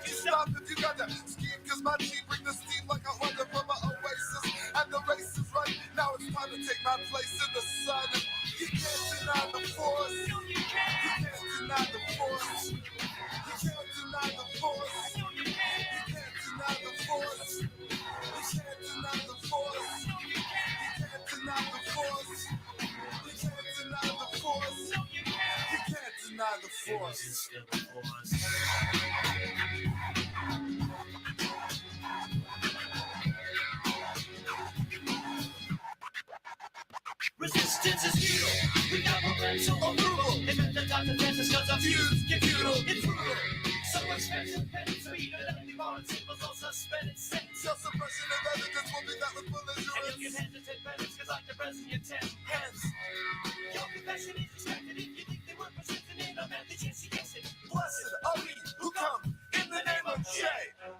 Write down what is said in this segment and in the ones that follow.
make you stop if you got to scheme, cause my team bring the steam like a wonder from an oasis. And the race is right, now it's time to take my place in the sun. You can't deny the force. You can't deny the force. You can't deny the force. You can't deny the force. You can't deny the force. You can't deny the force. You can't deny the force. You can't deny the force. Resistance is futile. We got parental approval. If the doctor dances cause our views get futile, it's brutal. So expensive, penny speed, and only more symbols on suspended sentence. Self-suppression of evidence will be that with belligerence. And you can hesitate penance cause I'm depressing your tent. Hence, your confession is expected if you think they were presented in a method, yes, yes, it. Blessed are we who come in the name of J.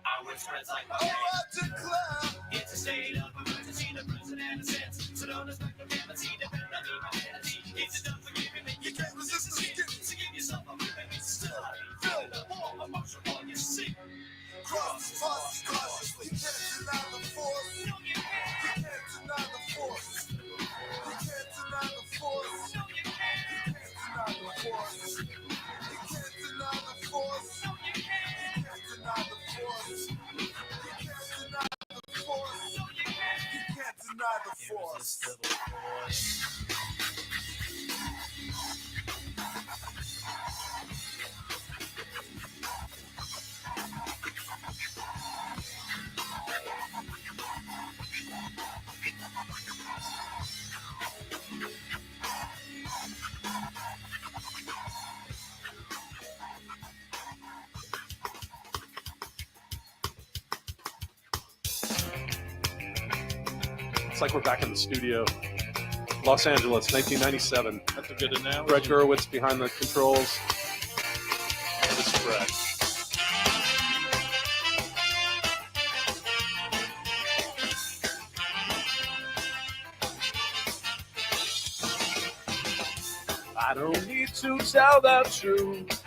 Our word spreads like Oh, I declare. it's a state of emergency, the president ascends. So don't expect the remedy, depend on me, my vanity. It's enough for giving me. You can't resist the skin. So give yourself a movement, it's still feel the warm emotion on your seat. Cross, cautiously. You can't deny the force. No, you can't. You can't deny the force. You can't deny the force. No, you can't. You can't deny the force. You can't deny the force. No, you can't. You can't deny the force. You can't deny the force. No, you can't. You can't deny the force. It's like we're back in the studio. Los Angeles, 1997. That's a good analogy. Brett Gurewitz behind the controls. This is Brett. I don't need to tell the truth,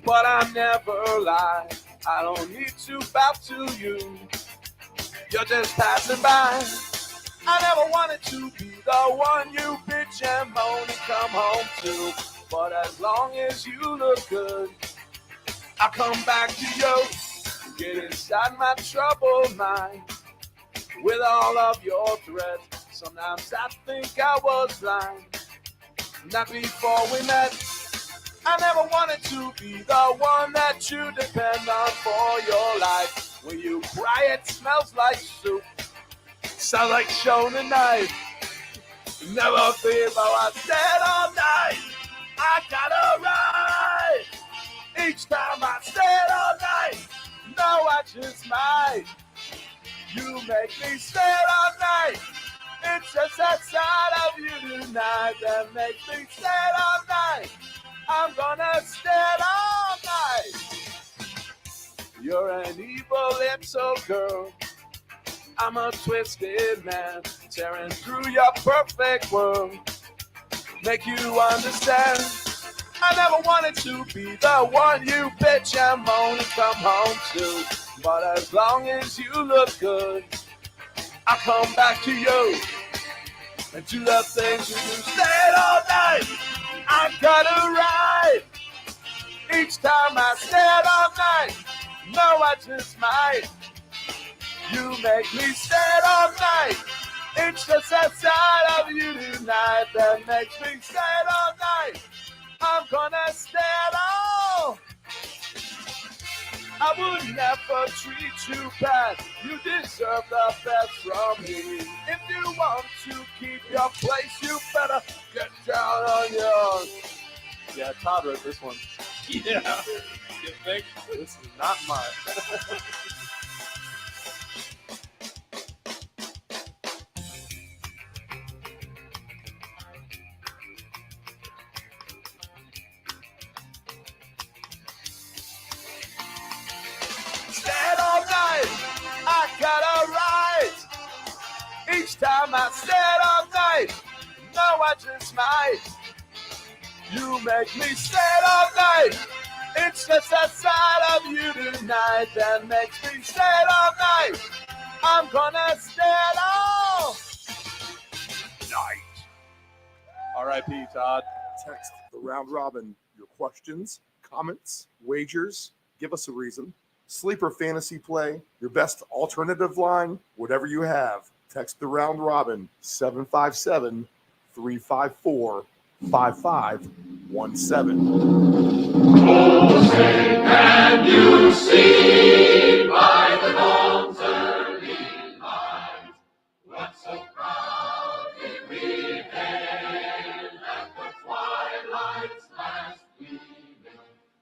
but I never lie. I don't need to bow to you. You're just passing by. I never wanted to be the one you bitch and moan and come home to. But as long as you look good, I'll come back to you. Get inside my troubled mind with all of your threats. Sometimes I think I was blind, not before we met. I never wanted to be the one that you depend on for your life. When you cry, it smells like soup. Sounds like Shona knife. Never feel how I said all night. I got a right. Each time I stayed all night. No, I just might. You make me stay all night. It's just that side of you tonight that makes me stay all night. I'm gonna stay all night. You're an evil little girl. I'm a twisted man, tearing through your perfect world. Make you understand. I never wanted to be the one you bitch and moan and come home to. But as long as you look good, I'll come back to you and do the things you do. Stay all night. I got it right. Each time I stayed all night. No, I just might. You make me stay all night. It's just that side of you tonight that makes me stay all night. I'm gonna stay all. I would never treat you bad. You deserve the best from me. If you want to keep your place, you better get down on yours. Yeah, Todd wrote this one. Yeah. You think? This is not mine. I got a right. Each time I stayed all night. No, I just might. You make me stay all night. It's just the sight of you tonight that makes me stay all night. I'm gonna stay all night. R.I.P. Todd. Text the round robin your questions, comments, wagers. Give us a reason. Sleeper fantasy play, your best alternative line, whatever you have. Text the round robin 757-354-5517. Can you see by the dawn's early light what so proudly we hailed at the twilight's last gleaming,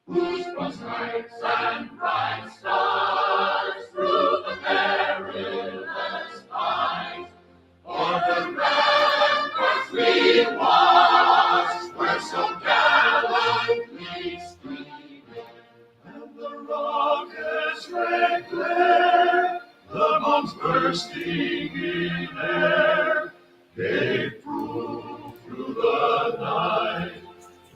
whose broad stripes and bright stars through the perilous fight o'er the ramparts we watched were so gallantly streaming, and the rocket's red glare, the bombs bursting in air, gave proof through the night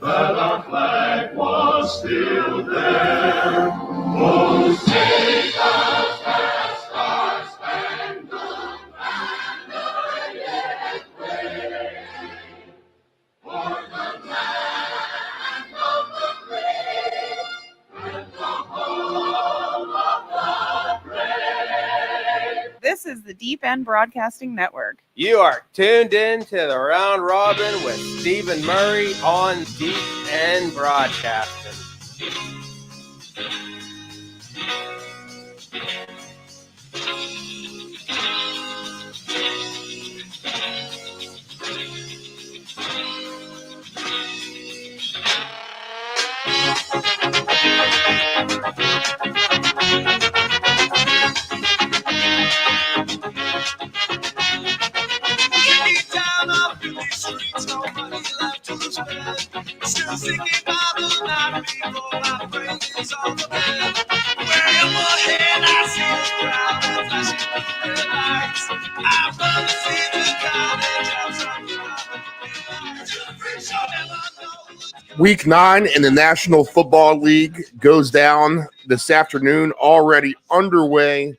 that our flag was still there. Oh, take us that star-spangled banner yet wave, for the land of the brave and the home of the brave. This is the Deep End Broadcasting Network. You are tuned in to the Round Robin with Stephen Murray on Deep End Broadcasting. Down off in these streets, no money left to spend. Still thinking about the night before our praise is all the bed. Way overhead, I see the crowd and flashing through the lights. I run to see the cottage. Week 9 in the National Football League goes down this afternoon, already underway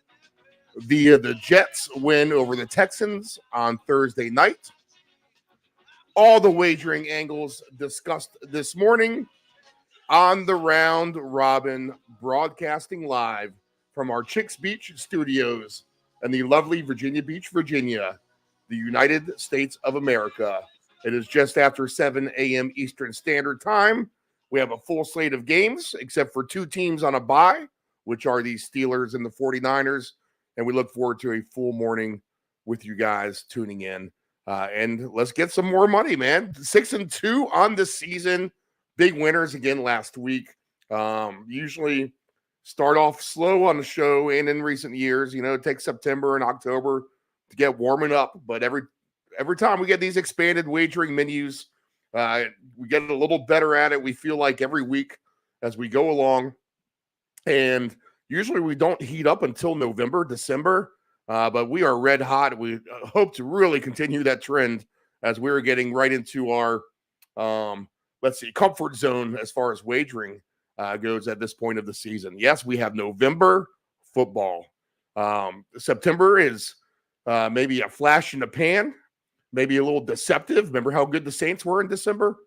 via the Jets win over the Texans on Thursday night. All the wagering angles discussed this morning on the Round Robin, broadcasting live from our Chicks Beach studios in the lovely Virginia Beach, Virginia, the United States of America. It is just after 7 a.m. Eastern Standard Time. We have a full slate of games, except for 2 teams on a bye, which are the Steelers and the 49ers. And we look forward to a full morning with you guys tuning in. And let's get some more money, man. 6-2 on the season. Big winners again last week. Usually start off slow on the show, and in recent years, it takes September and October to get warming up. But every time we get these expanded wagering menus, we get a little better at it. We feel like every week as we go along. And usually we don't heat up until November, December, but we are red hot. We hope to really continue that trend as we're getting right into our, comfort zone as far as wagering goes at this point of the season. Yes, we have November football. September is maybe a flash in the pan, maybe a little deceptive. Remember how good the Saints were in December?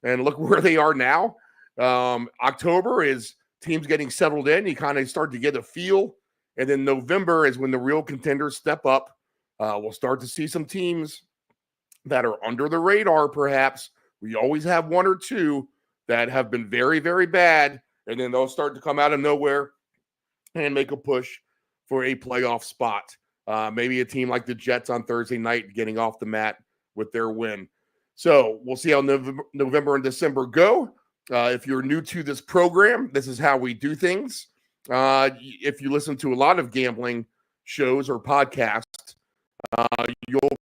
And look where they are now. October is teams getting settled in. You kind of start to get a feel. And then November is when the real contenders step up. We'll start to see some teams that are under the radar, perhaps. We always have 1 or 2 that have been very, very bad. And then they'll start to come out of nowhere and make a push for a playoff spot. Maybe a team like the Jets on Thursday night getting off the mat with their win. So we'll see how November and December go. If you're new to this program, this is how we do things. If you listen to a lot of gambling shows or podcasts, you'll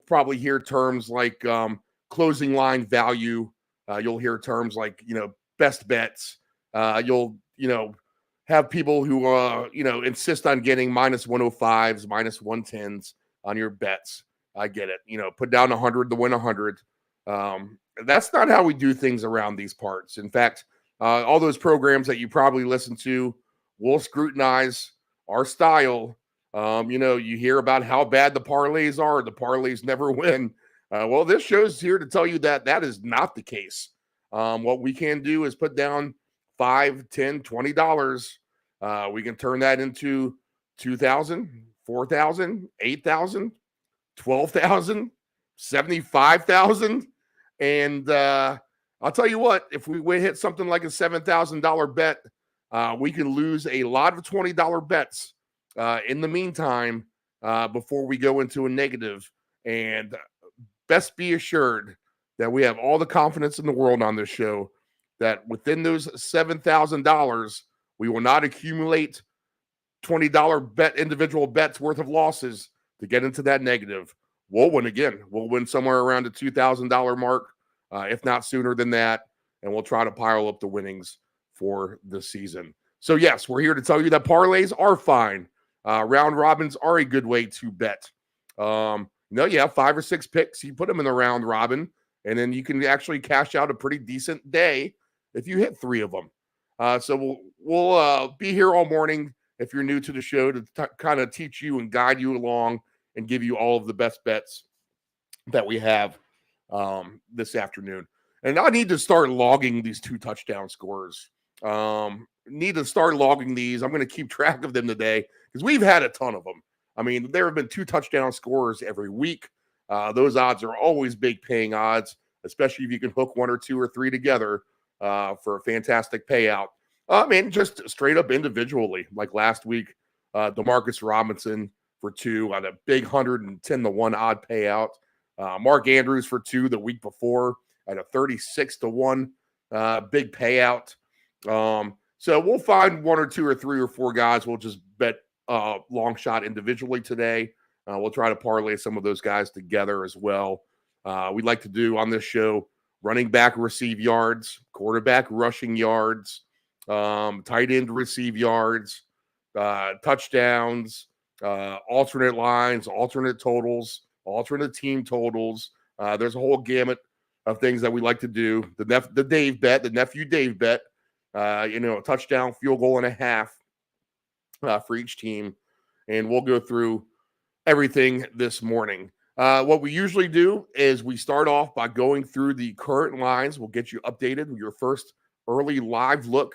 probably hear terms like closing line value. You'll hear terms like, best bets. You'll, have people who, insist on getting minus 105s, minus 110s on your bets. I get it. Put down 100 to win 100. That's not how we do things around these parts. In fact, all those programs that you probably listen to will scrutinize our style. You hear about how bad the parlays are. The parlays never win. Well, this show's here to tell you that that is not the case. What we can do is put down $5, $10, $20. We can turn that into $2,000, $4,000, $8,000, $12,000, $75,000. And I'll tell you what, if we hit something like a $7,000 bet, we can lose a lot of $20 bets in the meantime before we go into a negative. And best be assured that we have all the confidence in the world on this show that within those $7,000, we will not accumulate $20 individual bets worth of losses to get into that negative. We'll win again. We'll win somewhere around the $2,000 mark, if not sooner than that, and we'll try to pile up the winnings for the season. So, yes, we're here to tell you that parlays are fine. Round robins are a good way to bet. You have 5 or 6 picks. You put them in the round robin, and then you can actually cash out a pretty decent day if you hit 3 of them. So we'll be here all morning if you're new to the show to kind of teach you and guide you along and give you all of the best bets that we have this afternoon. And I need to start logging these 2 touchdown scores. Need to start logging these. I'm going to keep track of them today because we've had a ton of them. I mean, there have been 2 touchdown scorers every week. Those odds are always big paying odds, especially if you can hook 1 or 2 or 3 together for a fantastic payout. And just straight up individually, like last week, Demarcus Robinson for 2 on a big 110-1 odd payout. Mark Andrews for 2 the week before at a 36-1 big payout. So we'll find 1 or 2 or 3 or 4 guys. We'll just bet long shot individually today. We'll try to parlay some of those guys together as well. We'd like to do on this show running back receive yards, quarterback rushing yards, tight end receive yards, touchdowns, alternate lines, alternate totals, alternate team totals. There's a whole gamut of things that we like to do. The Dave bet, the nephew Dave bet, a touchdown, field goal and a half for each team. And we'll go through everything this morning. What we usually do is we start off by going through the current lines. We'll get you updated with your first early live look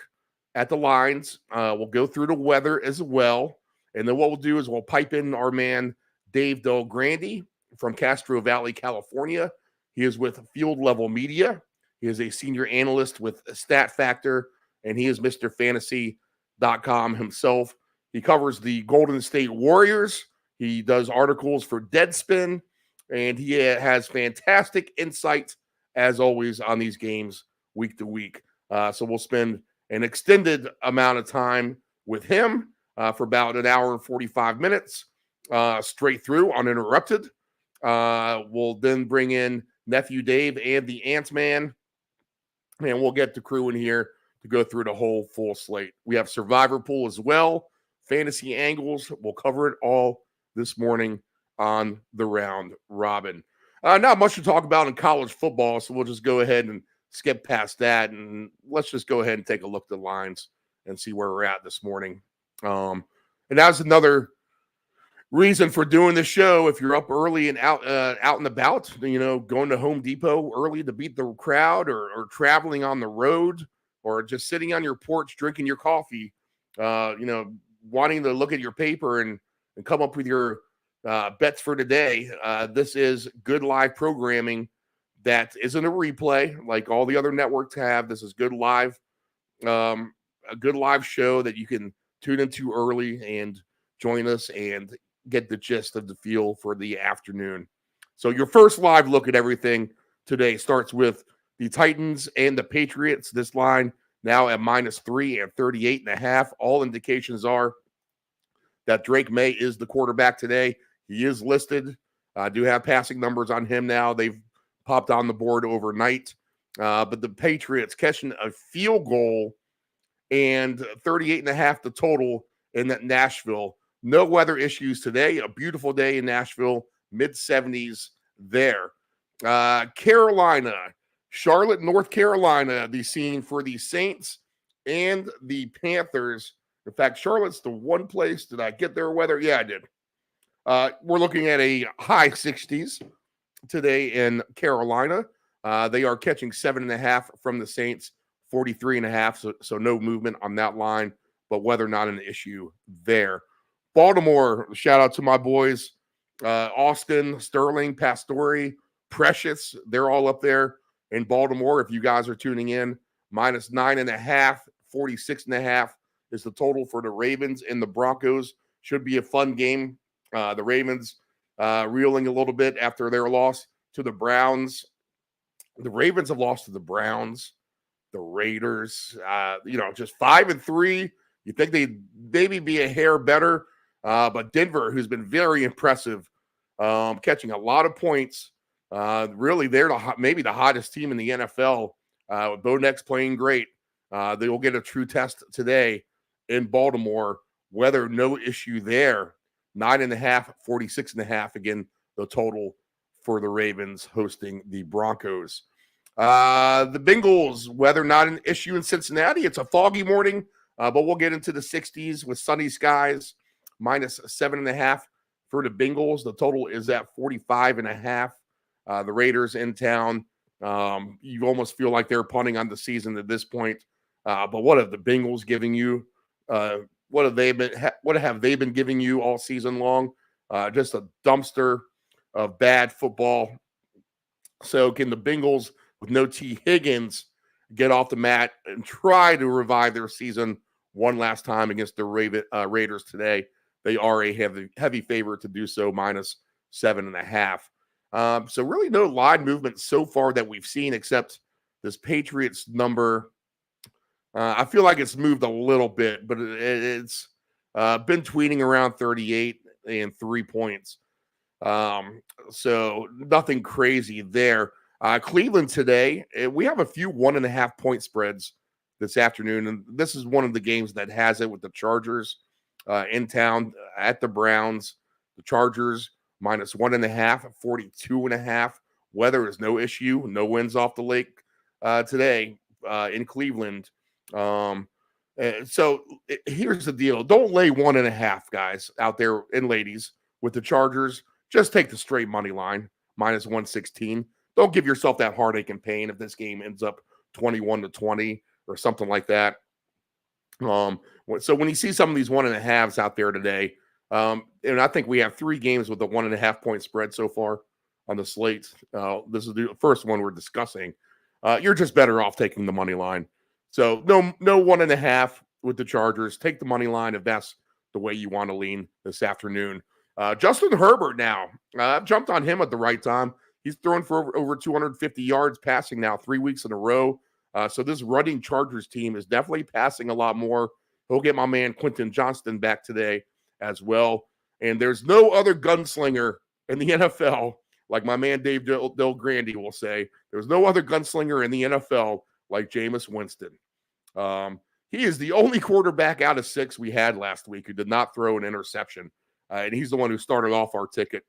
at the lines. We'll go through the weather as well. And then what we'll do is we'll pipe in our man, Dave Del Grande from Castro Valley, California. He is with Field Level Media. He is a senior analyst with Stat Factor, and he is Mr. Fantasy.com himself. He covers the Golden State Warriors. He does articles for Deadspin, and he has fantastic insight, as always, on these games week to week. So we'll spend an extended amount of time with him for about an hour and 45 minutes, straight through, uninterrupted. We'll then bring in Nephew Dave and the Ant-Man, and we'll get the crew in here to go through the whole full slate. We have Survivor Pool as well, Fantasy Angles. We'll cover it all this morning on the round robin. Not much to talk about in college football, so we'll just go ahead and skip past that, and let's just go ahead and take a look at the lines and see where we're at this morning. And that's another reason for doing the show. If you're up early and out and about, going to Home Depot early to beat the crowd, or traveling on the road, or just sitting on your porch drinking your coffee, wanting to look at your paper and come up with your bets for today. This is good live programming that isn't a replay like all the other networks have. This is good live, a good live show that you can tune into early and join us and get the gist of the feel for the afternoon. So your first live look at everything today starts with the Titans and the Patriots. This line now at -3 and 38.5. All indications are that Drake May is the quarterback today. He is listed. I do have passing numbers on him now. They've popped on the board overnight. But the Patriots catching a field goal and 38.5 the total in that Nashville. No weather issues today. A beautiful day in Nashville, mid-70s there. Carolina Charlotte, North Carolina, the scene for the Saints and the Panthers. In fact, Charlotte's the one place. Did I get their weather? Yeah, I did. We're looking at a high 60s today in Carolina. They are catching 7.5 from the Saints, 43.5. So no movement on that line, but weather not an issue there. Baltimore, shout out to my boys, Austin, Sterling, Pastore, Precious. They're all up there in Baltimore. If you guys are tuning in, -9.5, 46.5 is the total for the Ravens and the Broncos. Should be a fun game. The Ravens reeling a little bit after their loss to the Browns. The Ravens have lost to the Browns, the Raiders, just 5-3. You think they'd maybe be a hair better, but Denver, who's been very impressive, catching a lot of points, really they're maybe the hottest team in the NFL. Bo Nix playing great. They will get a true test today in Baltimore. Weather, no issue there. 9.5, 46.5. Again, the total for the Ravens hosting the Broncos. The Bengals, weather not an issue in Cincinnati. It's a foggy morning, but we'll get into the 60s with sunny skies. -7.5 for the Bengals. The total is at 45.5. The Raiders in town. You almost feel like they're punting on the season at this point. But what have the Bengals giving you? What have they been giving you all season long? Just a dumpster of bad football. So can the Bengals, with no T. Higgins, get off the mat and try to revive their season one last time against the Raiders today? They are a heavy favorite to do so, -7.5. So really no line movement so far that we've seen, except this Patriots number. I feel like it's moved a little bit, but it's been tweeting around 38 and 3 points. So nothing crazy there. Cleveland today, we have a few 1.5 point spreads this afternoon, and this is one of the games that has it with the Chargers in town at the Browns. The Chargers -1.5, 42.5. Weather is no issue. No winds off the lake today in Cleveland. So here's the deal. Don't lay 1.5, guys, out there, and ladies, with the Chargers. Just take the straight money line, -116. Don't give yourself that heartache and pain if this game ends up 21-20 or something like that. So when you see some of these 1.5s out there today, and I think we have 3 games with a 1.5 point spread so far on the slate. This is the first one we're discussing. You're just better off taking the money line. So no 1.5 with the Chargers. Take the money line if that's the way you want to lean this afternoon. Justin Herbert now. I've jumped on him at the right time. He's thrown for over 250 yards passing now 3 weeks in a row. So this running Chargers team is definitely passing a lot more. He'll get my man Quentin Johnston back today as well. And there's no other gunslinger in the NFL, like my man Dave Del Grande will say. There's no other gunslinger in the NFL like Jameis Winston. He is the only quarterback out of 6 we had last week who did not throw an interception. And he's the one who started off our ticket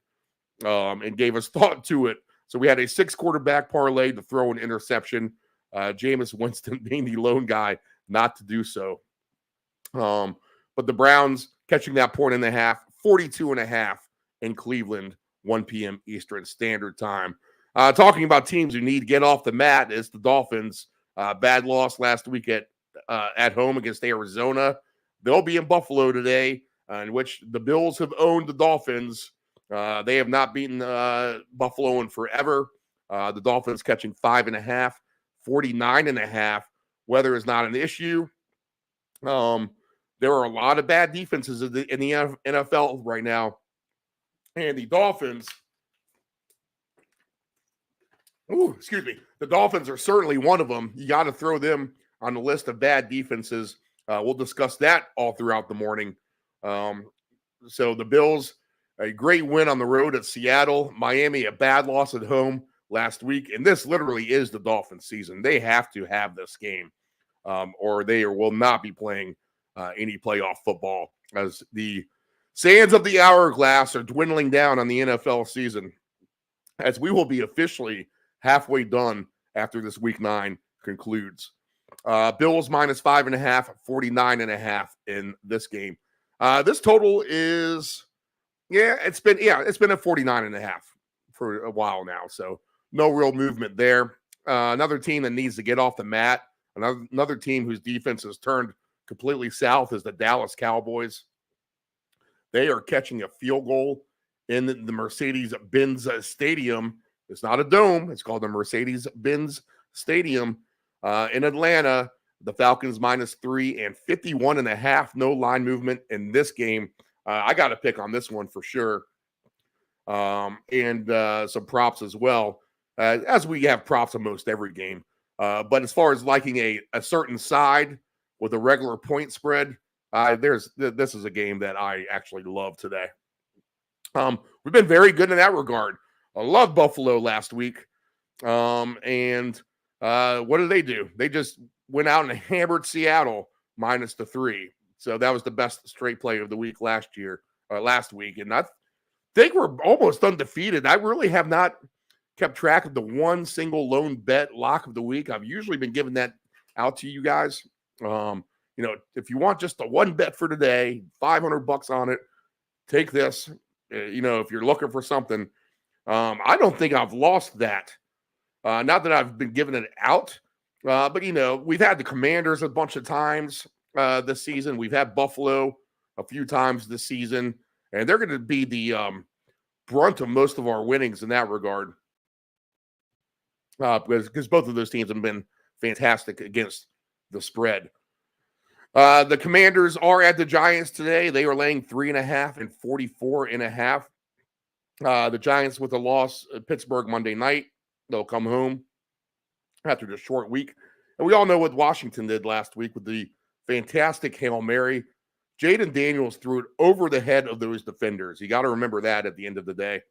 and gave us thought to it. So we had a 6 quarterback parlay to throw an interception. Jameis Winston being the lone guy not to do so. But the Browns catching that 1.5, 42.5 in Cleveland, 1 p.m. Eastern Standard Time. Talking about teams who need to get off the mat is the Dolphins. Bad loss last week at home against Arizona. They'll be in Buffalo today, in which the Bills have owned the Dolphins. They have not beaten Buffalo in forever. The Dolphins catching 5.5, 49.5. Weather is not an issue. There are a lot of bad defenses in the NFL right now. And the Dolphins, the Dolphins are certainly one of them. You got to throw them on the list of bad defenses. We'll discuss that all throughout the morning. So the Bills, a great win on the road at Seattle. Miami, a bad loss at home last week. And this literally is the Dolphins season. They have to have this game or they will not be playing any playoff football, as the sands of the hourglass are dwindling down on the NFL season, as we will be officially halfway done after this week 9 concludes. Bills minus 5.5, 49.5 in this game. This total is, it's been at 49.5 for a while now. So no real movement there. Another team that needs to get off the mat. Another team whose defense has turned completely south is the Dallas Cowboys. They are catching a field goal in the Mercedes-Benz Stadium. It's not a dome. It's called the Mercedes-Benz Stadium in Atlanta. The Falcons minus 3 and 51.5. No line movement in this game. I got to pick on this one for sure. And some props as well, as we have props on most every game. But as far as liking a certain side with a regular point spread, this is a game that I actually love today. We've been very good in that regard. I love Buffalo last week. And what did they do? They just went out and hammered Seattle minus the 3. So that was the best straight play of the week last week. And I think we're almost undefeated. I really have not kept track of the one single lone bet lock of the week. I've usually been giving that out to you guys. If you want just the one bet for today, $500 on it, take this. If you're looking for something, I don't think I've lost that. Not that I've been giving it out, but we've had the Commanders a bunch of times this season. We've had Buffalo a few times this season, and they're going to be the brunt of most of our winnings in that regard, because both of those teams have been fantastic against the spread. The Commanders are at the Giants today. They are laying 3.5 and 44.5. The Giants with a loss at Pittsburgh Monday night. They'll come home after the short week. And we all know what Washington did last week with the fantastic Hail Mary. Jaden Daniels threw it over the head of those defenders. You got to remember that at the end of the day.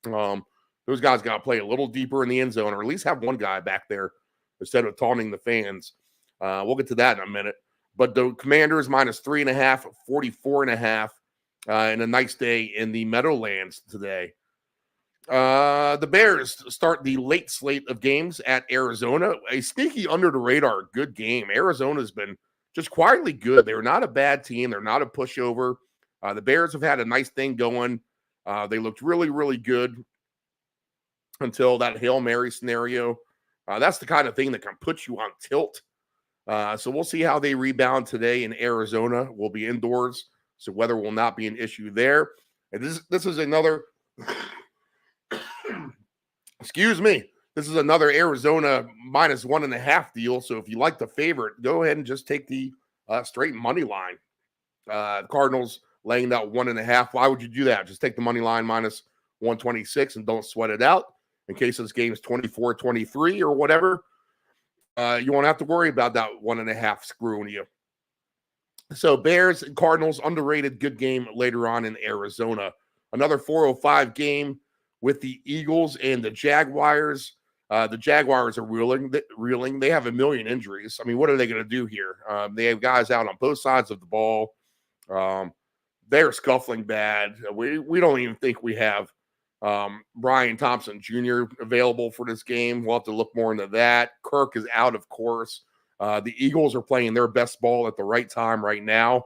Those guys got to play a little deeper in the end zone, or at least have one guy back there instead of taunting the fans. We'll get to that in a minute. But the Commanders minus 3.5, 44.5, and a nice day in the Meadowlands today. The Bears start the late slate of games at Arizona. A sneaky under-the-radar good game. Arizona's been just quietly good. They're not a bad team. They're not a pushover. The Bears have had a nice thing going. They looked really, really good until that Hail Mary scenario. That's the kind of thing that can put you on tilt. So we'll see how they rebound today in Arizona. We'll be indoors, so weather will not be an issue there. And this is another excuse me. This is another Arizona minus 1.5 deal. So if you like the favorite, go ahead and just take the straight money line. Cardinals laying that 1.5. Why would you do that? Just take the money line minus 126 and don't sweat it out in case this game is 24-23 or whatever. You won't have to worry about that 1.5 screwing you. So Bears and Cardinals, underrated good game later on in Arizona. Another 4:05 game with the Eagles and the Jaguars. The Jaguars are reeling. They have a million injuries. I mean, what are they going to do here? They have guys out on both sides of the ball. They're scuffling bad. We don't even think we have Brian Thompson Jr. available for this game. We'll have to look more into that. Kirk is out, of course. The Eagles are playing their best ball at the right time right now.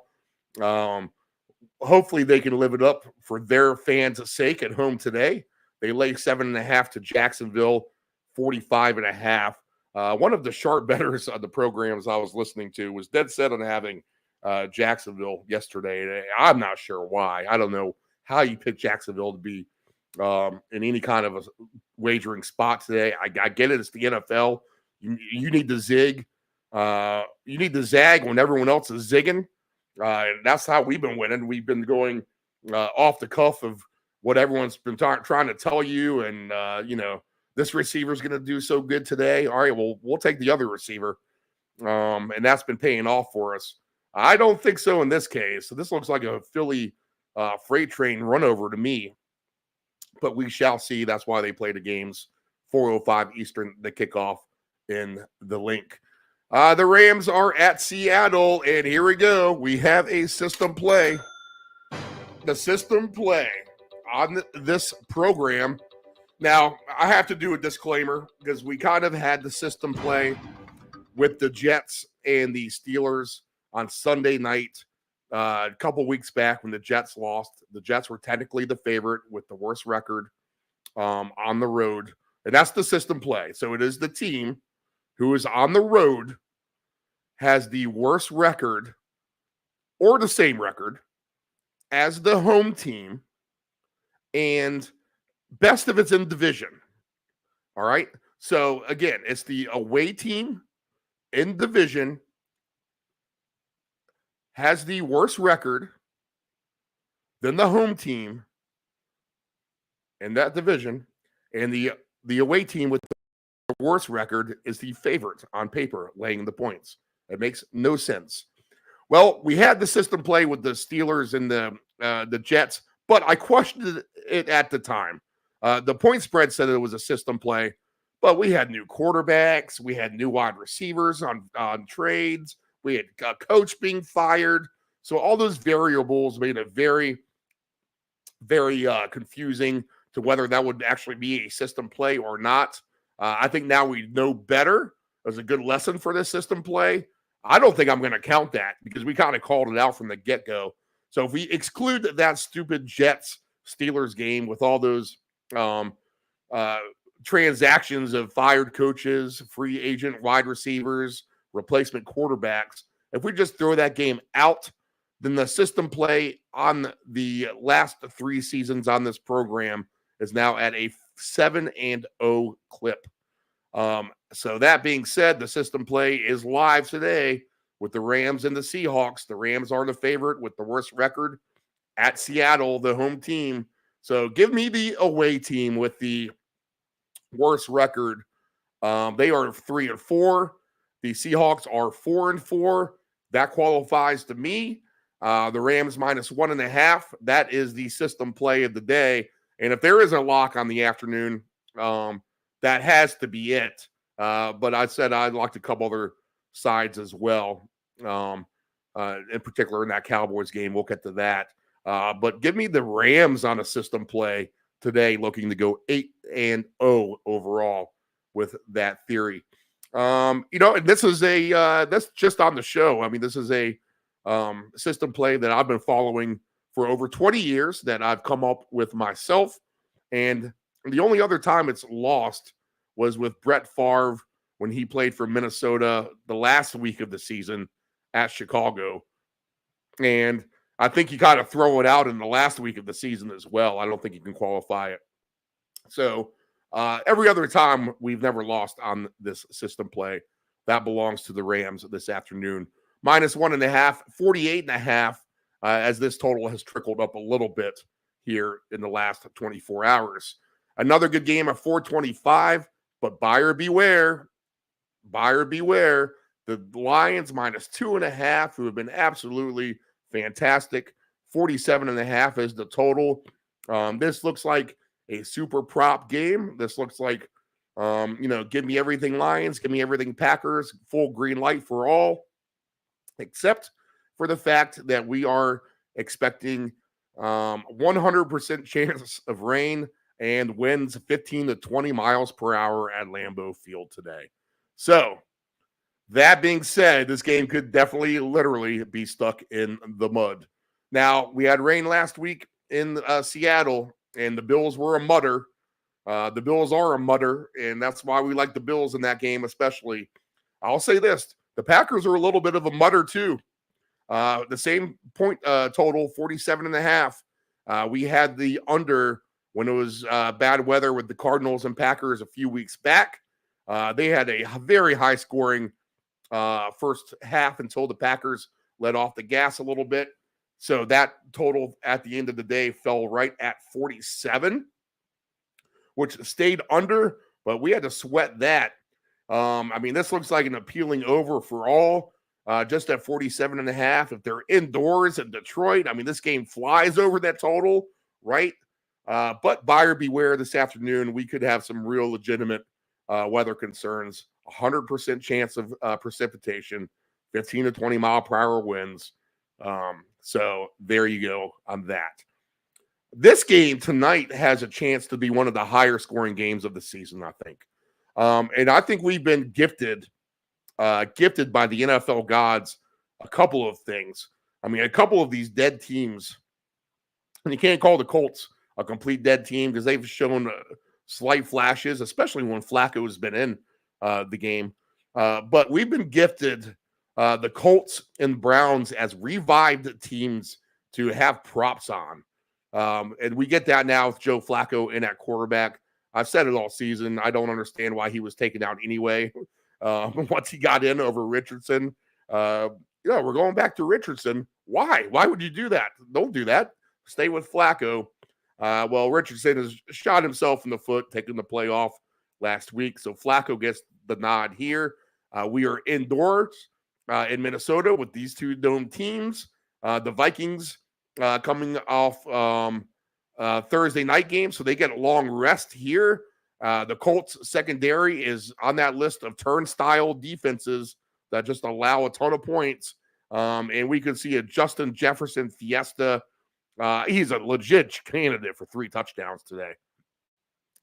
Hopefully they can live it up for their fans' sake at home today. They lay 7.5 to Jacksonville, 45.5. One of the sharp bettors on the programs I was listening to was dead set on having Jacksonville yesterday. I'm not sure why. I don't know how you pick Jacksonville to be in any kind of a wagering spot today. I get it. It's the NFL. You need to zig. You need to zag when everyone else is zigging. And that's how we've been winning. We've been going off the cuff of what everyone's been trying to tell you. And, this receiver is going to do so good today. All right, well, we'll take the other receiver. And that's been paying off for us. I don't think so in this case. So this looks like a Philly freight train run over to me. But we shall see. That's why they play the games 4:05 Eastern, the kickoff in the link. The Rams are at Seattle, and here we go. We have a system play. The system play on this program Now, I have to do a disclaimer because we kind of had the system play with the Jets and the Steelers on Sunday night a couple weeks back when the Jets lost. The Jets were technically the favorite with the worst record on the road. And that's the system play. So it is the team who is on the road has the worst record or the same record as the home team and best of its in division. All right. So again, it's the away team in division has the worst record than the home team in that division, and the away team with the worst record is the favorite on paper, laying the points. It makes no sense. Well, we had the system play with the Steelers and the Jets, but I questioned it at the time. The point spread said it was a system play, but we had new quarterbacks, we had new wide receivers on trades, we had a coach being fired, so all those variables made it very, very confusing to whether that would actually be a system play or not. I think now we know better. It was a good lesson for this system play. I don't think I'm going to count that because we kind of called it out from the get-go. So if we exclude that stupid Jets-Steelers game with all those transactions of fired coaches, free agent wide receivers, replacement quarterbacks, if we just throw that game out, then the system play on the last 3 seasons on this program is now at a 7-0 clip. So that being said, the system play is live today with the Rams and the Seahawks. The Rams are the favorite with the worst record at Seattle, the home team. So give me the away team with the worst record. They are 3-4. The Seahawks are 4-4. That qualifies to me. The Rams -1.5. That is the system play of the day. And if there is a lock on the afternoon, that has to be it. But I said I'd locked a couple other sides as well. In particular in that Cowboys game. We'll get to that. But give me the Rams on a system play today, looking to go 8-0 overall with that theory. This is that's just on the show. I mean, this is a system play that I've been following for over 20 years that I've come up with myself. And the only other time it's lost was with Brett Favre when he played for Minnesota the last week of the season at Chicago. And I think you got to throw it out in the last week of the season as well. I don't think you can qualify it. So every other time we've never lost on this system play. That belongs to the Rams this afternoon. -1.5, 48.5, as this total has trickled up a little bit here in the last 24 hours. Another good game at 425, but buyer beware. Buyer beware. The Lions -2.5, who have been absolutely fantastic. 47.5 is the total. This looks like a super prop game. This looks like, give me everything Lions, give me everything Packers, full green light for all, except for the fact that we are expecting 100% chance of rain and winds 15 to 20 miles per hour at Lambeau Field today. So that being said, this game could definitely literally be stuck in the mud. Now, we had rain last week in Seattle, and the Bills were a mutter. The Bills are a mutter, and that's why we like the Bills in that game especially. I'll say this. The Packers are a little bit of a mutter too. The same point total, 47.5. We had the under when it was bad weather with the Cardinals and Packers a few weeks back. They had a very high-scoring first half until the Packers let off the gas a little bit. So that total at the end of the day fell right at 47, which stayed under, but we had to sweat that. This looks like an appealing over for all, just at 47.5. If they're indoors in Detroit, this game flies over that total, right? But buyer beware this afternoon. We could have some real legitimate weather concerns. 100% chance of precipitation, 15 to 20 mile per hour winds. So there you go on that. This game tonight has a chance to be one of the higher scoring games of the season, I think. And I think we've been gifted by the NFL gods a couple of things. I mean, a couple of these dead teams, and you can't call the Colts a complete dead team because they've shown slight flashes, especially when Flacco has been in the game. But we've been gifted the Colts and Browns as revived teams to have props on. And we get that now with Joe Flacco in at quarterback. I've said it all season. I don't understand why he was taken out anyway. Once he got in over Richardson, we're going back to Richardson. Why? Why would you do that? Don't do that. Stay with Flacco. Well, Richardson has shot himself in the foot, taking the play off last week. So Flacco gets the nod here. We are indoors in Minnesota with these two dome teams. The Vikings coming off Thursday night game, so they get a long rest here. The Colts secondary is on that list of turnstile defenses that just allow a ton of points. And we could see a Justin Jefferson fiesta. He's a legit candidate for 3 touchdowns today.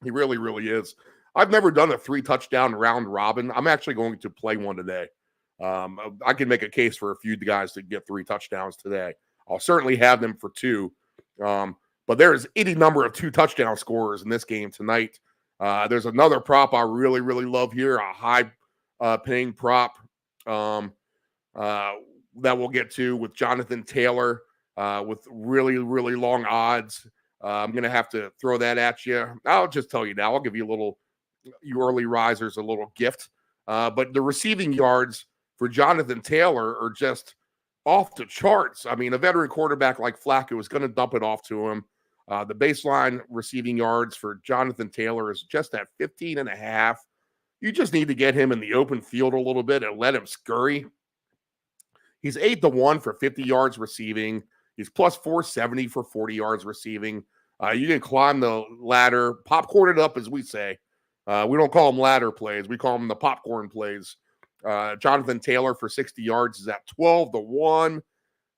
He really, really is. I've never done a 3-touchdown round robin. I'm actually going to play one today. I can make a case for a few guys to get 3 touchdowns today. I'll certainly have them for 2. But there's any number of 2-touchdown scorers in this game tonight. There's another prop I really, really love here, a high paying prop that we'll get to with Jonathan Taylor with really, really long odds. I'm going to have to throw that at you. I'll just tell you now. I'll give you you early risers, a little gift. But the receiving yards for Jonathan Taylor are just off the charts. I mean, a veteran quarterback like Flacco is going to dump it off to him. The baseline receiving yards for Jonathan Taylor is just at 15.5. You just need to get him in the open field a little bit and let him scurry. He's 8-1 for 50 yards receiving. He's plus 470 for 40 yards receiving. You can climb the ladder, popcorn it up, as we say. We don't call them ladder plays. We call them the popcorn plays. Jonathan Taylor for 60 yards is at 12-1.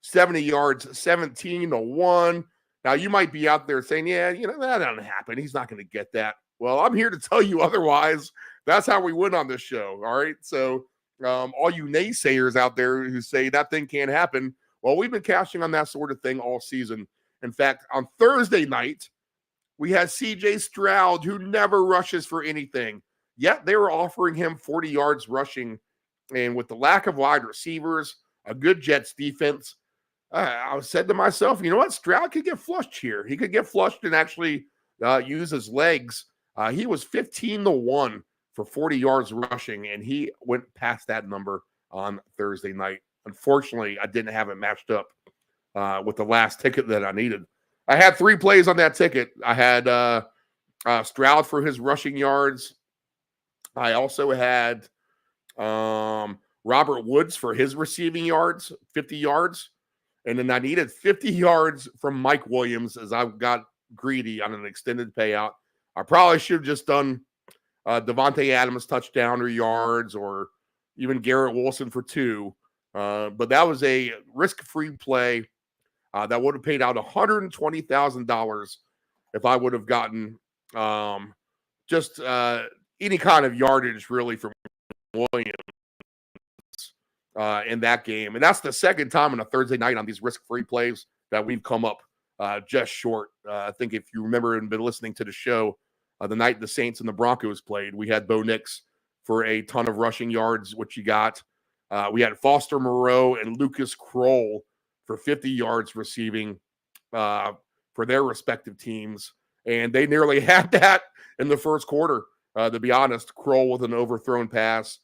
70 yards, 17-1. Now, you might be out there saying, yeah, that doesn't happen. He's not going to get that. Well, I'm here to tell you otherwise. That's how we win on this show, all right? So all you naysayers out there who say that thing can't happen, well, we've been cashing on that sort of thing all season. In fact, on Thursday night, we had C.J. Stroud, who never rushes for anything. Yet they were offering him 40 yards rushing. And with the lack of wide receivers, a good Jets defense, I said to myself, you know what? Stroud could get flushed here. He could get flushed and actually use his legs. He was 15-1 for 40 yards rushing, and he went past that number on Thursday night. Unfortunately, I didn't have it matched up with the last ticket that I needed. I had 3 plays on that ticket. I had Stroud for his rushing yards. I also had Robert Woods for his receiving yards, 50 yards. And then I needed 50 yards from Mike Williams as I got greedy on an extended payout. I probably should have just done Devontae Adams touchdown or yards, or even Garrett Wilson for 2. But that was a risk-free play that would have paid out $120,000 if I would have gotten just any kind of yardage really from Williams in that game. And that's the second time on a Thursday night on these risk-free plays that we've come up just short. I think if you remember and been listening to the show, the night the Saints and the Broncos played, we had Bo Nix for a ton of rushing yards, which you got. We had Foster Moreau and Lucas Kroll for 50 yards receiving for their respective teams. And they nearly had that in the first quarter, to be honest. Kroll with an overthrown pass,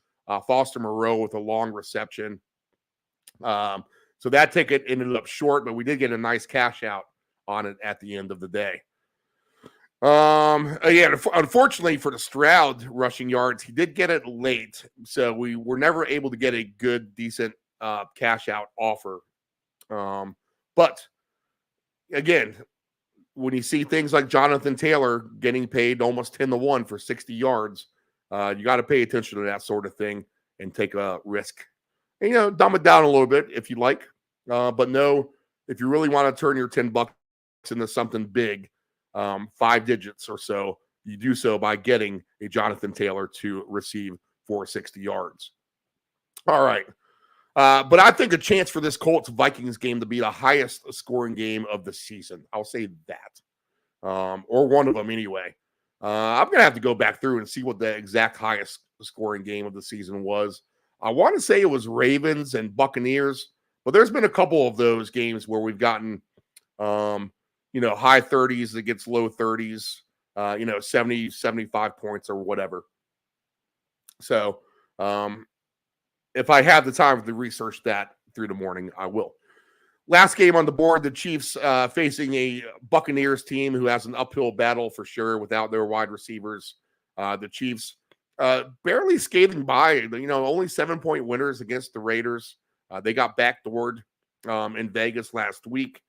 Foster Moreau with a long reception. So that ticket ended up short, but we did get a nice cash out on it at the end of the day. Unfortunately for the Stroud rushing yards, he did get it late, so we were never able to get a good, decent cash out offer. But again, when you see things like Jonathan Taylor getting paid almost 10-1 for 60 yards, you got to pay attention to that sort of thing and take a risk. And, dumb it down a little bit if you like. But no, if you really want to turn your $10 into something big, 5 digits or so, you do so by getting a Jonathan Taylor to receive for 60 yards. All right. But I think a chance for this Colts-Vikings game to be the highest scoring game of the season. I'll say that. Or one of them anyway. I'm going to have to go back through and see what the exact highest scoring game of the season was. I want to say it was Ravens and Buccaneers, but there's been a couple of those games where we've gotten, high 30s against low 30s, 70, 75 points or whatever. So if I have the time to research that through the morning, I will. Last game on the board, the Chiefs facing a Buccaneers team who has an uphill battle for sure without their wide receivers. The Chiefs barely skating by, only 7-point winners against the Raiders. They got backdoored in Vegas last week.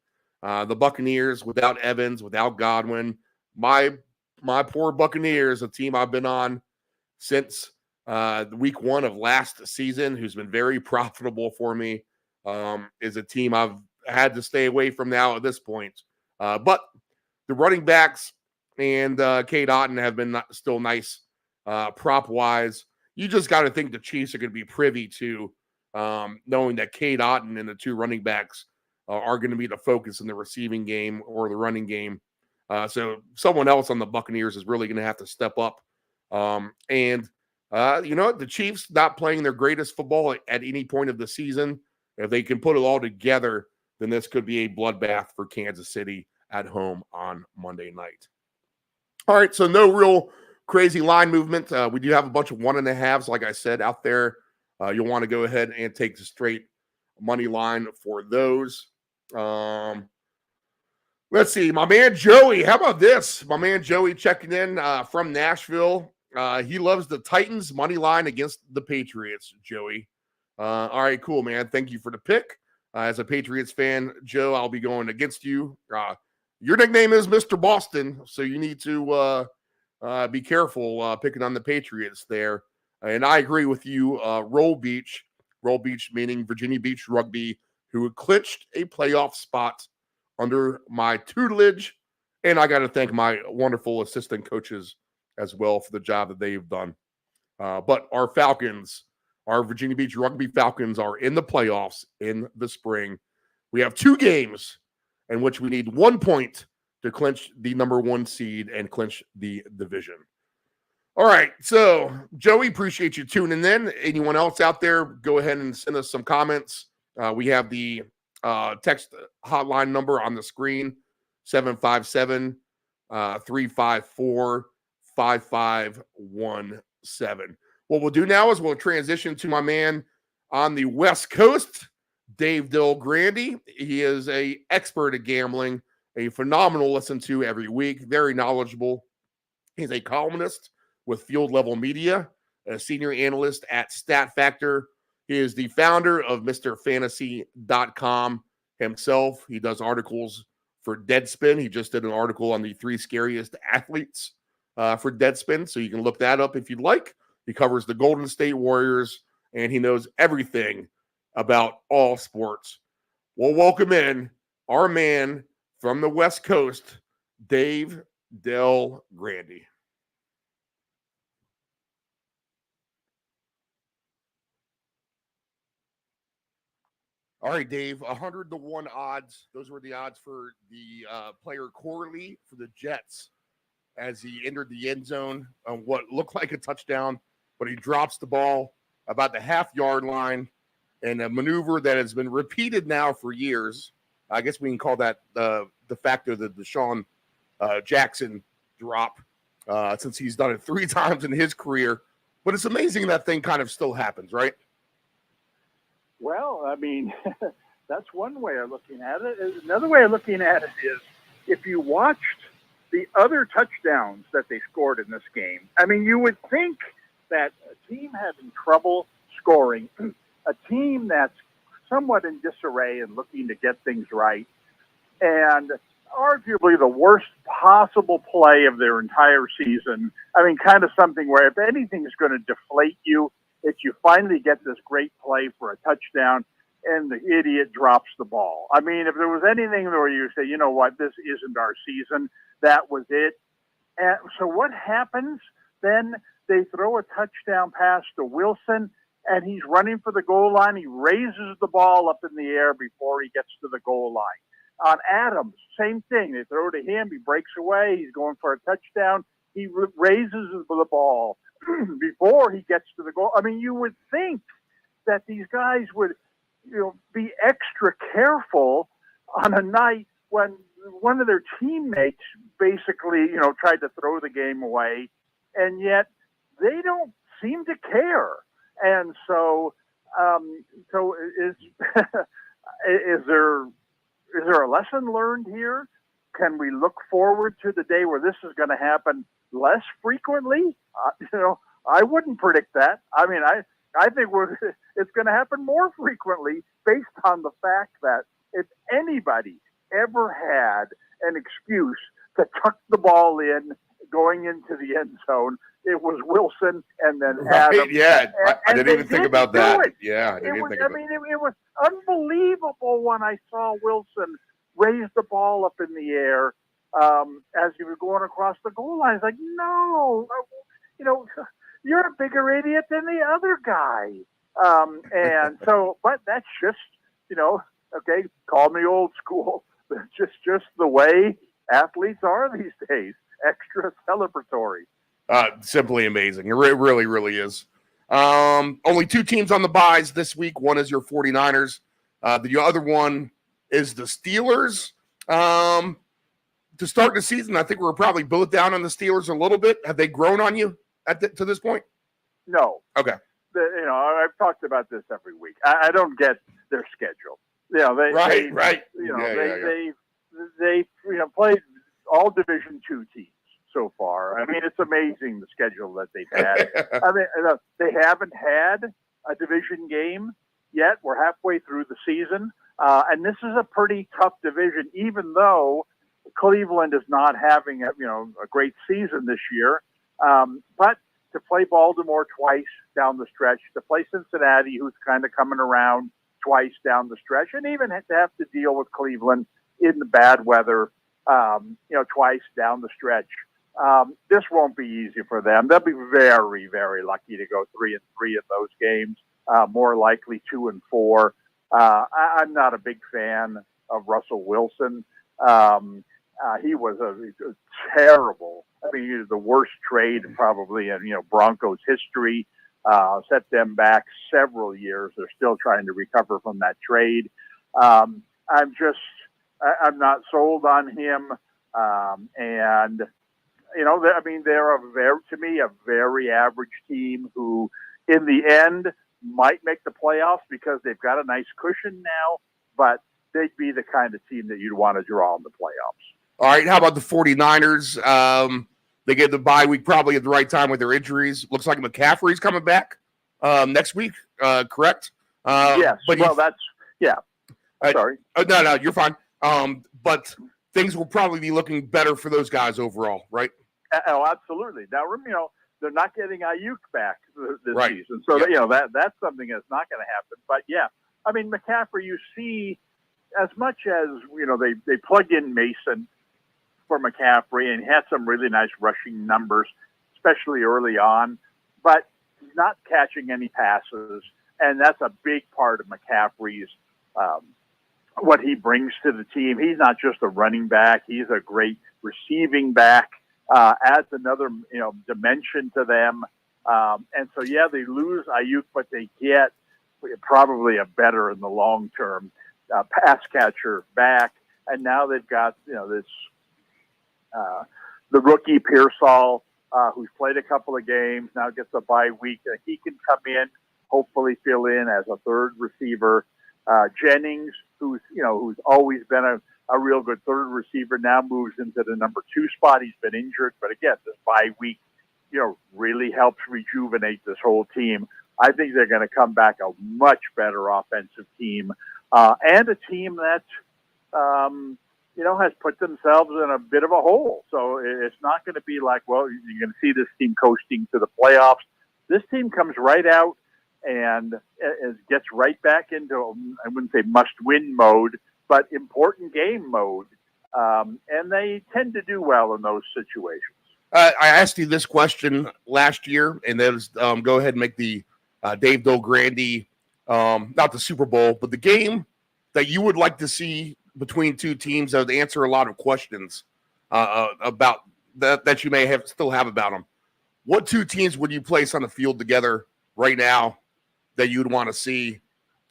The Buccaneers without Evans, without Godwin. My poor Buccaneers, a team I've been on since week 1 of last season, who's been very profitable for me, is a team I've had to stay away from now at this point. But the running backs and Cade Otton have been still nice prop-wise. You just got to think the Chiefs are going to be privy to knowing that Cade Otton and the 2 running backs are going to be the focus in the receiving game or the running game. So someone else on the Buccaneers is really going to have to step up. The Chiefs not playing their greatest football at any point of the season. If they can put it all together, then this could be a bloodbath for Kansas City at home on Monday night. All right, so no real crazy line movement. We do have a bunch of 1.5s, like I said, out there. You'll want to go ahead and take the straight money line for those. Let's see. My man Joey, how about this? My man Joey checking in from Nashville. He loves the Titans money line against the Patriots, Joey. All right, cool, man. Thank you for the pick. As a Patriots fan, Joe, I'll be going against you. Your nickname is Mr. Boston, so you need to be careful picking on the Patriots there. And I agree with you. Roll Beach meaning Virginia Beach Rugby, who clinched a playoff spot under my tutelage. And I got to thank my wonderful assistant coaches as well for the job that they've done. But our Falcons, our Virginia Beach Rugby Falcons, are in the playoffs in the spring. We have 2 games in which we need 1 point to clinch the number 1 seed and clinch the division. All right, so Joey, appreciate you tuning in. Anyone else out there, go ahead and send us some comments. We have the text hotline number on the screen, 757-354-5517. What we'll do now is we'll transition to my man on the West Coast, Dave Del Grande. He is an expert at gambling, a phenomenal listen to every week, very knowledgeable. He's a columnist with Field Level Media, a senior analyst at Stat Factor. He is the founder of MrFantasy.com himself. He does articles for Deadspin. He just did an article on the 3 scariest athletes for Deadspin, so you can look that up if you'd like. He covers the Golden State Warriors, and he knows everything about all sports. We'll welcome in our man from the West Coast, Dave Del Grande. All right, Dave, 100-1 odds. Those were the odds for the player Corley for the Jets as he entered the end zone on what looked like a touchdown, but he drops the ball about the half-yard line in a maneuver that has been repeated now for years. I guess we can call that the factor of the Deshaun Jackson drop since he's done it 3 times in his career. But it's amazing that thing kind of still happens, right? Well, I mean, that's one way of looking at it. Another way of looking at it is if you watched the other touchdowns that they scored in this game, I mean, you would think that a team having trouble scoring, a team that's somewhat in disarray and looking to get things right, and arguably the worst possible play of their entire season. I mean, kind of something where if anything is going to deflate you, if you finally get this great play for a touchdown, and the idiot drops the ball. I mean, if there was anything where you say, you know what, this isn't our season, that was it. And so what happens then? They throw a touchdown pass to Wilson, and he's running for the goal line. He raises the ball up in the air before he gets to the goal line. On Adams, same thing. They throw to him. He breaks away. He's going for a touchdown. He raises the ball before he gets to the goal. I mean, you would think that these guys would, be extra careful on a night when one of their teammates basically, tried to throw the game away, and yet they don't seem to care. And so is is there a lesson learned here? Can we look forward to the day where this is going to happen less frequently? I wouldn't predict that. I mean, I think it's going to happen more frequently based on the fact that if anybody ever had an excuse to tuck the ball in going into the end zone, it was Wilson and then Adams. Yeah, I didn't even think about that. It. Yeah, I didn't even think about it. It was unbelievable when I saw Wilson raise the ball up in the air as he was going across the goal line. It's like, no, you're a bigger idiot than the other guy. And so, but that's just, okay, call me old school. That's just the way athletes are these days. Extra celebratory. Simply amazing. It really, really is. Only two teams on the buys this week. One is your 49ers. The other one is the Steelers. To start the season, I think we're probably both down on the Steelers a little bit. Have they grown on you to this point? No. Okay. I've talked about this every week. I don't get their schedule. Right. They played all Division II teams so far. I mean, it's amazing the schedule that they've had. I mean, they haven't had a division game yet. We're halfway through the season, and this is a pretty tough division. Even though Cleveland is not having a great season this year, but to play Baltimore twice down the stretch, to play Cincinnati, who's kind of coming around twice down the stretch, and even to have to deal with Cleveland in the bad weather, twice down the stretch. This won't be easy for them. They'll be very, very lucky to go 3-3 in those games. More likely 2-4. I'm not a big fan of Russell Wilson. He was a terrible. I mean, he was the worst trade probably in Broncos history. Set them back several years. They're still trying to recover from that trade. I'm not sold on him. And they're to me a very average team who, in the end, might make the playoffs because they've got a nice cushion now. But they'd be the kind of team that you'd want to draw in the playoffs. All right, how about the 49ers? They get the bye week probably at the right time with their injuries. Looks like McCaffrey's coming back next week, correct? Yes. But sorry. No, you're fine. But things will probably be looking better for those guys overall, right? Oh, absolutely. Now, they're not getting Ayuk back this season. So, that's something that's not going to happen. But, yeah, I mean, McCaffrey, you see, as much as, they plug in Mason for McCaffrey and he had some really nice rushing numbers, especially early on, but he's not catching any passes. And that's a big part of McCaffrey's what he brings to the team. He's not just a running back. He's a great receiving back, adds another, dimension to them. And so, yeah, they lose Ayuk, but they get probably a better in the long term pass catcher back. And now they've got, the rookie Pearsall, who's played a couple of games, now gets a bye week. He can come in, hopefully fill in as a third receiver. Jennings, who's always been a real good third receiver, now moves into the number 2 spot. He's been injured, but again, this bye week, really helps rejuvenate this whole team. I think they're going to come back a much better offensive team, and a team that, has put themselves in a bit of a hole. So it's not going to be like, well, you're going to see this team coasting to the playoffs. This team comes right out and it gets right back into, I wouldn't say must-win mode, but important game mode. And they tend to do well in those situations. I asked you this question last year, and that is go ahead and make the Dave Del Grande, not the Super Bowl, but the game that you would like to see between two teams that would answer a lot of questions about that you may still have about them. What two teams would you place on the field together right now that you'd want to see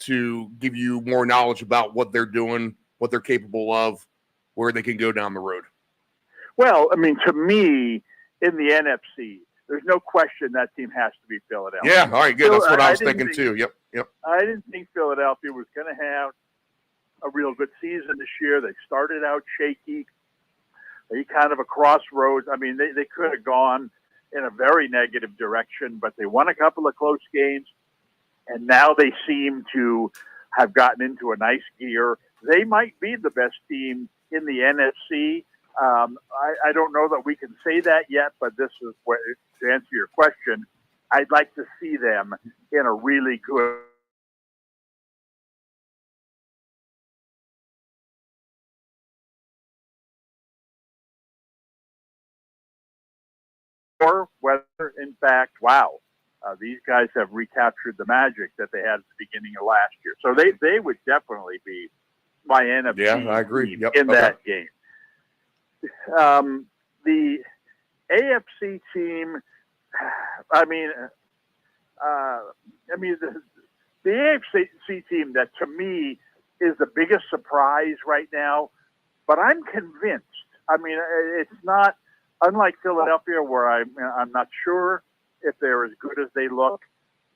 to give you more knowledge about what they're doing, what they're capable of, where they can go down the road? Well, I mean, to me, in the NFC, there's no question that team has to be Philadelphia. Yeah, all right, good. That's what I was thinking too. Yep. I didn't think Philadelphia was going to have a real good season this year. They started out shaky. They kind of a crossroads. I mean, they could have gone in a very negative direction, but they won a couple of close games, and now they seem to have gotten into a nice gear. They might be the best team in the NFC. I don't know that we can say that yet, but this is what, to answer your question, I'd like to see them in a really good or whether, in fact, wow, these guys have recaptured the magic that they had at the beginning of last year. So they would definitely be my NFC I agree. team Yep. in that game. The AFC team, the AFC team that to me is the biggest surprise right now, but I'm convinced. I mean, it's not unlike Philadelphia where I'm not sure if they're as good as they look.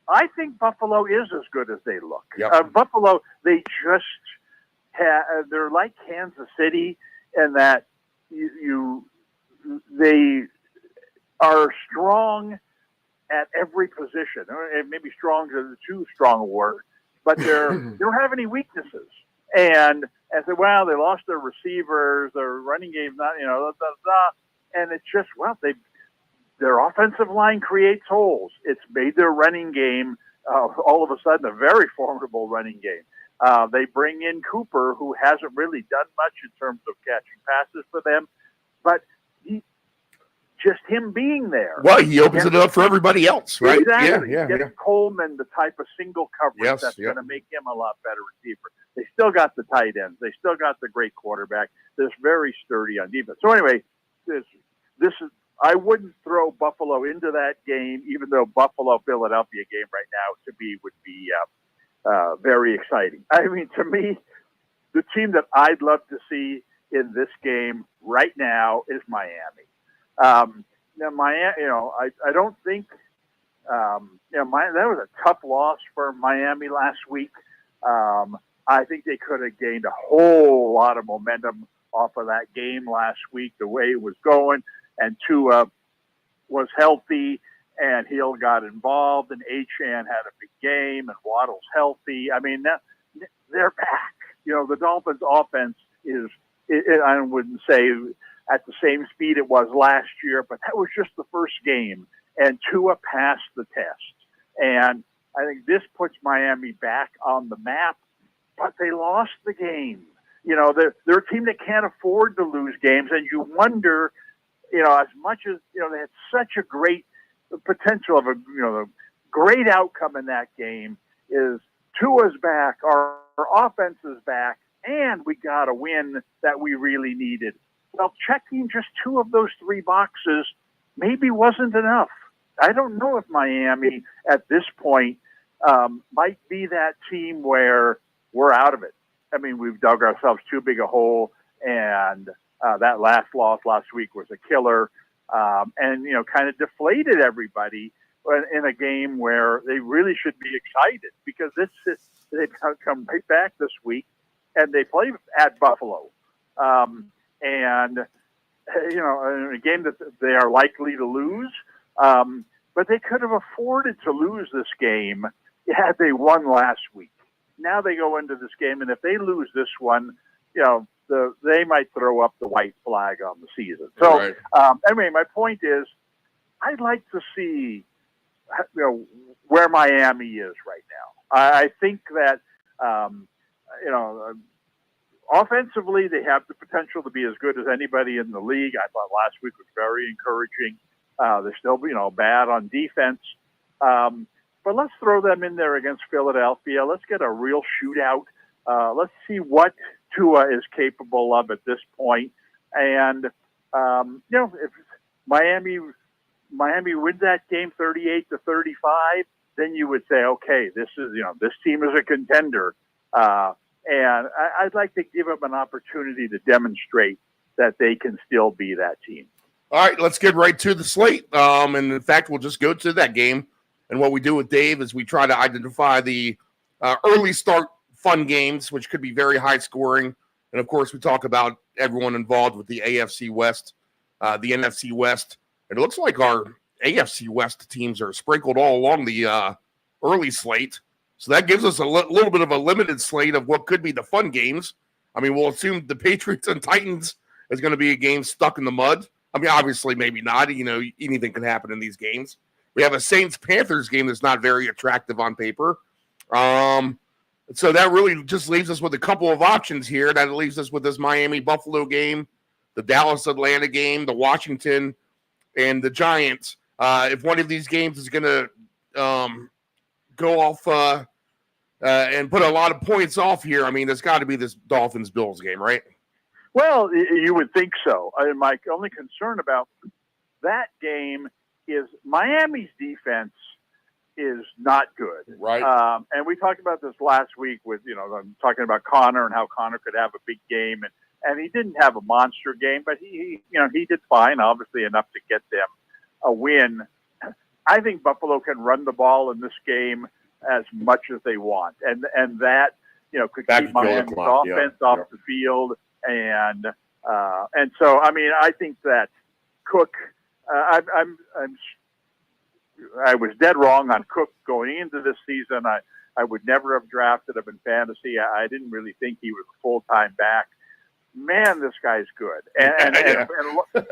I think Buffalo is as good as they look. Yep. Buffalo, they just they're like Kansas City in that they are strong at every position. Maybe strong is too strong a word, but they don't have any weaknesses. And I said, well, they lost their receivers, their running game, and it's just, well, their offensive line creates holes. It's made their running game all of a sudden a very formidable running game. They bring in Cooper, who hasn't really done much in terms of catching passes for them, but just him being there. Well, he opens it up for everybody else, right? Exactly. Yeah. Getting Coleman the type of single coverage that's going to make him a lot better receiver. They still got the tight ends. They still got the great quarterback. They're very sturdy on defense. So anyway, this is. I wouldn't throw Buffalo into that game, even though Buffalo-Philadelphia game right now to me would be very exciting. I mean, to me, the team that I'd love to see in this game right now is Miami. Now, Miami, I don't think, that was a tough loss for Miami last week. I think they could have gained a whole lot of momentum off of that game last week, the way it was going. And Tua was healthy, and Hill got involved, and Achane had a big game, and Waddle's healthy. I mean, they're back. The Dolphins' offense is, I wouldn't say at the same speed it was last year, but that was just the first game, and Tua passed the test. And I think this puts Miami back on the map, but they lost the game. They're a team that can't afford to lose games, and you wonder, as much as, they had such a great potential of a great outcome in that game is Tua's back, our offense is back, and we got a win that we really needed. Well, checking just two of those three boxes maybe wasn't enough. I don't know if Miami at this point might be that team where we're out of it. I mean, we've dug ourselves too big a hole, and that last loss last week was a killer, and kind of deflated everybody in a game where they really should be excited because they've come right back this week, and they play at Buffalo, and in a game that they are likely to lose, but they could have afforded to lose this game had they won last week. Now they go into this game, and if they lose this one, they might throw up the white flag on the season. So, right. Anyway, my point is, I'd like to see where Miami is right now. I think that offensively they have the potential to be as good as anybody in the league. I thought last week was very encouraging. They're still bad on defense, but let's throw them in there against Philadelphia. Let's get a real shootout. Let's see what Tua is capable of at this point. And if Miami wins that game 38-35, then you would say, okay, this team is a contender. And I'd like to give them an opportunity to demonstrate that they can still be that team. All right, let's get right to the slate. And in fact, we'll just go to that game. And what we do with Dave is we try to identify the early start fun games, which could be very high scoring. And of course, we talk about everyone involved with the AFC West, the NFC West. And it looks like our AFC West teams are sprinkled all along the early slate. So that gives us a little bit of a limited slate of what could be the fun games. I mean, we'll assume the Patriots and Titans is going to be a game stuck in the mud. I mean, obviously, maybe not. Anything can happen in these games. We have a Saints-Panthers game that's not very attractive on paper. So that really just leaves us with a couple of options here. That leaves us with this Miami-Buffalo game, the Dallas-Atlanta game, the Washington, and the Giants. If one of these games is going to go off and put a lot of points off here, I mean, there's got to be this Dolphins-Bills game, right? Well, you would think so. My only concern about that game is Miami's defense is not good. Right. And we talked about this last week with, I'm talking about Connor and how Connor could have a big game. And he didn't have a monster game, but he did fine, obviously enough to get them a win. I think Buffalo can run the ball in this game as much as they want. And that, could keep Miami's offense off the field. And so, I mean, I think that Cook, I was dead wrong on Cook going into this season. I would never have drafted him in fantasy. I didn't really think he was a full-time back. Man, this guy's good. And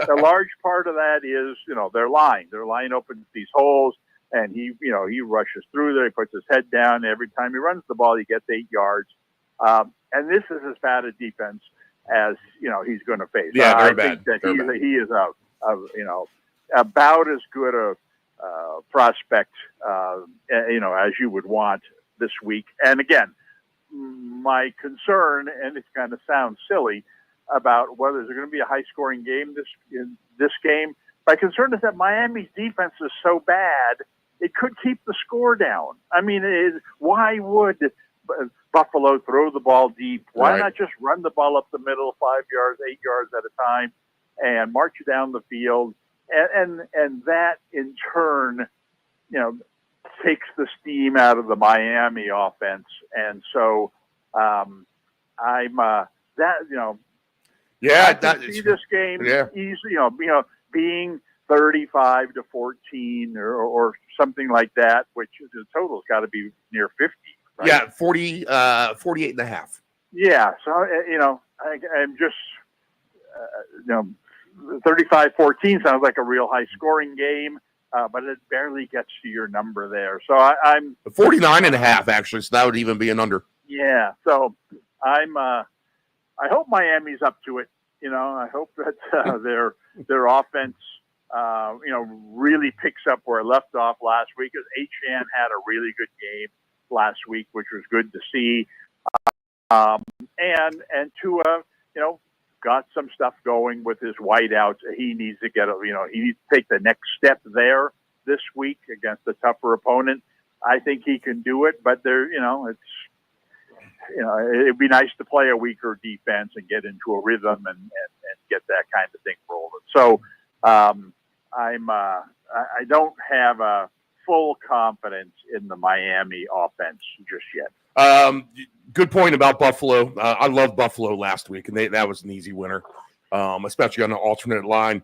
a large part of that is, their line. Their line opens these holes, and he rushes through there. He puts his head down. Every time he runs the ball, he gets 8 yards. And this is as bad a defense as, he's going to face. Yeah, I bad. think that he is about as good a prospect, as you would want this week. And again, my concern, and it kind of sounds silly, about whether there's going to be a high-scoring game in this game. My concern is that Miami's defense is so bad, it could keep the score down. I mean, why would Buffalo throw the ball deep? Why not just run the ball up the middle, 5 yards, 8 yards at a time, and march you down the field? And that, in turn, takes the steam out of the Miami offense. And so I'm I can see this game easily, being 35-14 or something like that, which the total's got to be near 50. Right? Yeah, 48 and a half. Yeah, so I'm just 35-14 sounds like a real high-scoring game, but it barely gets to your number there. So I'm 49 and a half, actually, so that would even be an under. Yeah, so I hope Miami's up to it. I hope that their offense, really picks up where it left off last week. Because Achane had a really good game last week, which was good to see. And Tua, got some stuff going with his wideouts. He needs to get, he needs to take the next step there this week against a tougher opponent. I think he can do it, but it'd be nice to play a weaker defense and get into a rhythm and get that kind of thing rolling. So I don't have a full confidence in the Miami offense just yet. Good point about Buffalo. I love Buffalo last week, and that was an easy winner, especially on the alternate line.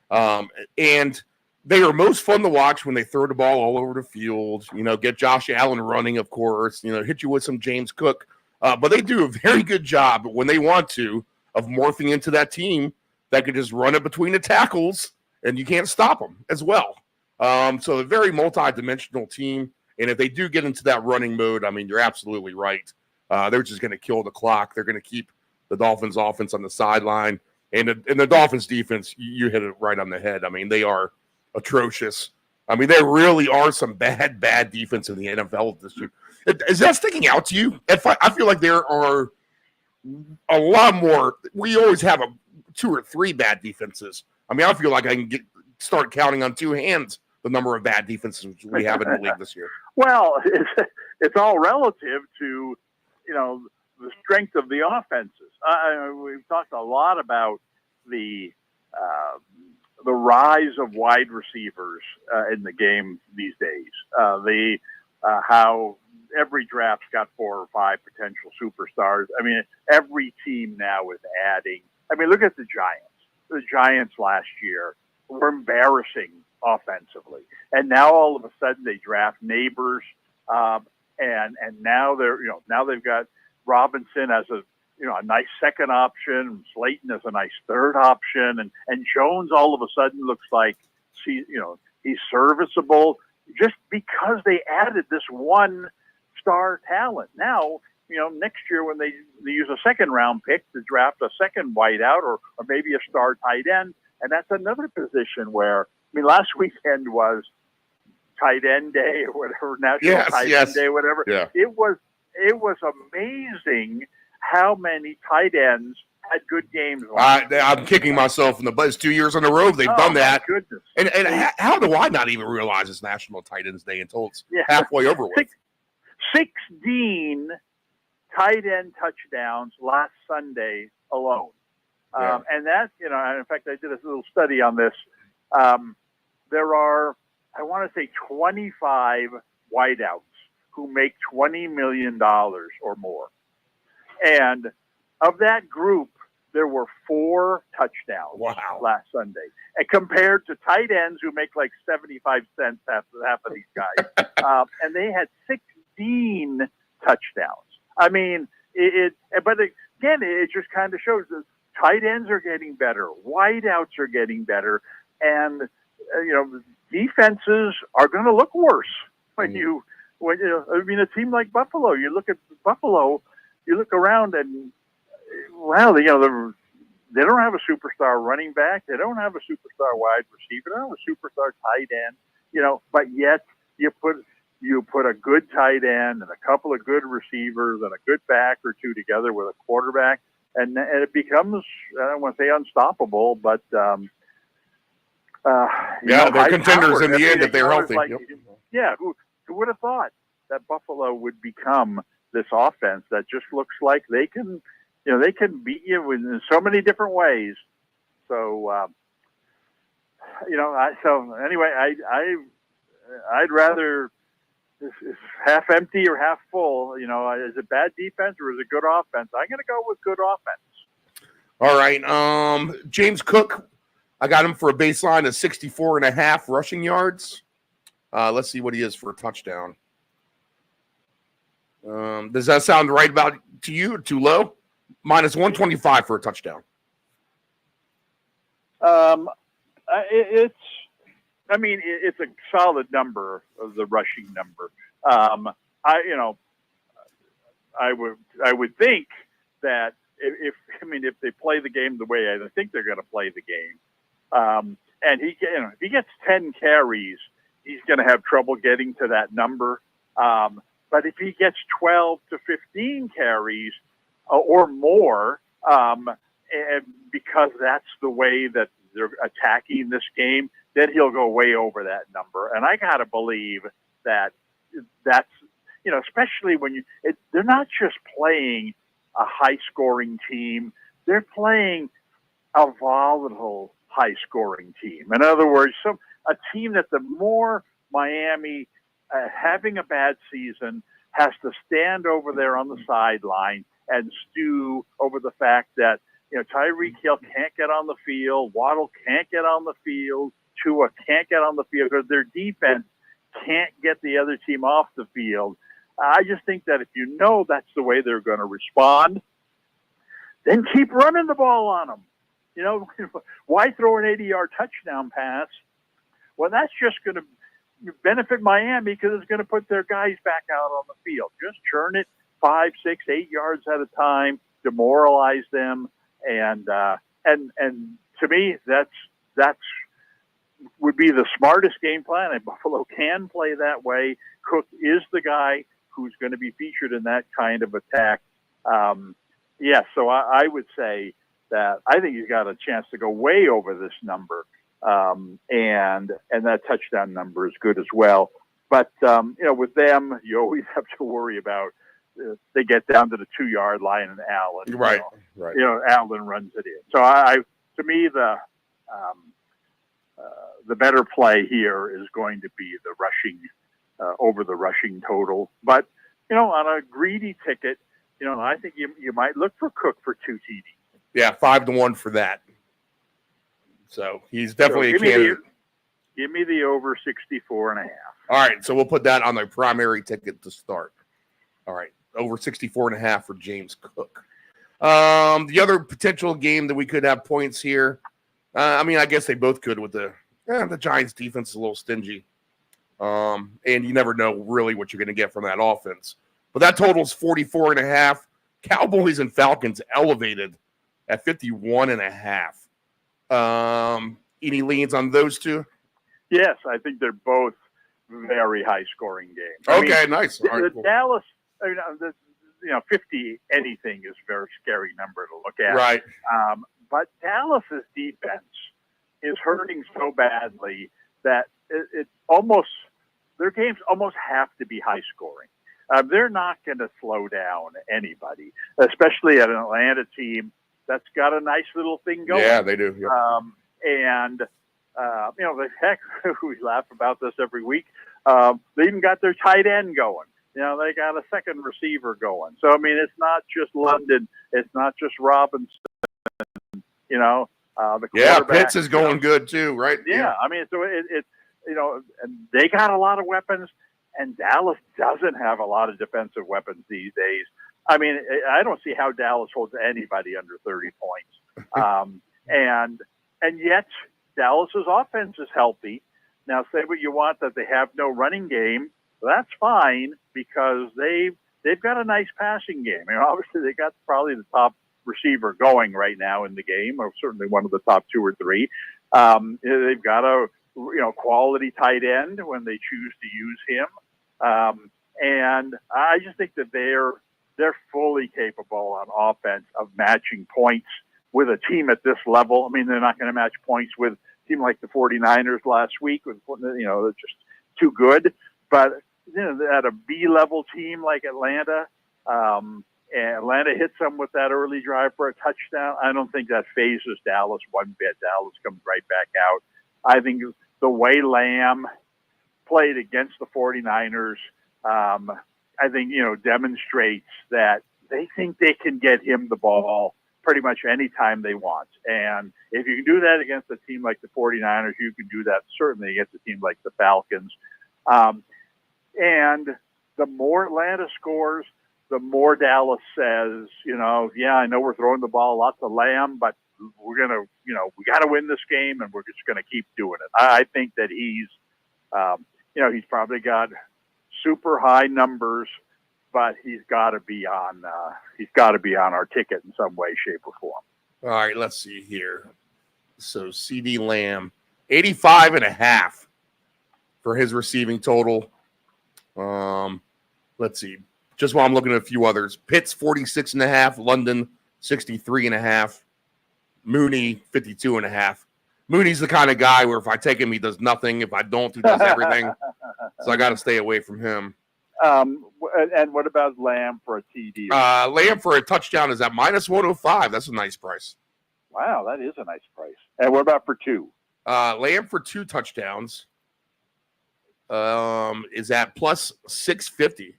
And they are most fun to watch when they throw the ball all over the field, get Josh Allen running, of course, hit you with some James Cook. But they do a very good job when they want to of morphing into that team that could just run it between the tackles, and you can't stop them as well. So a very multi-dimensional team. And if they do get into that running mode, I mean, you're absolutely right. They're just going to kill the clock. They're going to keep the Dolphins offense on the sideline. And the Dolphins defense, you hit it right on the head. I mean, they are atrocious. I mean, there really are some bad defense in the NFL this year. Is that sticking out to you? I feel like there are a lot more. We always have 2 or 3 bad defenses. I mean, I feel like I can start counting on 2 hands the number of bad defenses we have in the league this year. Well, it's all relative to, the strength of the offenses. We've talked a lot about the rise of wide receivers in the game these days. How every draft's got 4 or 5 potential superstars. I mean, every team now is adding. I mean, look at the Giants. The Giants last year were embarrassing offensively, and now all of a sudden they draft Neighbors, and now they've got Robinson as a nice second option, Slayton as a nice third option, and Jones all of a sudden looks like he's serviceable just because they added this one star talent. Now, next year when they use a second round pick to draft a second wideout or maybe a star tight end, and that's another position where, last weekend was tight end day or whatever, national tight end day, whatever. Yeah. It was amazing how many tight ends had good games. I'm kicking myself in the butt. It's 2 years in a row they've done that. Goodness. And how do I not even realize it's National Tight Ends Day until it's halfway over with? 16 tight end touchdowns last Sunday alone. Yeah. And that, in fact, I did a little study on this. There are, I want to say, 25 wideouts who make $20 million or more. And of that group, there were 4 touchdowns last Sunday. And compared to tight ends who make like 75 cents half of these guys. And they had 16 touchdowns. I mean, but again, it just kind of shows that tight ends are getting better. Wideouts are getting better. And, defenses are going to look worse a team like Buffalo, you look at Buffalo, you look around and, well, they don't have a superstar running back. They don't have a superstar wide receiver. They don't have a superstar tight end, but yet you put a good tight end and a couple of good receivers and a good back or two together with a quarterback, and it becomes, I don't want to say unstoppable, but they're contenders in the end if they're healthy. Yeah, who would have thought that Buffalo would become this offense that just looks like they can beat you in so many different ways. So, anyway, I'd rather it's half empty or half full. Is it bad defense or is it good offense? I'm going to go with good offense. All right. James Cook, I got him for a baseline of 64.5 rushing yards. Let's see what he is for a touchdown. Does that sound right to you? Too low? Minus 125 for a touchdown. It's a solid number of the rushing number. I would think that if they play the game the way I think they're going to play the game, and if he gets 10 carries, he's going to have trouble getting to that number. But if he gets 12 to 15 carries or more, and because that's the way that they're attacking this game, then he'll go way over that number. And I got to believe that that's, especially when they're not just playing a high-scoring team, they're playing a volatile high-scoring team. In other words, a team that the more Miami having a bad season has to stand over there on the sideline and stew over the fact that Tyreek Hill can't get on the field, Waddle can't get on the field, Tua can't get on the field because their defense can't get the other team off the field. I just think that if that's the way they're going to respond, then keep running the ball on them. Why throw an 80-yard touchdown pass Well, that's just going to benefit Miami because it's going to put their guys back out on the field. Just churn it 5, 6, 8 yards at a time, demoralize them, and to me, that's would be the smartest game plan. And Buffalo can play that way. Cook is the guy who's going to be featured in that kind of attack. So I would say that I think he's got a chance to go way over this number. And that touchdown number is good as well. But, with them, you always have to worry about they get down to the 2-yard line and Allen. Right. Allen runs it in. So to me, the better play here is going to be the rushing, over the rushing total. But, on a greedy ticket, I think you might look for Cook for 2 TDs. Yeah, 5-1 for that. So he's definitely a candidate. Give me the over 64.5. All right, so we'll put that on the primary ticket to start. All right, over 64.5 for James Cook. The other potential game that we could have points here, I guess they both could with the Giants defense is a little stingy. And you never know really what you're going to get from that offense. But that total's 44.5. Cowboys and Falcons elevated at 51.5. Any leans on those two? Yes, I think they're both very high-scoring games. Nice. All right, cool. Dallas, 50 anything is a very scary number to look at. Right. But Dallas's defense is hurting so badly that their games almost have to be high-scoring. They're not going to slow down anybody, especially at an Atlanta team that's got a nice little thing going. Yeah, they do. Yep. Heck, we laugh about this every week. They even got their tight end going. They got a second receiver going. So, it's not just London. It's not just Robinson. The Pitts is going good too, right? Yeah. So it's and they got a lot of weapons, and Dallas doesn't have a lot of defensive weapons these days. I don't see how Dallas holds anybody under 30 points. And yet Dallas's offense is healthy. Now, say what you want that they have no running game. That's fine because they've got a nice passing game. Obviously they got probably the top receiver going right now in the game, or certainly one of the top 2 or 3. They've got a quality tight end when they choose to use him. And I just think that they're fully capable on offense of matching points with a team at this level. They're not going to match points with a team like the 49ers last week. They're just too good. But at a B-level team like Atlanta, and Atlanta hits them with that early drive for a touchdown, I don't think that phases Dallas one bit. Dallas comes right back out. I think the way Lamb played against the 49ers, demonstrates that they think they can get him the ball pretty much any time they want. And if you can do that against a team like the 49ers, you can do that certainly against a team like the Falcons. And the more Atlanta scores, the more Dallas says, I know we're throwing the ball lots of Lamb, but we're going to, we got to win this game, and we're just going to keep doing it. I think that he's probably got super high numbers, but he's got to be on our ticket in some way, shape, or form. All right, let's see here. So CD Lamb, 85.5 for his receiving total. Let's see. Just while I'm looking at a few others, Pitts 46.5, London 63.5, Mooney 52.5. Mooney's the kind of guy where if I take him, he does nothing. If I don't, he does everything. So I got to stay away from him. And what about Lamb for a TD? Lamb for a touchdown is at -105. That's a nice price. Wow, that is a nice price. And what about for 2? Lamb for 2 touchdowns is at +650.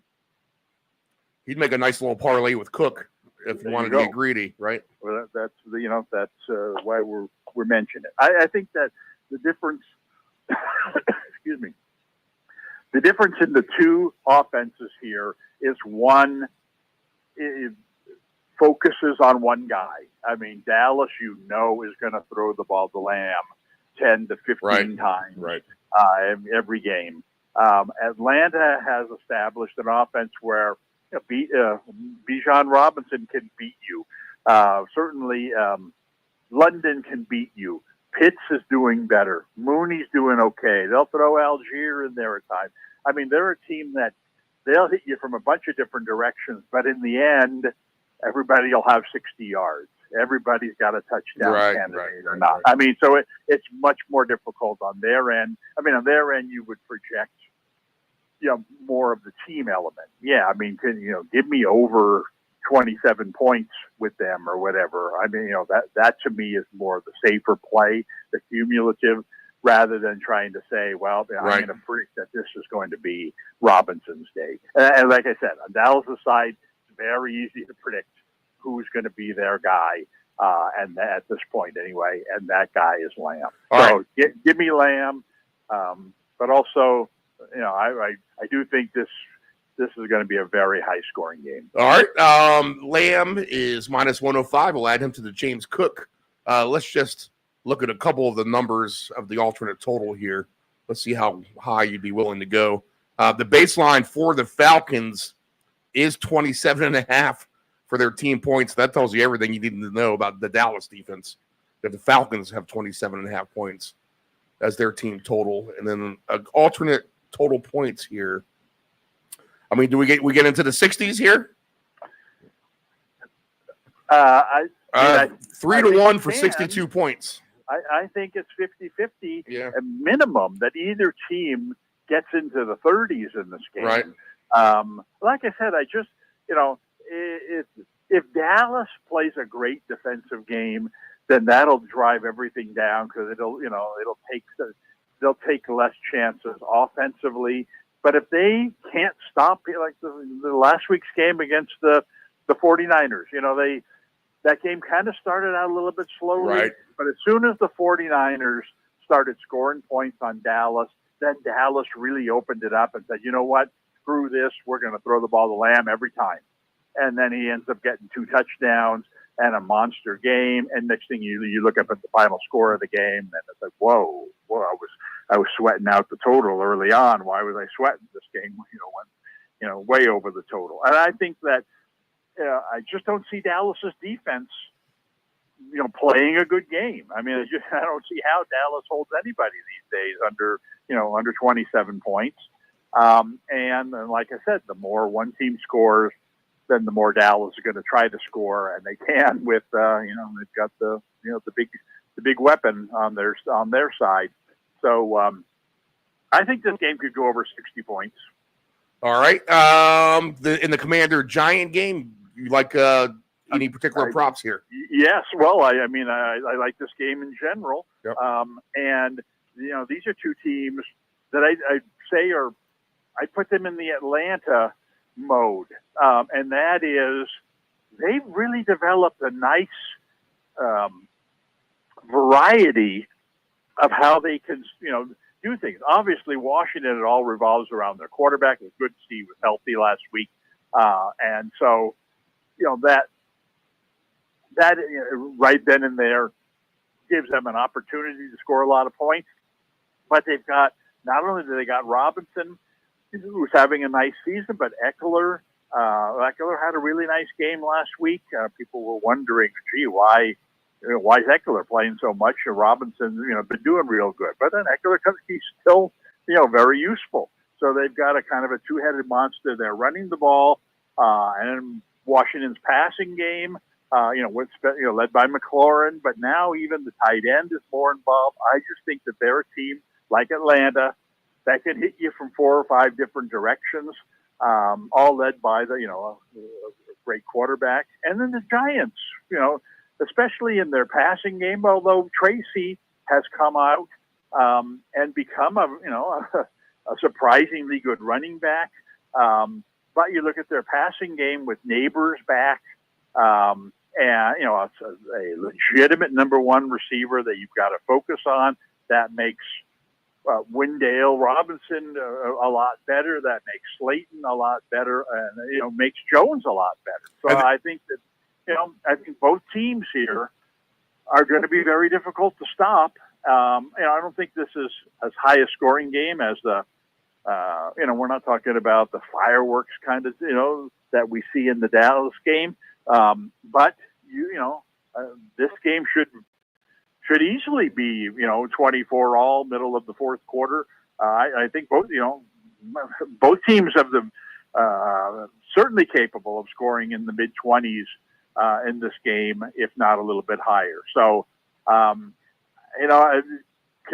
He'd make a nice little parlay with Cook if you wanted to get greedy, right? Well, that's why we're mentioning it. I think that the difference, excuse me, the difference in the 2 offenses here is one focuses on one guy. Dallas, is going to throw the ball to Lamb 10 to 15 times every game. Atlanta has established an offense where Bijan Robinson can beat you. Certainly, London can beat you. Pitts is doing better. Mooney's doing okay. They'll throw Algier in there at times. I mean, they're a team that they'll hit you from a bunch of different directions, but in the end, everybody will have 60 yards. Everybody's got a touchdown candidate or not. I mean, so it's much more difficult on their end. I mean, on their end, you would project, more of the team element. Yeah, I mean, give me over 27 points with them or whatever. I mean, that to me is more of the safer play, the cumulative, rather than trying to say, well, I'm going to predict that this is going to be Robinson's day. And like I said, on Dallas' side, it's very easy to predict who's going to be their guy, and at this point anyway, and that guy is Lamb. Give me Lamb, but also, I do think this is going to be a very high-scoring game. All right, Lamb is minus 105. We'll add him to the James Cook. Let's just look at a couple of the numbers of the alternate total here. Let's see how high you'd be willing to go. The baseline for the Falcons is 27.5 for their team points. That tells you everything you need to know about the Dallas defense. That the Falcons have 27.5 points as their team total. And then an alternate total points here. I mean, do we get into the 60s here? 3-1 for 62 points. I think it's 50-50 a minimum that either team gets into the 30s in this game. Right. Like I said, if Dallas plays a great defensive game, then that'll drive everything down because they'll take less chances offensively. But if they can't stop, like the last week's game against the 49ers, that game kind of started out a little bit slowly. But as soon as the 49ers started scoring points on Dallas, then Dallas really opened it up and said, you know what, screw this, we're going to throw the ball to Lamb every time. And then he ends up getting 2 touchdowns and a monster game. And next thing you look up at the final score of the game, and it's like, whoa, I was sweating out the total early on. Why was I sweating this game? When way over the total. And I think that I just don't see Dallas's defense, playing a good game. I mean, I don't see how Dallas holds anybody these days under 27 points. And like I said, the more one team scores, then the more Dallas is going to try to score, and they can with they've got the big weapon on their side. So I think this game could go over 60 points. All right. In the Commander Giant game, you like any particular props here? Yes. Well, I like this game in general. Yep. And these are two teams that I'd say I put them in the Atlanta mode, and that is they've really developed a nice variety of how they can do things. Obviously, Washington, it all revolves around their quarterback. It was good to see he was healthy last week, and so that right then and there gives them an opportunity to score a lot of points. But they've got, not only do they got Robinson, who's having a nice season, but Eckler had a really nice game last week. People were wondering, gee, why is Eckler playing so much? Robinson's been doing real good, but then Eckler, he's still very useful. So they've got a kind of a two-headed monster. They're running the ball, and Washington's passing game, led by McLaurin, but now even the tight end is more involved. I just think that they're a team like Atlanta that can hit you from 4 or 5 different directions, all led by a great quarterback. And then the Giants, especially in their passing game, although Tracy has come out and become a surprisingly good running back. But you look at their passing game with Neighbors back, and it's a legitimate number 1 receiver that you've got to focus on. That makes Wendell Robinson a lot better. That makes Slayton a lot better, and makes Jones a lot better. So I think that I think both teams here are going to be very difficult to stop. I don't think this is as high a scoring game as the, we're not talking about the fireworks kind of, that we see in the Dallas game. But this game should easily be, 24 all, middle of the fourth quarter. I think both teams have them certainly capable of scoring in the mid-20s in this game, if not a little bit higher. So, can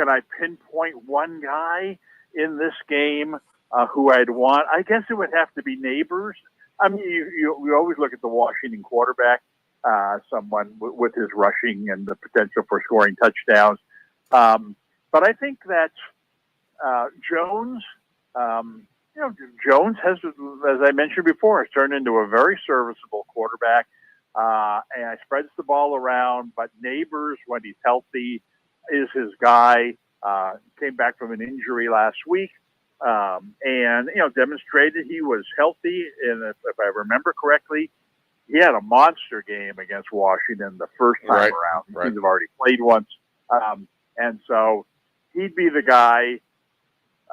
I pinpoint one guy in this game who I'd want? I guess it would have to be Neighbors. I mean, you always look at the Washington quarterback, someone with his rushing and the potential for scoring touchdowns. But I think that Jones, Jones has, as I mentioned before, has turned into a very serviceable quarterback, and spreads the ball around. But Neighbors, when he's healthy, is his guy. Came back from an injury last week, and demonstrated he was healthy. And if I remember correctly, he had a monster game against Washington the first time around. Right. He's already played once, and so he'd be the guy.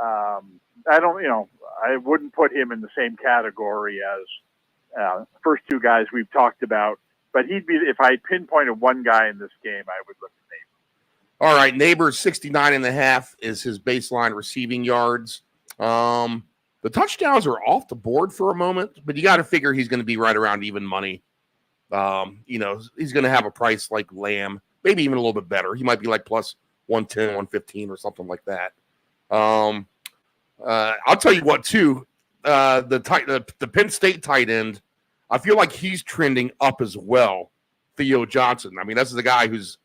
I wouldn't put him in the same category as first two guys we've talked about, but he'd be, if I pinpointed one guy in this game, I would look at Neighbors. All right, Neighbors 69.5 is his baseline receiving yards. The touchdowns are off the board for a moment, but you got to figure he's going to be right around even money. He's going to have a price like Lamb, maybe even a little bit better. He might be like plus 110, 115 or something like that. I'll tell you what, too. The Penn State tight end, I feel like he's trending up as well. Theo Johnson. I mean, this is a guy who's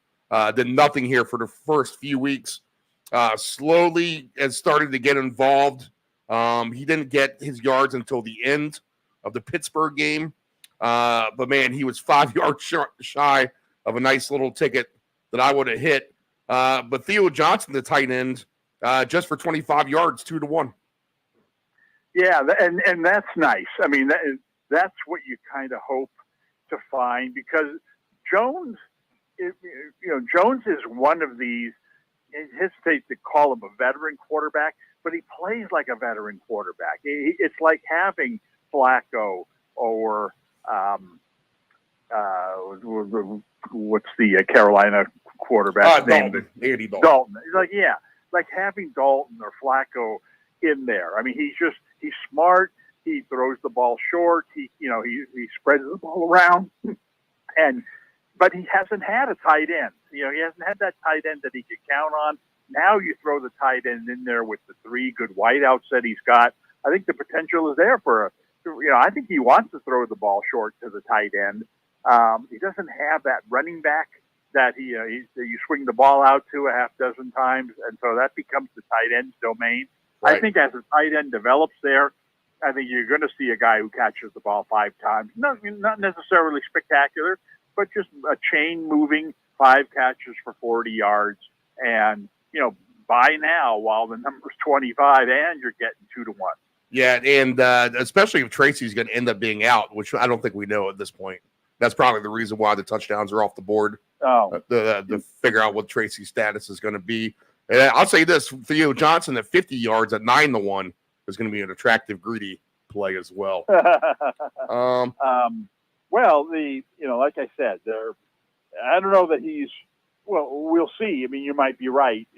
did nothing here for the first few weeks. Slowly has started to get involved. He didn't get his yards until the end of the Pittsburgh game. But, man, he was 5 yards shy of a nice little ticket that I would have hit. But Theo Johnson, the tight end, just for 25 yards, 2-1. Yeah, and that's nice. I mean, that's what you kind of hope to find, because Jones, Jones is one of these. I hesitate to call him a veteran quarterback, but he plays like a veteran quarterback. It's like having Flacco or what's the Carolina quarterback name? Andy Dalton. Dalton. It's like having Dalton or Flacco in there. I mean, he's smart. He throws the ball short. He spreads the ball around, but he hasn't had a tight end. He hasn't had that tight end that he could count on. Now you throw the tight end in there with the 3 good wideouts that he's got. I think the potential is there for I think he wants to throw the ball short to the tight end. He doesn't have that running back that you swing the ball out to a half dozen times, and so that becomes the tight end's domain. Right. I think as the tight end develops there, I think you're going to see a guy who catches the ball 5 times. Not necessarily spectacular, but just a chain moving 5 catches for 40 yards. And, buy now while the number's 25 and you're getting 2-1. Yeah, and especially if Tracy's going to end up being out, which I don't think we know at this point. That's probably the reason why the touchdowns are off the board. To figure out what Tracy's status is going to be. And I'll say this: Theo Johnson at 50 yards at 9-1 is going to be an attractive, greedy play as well. Well, like I said, I don't know that he's. Well, we'll see. I mean, you might be right.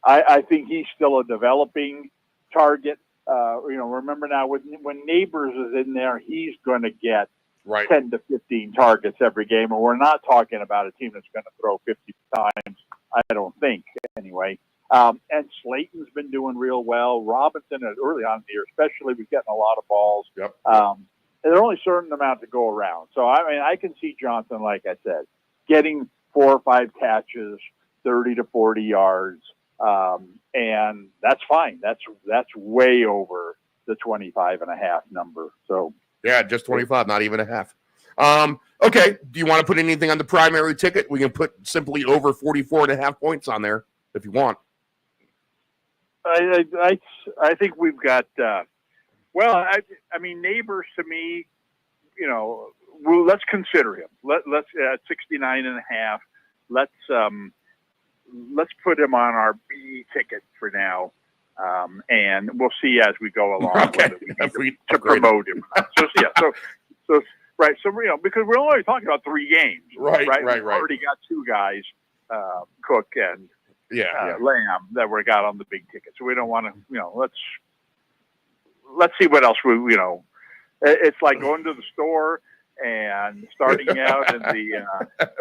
I think he's still a developing target. Remember now when Neighbors is in there, he's going to get 10 to 15 targets every game, and we're not talking about a team that's going to throw 50 times. I don't think, anyway. And Slayton's been doing real well. Robinson, early on in the year, especially, was getting a lot of balls. Yep. And there's only a certain amount to go around. So, I mean, I can see Johnson, like I said, getting 4 or 5 catches, 30 to 40 yards, and that's fine. That's way over the 25.5 number. So yeah, just 25, not even a half. Okay. Do you want to put anything on the primary ticket? We can put simply over 44.5 points on there if you want. I think we've got. I mean, Neighbors to me, let's consider him. Let's at 69.5. let's put him on our B ticket for now. And we'll see as we go along Okay. whether we need to promote him. So right. So, because we're only talking about 3 games. Right. We've already got 2 guys, Cook and Lamb, that we got on the big ticket. So we don't want to, let's see what else it's like going to the store and starting out in the,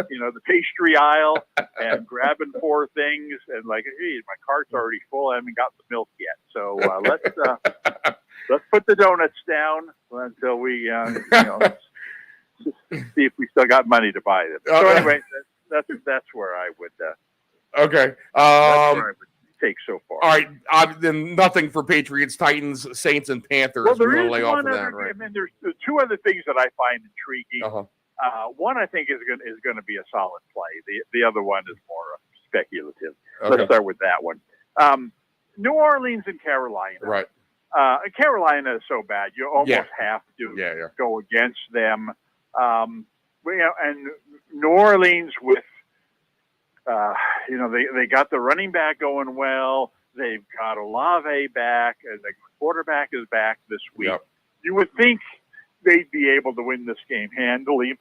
the pastry aisle and grabbing 4 things and like, hey, my cart's already full. I haven't got the milk yet. So let's put the donuts down until we, see if we still got money to buy them. So anyway, that's where I would. Okay. That's where I would take so far. All right. Then nothing for Patriots, Titans, Saints, and Panthers. Well, there We're is lay off one of other. that, right? I mean, there's 2 other things that I find intriguing. Uh-huh. One I think is going to be a solid play. The other one is more speculative. Okay. Let's start with that one. New Orleans and Carolina. Right. Carolina is so bad you almost have to go against them. And New Orleans with they got the running back going well. They've got Olave back, and the quarterback is back this week. Yep. You would think they'd be able to win this game handily.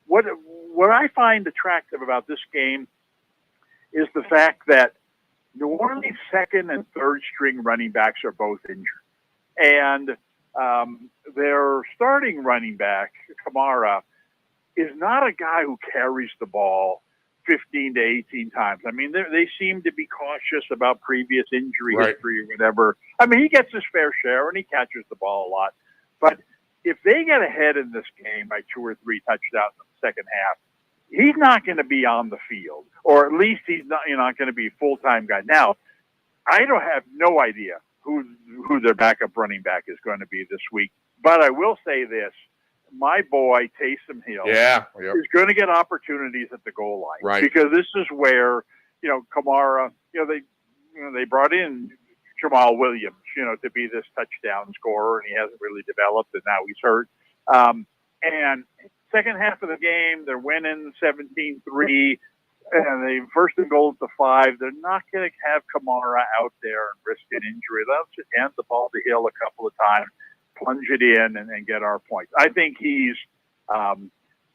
What I find attractive about this game is the fact that New Orleans' second and third string running backs are both injured, and their starting running back, Kamara, is not a guy who carries the ball 15 to 18 times. I mean, they seem to be cautious about previous injury history or whatever. I mean, he gets his fair share and he catches the ball a lot. But if they get ahead in this game by 2 or 3 touchdowns in the second half, he's not going to be on the field, or at least he's not going to be a full-time guy. Now, I have no idea who their backup running back is going to be this week. But I will say this. My boy, Taysom Hill, is going to get opportunities at the goal line. Right. Because this is where, Kamara, they brought in Jamal Williams, to be this touchdown scorer, and he hasn't really developed, and now he's hurt. And second half of the game, they're winning 17-3, and they first and goal at the 5. They're not going to have Kamara out there and risk an injury. They'll just hand the ball to Hill a couple of times, plunge it in, and get our points. I think he's on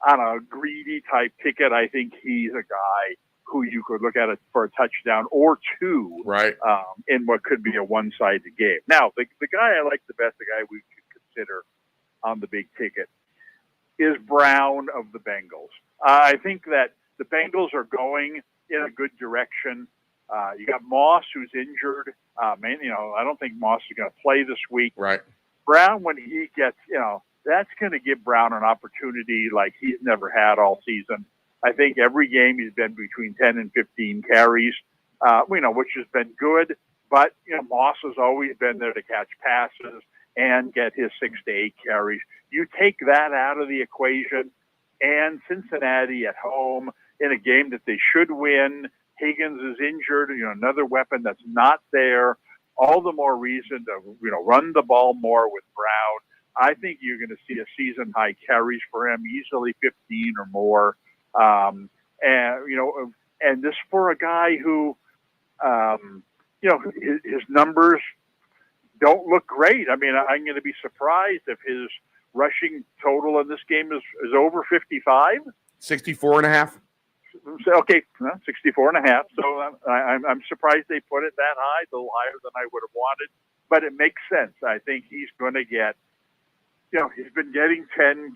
a greedy type ticket. I think he's a guy who you could look at it for a touchdown or 2 in what could be a one-sided game. Now, the guy I like the best, the guy we should consider on the big ticket, is Brown of the Bengals. I think that the Bengals are going in a good direction. You got Moss, who's injured. I don't think Moss is going to play this week. Right. Brown, when he gets, that's going to give Brown an opportunity like he's never had all season. I think every game he's been between 10 and 15 carries, which has been good. But, Moss has always been there to catch passes and get his 6 to 8 carries. You take that out of the equation, and Cincinnati at home in a game that they should win. Higgins is injured, another weapon that's not there. All the more reason to, run the ball more with Brown. I think you're going to see a season high carries for him, easily 15 or more. And this for a guy who, his numbers don't look great. I mean, I'm going to be surprised if his rushing total in this game is over 55. 64.5. Okay, 64.5. So I'm surprised they put it that high, a little higher than I would have wanted. But it makes sense. I think he's going to get, he's been getting 10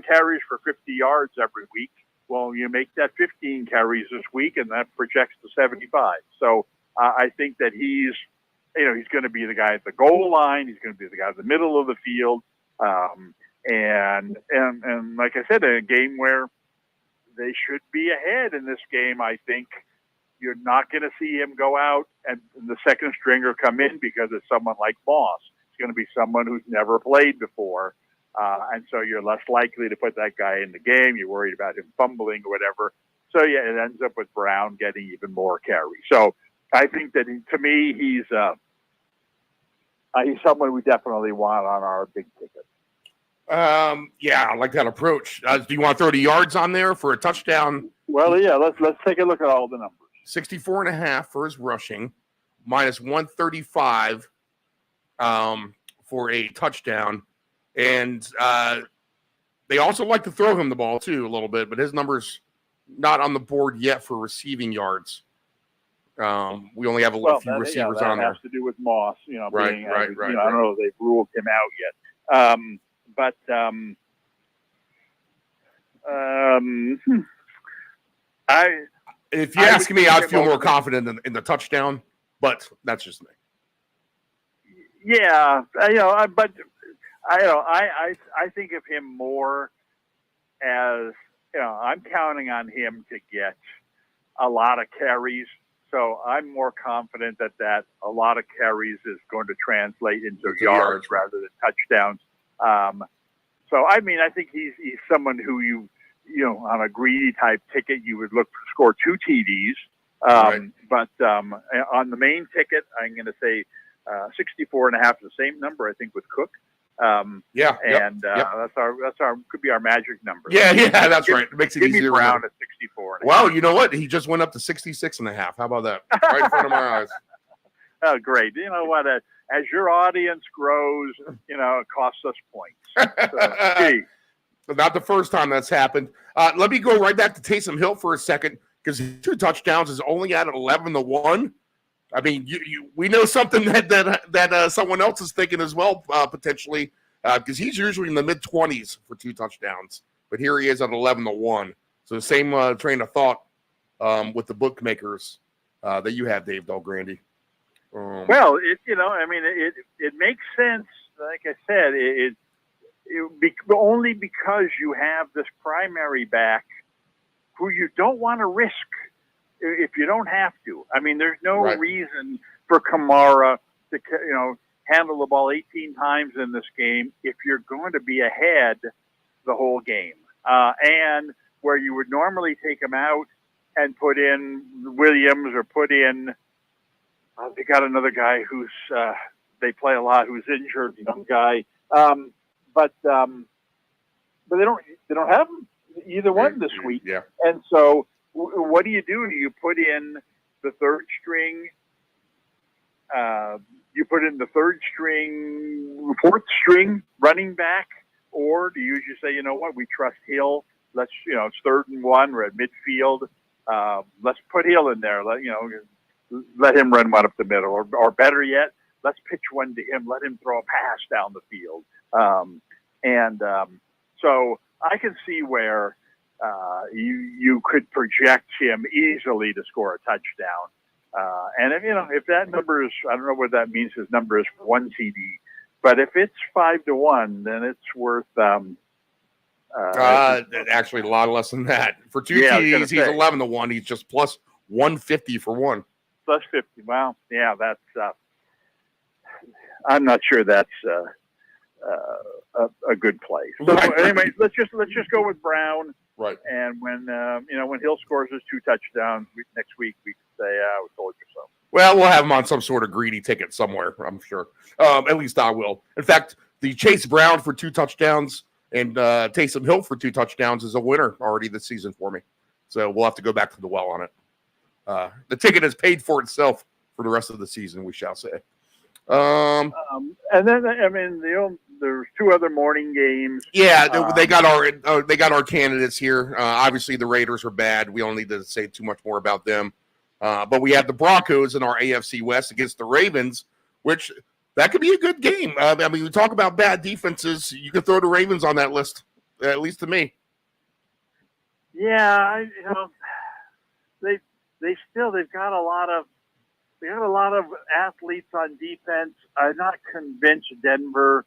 carries for 50 yards every week. Well, you make that 15 carries this week, and that projects to 75. So I think that he's going to be the guy at the goal line. He's going to be the guy in the middle of the field. And like I said, in a game where they should be ahead in this game, I think you're not going to see him go out and the second stringer come in because it's someone like Moss. It's going to be someone who's never played before. And so you're less likely to put that guy in the game. You're worried about him fumbling or whatever. So, it ends up with Brown getting even more carries. So I think that, to me, he's someone we definitely want on our big ticket. Yeah, I like that approach. Do you want to throw the yards on there for a touchdown? Well, yeah, let's take a look at all the numbers. 64.5 for his rushing, minus 135 for a touchdown. And they also like to throw him the ball, too, a little bit, but his number's not on the board yet for receiving yards. We only have a few receivers on there. That has to do with Moss, Right. I don't know if they've ruled him out yet. If you ask me, I'd feel more confident in the touchdown, but that's just me. Yeah, I think of him more as, I'm counting on him to get a lot of carries. So I'm more confident that a lot of carries is going to translate into yards rather than touchdowns. So, I think he's someone who on a greedy type ticket, you would look to score 2 TDs. But on the main ticket, I'm going to say 64.5 is the same number, I think, with Cook. That's our could be our magic number. Yeah, that's right. It makes it easier. Give me Brown at 64. Well, you know what? He just went up to 66.5. How about that? Right in front of my eyes. Oh, great. You know what? As your audience grows, it costs us points. So, not the first time that's happened. Let me go right back to Taysom Hill for a second, because 2 touchdowns is only at 11-1. I mean, we know something that someone else is thinking as well, potentially, because he's usually in the mid-20s for 2 touchdowns, but here he is at 11-1. So the same train of thought with the bookmakers that you have, Dave Del Grande. Well, it makes sense. Like I said, only because you have this primary back who you don't want to risk if you don't have to. I mean, there's no reason for Kamara to handle the ball 18 times in this game if you're going to be ahead the whole game. And where you would normally take him out and put in Williams or put in they got another guy who's they play a lot who's injured, young guy. But they don't have either one this week. Yeah. And so what do? You put in the third string. You put in the fourth string running back, or do you just say, we trust Hill. Let's, it's 3rd and 1. We're at midfield. Let's put Hill in there. Let him run one up the middle, or better yet, let's pitch one to him. Let him throw a pass down the field. So I can see where you could project him easily to score a touchdown. And if that number is, I don't know what that means. His number is 1 TD, but if it's 5-1, then it's worth. Actually, a lot less than that. For 2 TDs, he's 11-1. He's just plus 150 for 1. Plus 50. Wow. Yeah, that's. I'm not sure that's a good play. So anyway, let's just go with Brown. Right. And when Hill scores his 2 touchdowns next week, we can say, "We told you so." Well, we'll have him on some sort of greedy ticket somewhere, I'm sure. At least I will. In fact, the Chase Brown for 2 touchdowns and Taysom Hill for 2 touchdowns is a winner already this season for me. So we'll have to go back to the well on it. The ticket has paid for itself for the rest of the season, we shall say. And then, there's 2 other morning games. Yeah, they got our candidates here. Obviously, the Raiders are bad. We don't need to say too much more about them. But we have the Broncos in our AFC West against the Ravens, which that could be a good game. We talk about bad defenses. You could throw the Ravens on that list, at least to me. Yeah, they've got a lot of athletes on defense. I'm not convinced Denver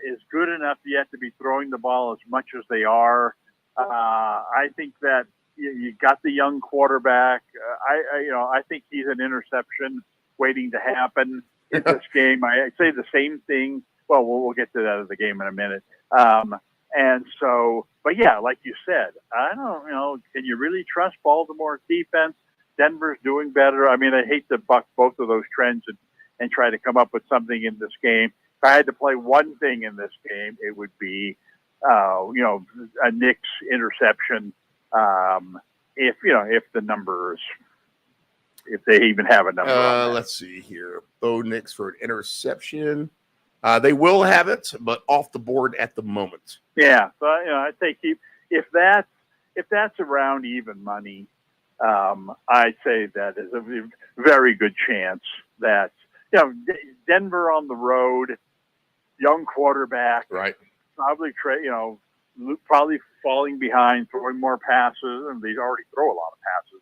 is good enough yet to be throwing the ball as much as they are. I think that you got the young quarterback. I think he's an interception waiting to happen in this game. I say the same thing. Well, we'll get to that of the game in a minute. And so, but yeah, like you said, I don't can you really trust Baltimore's defense? Denver's doing better. I mean, I hate to buck both of those trends and try to come up with something in this game. I had to play one thing in this game, it would be, a Knicks interception. If the numbers, if they even have a number. Let's see here. Bo Nix for an interception. They will have it, but off the board at the moment. Yeah, so I'd say if that's around even money, I'd say that is a very good chance that Denver on the road, young quarterback, right? Probably probably falling behind, throwing more passes, and they already throw a lot of passes.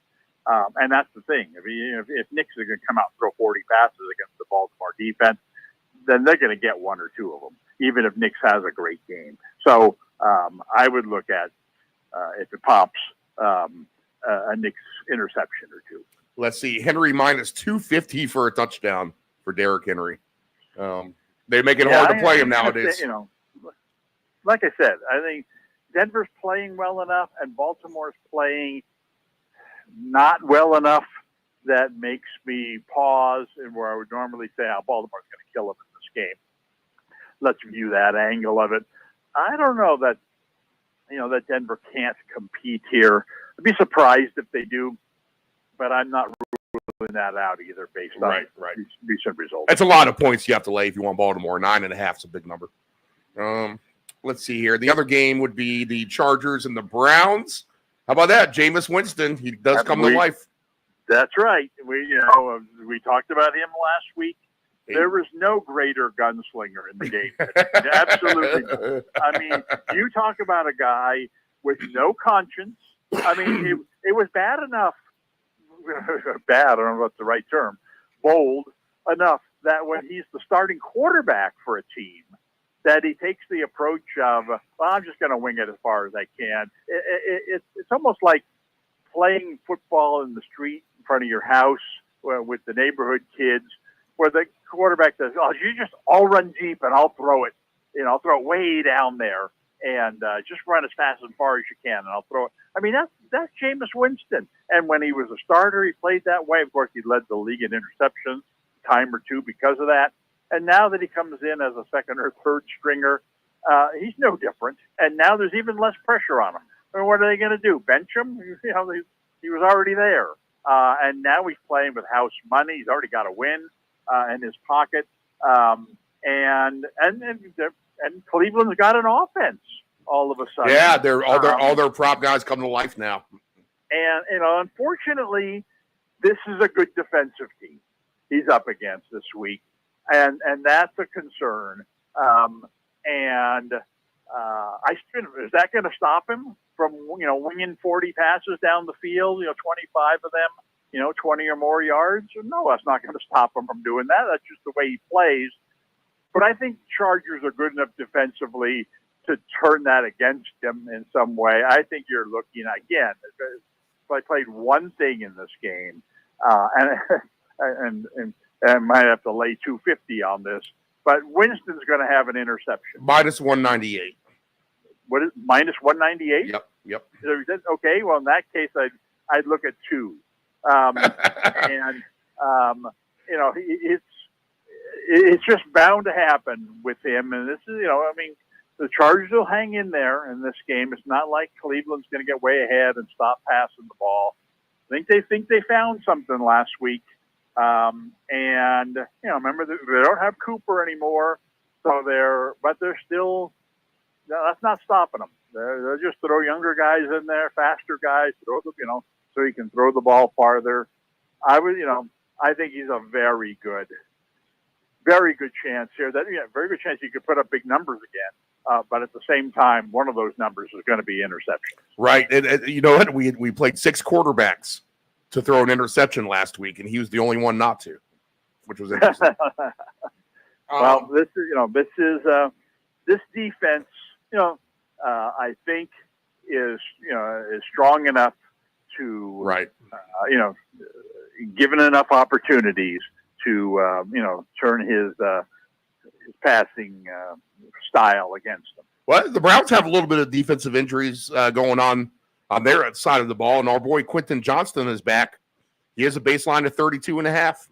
And that's the thing. I mean, if Knicks are going to come out and throw 40 passes against the Baltimore defense, then they're going to get one or two of them, even if Knicks has a great game. So I would look at, if it pops, a Knicks interception or two. Let's see. Henry minus 250 for a touchdown for Derrick Henry. They make it hard to play him nowadays. Like I said, I think Denver's playing well enough and Baltimore's playing not well enough that makes me pause, and where I would normally say, Baltimore's going to kill them in this game. Let's view that angle of it. I don't know that, that Denver can't compete here. I'd be surprised if they do, but I'm not ruling that out either based on recent results. That's a lot of points you have to lay if you want Baltimore. 9.5 is a big number. Let's see here. The other game would be the Chargers and the Browns. How about that? Jameis Winston. He does come to life. That's right. We talked about him last week. There was no greater gunslinger in the game. Absolutely not. I mean, you talk about a guy with no conscience. I mean, it was bad enough. Bad, I don't know if that's the right term. Bold enough that when he's the starting quarterback for a team, that he takes the approach of, I'm just going to wing it as far as I can. It's almost like playing football in the street in front of your house with the neighborhood kids, where the quarterback says, you just, I'll run deep and I'll throw it. I'll throw it way down there and just run as fast and far as you can, and I'll throw it. I mean, that's Jameis Winston. And when he was a starter, he played that way. Of course, he led the league in interceptions, time or two because of that. And now that he comes in as a second or third stringer, he's no different. And now there's even less pressure on him. I mean, what are they going to do? Bench him? He was already there. And now he's playing with house money. He's already got a win in his pocket. And Cleveland's got an offense all of a sudden. Yeah, all their prop guys come to life now. And unfortunately, this is a good defensive team he's up against this week. And that's a concern. Is that going to stop him from, winging 40 passes down the field, 25 of them, 20 or more yards? No, that's not going to stop him from doing that. That's just the way he plays. But I think Chargers are good enough defensively to turn that against him in some way. I think you're looking, again, if I played one thing in this game, and I might have to lay 250 on this, but Winston's going to have an interception. Minus 198. What is minus 198? Yep. Okay, well in that case, I'd look at 2, it's just bound to happen with him. And this is, the Chargers will hang in there in this game. It's not like Cleveland's going to get way ahead and stop passing the ball. I think they found something last week. Remember they don't have Cooper anymore, so they're still, that's not stopping them. They'll just throw younger guys in there, faster guys, throw them, so he can throw the ball farther. I think he's a very good chance here. Very good chance you could put up big numbers again. But at the same time, one of those numbers is going to be interceptions. Right. And you know what? We played 6 quarterbacks to throw an interception last week, and he was the only one not to, which was interesting. Well, this defense, I think is strong enough to, given enough opportunities to, turn his passing style against them. Well, the Browns have a little bit of defensive injuries going on their side of the ball, and our boy Quentin Johnston is back. He has a baseline of 32.5,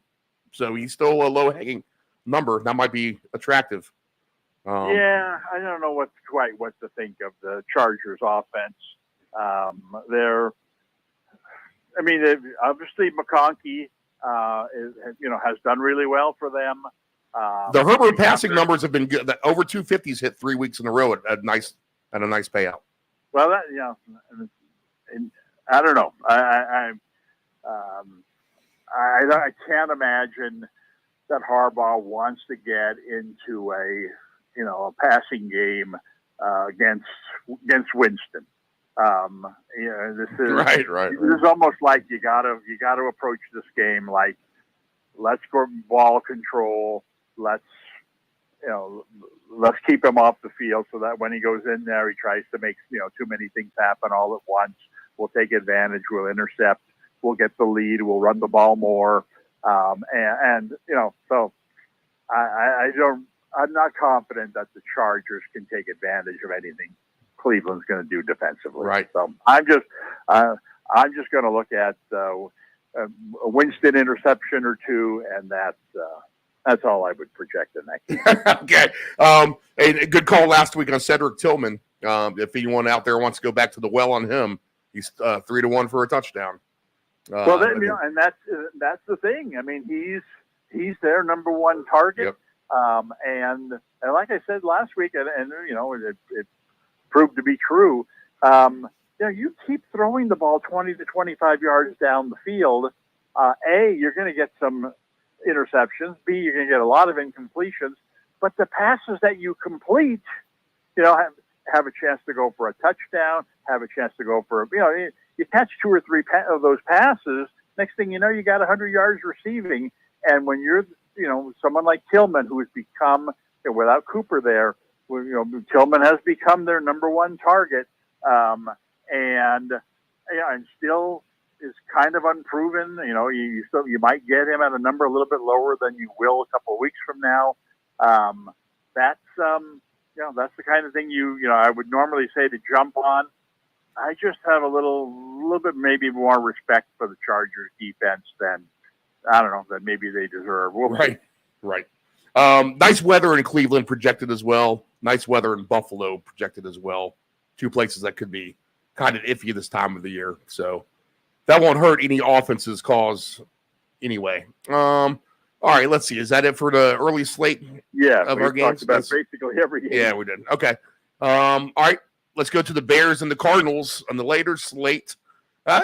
so he's still a low-hanging number. That might be attractive Yeah, I don't know what to think of the Chargers offense. Obviously McConkey has done really well for them. The Herbert passing numbers have been good. The over 250s hit 3 weeks in a row at a nice payout. Well, I don't know. I can't imagine that Harbaugh wants to get into a passing game against Winston. This is right. This is almost like you got to approach this game like, let's go ball control. Let's keep him off the field so that when he goes in there, he tries to make too many things happen all at once. We'll take advantage. We'll intercept. We'll get the lead. We'll run the ball more. So I'm not confident that the Chargers can take advantage of anything Cleveland's going to do defensively. Right. So I'm just going to look at a Winston interception or two, and that's all I would project in that game. Okay. A good call last week on Cedric Tillman. If anyone out there wants to go back to the well on him, he's 3-1 for a touchdown. And that's the thing. I mean, he's their number one target. Yep. And like I said last week, and it proved to be true. You keep throwing the ball 20 to 25 yards down the field. A, you're going to get some interceptions. B, you're going to get a lot of incompletions. But the passes that you complete, have a chance to go for a touchdown, have a chance to go for you catch 2 or 3 of those passes. Next thing you know, you got 100 yards receiving. And when you're someone like Tillman, who has become without Cooper there, Tillman has become their number one target, and still is kind of unproven. You might get him at a number a little bit lower than you will a couple of weeks from now. That's the kind of thing I would normally say to jump on. I just have a little bit maybe more respect for the Chargers defense than maybe they deserve. Right. Nice weather in Cleveland projected as well. Nice weather in Buffalo projected as well. 2 places that could be kind of iffy this time of the year. So that won't hurt any offense's cause anyway. All right, let's see. Is that it for the early slate of our games? About basically every game. Yeah, we did. Okay. All right, let's go to the Bears and the Cardinals on the later slate.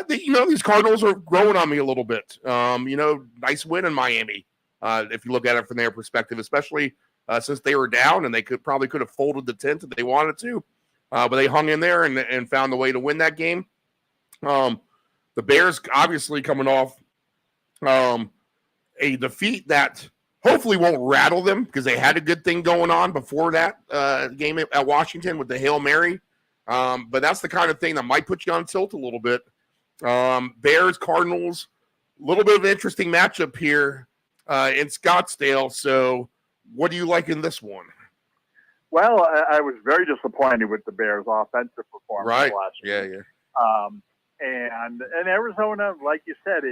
These Cardinals are growing on me a little bit. Nice win in Miami. If you look at it from their perspective, especially since they were down and they could have folded the tent if they wanted to, but they hung in there and found a way to win that game. The Bears obviously coming off a defeat that hopefully won't rattle them because they had a good thing going on before that game at Washington with the Hail Mary. But that's the kind of thing that might put you on tilt a little bit. Bears, Cardinals, a little bit of an interesting matchup here in Scottsdale. So what do you like in this one? Well, I was very disappointed with the Bears' offensive performance last week. Yeah. And Arizona, like you said,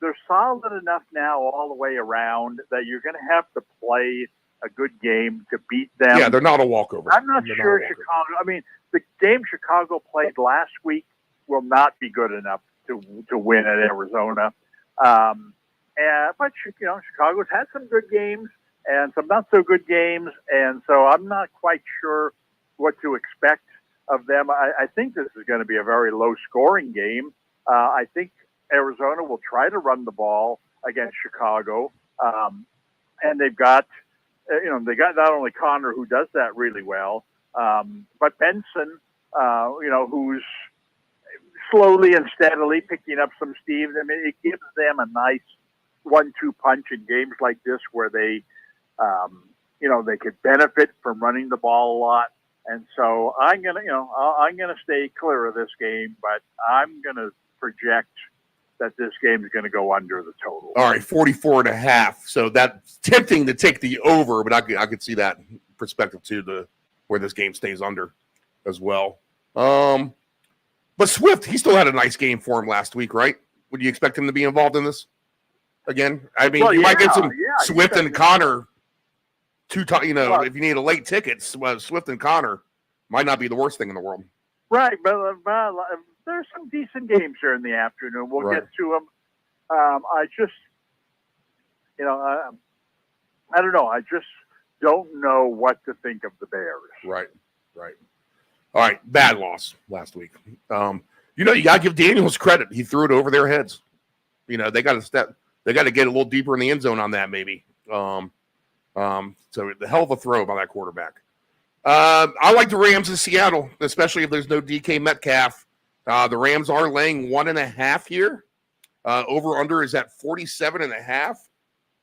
they're solid enough now all the way around that you're going to have to play a good game to beat them. Yeah, they're not a walkover. I'm not sure Chicago. I mean, the game Chicago played last week will not be good enough to win at Arizona. But Chicago's had some good games and some not so good games, and so I'm not quite sure what to expect of them. I think this is going to be a very low-scoring game. I think Arizona will try to run the ball against Chicago, and they've got they got not only Connor, who does that really well, but Benson, who's slowly and steadily picking up some steam. I mean, it gives them a nice 1-2 punch in games like this where they could benefit from running the ball a lot. And so I'm gonna stay clear of this game, but I'm gonna project that this game is going to go under the total. All right, 44.5. So that's tempting to take the over, but I could see that perspective too, where this game stays under as well. But Swift, he still had a nice game for him last week, right? Would you expect him to be involved in this again? I mean, might get some Swift and Connor if you need a late ticket, Swift and Connor might not be the worst thing in the world. Right, but there's some decent games here in the afternoon. We'll get to them. I just, I don't know. I just don't know what to think of the Bears. Right. All right, bad loss last week. You got to give Daniels credit. He threw it over their heads. They got to get a little deeper in the end zone on that, maybe. So the hell of a throw by that quarterback. I like the Rams in Seattle, especially if there's no DK Metcalf. The Rams are laying 1.5 here. Over-under is at 47.5.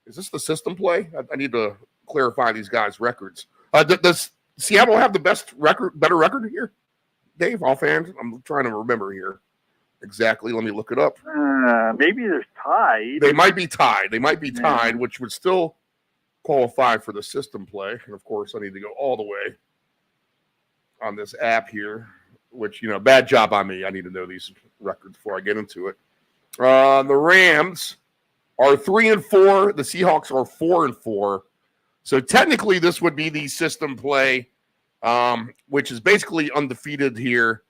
Is this the system play? I need to clarify these guys' records. Does Seattle have the better record here? Dave, offhand? I'm trying to remember here exactly. Let me look it up. Maybe they're tied. They might be tied, which would still qualify for the system play. And, of course, I need to go all the way on this app here, which, bad job on me. I need to know these records before I get into it. The Rams are 3-4. The Seahawks are 4-4. So technically this would be the system play, which is basically undefeated here,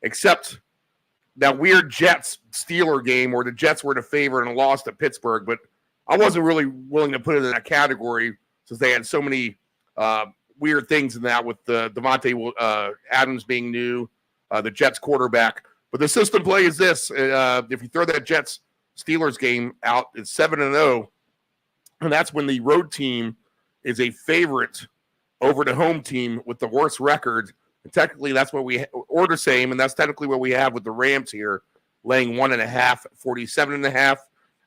except that weird Jets-Steeler game where the Jets were the favorite and lost to Pittsburgh. But I wasn't really willing to put it in that category since they had so many weird things in that with Devontae Adams being new, the Jets quarterback. But the system play is this. If you throw that Jets-Steelers game out, it's 7-0. And that's when the road team is a favorite over the home team with the worst record. And technically, that's what or the same, and that's technically what we have with the Rams here, laying 1.5, 47.5.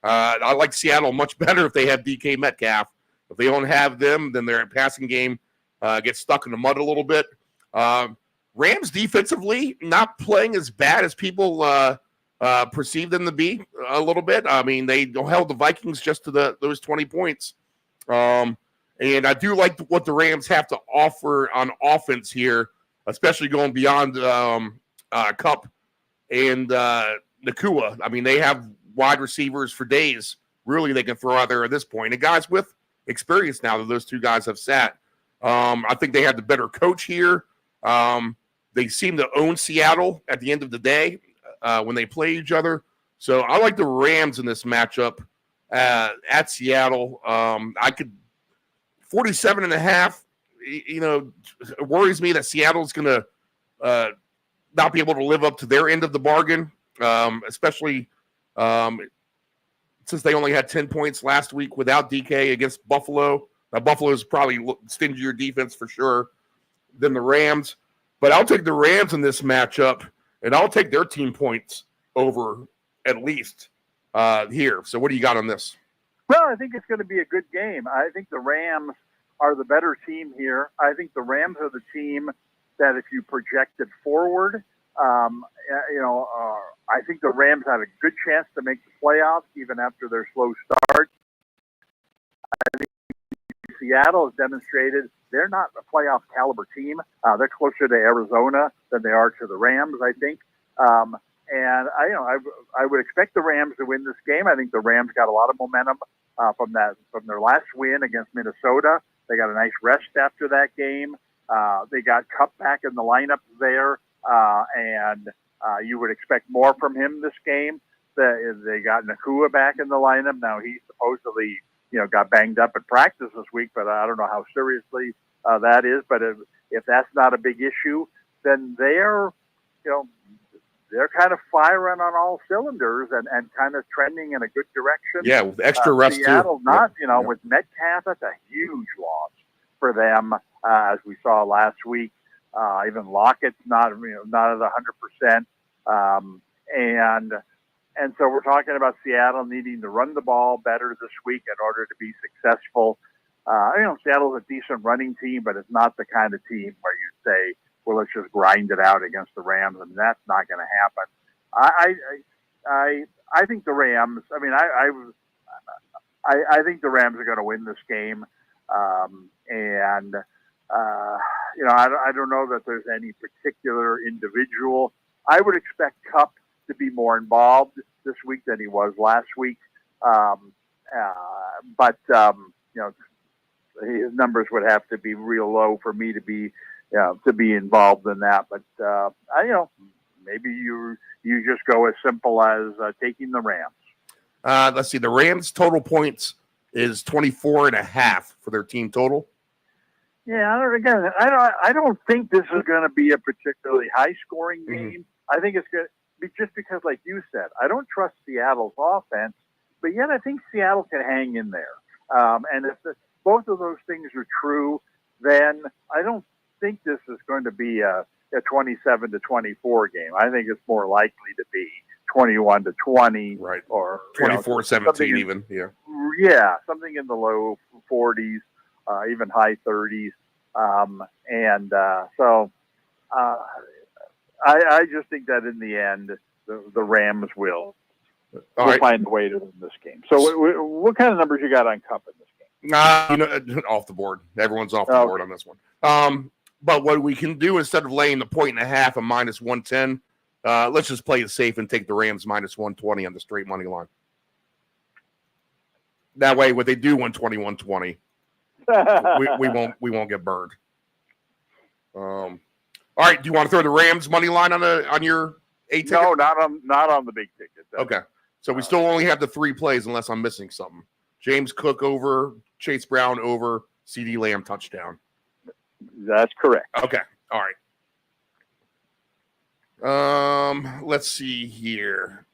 I like Seattle much better if they have DK Metcalf. If they don't have them, then their passing game gets stuck in the mud a little bit. Rams defensively not playing as bad as people perceive them to be a little bit. I mean, they held the Vikings just to those 20 points. And I do like what the Rams have to offer on offense here, especially going beyond Kupp and Nakua. I mean, they have wide receivers for days. Really, they can throw out there at this point. And guys with experience now that those two guys have sat. I think they had the better coach here. They seem to own Seattle at the end of the day when they play each other. So I like the Rams in this matchup at Seattle. I could 47.5. It worries me that Seattle's going to not be able to live up to their end of the bargain, especially since they only had 10 points last week without DK against Buffalo. Now, Buffalo is probably stingier defense for sure than the Rams. But I'll take the Rams in this matchup, and I'll take their team points over at least here. So what do you got on this? Well, I think it's going to be a good game. I think the Rams are the better team here. I think the Rams are the team that if you projected forward, I think the Rams have a good chance to make the playoffs even after their slow start. I think Seattle has demonstrated they're not a playoff caliber team. They're closer to Arizona than they are to the Rams, I think. And I would expect the Rams to win this game. I think the Rams got a lot of momentum from their last win against Minnesota. They got a nice rest after that game. They got Kupp back in the lineup there, and you would expect more from him this game. They got Nakua back in the lineup. Now he supposedly got banged up at practice this week, but I don't know how seriously that is. But if that's not a big issue, then they're kind of firing on all cylinders and kind of trending in a good direction. Yeah, with extra rest Seattle, too. With Metcalf, that's a huge loss for them, as we saw last week. Even Lockett's not at 100%. And so we're talking about Seattle needing to run the ball better this week in order to be successful. Seattle's a decent running team, but it's not the kind of team where you say, well, let's just grind it out against the Rams. I mean, that's not going to happen. I think the Rams. I mean, I think the Rams are going to win this game, I don't know that there's any particular individual. I would expect Kupp to be more involved this week than he was last week, but his numbers would have to be real low for me to be involved in that. But maybe you just go as simple as taking the Rams. Let's see. The Rams' total points is 24.5 for their team total. Yeah, I don't think this is going to be a particularly high-scoring game. I think it's going to be just because, like you said, I don't trust Seattle's offense, but yet I think Seattle can hang in there. And if both of those things are true, then I don't think this is going to be a 27-24 game. I think it's more likely to be 21-20, right, or 24-17 even. Yeah, something in the low 40s, even high 30s. I just think that in the end, the Rams will find a way to win this game. So what kind of numbers you got on Cup in this game? Off the board. Everyone's off the board on this one. But what we can do, instead of laying the 1.5 and minus 110, let's just play it safe and take the Rams minus 120 on the straight money line. That way, when they do 120, we won't get burned. All right, do you want to throw the Rams money line on your 8 ticket? No, not on the big ticket. Okay, so we still only have the 3 plays unless I'm missing something. James Cook over, Chase Brown over, CeeDee Lamb touchdown. That's correct. Okay, all right. Let's see here.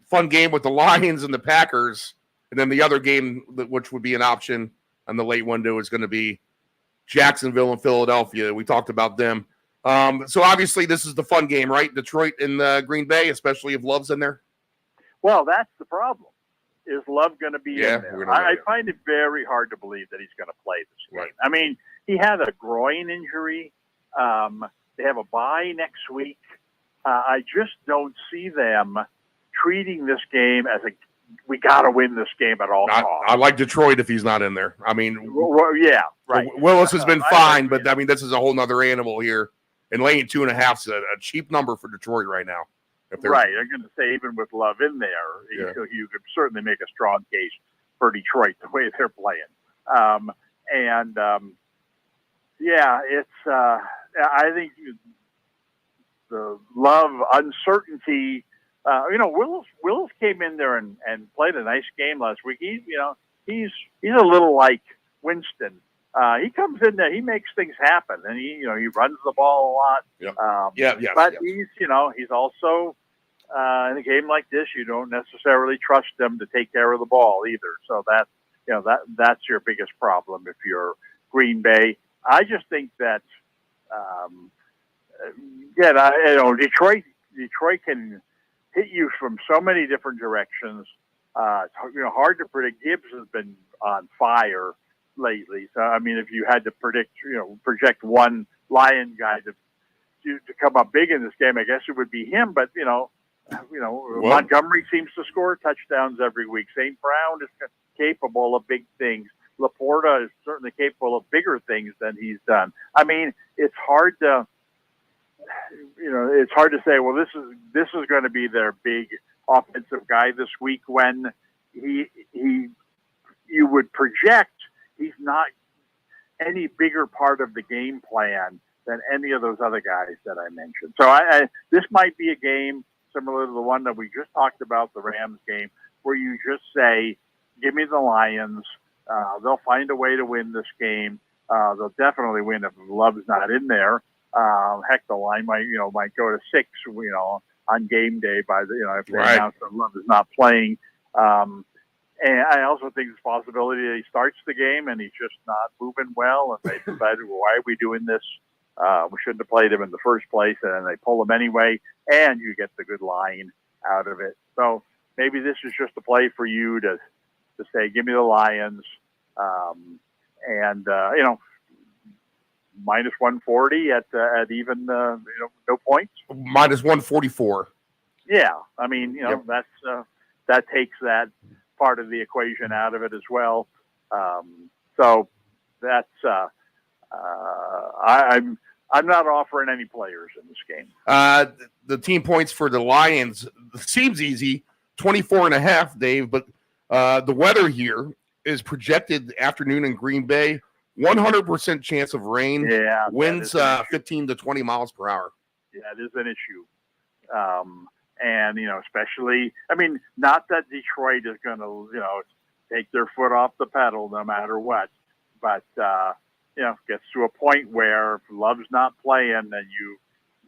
Fun game with the Lions and the Packers, and then the other game, which would be an option on the late window, is going to be Jacksonville and Philadelphia. We talked about them. So obviously this is the fun game, right? Detroit and Green Bay, especially if Love's in there. Well, that's the problem. Is Love going to be in there? I find it very hard to believe that he's going to play this game. Right. I mean, he had a groin injury. They have a bye next week. I just don't see them treating this game as we got to win this game at all costs. I like Detroit if he's not in there. I mean, yeah, right. Willis has been fine, but I mean, this is a whole nother animal here. And laying 2.5 is a cheap number for Detroit right now. Right. I'm going to say even with Love in there, you could certainly make a strong case for Detroit the way they're playing. I think the Love uncertainty. Willis came in there and played a nice game last week. He's a little like Winston. He comes in there, he makes things happen, and he runs the ball a lot. But he's also in a game like this, you don't necessarily trust them to take care of the ball either. So that's your biggest problem if you're Green Bay. I just think that Detroit can hit you from so many different directions. It's hard to predict. Gibbs has been on fire lately. So I mean, if you had to project one Lion guy to come up big in this game, I guess it would be him. But Montgomery seems to score touchdowns every week. St. Brown is capable of big things. Laporta is certainly capable of bigger things than he's done. I mean, it's hard to say, well, this is going to be their big offensive guy this week when you would project he's not any bigger part of the game plan than any of those other guys that I mentioned. So this might be a game similar to the one that we just talked about, the Rams game, where you just say, give me the Lions. They'll find a way to win this game. They'll definitely win if Love's not in there. Heck, the line might go to 6, on game day if they announce that Love is not playing. And I also think there's a possibility that he starts the game and he's just not moving well, and they decided, well, why are we doing this? We shouldn't have played him in the first place, and then they pull him anyway, and you get the good line out of it. So maybe this is just a play for you to say, give me the Lions, minus 140 at even no points. Minus 144. Yeah, I mean, that takes that part of the equation out of it as well. So that's I'm not offering any players in this game. The team points for the Lions seems easy, 24.5, Dave, but the weather here is projected afternoon in Green Bay, 100% chance of rain. Yeah, Winds 15 to 20 miles per hour. Yeah, it is an issue. And, especially, not that Detroit is going to, take their foot off the pedal no matter what. But, gets to a point where if Love's not playing and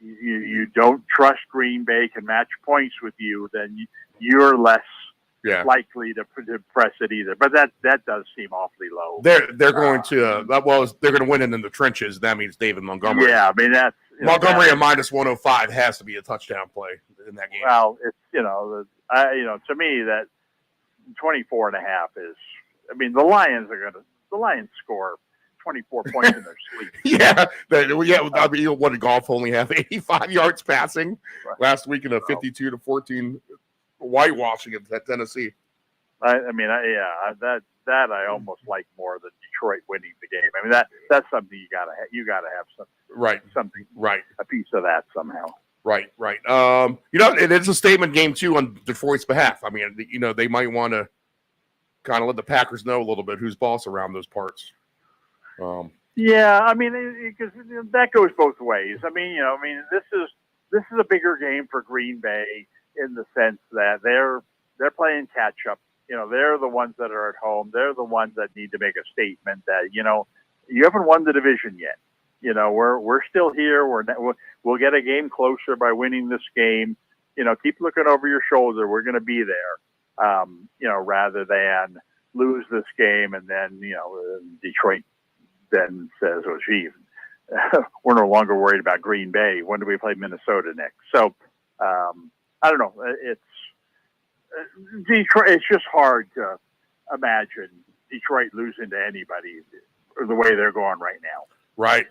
you don't trust Green Bay can match points with you, then you're less likely to press it either. But that does seem awfully low. They're going to they're going to win it in the trenches. That means David Montgomery. Yeah, that's Montgomery at -105 has to be a touchdown play in that game. Well, it's to me that 24.5 is. The Lions score 24 points in their sleep. What did Golf only have 85 yards passing last week in a 52-14 whitewashing at Tennessee. I almost like more than Detroit winning the game. That's something you gotta have something a piece of that somehow. Right. It is a statement game too on Detroit's behalf. They might want to kind of let the Packers know a little bit who's boss around those parts. Because that goes both ways. This is a bigger game for Green Bay in the sense that they're playing catch up. They're the ones that are at home. They're the ones that need to make a statement that you haven't won the division yet. We're still here. We'll get a game closer by winning this game. Keep looking over your shoulder. We're going to be there. Rather than lose this game and then Detroit then says, "Oh, gee, we're no longer worried about Green Bay. When do we play Minnesota next?" So I don't know. It's Detroit. It's just hard to imagine Detroit losing to anybody the way they're going right now. Right.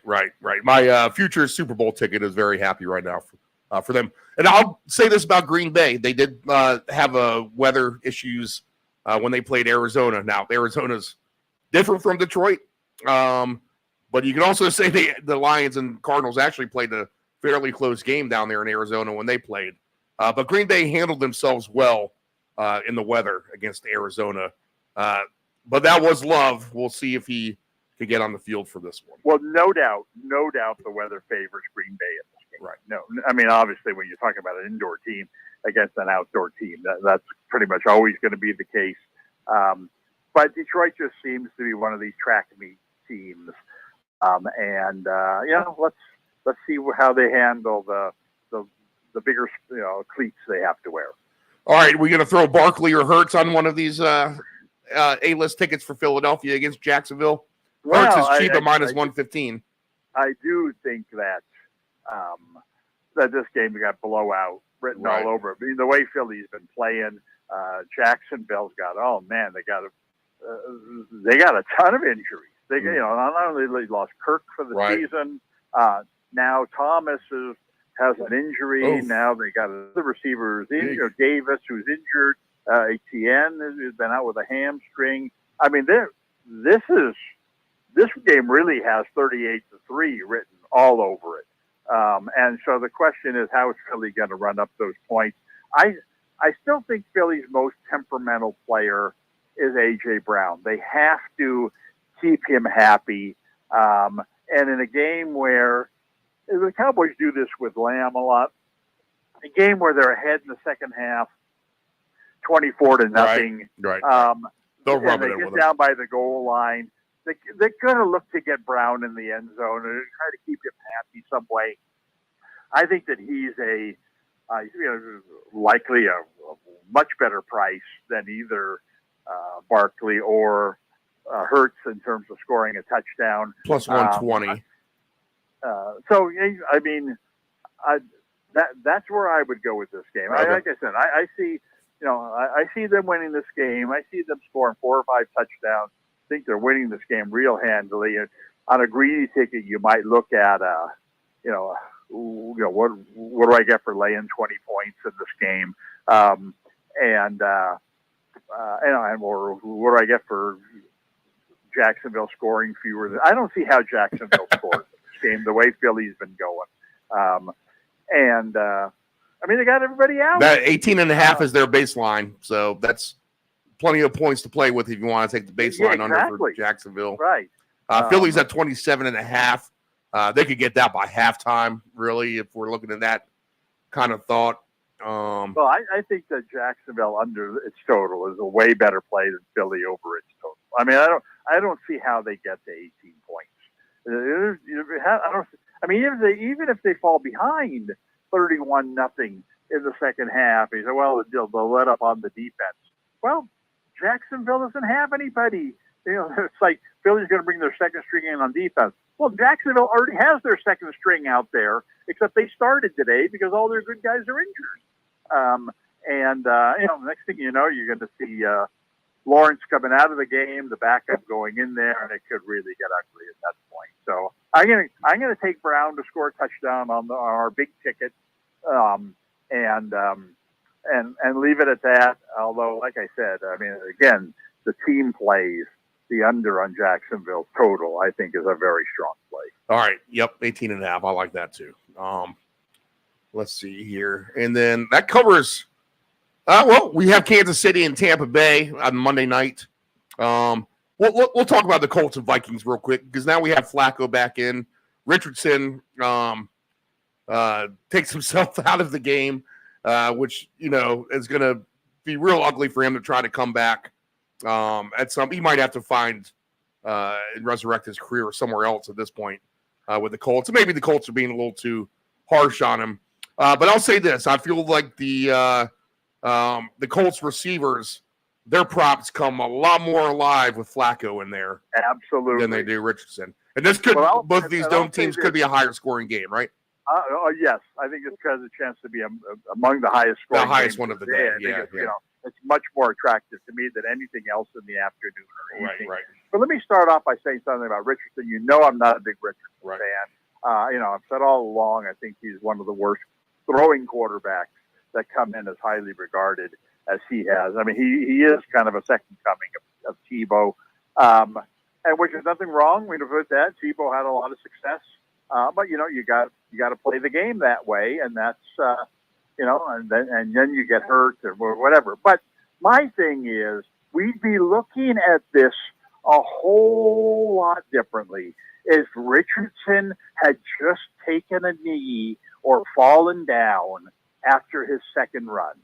My future Super Bowl ticket is very happy right now for them. And I'll say this about Green Bay. They did have weather issues when they played Arizona. Now, Arizona's different from Detroit. But you can also say the Lions and Cardinals actually played a fairly close game down there in Arizona when they played. But Green Bay handled themselves well in the weather against Arizona. But that was Love. We'll see if he can get on the field for this one. Well, no doubt the weather favors Green Bay in this game. Right. No, obviously when you're talking about an indoor team against an outdoor team, that's pretty much always going to be the case. But Detroit just seems to be one of these track meet teams. Let's see how they handle the bigger cleats they have to wear. All right, we're going to throw Barkley or Hurts on one of these A-list tickets for Philadelphia against Jacksonville. Hurts is cheap at -115. I do think that that this game got blowout written all over it. The way Philly's been playing, Jacksonville's got they got a ton of injuries. They not only they lost Kirk for the season, now Thomas has an injury. Oof. Now they got another receiver who's injured, Davis who's injured. Etienne has been out with a hamstring. This game really has 38-3 written all over it. And so the question is, how is Philly going to run up those points? I still think Philly's most temperamental player is A.J. Brown. They have to keep him happy. And in a game where the Cowboys do this with Lamb a lot, a game where they're ahead in the second half, 24-0. Right. They'll rub it in with down by the goal line. They're going to look to get Brown in the end zone and try to keep him happy some way. I think that he's likely a much better price than either Barkley or Hurts in terms of scoring a touchdown. Plus 120. That's where I would go with this game. Okay. Like I said, I see, I see them winning this game. I see them scoring 4 or 5 touchdowns. I think they're winning this game real handily. And on a greedy ticket, you might look at, what do I get for laying 20 points in this game? Or what do I get for Jacksonville scoring fewer? I don't see how Jacksonville scores this game the way Philly's been going. They got everybody out. That 18.5 is their baseline, so that's plenty of points to play with if you want to take the baseline under for Jacksonville. Right. Philly's at 27.5. They could get that by halftime, really, if we're looking at that kind of thought. Well, I think that Jacksonville under its total is a way better play than Philly over its total. I mean, I don't see how they get to 18 points. Even if they fall behind 31-0 in the second half, you say, well, they'll let up on the defense. Well, Jacksonville doesn't have anybody. It's like Philly's going to bring their second string in on defense. Well, Jacksonville already has their second string out there, except they started today because all their good guys are injured. Next thing you know, you're going to see Lawrence coming out of the game, the backup going in there, and it could really get ugly at that point. So I'm going to take Brown to score a touchdown on our big ticket, and leave it at that. Although, like I said, I mean, again, the team plays. The under on Jacksonville total, I think, is a very strong play. All right. Yep. 18.5. I like that too. Let's see here. And then that covers, we have Kansas City and Tampa Bay on Monday night. We'll talk about the Colts and Vikings real quick because now we have Flacco back in. Richardson takes himself out of the game, which, is going to be real ugly for him to try to come back. He might have to find and resurrect his career somewhere else at this point with the Colts. And maybe the Colts are being a little too harsh on him. But I'll say this: I feel like the Colts receivers, their props come a lot more alive with Flacco in there, absolutely, than they do Richardson. And this could both of these dome teams could be a higher scoring game, right? Yes, I think it's because a chance to be among the highest scoring. The highest one of the day. Yeah. It's much more attractive to me than anything else in the afternoon or evening. Right. But let me start off by saying something about Richardson. I'm not a big Richardson fan. I've said all along, I think he's one of the worst throwing quarterbacks that come in as highly regarded as he has. I mean, he is kind of a second coming of Tebow, and which is nothing wrong with that. Tebow had a lot of success, but you got to play the game that way, and that's. And then you get hurt or whatever. But my thing is, we'd be looking at this a whole lot differently if Richardson had just taken a knee or fallen down after his second run.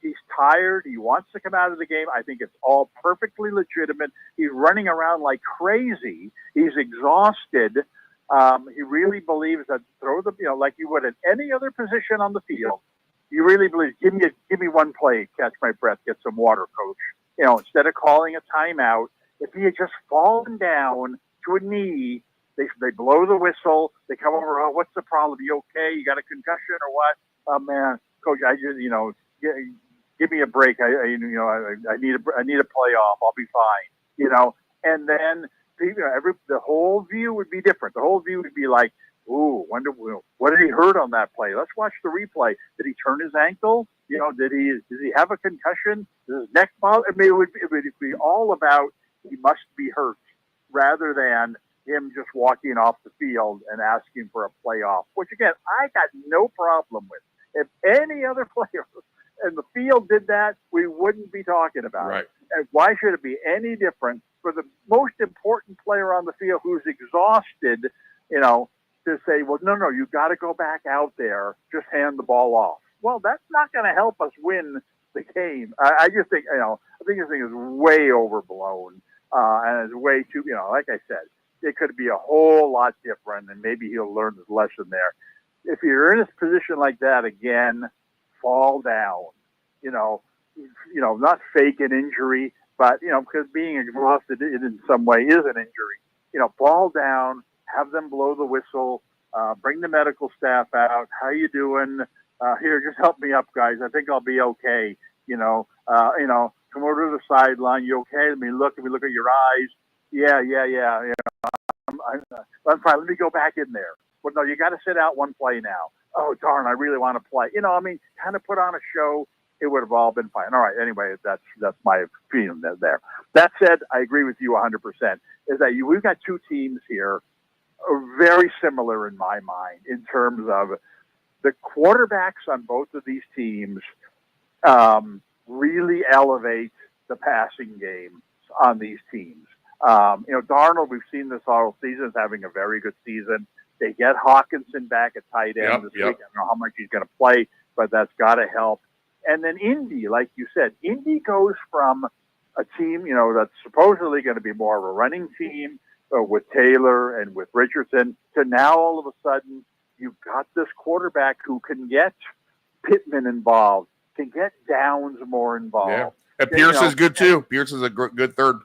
He's tired. He wants to come out of the game. I think it's all perfectly legitimate. He's running around like crazy. He's exhausted. He really believes that throw the, like you would at any other position on the field. You really believe, give me one play, catch my breath, get some water, coach. Instead of calling a timeout, if he had just fallen down to a knee, they blow the whistle. They come over. Oh, what's the problem? You okay? You got a concussion or what? Oh man, coach, I just give me a break. I need a playoff. I'll be fine. And then. The whole view would be different. The whole view would be like, ooh, what did he hurt on that play? Let's watch the replay. Did he turn his ankle? Did he have a concussion? Did his neck bother? I mean, it would be all about he must be hurt rather than him just walking off the field and asking for a playoff, which again, I got no problem with. If any other player in the field did that, we wouldn't be talking about it. And why should it be any different for the most important player on the field who's exhausted, to say, well, no, you got to go back out there, just hand the ball off. Well, that's not going to help us win the game. I just think, I think this thing is way overblown, and it's way too, like I said, it could be a whole lot different, and maybe he'll learn his lesson there. If you're in a position like that again, fall down, not fake an injury, but, because being exhausted in some way is an injury, fall down, have them blow the whistle, bring the medical staff out. How you doing? Here, just help me up, guys. I think I'll be okay. Come over to the sideline. You okay? Let me look at your eyes. Yeah. I'm fine. Let me go back in there. But no, you got to sit out one play now. Oh, darn, I really want to play. Kind of put on a show. It would have all been fine. All right. Anyway, that's my feeling there. That said, I agree with you 100%. Is that we've got two teams here, very similar in my mind in terms of the quarterbacks on both of these teams really elevate the passing game on these teams. Darnold, we've seen this all season, is having a very good season. They get Hawkinson back at tight end this week. I don't know how much he's going to play, but that's got to help. And then Indy, like you said, Indy goes from a team, that's supposedly going to be more of a running team with Taylor and with Richardson to now all of a sudden you've got this quarterback who can get Pittman involved, can get Downs more involved. Yeah. And Pierce is good too. Pierce is a good third.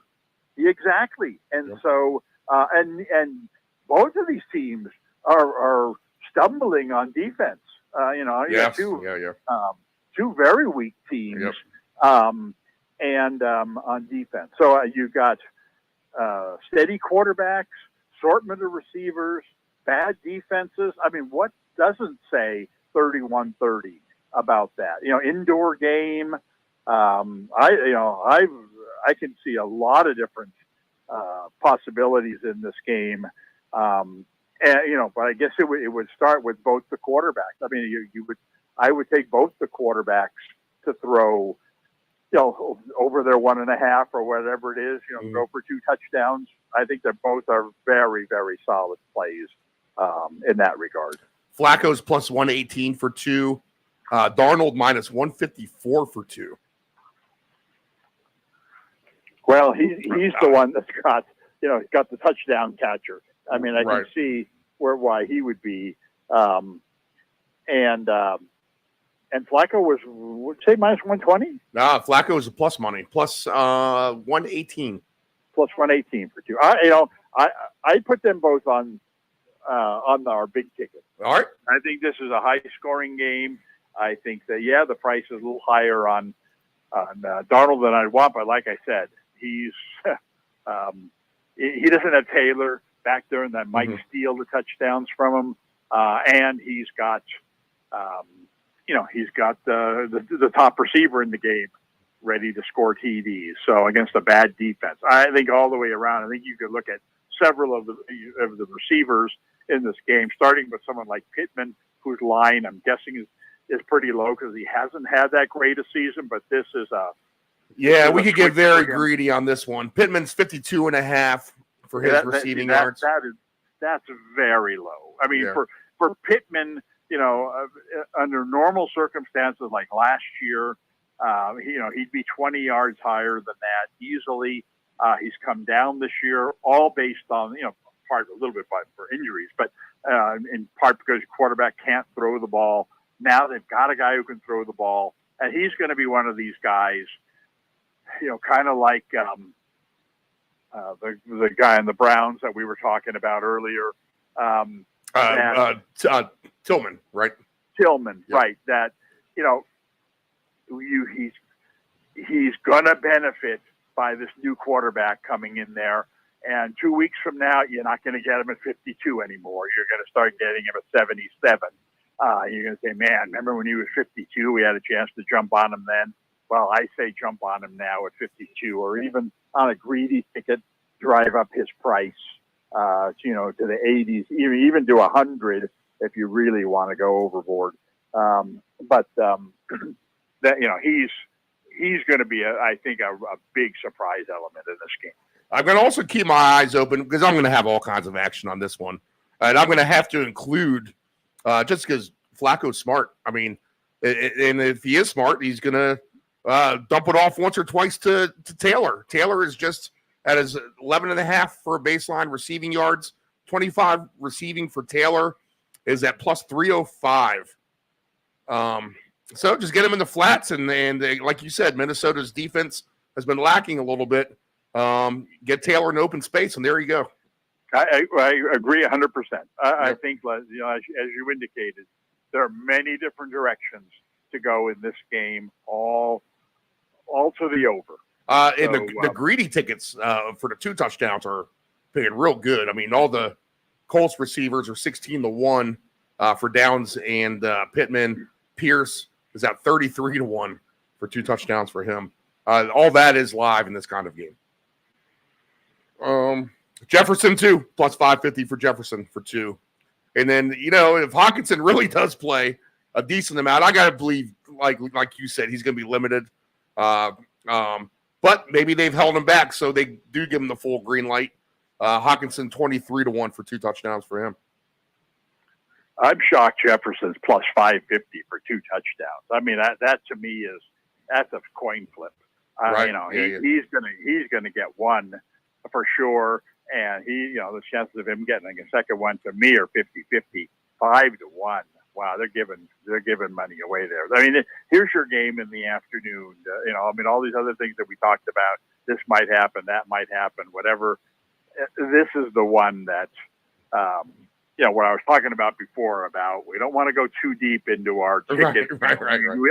Exactly. And so, and both of these teams are stumbling on defense. You got two very weak teams, and on defense. So you've got steady quarterbacks, assortment of receivers, bad defenses. I mean, what doesn't say 31-30 about that? Indoor game. I can see a lot of different possibilities in this game. But I guess it would start with both the quarterbacks. I mean, I would take both the quarterbacks to throw, over their 1.5 or whatever it is, go for 2 touchdowns. I think they both are very, very solid plays in that regard. Flacco's plus 118 for 2. Darnold minus 154 for 2. Well, he's the one that's got got the touchdown catcher. I mean, I can see why he would be. And Flacco was, would say, minus 120? Nah, Flacco is a plus money, plus 118. Plus 118 for 2. I put them both on our big ticket. All right. I think this is a high-scoring game. I think that, the price is a little higher on Darnold than I'd want, but like I said, he's he doesn't have Taylor back there, and that might steal the touchdowns from him. And he's got, he's got the top receiver in the game ready to score TDs. So against a bad defense, I think all the way around, I think you could look at several of the receivers in this game, starting with someone like Pittman, whose line I'm guessing is pretty low because he hasn't had that great a season. But this is we could get very greedy on this one. Pittman's 52.5 for his receiving yards. That's very low. I mean, for Pittman, under normal circumstances like last year, he'd be 20 yards higher than that easily. He's come down this year, all based on, part a little bit for injuries, but in part because your quarterback can't throw the ball. Now they've got a guy who can throw the ball, and he's going to be one of these guys, kind of like the guy in the Browns that we were talking about earlier. Tillman, right? Tillman, right. That, he's going to benefit by this new quarterback coming in there. And 2 weeks from now, you're not going to get him at 52 anymore. You're going to start getting him at 77. You're going to say, man, remember when he was 52, we had a chance to jump on him then? Well, I say jump on him now at 52, or even on a greedy ticket, drive up his price, to the 80s, even to 100 if you really want to go overboard. But he's going to be, I think, a big surprise element in this game. I'm going to also keep my eyes open because I'm going to have all kinds of action on this one. And I'm going to have to include, just because Flacco's smart. I mean, and if he is smart, he's going to dump it off once or twice to Taylor. Taylor is just at his 11.5 for baseline receiving yards. 25 receiving for Taylor is at plus 305. So just get him in the flats. And like you said, Minnesota's defense has been lacking a little bit. Get Taylor in open space, and there you go. I agree 100%. I think, as you indicated, there are many different directions to go in this game, all to the over. And the greedy tickets for the 2 touchdowns are paying real good. I mean, all the Colts receivers are 16-1 for Downs and Pittman. Pierce is at 33-1 for 2 touchdowns for him. All that is live in this kind of game. Jefferson too, plus 550 for Jefferson for 2. And then, if Hawkinson really does play a decent amount, I got to believe, like you said, he's going to be limited. But But maybe they've held him back, so they do give him the full green light. Hawkinson 23-1 for 2 touchdowns for him. I'm shocked Jefferson's plus 550 for 2 touchdowns. I mean, that to me that's a coin flip. Right. He's gonna get one for sure, and the chances of him getting a second one to me are 50-50, 5-1. Wow, they're giving money away there. I mean, here's your game in the afternoon. All these other things that we talked about. This might happen, that might happen, whatever. This is the one that, what I was talking about before about we don't want to go too deep into our ticket right.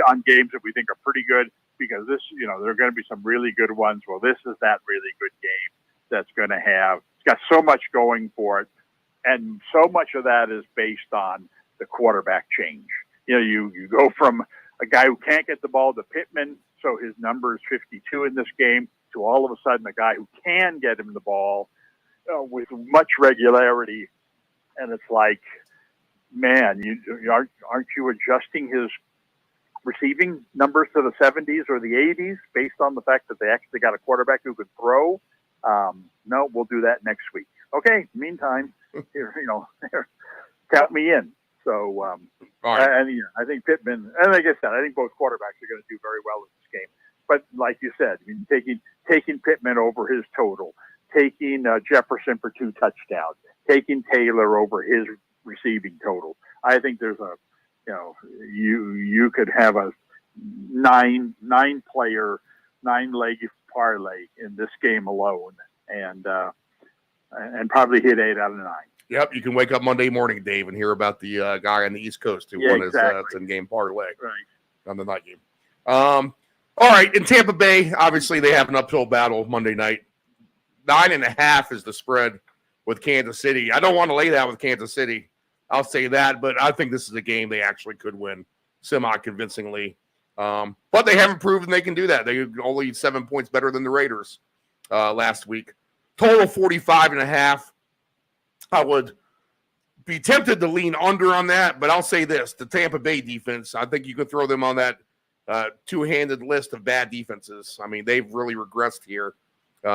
on games that we think are pretty good because this, there are going to be some really good ones. Well, this is that really good game that's going to have, it's got so much going for it. And so much of that is based on the quarterback change. You go from a guy who can't get the ball to Pittman, so his number is 52 in this game, to all of a sudden a guy who can get him the ball with much regularity. And it's like, man, aren't you adjusting his receiving numbers to the 70s or the 80s based on the fact that they actually got a quarterback who could throw? No, we'll do that next week. Okay. Meantime, count me in. So, I think Pittman, and like I said, I think both quarterbacks are going to do very well in this game. But like you said, I mean, taking Pittman over his total, taking Jefferson for 2 touchdowns, taking Taylor over his receiving total. I think there's you could have a 9-player, 9-leg parlay in this game alone, and probably hit 8 out of 9. Yep, you can wake up Monday morning, Dave, and hear about the guy on the East Coast who won his 10-game parlay on the night game. All right, in Tampa Bay, obviously they have an uphill battle Monday night. 9.5 is the spread with Kansas City. I don't want to lay that with Kansas City. I'll say that, but I think this is a game they actually could win semi-convincingly. But they haven't proven they can do that. They only 7 points better than the Raiders last week. Total 45.5. I would be tempted to lean under on that, but I'll say this. The Tampa Bay defense, I think you could throw them on that two-handed list of bad defenses. I mean, they've really regressed here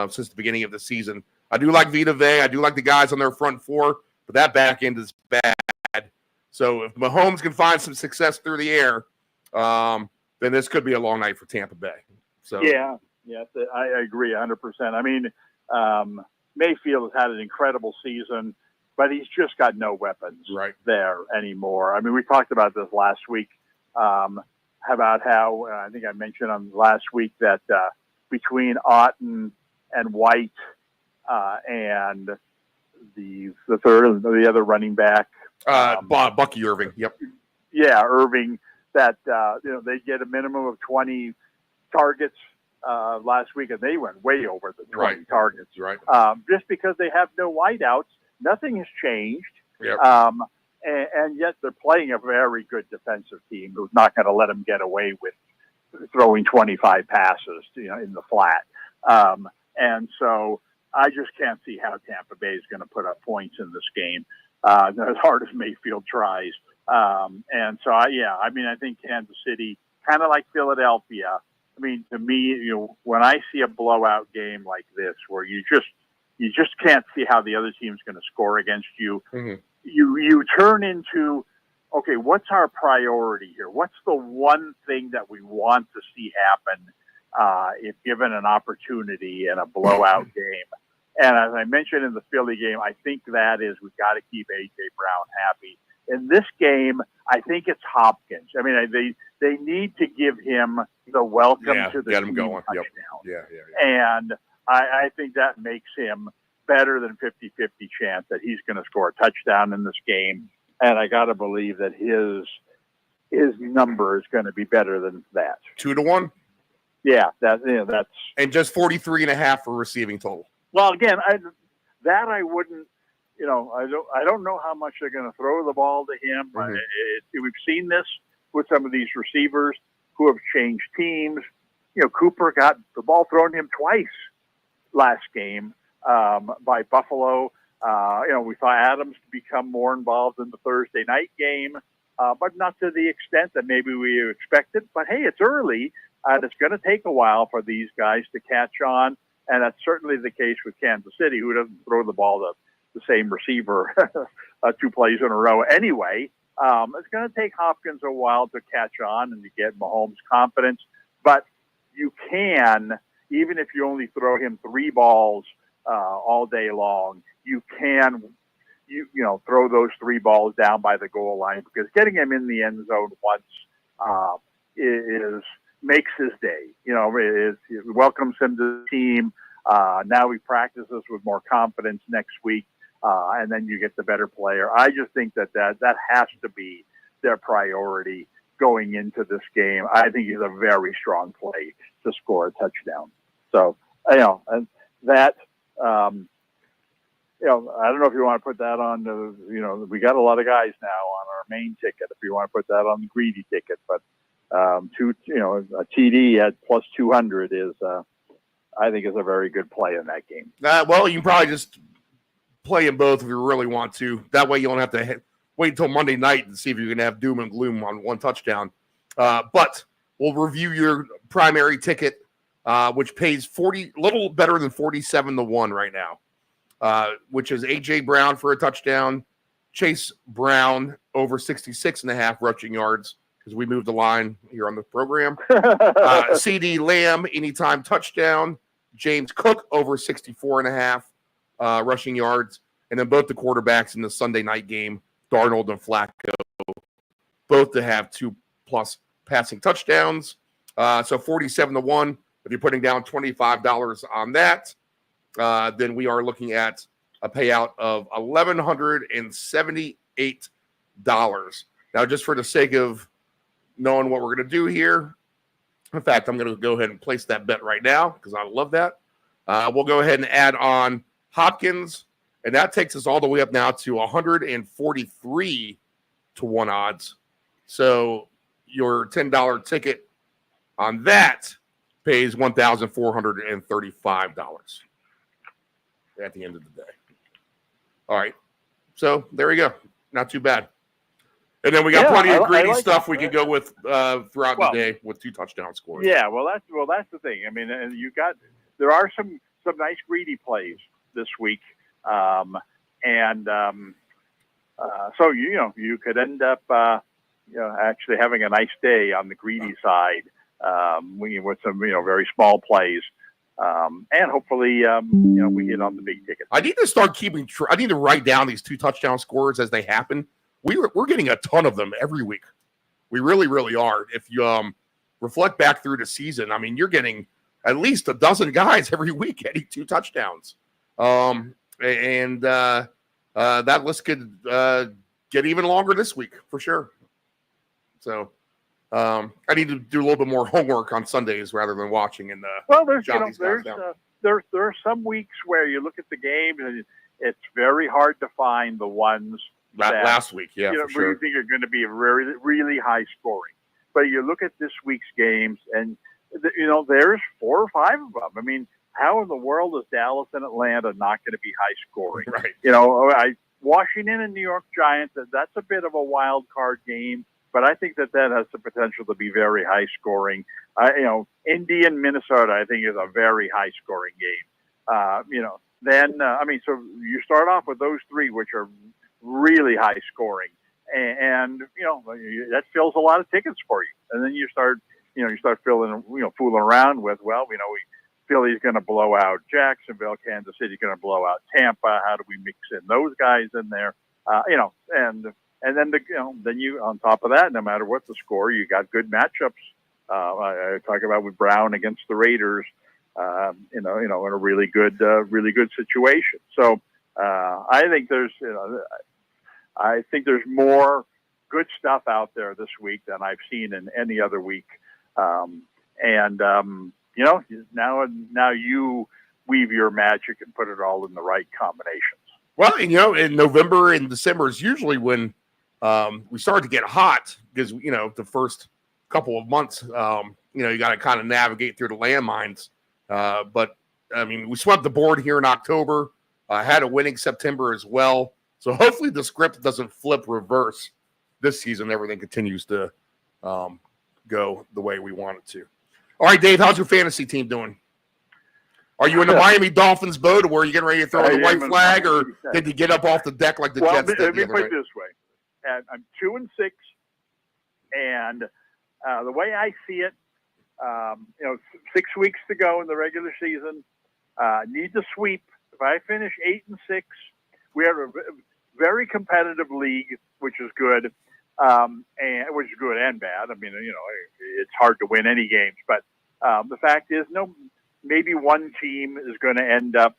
since the beginning of the season. I do like Vita Vea. I do like the guys on their front four, but that back end is bad. So if Mahomes can find some success through the air, then this could be a long night for Tampa Bay. So yeah, I agree 100%. I mean, Mayfield has had an incredible season, but he's just got no weapons there anymore. I mean, we talked about this last week about how I think I mentioned on last week that between Otten and White and the other running back, Bucky Irving. Yep. Yeah, Irving. That they get a minimum of 20 targets last week, and they went way over the 20 targets. Right. Just because they have no wideouts, nothing has changed. Yep. And yet they're playing a very good defensive team who's not going to let them get away with throwing 25 passes, in the flat. And so I just can't see how Tampa Bay is going to put up points in this game, as hard as Mayfield tries. And so I think Kansas City, kind of like Philadelphia. I mean, to me, when I see a blowout game like this, where you just can't see how the other team's going to score against you, you turn into, okay, what's our priority here? What's the one thing that we want to see happen if given an opportunity in a blowout game? And as I mentioned in the Philly game, I think that is we've got to keep A.J. Brown happy. In this game, I think it's Hopkins. I mean, they need to give him the welcome to the get him team going. touchdown. Yep. And I think that makes him better than 50-50 chance that he's going to score a touchdown in this game. And I got to believe that his number is going to be better than that. 2-1. Yeah, that's and just 43.5 for receiving total. Well, again, I wouldn't. I don't know how much they're going to throw the ball to him. We've seen this with some of these receivers who have changed teams. Cooper got the ball thrown to him twice last game by Buffalo. We saw Adams become more involved in the Thursday night game, but not to the extent that maybe we expected. But hey, it's early. And it's going to take a while for these guys to catch on. And that's certainly the case with Kansas City, who doesn't throw the ball to the same receiver 2 plays in a row anyway. It's going to take Hopkins a while to catch on and to get Mahomes' confidence. But you can, even if you only throw him 3 balls all day long, you can throw those 3 balls down by the goal line, because getting him in the end zone once makes his day. It welcomes him to the team. Now he practices with more confidence next week, and then you get the better player. I just think that has to be their priority going into this game. I think he's a very strong play to score a touchdown. So, and that, I don't know if you want to put that on the, we got a lot of guys now on our main ticket, if you want to put that on the greedy ticket, but a TD at plus 200 is, I think, is a very good play in that game. Well, you can probably just play them both if you really want to. That way you don't have to wait until Monday night and see if you're going to have doom and gloom on one touchdown. But we'll review your primary ticket, which pays little better than 47-1 right now, which is A.J. Brown for a touchdown, Chase Brown over 66.5 rushing yards, because we moved the line here on the program. CD Lamb, anytime touchdown. James Cook over 64.5 rushing yards. And then both the quarterbacks in the Sunday night game, Darnold and Flacco, both to have 2+ passing touchdowns. So 47-1. If you're putting down $25 on that, then we are looking at a payout of $1,178. Now, just for the sake of knowing what we're going to do here, in fact, I'm going to go ahead and place that bet right now because I love that. We'll go ahead and add on Hopkins, and that takes us all the way up now to 143-1 odds. So your $10 ticket on that pays $1,435 at the end of the day. All right. So there we go. Not too bad. And then we got plenty of greedy stuff we can go with throughout the day with 2 touchdown scores. Yeah, that's the thing. I mean, there are some nice greedy plays this week, so you could end up actually having a nice day on the greedy side with some very small plays. And hopefully, we hit on the big ticket. I need to start I need to write down these 2 touchdown scores as they happen. We're getting a ton of them every week. We really, really are. If you reflect back through the season, I mean, you're getting at least a dozen guys every week getting 2 touchdowns. That list could get even longer this week for sure. So I need to do a little bit more homework on Sundays rather than watching. And there are some weeks where you look at the game and it's very hard to find the ones last week, for sure. You think are going to be really, really high scoring. But you look at this week's games, and there's 4 or 5 of them. I mean, how in the world is Dallas and Atlanta not going to be high scoring? Right. Washington and New York Giants, that's a bit of a wild card game, but I think that has the potential to be very high scoring. Indy and Minnesota, I think, is a very high scoring game. So you start off with those 3, which are really high scoring, and that fills a lot of tickets for you. And then you start fooling around with, Philly's going to blow out Jacksonville, Kansas City's going to blow out Tampa. How do we mix in those guys in there? And then then you, on top of that, no matter what the score, you got good matchups. I talk about with Brown against the Raiders, in a really good situation. So I think there's more good stuff out there this week than I've seen in any other week. Now you weave your magic and put it all in the right combinations. Well, in November and December is usually when we start to get hot because, the first couple of months, you got to kind of navigate through the landmines. But, I mean, we swept the board here in October, had a winning September as well. So hopefully the script doesn't flip reverse this season. Everything continues to go the way we want it to. All right, Dave, how's your fantasy team doing? Are you in the Miami Dolphins boat, or are you getting ready to throw the white flag, or did you get up off the deck like the Jets did? Let me put it this way. I'm 2-6, and the way I see it, 6 weeks to go in the regular season, need to sweep. If I finish 8-6, we have a very competitive league, which is good, and which is good and bad. I mean, it's hard to win any games, but the fact is, maybe one team is going to end up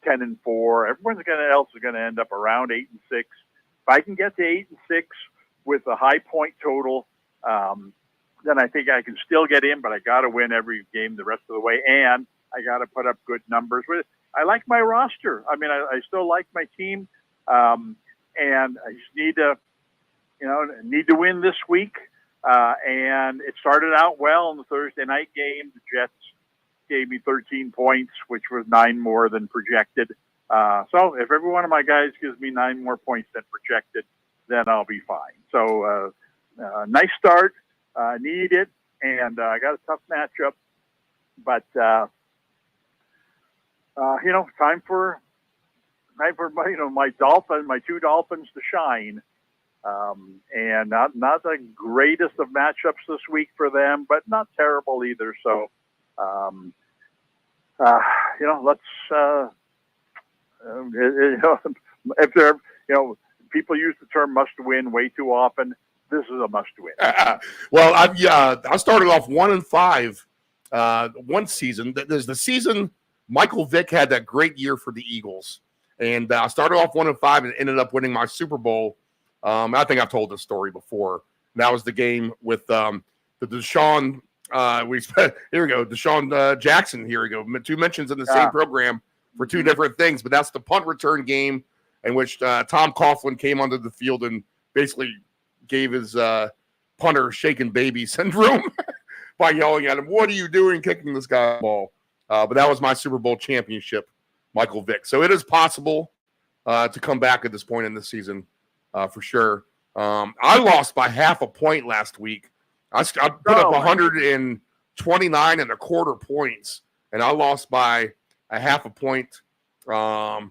10-4. Everyone else is going to end up around 8-6. If I can get to 8-6 with a high point total, then I think I can still get in, but I got to win every game the rest of the way, and I got to put up good numbers. I like my roster. I mean, I still like my team, and I just need to win this week. And it started out well in the Thursday night game. The Jets gave me 13 points, which was 9 more than projected. So if every one of my guys gives me 9 more points than projected, then I'll be fine. So nice start. Need it, and I got a tough matchup. But time for my my 2 Dolphins to shine. And not the greatest of matchups this week for them, but not terrible either. So, let's if they're people use the term must win way too often. This is a must win. Well, I started off 1-5 one season. There's the season Michael Vick had that great year for the Eagles, and I started off 1-5 and ended up winning my Super Bowl. I think I've told this story before. And that was the game with the Deshaun. Here we go. Deshaun Jackson. Here we go. 2 mentions in the same program for 2 different things. But that's the punt return game in which Tom Coughlin came onto the field and basically gave his punter shaken baby syndrome by yelling at him, "What are you doing kicking this guy the ball?" But that was my Super Bowl championship, Michael Vick. So it is possible to come back at this point in the season. For sure. I lost by half a point last week. I put up 129.25 points, and I lost by a half a point. So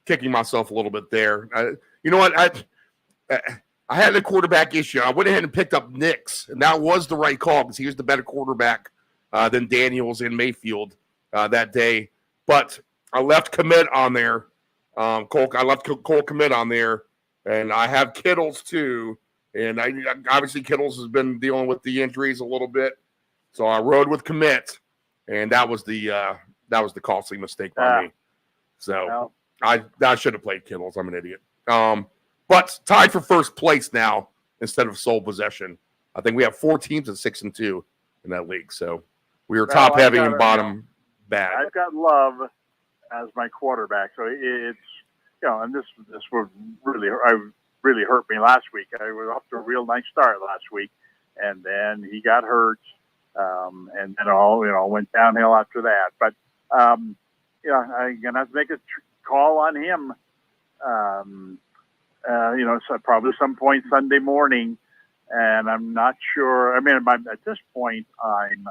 kicking myself a little bit there. You know what? I had a quarterback issue. I went ahead and picked up Nix, and that was the right call because he was the better quarterback than Daniels and Mayfield that day. But I left commit on there. I left Cole Kmet on there, and I have Kittles too. And obviously Kittles has been dealing with the injuries a little bit, so I rode with Kmet, and that was the costly mistake by me. So I should have played Kittles. I'm an idiot. But tied for first place now instead of sole possession. I think we have 4 teams at 6-2 in that league, so we are top heavy and bottom bad. I've got Love as my quarterback, so it's and this would really hurt me last week. I was off to a real nice start last week, and then he got hurt, and then all went downhill after that. But I'm gonna have to make a call on him. So probably some point Sunday morning, and I'm not sure. I mean, at this point, I'm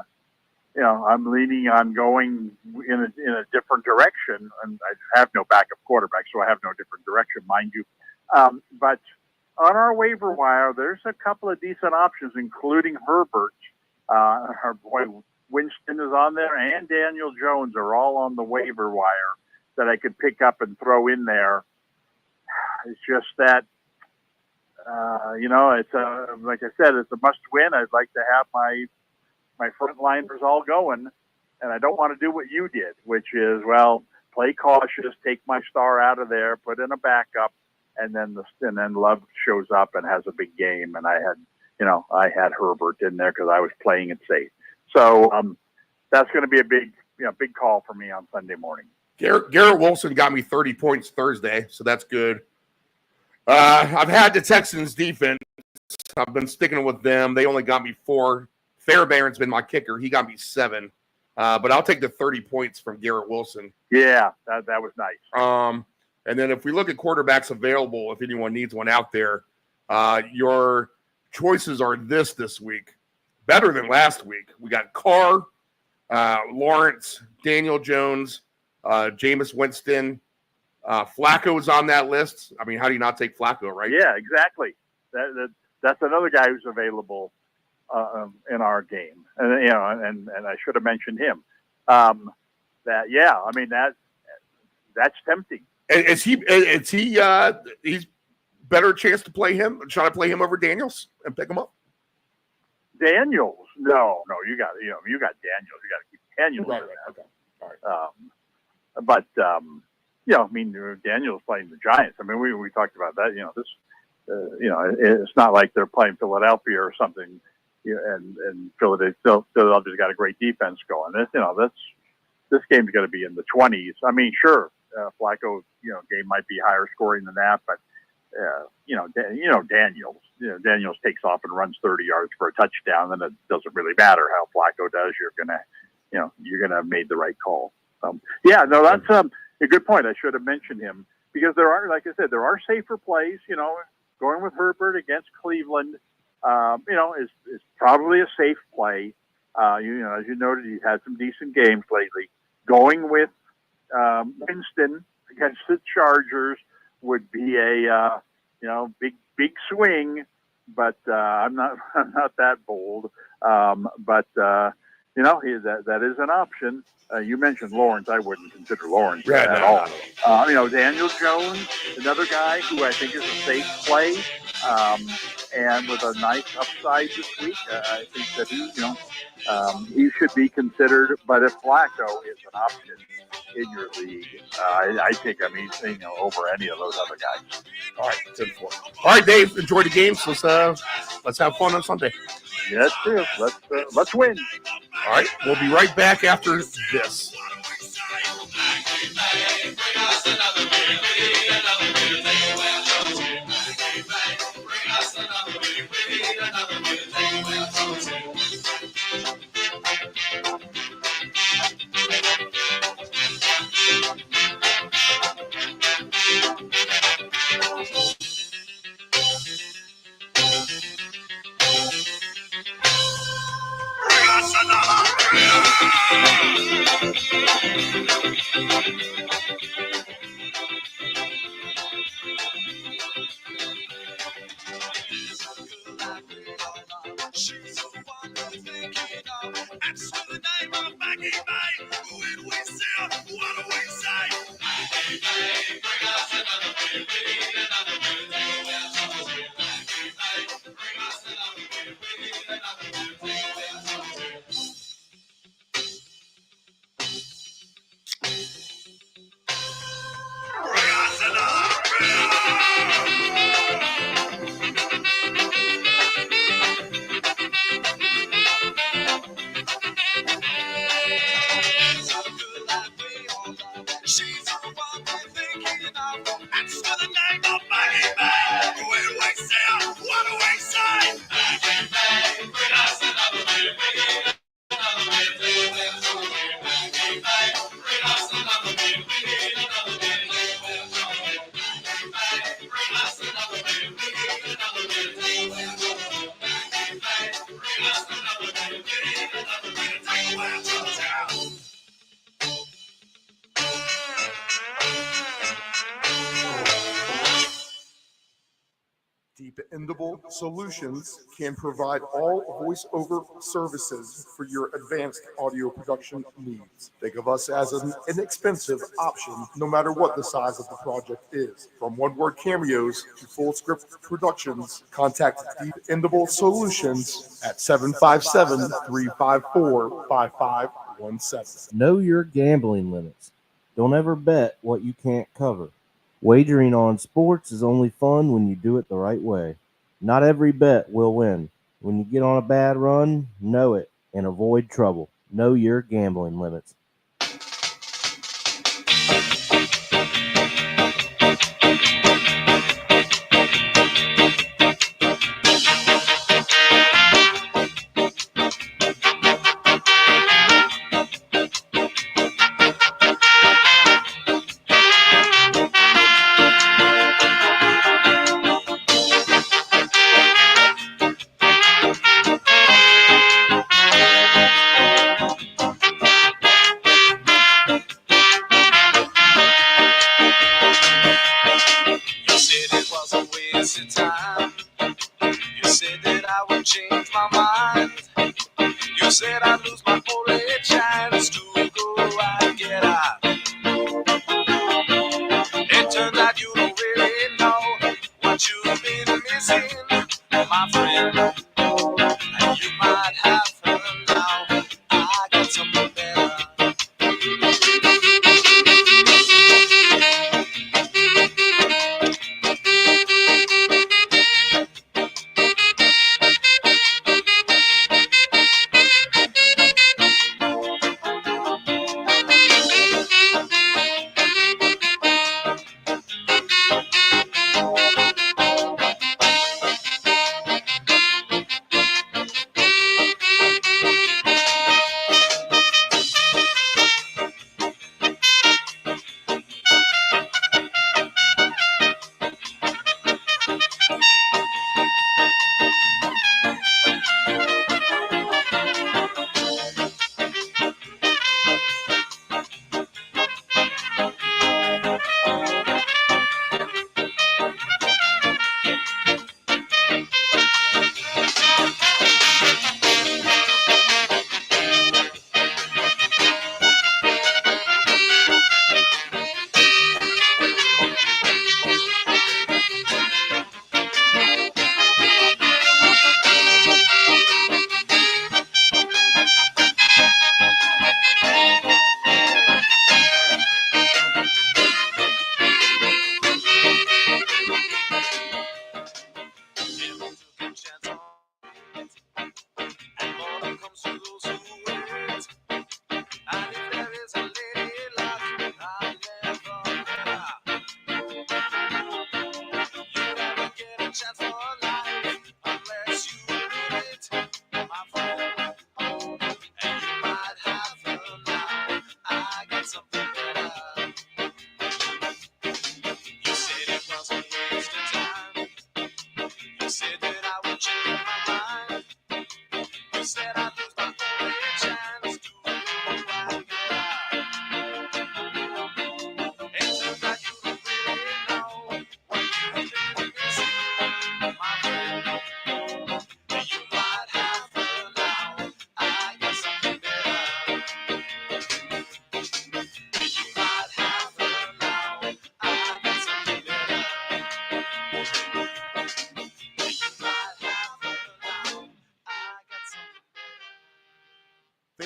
leaning on going in a different direction, and I have no backup quarterback, so I have no different direction, mind you. But on our waiver wire, there's a couple of decent options, including Herbert. Our boy Winston is on there, and Daniel Jones are all on the waiver wire that I could pick up and throw in there. It's just that, it's like I said, it's a must-win. I'd like to have my frontliners all going, and I don't want to do what you did, which is, play cautious, take my star out of there, put in a backup, and then Love shows up and has a big game, and I had Herbert in there because I was playing it safe. So that's going to be a big call for me on Sunday morning. Garrett Wilson got me 30 points Thursday, so that's good. I've had the Texans defense. I've been sticking with them. They only got me 4. Fairbairn's been my kicker. He got me 7. But I'll take the 30 points from Garrett Wilson. Yeah, that was nice. And then if we look at quarterbacks available, if anyone needs one out there, your choices are this week. better than last week. We got Carr, Lawrence, Daniel Jones, Jameis Winston. Flacco is on that list. I mean, how do you not take Flacco, right? Yeah, exactly. That's another guy who's available in our game, and I should have mentioned him. That's tempting. Is he? He's better chance to play him? Should I play him over Daniels and pick him up? Daniels? No, you got Daniels. You got to keep Daniels. Right. Okay. All right. Daniels playing the Giants. I mean, we talked about that. It's not like they're playing Philadelphia or something. And Philadelphia's got a great defense going. This game's going to be in the 20s. I mean, sure, Flacco, game might be higher scoring than that, but Daniels takes off and runs 30 yards for a touchdown, and it doesn't really matter how Flacco does. You're gonna have made the right call. That's a good point. I should have mentioned him because there are, like I said, there are safer plays. Going with Herbert against Cleveland, is probably a safe play. As you noted, he's had some decent games lately. Going with Winston against the Chargers would be a big swing, but I'm not that bold. That is an option. You mentioned Lawrence. I wouldn't consider Lawrence at all. Daniel Jones, another guy who I think is a safe play, and with a nice upside this week. I think that he should be considered. But if Flacco is an option in your league, I think he's over any of those other guys. All right, 10-4. All right, Dave, enjoy the games. Let's have fun on Sunday. Yes, sir. Let's win. All right, we'll be right back after this. Dependable Solutions can provide all voice-over services for your advanced audio production needs. Think of us as an inexpensive option, no matter what the size of the project is. From one-word cameos to full-script productions, contact Dependable Solutions at 757-354-5517. Know your gambling limits. Don't ever bet what you can't cover. Wagering on sports is only fun when you do it the right way. Not every bet will win. When you get on a bad run, know it and avoid trouble. Know your gambling limits.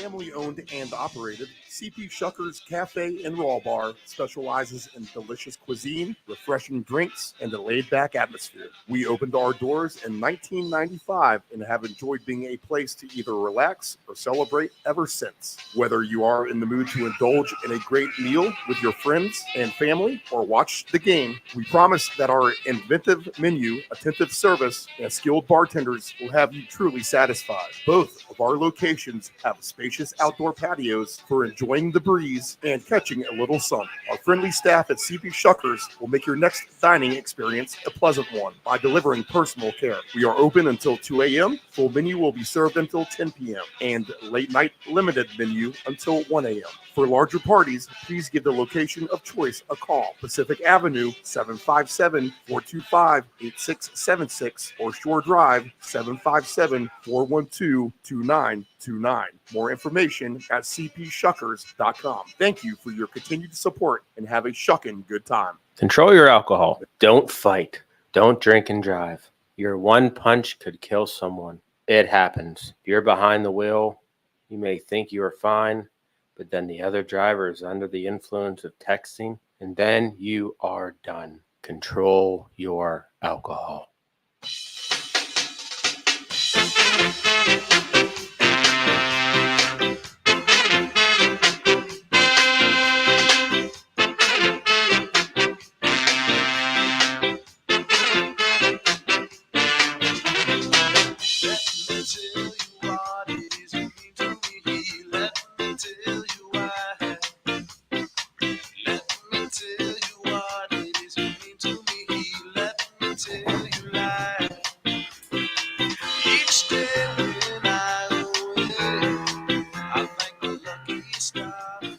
Family owned and operated, CP Shuckers Cafe and Raw Bar specializes in delicious cuisine, refreshing drinks, and a laid-back atmosphere. We opened our doors in 1995 and have enjoyed being a place to either relax or celebrate ever since. Whether you are in the mood to indulge in a great meal with your friends and family or watch the game, we promise that our inventive menu, attentive service, and skilled bartenders will have you truly satisfied. Both of our locations have spacious outdoor patios for enjoying the breeze and catching a little sun. Our friendly staff at CP Shuckers will make your next dining experience a pleasant one by delivering personal care. We are open until 2 a.m. Full menu will be served until 10 p.m. and late night limited menu until 1 a.m. For larger parties, please give the location of choice a call. Pacific Avenue, 757-425-8676 or Shore Drive, 757-412-2929. More information at cpshuckers.com. Thank you for your continued support and have a shuckin' good time. Control your alcohol. Don't fight. Don't drink and drive. Your one punch could kill someone. It happens. You're behind the wheel. You may think you are fine, but then the other driver is under the influence of texting, and then you are done. Control your alcohol.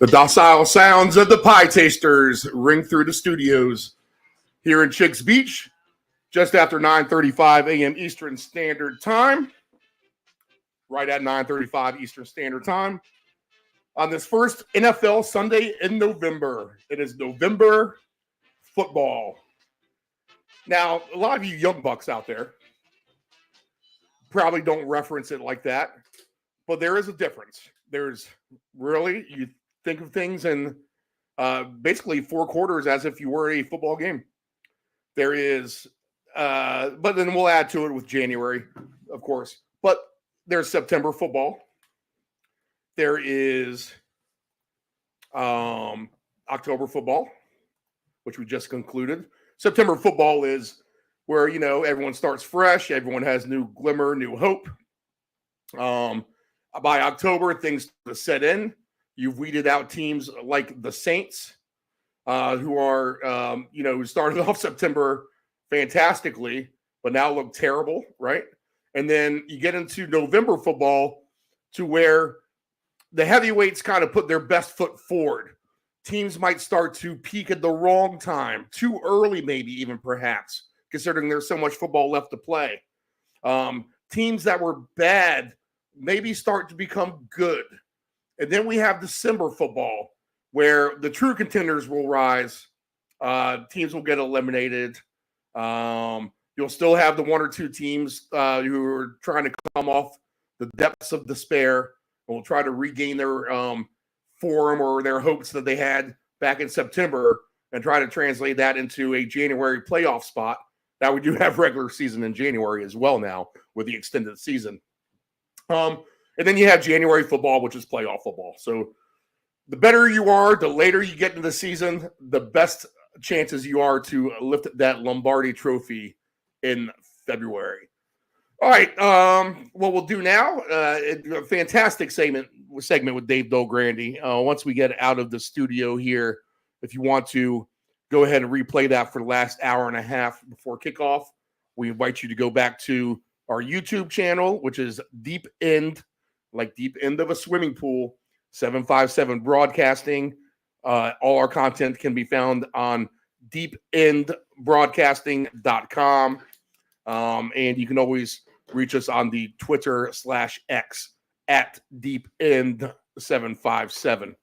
The docile sounds of the Pie Tasters ring through the studios here in Chicks Beach, just after 9:35 a.m. Eastern Standard Time, right at 9:35 Eastern Standard Time, on this first NFL Sunday in November. It is November football. Now, a lot of you young bucks out there probably don't reference it like that, but there is a difference. There's really, you think of things in basically four quarters as if you were a football game. There is, but then we'll add to it with January, of course. But there's September football. There is October football, which we just concluded. September football is where, you know, everyone starts fresh. Everyone has new glimmer, new hope. By October, things set in. You've weeded out teams like the Saints, who are, who started off September fantastically, but now look terrible, right? And then you get into November football to where the heavyweights kind of put their best foot forward. Teams might start to peak at the wrong time, too early maybe even perhaps, considering there's so much football left to play. Teams that were bad maybe start to become good. And then we have December football, where the true contenders will rise. Teams will get eliminated. You'll still have the one or two teams who are trying to come off the depths of despair and will try to regain their form or their hopes that they had back in September and try to translate that into a January playoff spot. Now, we do have regular season in January as well now with the extended season. And then you have January football, which is playoff football. So the better you are, the later you get into the season, the best chances you are to lift that Lombardi trophy in February. All right. What we'll do now, a fantastic segment with Dave Del Grande. Once we get out of the studio here, if you want to go ahead and replay that for the last hour and a half before kickoff, we invite you to go back to our YouTube channel, which is Deep End, like deep end of a swimming pool, 757 Broadcasting. All our content can be found on deependbroadcasting.com. And you can always reach us on the Twitter/X at deepend757.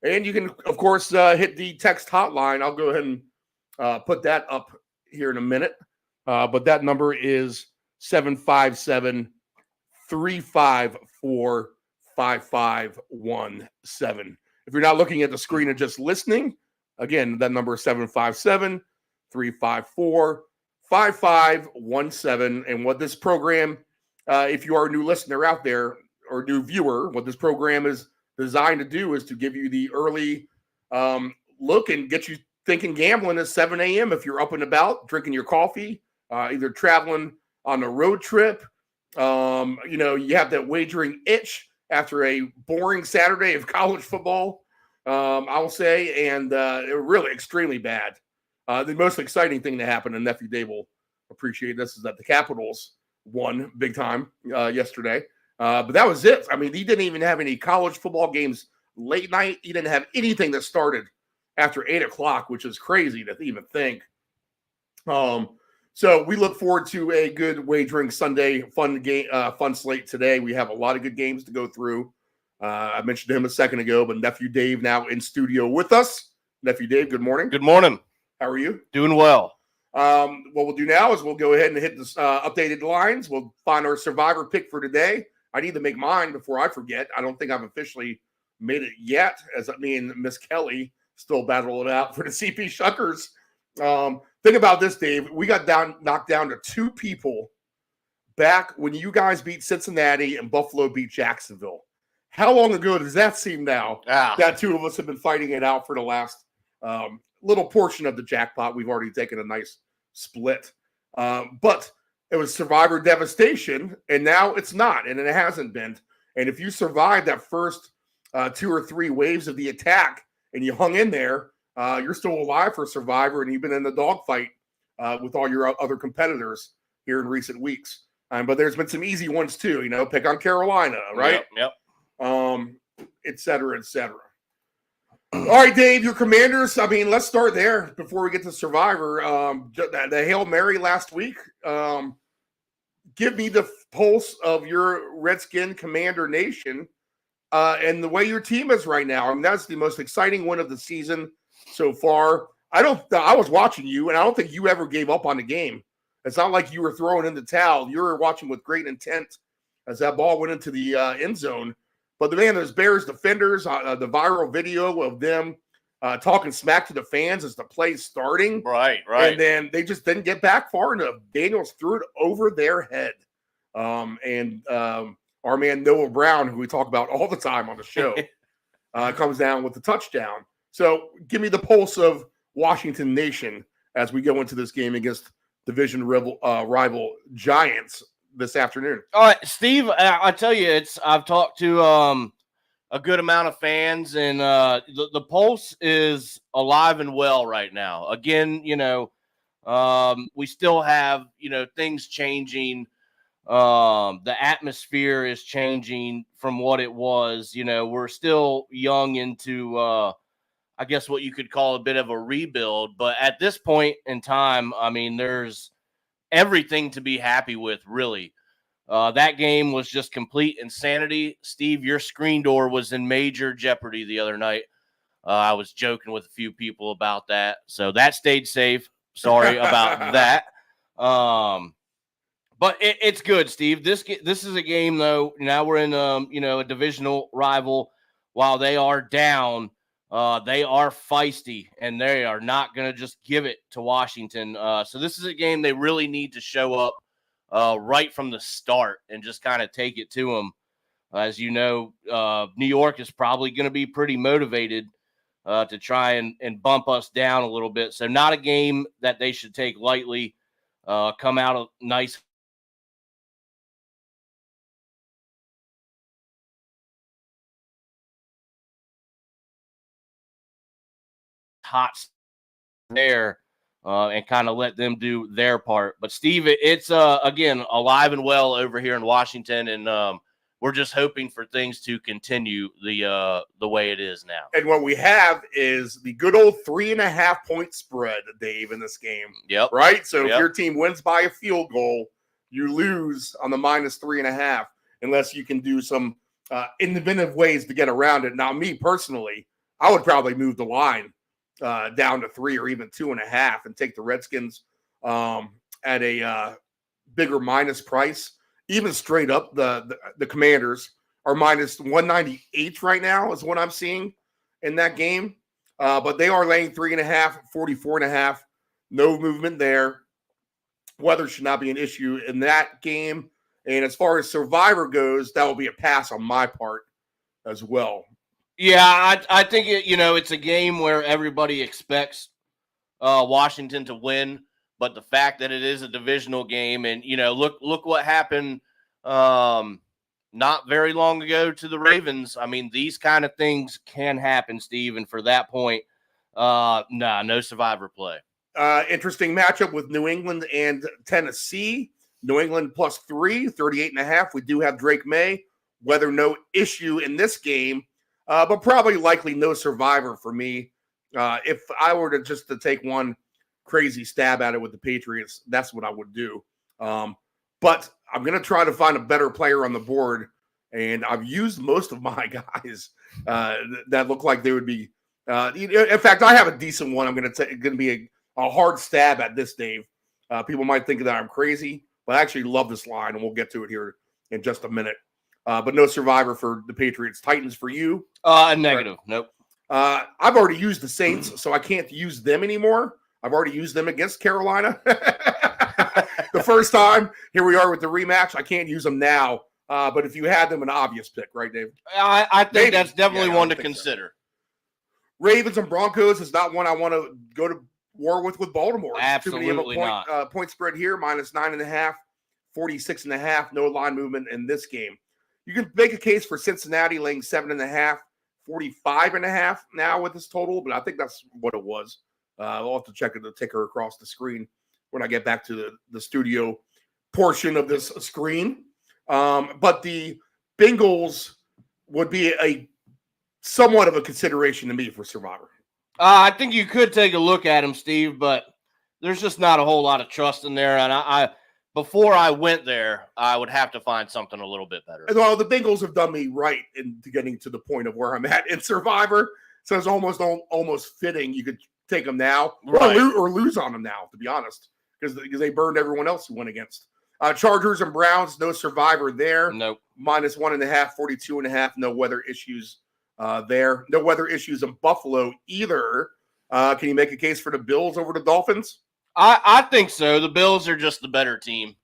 And you can, of course, hit the text hotline. I'll go ahead and put that up here in a minute. But that number is 757-354-4683. 5517. If you're not looking at the screen and just listening, again, that number is 757-354-5517. And what this program, if you are a new listener out there or new viewer, what this program is designed to do is to give you the early look and get you thinking gambling at 7 a.m. if you're up and about, drinking your coffee, either traveling on a road trip. You have that wagering itch after a boring Saturday of college football, I will say, and really extremely bad. The most exciting thing that happened, and Nephew Dave will appreciate this, is that the Capitals won big time yesterday. But that was it. I mean, he didn't even have any college football games late night. He didn't have anything that started after 8 o'clock, which is crazy to even think. So we look forward to a good wagering Sunday fun slate today. We have a lot of good games to go through. I mentioned him a second ago, but Nephew Dave now in studio with us. Nephew Dave, good morning. Good morning. How are you? Doing well. What we'll do now is we'll go ahead and hit the updated lines. We'll find our survivor pick for today. I need to make mine before I forget. I don't think I've officially made it yet, as me and Miss Kelly still battle it out for the CP Shuckers. Think about this, Dave. We got knocked down to 2 people back when you guys beat Cincinnati and Buffalo beat Jacksonville. How long ago does that seem now? That 2 of us have been fighting it out for the last little portion of the jackpot. We've already taken a nice split. But it was survivor devastation, and now it's not, and it hasn't been. And if you survived that first 2 or 3 waves of the attack and you hung in there, you're still alive for Survivor, and you've been in the dogfight with all your other competitors here in recent weeks. But there's been some easy ones too, pick on Carolina, right? Yep. Et cetera, et cetera. All right, Dave, your Commanders. I mean, let's start there before we get to Survivor. The Hail Mary last week. Give me the pulse of your Redskin Commander Nation and the way your team is right now. I mean, that's the most exciting one of the season so far. I was watching you, and I don't think you ever gave up on the game. It's not like you were throwing in the towel. You were watching with great intent as that ball went into the end zone. But there's Bears defenders, the viral video of them talking smack to the fans as the play's starting. Right. And then they just didn't get back far enough. Daniels threw it over their head. Our man Noah Brown, who we talk about all the time on the show, comes down with the touchdown. So give me the pulse of Washington Nation as we go into this game against division rival Giants this afternoon. All right, Steve, I tell you, I've talked to a good amount of fans, and the pulse is alive and well right now. Again, we still have, things changing. The atmosphere is changing from what it was. We're still young into, I guess what you could call a bit of a rebuild. But at this point in time, I mean, there's everything to be happy with, really. That game was just complete insanity. Steve, your screen door was in major jeopardy the other night. I was joking with a few people about that. So that stayed safe. Sorry about that. But it's good, Steve. This is a game, though. Now we're in, a divisional rival. While they are down, they are feisty, and they are not going to just give it to Washington. So this is a game they really need to show up right from the start and just kind of take it to them. As you know, New York is probably going to be pretty motivated to try and bump us down a little bit. So not a game that they should take lightly. Come out a nice hot there and kind of let them do their part. But Steve, it's again alive and well over here in Washington, and we're just hoping for things to continue the way it is now. And what we have is the good old 3.5 point spread, Dave, in this game. Yep. Right. So if your team wins by a field goal, you lose on the -3.5, unless you can do some innovative ways to get around it. Now, me personally, I would probably move the line down to 3 or even 2.5 and take the Redskins at a bigger minus price. Even straight up the Commanders are minus 198 right now is what I'm seeing in that game. But they are laying 3.5, 44.5. No movement there. Weather should not be an issue in that game. And as far as Survivor goes, that will be a pass on my part as well. Yeah, I think it's a game where everybody expects Washington to win, but the fact that it is a divisional game, and look what happened not very long ago to the Ravens. I mean, these kind of things can happen, Steve, and for that point, no Survivor play. Interesting matchup with New England and Tennessee. New England +3, 38.5. We do have Drake May. Weather no issue in this game, but probably likely no Survivor for me. If I were to take one crazy stab at it with the Patriots, that's what I would do. But I'm going to try to find a better player on the board, and I've used most of my guys that look like they would be. In fact, I have a decent one. I'm going to be a hard stab at this, Dave. People might think that I'm crazy, but I actually love this line, and we'll get to it here in just a minute. But no Survivor for the Patriots. Titans for you? Negative. Nope. I've already used the Saints, so I can't use them anymore. I've already used them against Carolina the first time. Here we are with the rematch. I can't use them now. But if you had them, an obvious pick, right, Dave? I think that's definitely one to consider. So. Ravens and Broncos is not one I want to go to war with Baltimore. Absolutely not. Point spread here, -9.5, 46.5. No line movement in this game. You can make a case for Cincinnati laying 7.5, 45.5 now with this total, but I think that's what it was. I'll have to check the ticker across the screen when I get back to the studio portion of this screen. But the Bengals would be a somewhat of a consideration to me for Survivor. I think you could take a look at him, Steve, but there's just not a whole lot of trust in there. And I before I went there, I would have to find something a little bit better. Well, the Bengals have done me right into getting to the point of where I'm at in Survivor. So it's almost fitting. You could take them now or lose on them now, to be honest, because they burned everyone else who went against. Chargers and Browns, no Survivor there. Nope. -1.5, 42.5. No weather issues there. No weather issues in Buffalo either. Can you make a case for the Bills over the Dolphins? I think so. The Bills are just the better team.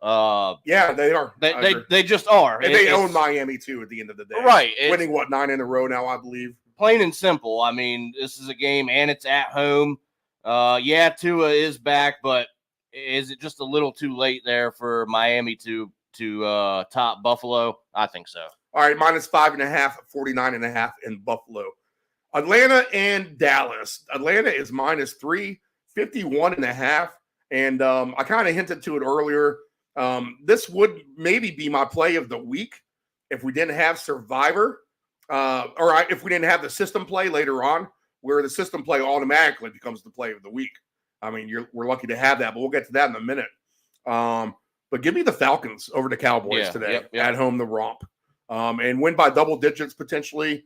Yeah, they are. They just are. And they own Miami, too, at the end of the day. Right. Winning, 9 in a row now, I believe. Plain and simple. I mean, this is a game, and it's at home. Yeah, Tua is back, but is it just a little too late there for Miami to top Buffalo? I think so. All right, -5.5, 49.5 in Buffalo. Atlanta and Dallas. Atlanta is -3, 51.5. And I kind of hinted to it earlier. This would maybe be my play of the week if we didn't have Survivor, or if we didn't have the system play later on, where the system play automatically becomes the play of the week. I mean, we're lucky to have that, but we'll get to that in a minute. But give me the Falcons over the Cowboys today at home, the Romp, and win by double digits potentially.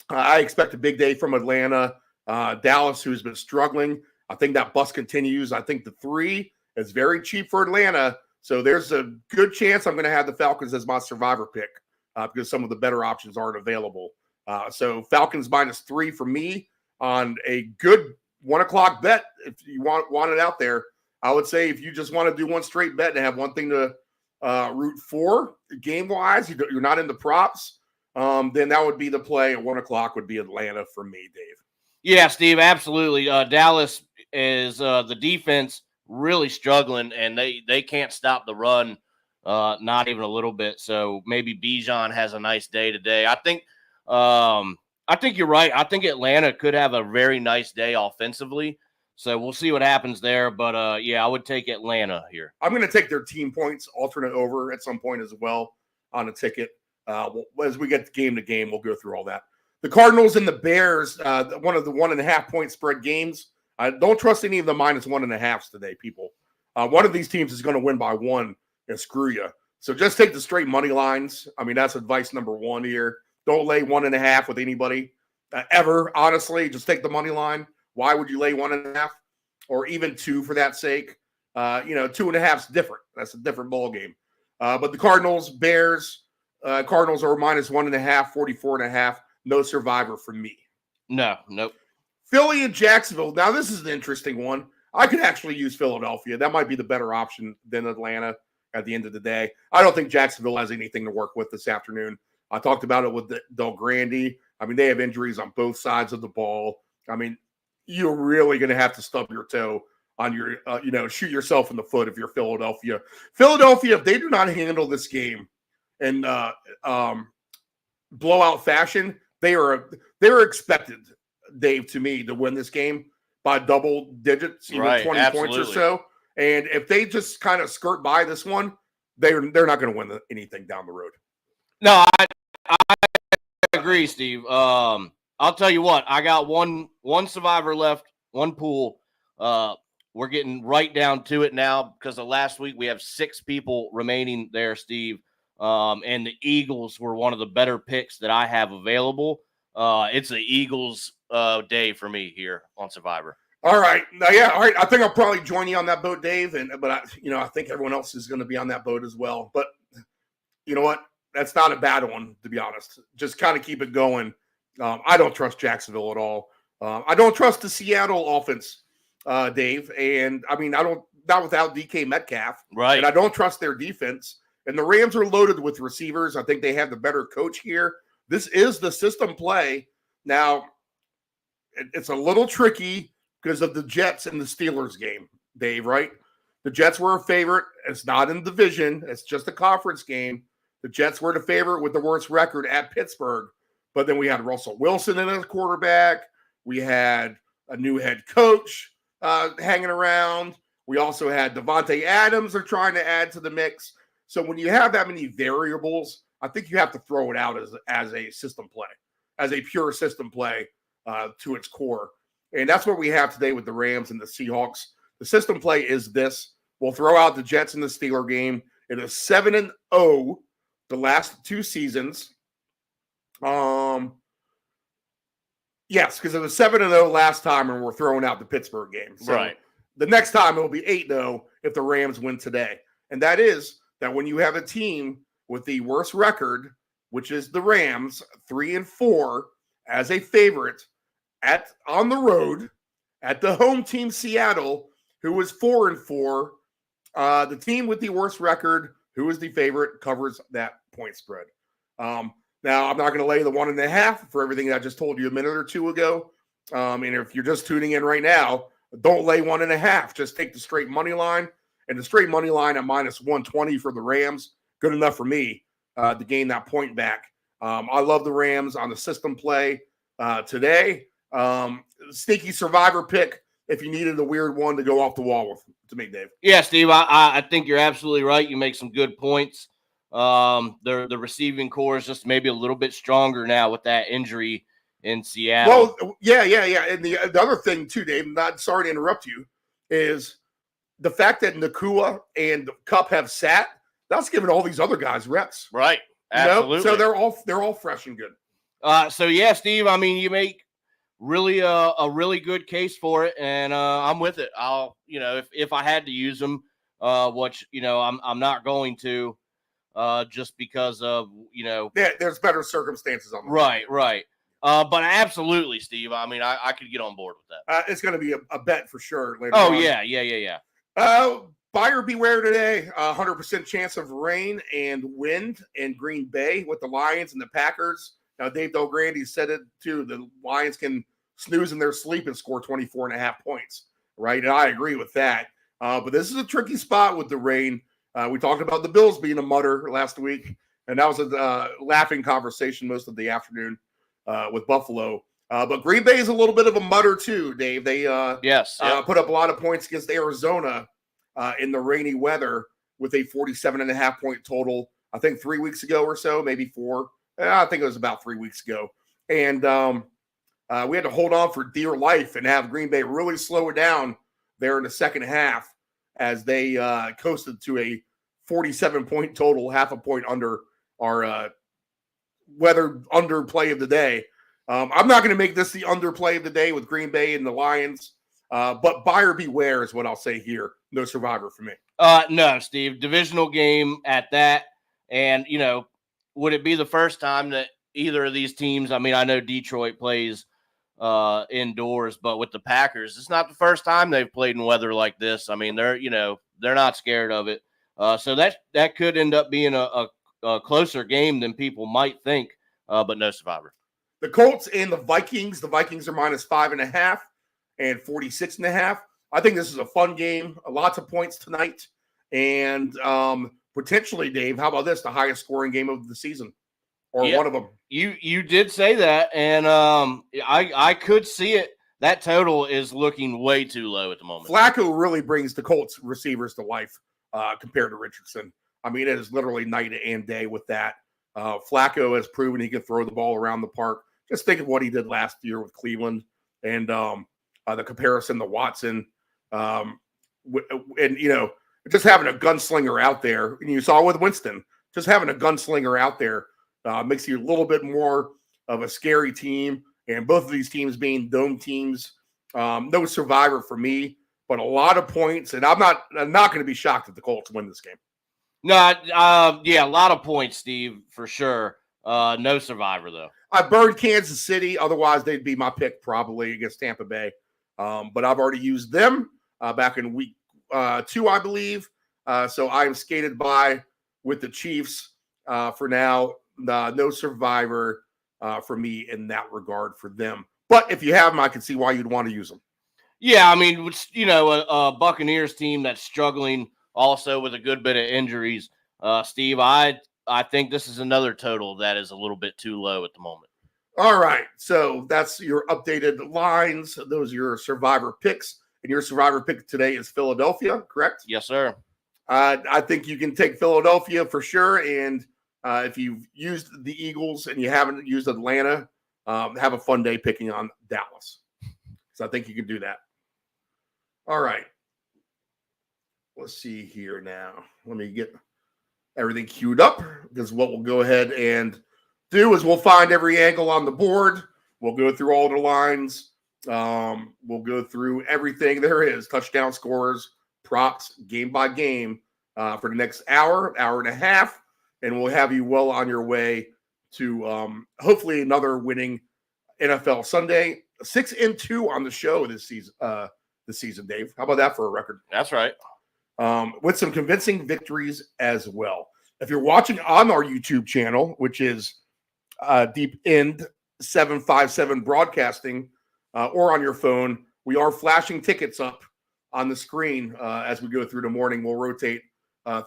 I expect a big day from Atlanta. Dallas, who's been struggling. I think that bus continues. I think the 3 is very cheap for Atlanta. So there's a good chance I'm going to have the Falcons as my Survivor pick because some of the better options aren't available. So Falcons -3 for me on a good 1 o'clock bet. If you want it out there, I would say if you just want to do one straight bet and have one thing to root for game-wise, you're not into props, then that would be the play at 1 o'clock would be Atlanta for me, Dave. Yeah, Steve, absolutely. Dallas is the defense really struggling, and they can't stop the run, not even a little bit. So maybe Bijan has a nice day today. I think you're right. I think Atlanta could have a very nice day offensively. So we'll see what happens there. But, yeah, I would take Atlanta here. I'm going to take their team points alternate over at some point as well on a ticket. As we get game to game, we'll go through all that. The Cardinals and the Bears, one of the 1.5 point spread games. I don't trust any of the -1.5s today, people. One of these teams is going to win by 1 and screw you. So just take the straight money lines. I mean, that's advice number 1 here. Don't lay 1.5 with anybody ever. Honestly, just take the money line. Why would you lay 1.5 or even 2 for that sake? 2.5 is different. That's a different ball game. But the Cardinals, Bears, Cardinals are minus 1.5, 44.5. No survivor from me. Nope. Philly and Jacksonville. Now, this is an interesting one. I could actually use Philadelphia. That might be the better option than Atlanta at the end of the day. I don't think Jacksonville has anything to work with this afternoon. I talked about it with Del Grande. I mean, they have injuries on both sides of the ball. I mean, you're really going to have to stub your toe on your, shoot yourself in the foot if you're Philadelphia. Philadelphia, if they do not handle this game in blowout fashion, they are expected, Dave, to me, to win this game by double digits, even 20 absolutely. points or so. And if they just kind of skirt by this one, they're not going to win anything down the road. No, I agree, Steve. I'll tell you what, I got one survivor left, one pool. We're getting right down to it now because of last week. We have 6 people remaining there, Steve. And the Eagles were one of the better picks that I have available. It's the Eagles day for me here on Survivor. All right. All right. I think I'll probably join you on that boat, Dave. But I think everyone else is going to be on that boat as well. But you know what? That's not a bad one, to be honest. Just kind of keep it going. I don't trust Jacksonville at all. I don't trust the Seattle offense, Dave. And I mean, not without DK Metcalf. Right. And I don't trust their defense. And the Rams are loaded with receivers. I think they have the better coach here. This is the system play. Now, it's a little tricky because of the Jets and the Steelers game, Dave, right? The Jets were a favorite. It's not in division. It's just a conference game. The Jets were the favorite with the worst record at Pittsburgh. But then we had Russell Wilson in as quarterback. We had a new head coach hanging around. We also had Devontae Adams they're trying to add to the mix. So when you have that many variables, I think you have to throw it out as a system play, as a pure system play to its core. And that's what we have today with the Rams and the Seahawks. The system play is this. We'll throw out the Jets and the Steelers game. It is 7-0 the last 2 seasons. Yes, because it was 7-0 last time, and we're throwing out the Pittsburgh game. So right. The next time it will be 8-0 if the Rams win today. And that is that when you have a team with the worst record, which is the Rams, 3-4 as a favorite on the road at the home team Seattle, who was 4-4, the team with the worst record, who is the favorite, covers that point spread. Now, I'm not going to lay the 1.5 for everything that I just told you a minute or two ago. And if you're just tuning in right now, don't lay 1.5. Just take the straight money line. And the straight money line at minus 120 for the Rams, good enough for me to gain that point back. I love the Rams on the system play today. Sneaky survivor pick if you needed a weird one to go off the wall with to me, Dave. Yeah, Steve, I think you're absolutely right. You make some good points. The receiving core is just maybe a little bit stronger now with that injury in Seattle. Well, yeah. And the other thing too, Dave, not sorry to interrupt you, is the fact that Nakua and Kupp have sat. That's giving all these other guys reps, right? Absolutely. So they're all fresh and good. So yeah, Steve. I mean, you make really a really good case for it, and I'm with it. I'll if I had to use them, which I'm not going to. Just because of there's better circumstances on the right. But absolutely, Steve. I mean, I could get on board with that. It's going to be a bet for sure later. Oh on. Yeah. Buyer beware today. 100% chance of rain and wind in Green Bay with the Lions and the Packers. Now, Dave Del Grande said it too. The Lions can snooze in their sleep and score 24.5 points, right? And I agree with that. But this is a tricky spot with the rain. We talked about the Bills being a mutter last week, and that was a laughing conversation most of the afternoon with Buffalo. But Green Bay is a little bit of a mutter too, Dave. They put up a lot of points against Arizona in the rainy weather with a 47.5 point total, I think 3 weeks ago or so, maybe 4. I think it was about 3 weeks ago. And we had to hold on for dear life and have Green Bay really slow it down there in the second half as they coasted to a 47-point total, half a point under our weather underplay of the day. I'm not going to make this the underplay of the day with Green Bay and the Lions, but buyer beware is what I'll say here. No survivor for me. No, Steve. Divisional game at that. And, would it be the first time that either of these teams? I mean, I know Detroit plays indoors, but with the Packers, it's not the first time they've played in weather like this. I mean, they're not scared of it. So that could end up being a closer game than people might think, but no Survivor. The Colts and the Vikings. The Vikings are -5.5 and 46.5. I think this is a fun game. Lots of points tonight. And potentially, Dave, how about this? The highest scoring game of the season, or one of them. You did say that, and I could see it. That total is looking way too low at the moment. Flacco really brings the Colts receivers to life compared to Richardson. I mean, it is literally night and day with that. Flacco has proven he can throw the ball around the park. Just think of what he did last year with Cleveland, and the comparison to Watson, and just having a gunslinger out there. And you saw with Winston, just having a gunslinger out there makes you a little bit more of a scary team. And both of these teams being dome teams, no Survivor for me, but a lot of points. And I'm not going to be shocked if the Colts win this game. No, a lot of points, Steve, for sure. No Survivor, though. I burned Kansas City. Otherwise, they'd be my pick probably against Tampa Bay. But I've already used them back in week 2, I believe. So I am skated by with the Chiefs for now. No Survivor for me in that regard for them. But if you have them, I can see why you'd want to use them. Yeah, I mean, a Buccaneers team that's struggling also with a good bit of injuries. Steve, I think this is another total that is a little bit too low at the moment. All right. So that's your updated lines. Those are your Survivor picks. And your Survivor pick today is Philadelphia, correct? Yes, sir. I think you can take Philadelphia for sure. And if you've used the Eagles and you haven't used Atlanta, have a fun day picking on Dallas. So I think you can do that. All right. Let's see here now. Let me get everything queued up, because what we'll go ahead and do is we'll find every angle on the board. We'll go through all the lines. We'll go through everything there is, touchdown scores, props, game by game for the next hour and a half. And we'll have you well on your way to hopefully another winning NFL Sunday. 6-2 on the show this season, Dave. How about that for a record? That's right. With some convincing victories as well. If you're watching on our YouTube channel, which is Deep End 757 Broadcasting, or on your phone, we are flashing tickets up on the screen as we go through the morning. We'll rotate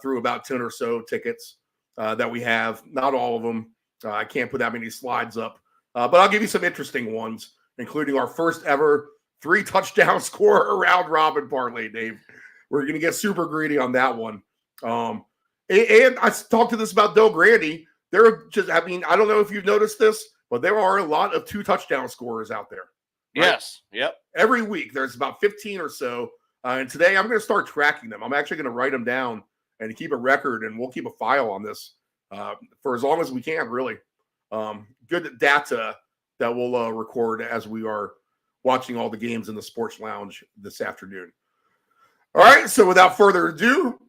through about 10 or so tickets that we have. Not all of them. I can't put that many slides up, but I'll give you some interesting ones, including our first ever 3 touchdown score round robin parlay, Dave. We're going to get super greedy on that one. And I talked to this about Del Grande. They're just, I mean, I don't know if you've noticed this, but there are a lot of 2 touchdown scorers out there. Right? Yes. Yep. Every week there's about 15 or so. And today I'm going to start tracking them. I'm actually going to write them down and keep a record, and we'll keep a file on this for as long as we can, really. Good data that we'll record as we are watching all the games in the sports lounge this afternoon. All right, so without further ado,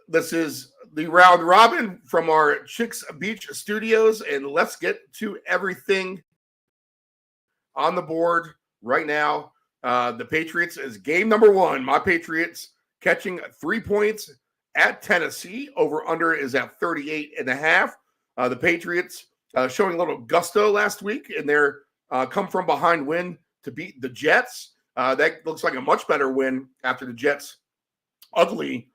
this is the round robin from our Chicks Beach studios, and let's get to everything on the board right now. The Patriots is game number 1. My Patriots catching 3 points at Tennessee. Over under is at 38.5. The Patriots showing a little gusto last week in their come from behind win to beat the Jets. That looks like a much better win after the Jets ugly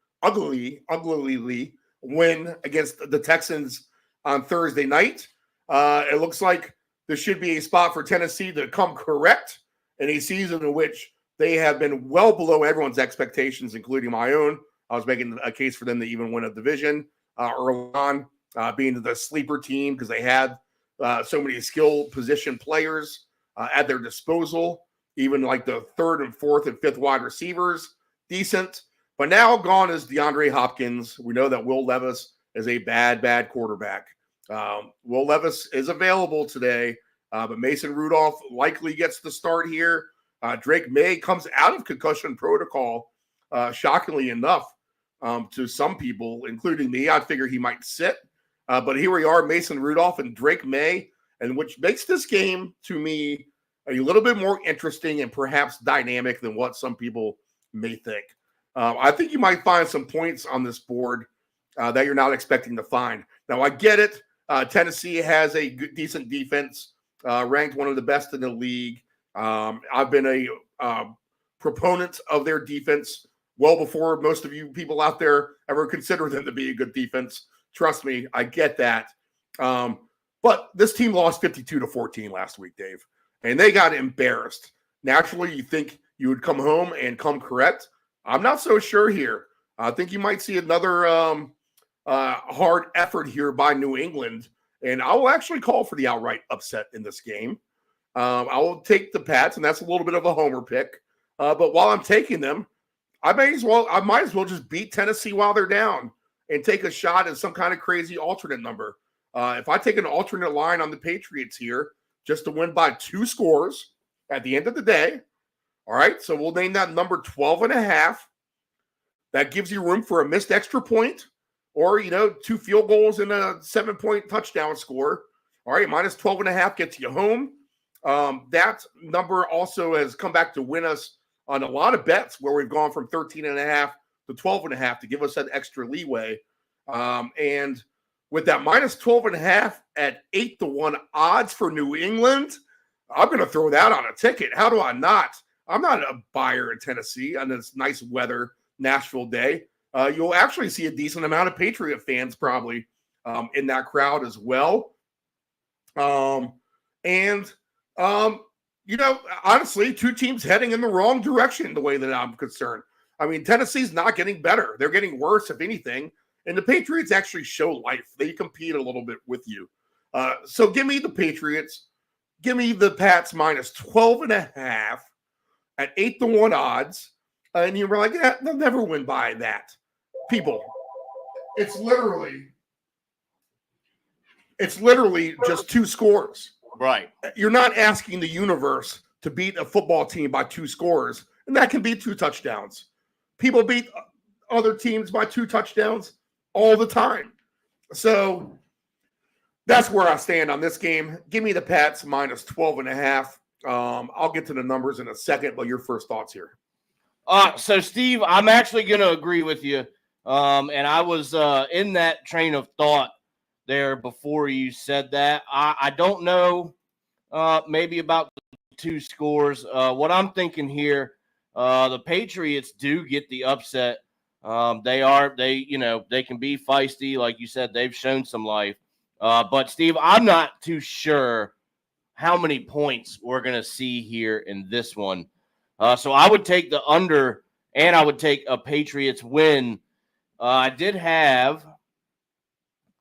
win against the Texans on Thursday night. It looks like there should be a spot for Tennessee to come correct in a season in which they have been well below everyone's expectations, including my own. I was making a case for them to even win a division early on, being the sleeper team because they had so many skill position players at their disposal, even like the 3rd and 4th and 5th wide receivers, decent. But now gone is DeAndre Hopkins. We know that Will Levis is a bad quarterback. Will Levis is available today, but Mason Rudolph likely gets the start here. Drake May comes out of concussion protocol, shockingly enough, to some people, including me. I figure he might sit. But here we are, Mason Rudolph and Drake May, and which makes this game, to me, a little bit more interesting and perhaps dynamic than what some people may think. I think you might find some points on this board that you're not expecting to find. Now, I get it. Tennessee has a decent defense, ranked one of the best in the league. I've been a proponent of their defense well before most of you people out there ever consider them to be a good defense. Trust me, I get that. But this team lost 52-14 last week, Dave, and they got embarrassed. Naturally, you think you would come home and come correct. I'm not so sure here. I think you might see another hard effort here by New England, and I will actually call for the outright upset in this game. I will take the Pats, and that's a little bit of a homer pick. But while I'm taking them, I might as well just beat Tennessee while they're down and take a shot at some kind of crazy alternate number. If I take an alternate line on the Patriots here, just to win by 2 scores at the end of the day, all right, so we'll name that number 12.5. That gives you room for a missed extra point or, 2 field goals and a 7-point touchdown score. All right, minus 12.5 gets you home. That number also has come back to win us on a lot of bets where we've gone from 13.5 to 12.5 to give us that extra leeway. And with that minus 12.5 at 8-1 odds for New England, I'm going to throw that on a ticket. How do I not? I'm not a buyer in Tennessee on this nice weather Nashville day. You'll actually see a decent amount of Patriot fans probably in that crowd as well. Honestly, 2 teams heading in the wrong direction the way that I'm concerned. I mean, Tennessee's not getting better. They're getting worse, if anything. And the Patriots actually show life. They compete a little bit with you. So give me the Patriots. Give me the Pats minus 12.5 at 8-1 odds. And you were like, yeah, they'll never win by that. People, it's literally just 2 scores. Right. You're not asking the universe to beat a football team by 2 scores, and that can be 2 touchdowns. People beat other teams by 2 touchdowns all the time. So that's where I stand on this game. Give me the Pats minus 12.5. I'll get to the numbers in a second, but your first thoughts here. So, Steve, I'm actually going to agree with you. And I was in that train of thought there before you said that. I don't know maybe about the 2 scores. What I'm thinking here, the Patriots do get the upset. They can be feisty. Like you said, they've shown some life. But, Steve, I'm not too sure how many points we're going to see here in this one. So I would take the under, and I would take a Patriots win. I did have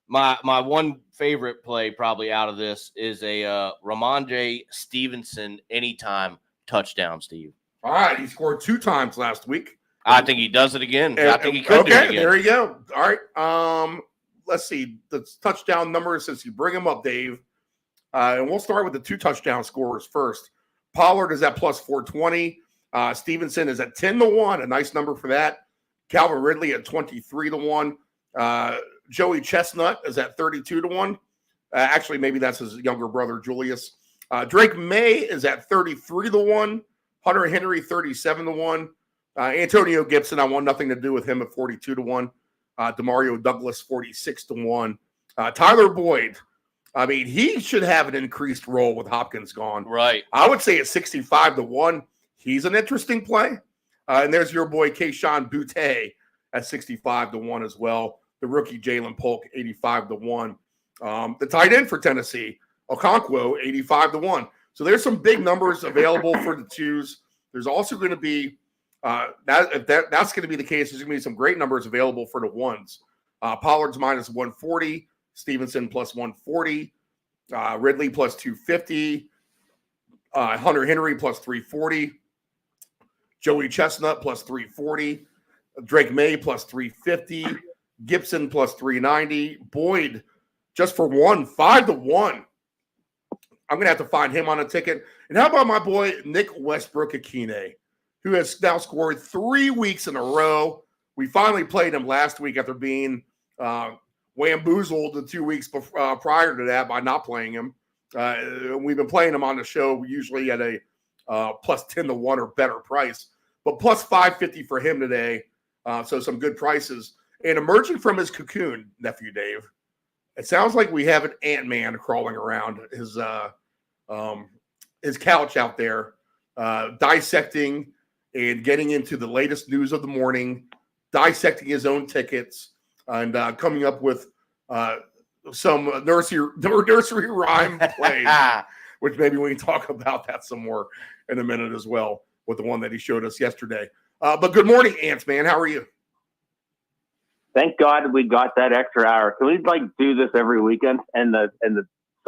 my one favorite play probably out of this is a Ramondre Stevenson anytime touchdown, Steve. All right, he scored 2 times last week. I think he does it again. I think he could do it again. There you go. All right. Let's see the touchdown numbers since you bring them up, Dave. And we'll start with the 2 touchdown scorers first. Pollard is at plus 420. Stevenson is at 10-1, a nice number for that. Calvin Ridley at 23-1. Joey Chestnut is at 32-1. Actually, maybe that's his younger brother, Julius. Drake May is at 33-1. Hunter Henry, 37-1. Antonio Gibson, I want nothing to do with him at 42-1. Demario Douglas, 46-1. Tyler Boyd, I mean, he should have an increased role with Hopkins gone. Right. I would say at 65-1. He's an interesting play. And there's your boy, Keyshawn Boutte at 65-1 as well. The rookie, Jalen Polk, 85-1. The tight end for Tennessee, Okonkwo, 85-1. So there's some big numbers available for the 2s. There's also going to be, that's going to be the case. There's going to be some great numbers available for the 1s. Pollard's minus 140. Stevenson plus 140. Ridley plus 250. Hunter Henry plus 340. Joey Chestnut plus 340. Drake May plus 350. Gibson plus 390. Boyd, just for 5-1. I'm going to have to find him on a ticket. And how about my boy, Nick Westbrook-Akine, who has now scored 3 weeks in a row. We finally played him last week after being wamboozled the 2 weeks prior to that by not playing him. We've been playing him on the show usually at a plus 10 to 1 or better price, but plus 550 for him today. So some good prices. And emerging from his cocoon, nephew Dave, it sounds like we have an Ant-Man crawling around his couch out there, dissecting and getting into the latest news of the morning, dissecting his own tickets, and coming up with some nursery rhyme plays, which maybe we can talk about that some more in a minute as well with the one that he showed us yesterday. But good morning, Ants, man. How are you? Thank God we got that extra hour. Can we do this every weekend and the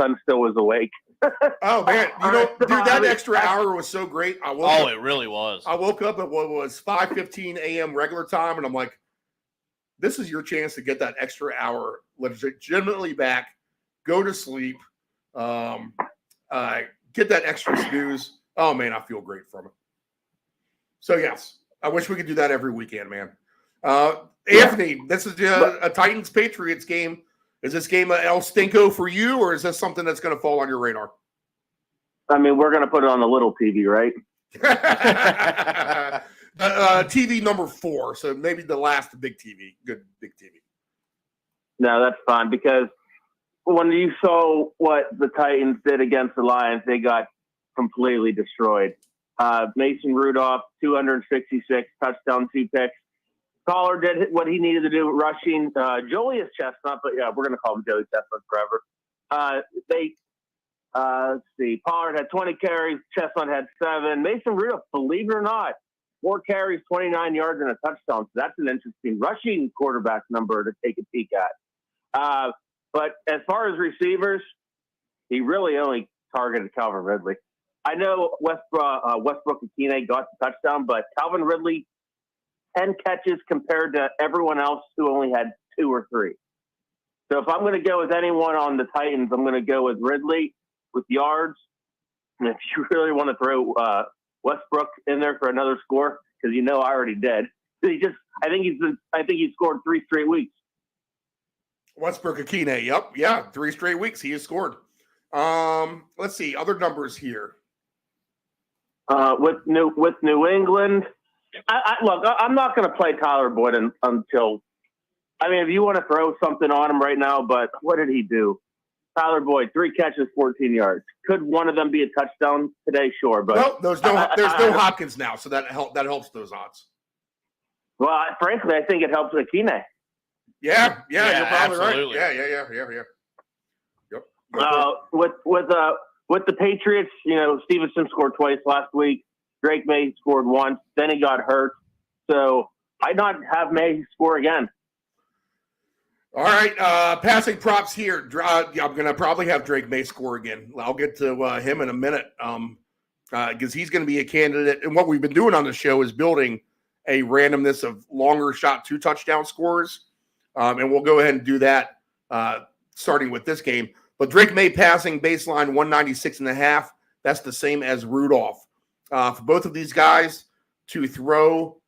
sun still was awake? Oh man, dude, that extra hour was so great. It really was. I woke up at what was 5:15 a.m. regular time, and I'm like, this is your chance to get that extra hour legitimately back, go to sleep, get that extra snooze. Oh man, I feel great from it. So yes, I wish we could do that every weekend, man. Anthony, this is a Titans-Patriots game. Is this game El Stinko for you, or is this something that's going to fall on your radar? I mean, we're going to put it on the little TV, right? TV number 4, so maybe the last big TV, good big TV. No, that's fine, because when you saw what the Titans did against the Lions, they got completely destroyed. Mason Rudolph, 266, touchdown, 2 picks. Collar did what he needed to do, rushing Julius Chestnut, but yeah, we're going to call him Joey Chestnut forever. Let's see, Pollard had 20 carries, Chestnut had 7. Mason Rudolph, believe it or not, 4 carries, 29 yards, and a touchdown. So that's an interesting rushing quarterback number to take a peek at. But as far as receivers, he really only targeted Calvin Ridley. I know Westbrook-Akine got the touchdown, but Calvin Ridley, 10 catches compared to everyone else who only had 2 or 3. So if I'm going to go with anyone on the Titans, I'm going to go with Ridley with yards. And if you really want to throw Westbrook in there for another score, because I already did. I think he scored 3 straight weeks. Westbrook-Akine, yep, yeah, 3 straight weeks he has scored. Let's see other numbers here. With New England. Look, I'm not going to play Tyler Boyd until – I mean, if you want to throw something on him right now, but what did he do? Tyler Boyd, 3 catches, 14 yards. Could one of them be a touchdown today? Sure, but no, there's no Hopkins now, so that helps those odds. Well, frankly, I think it helps Akine. Yeah, you're probably absolutely. Right. Yep. With the Patriots, Stevenson scored twice last week. Drake May scored once, then he got hurt. So I'd not have May score again. All right, passing props here. I'm going to probably have Drake May score again. I'll get to him in a minute because he's going to be a candidate. And what we've been doing on the show is building a randomness of longer shot 2 touchdown scores. And we'll go ahead and do that starting with this game. But Drake May passing baseline 196.5. That's the same as Rudolph. For both of these guys to throw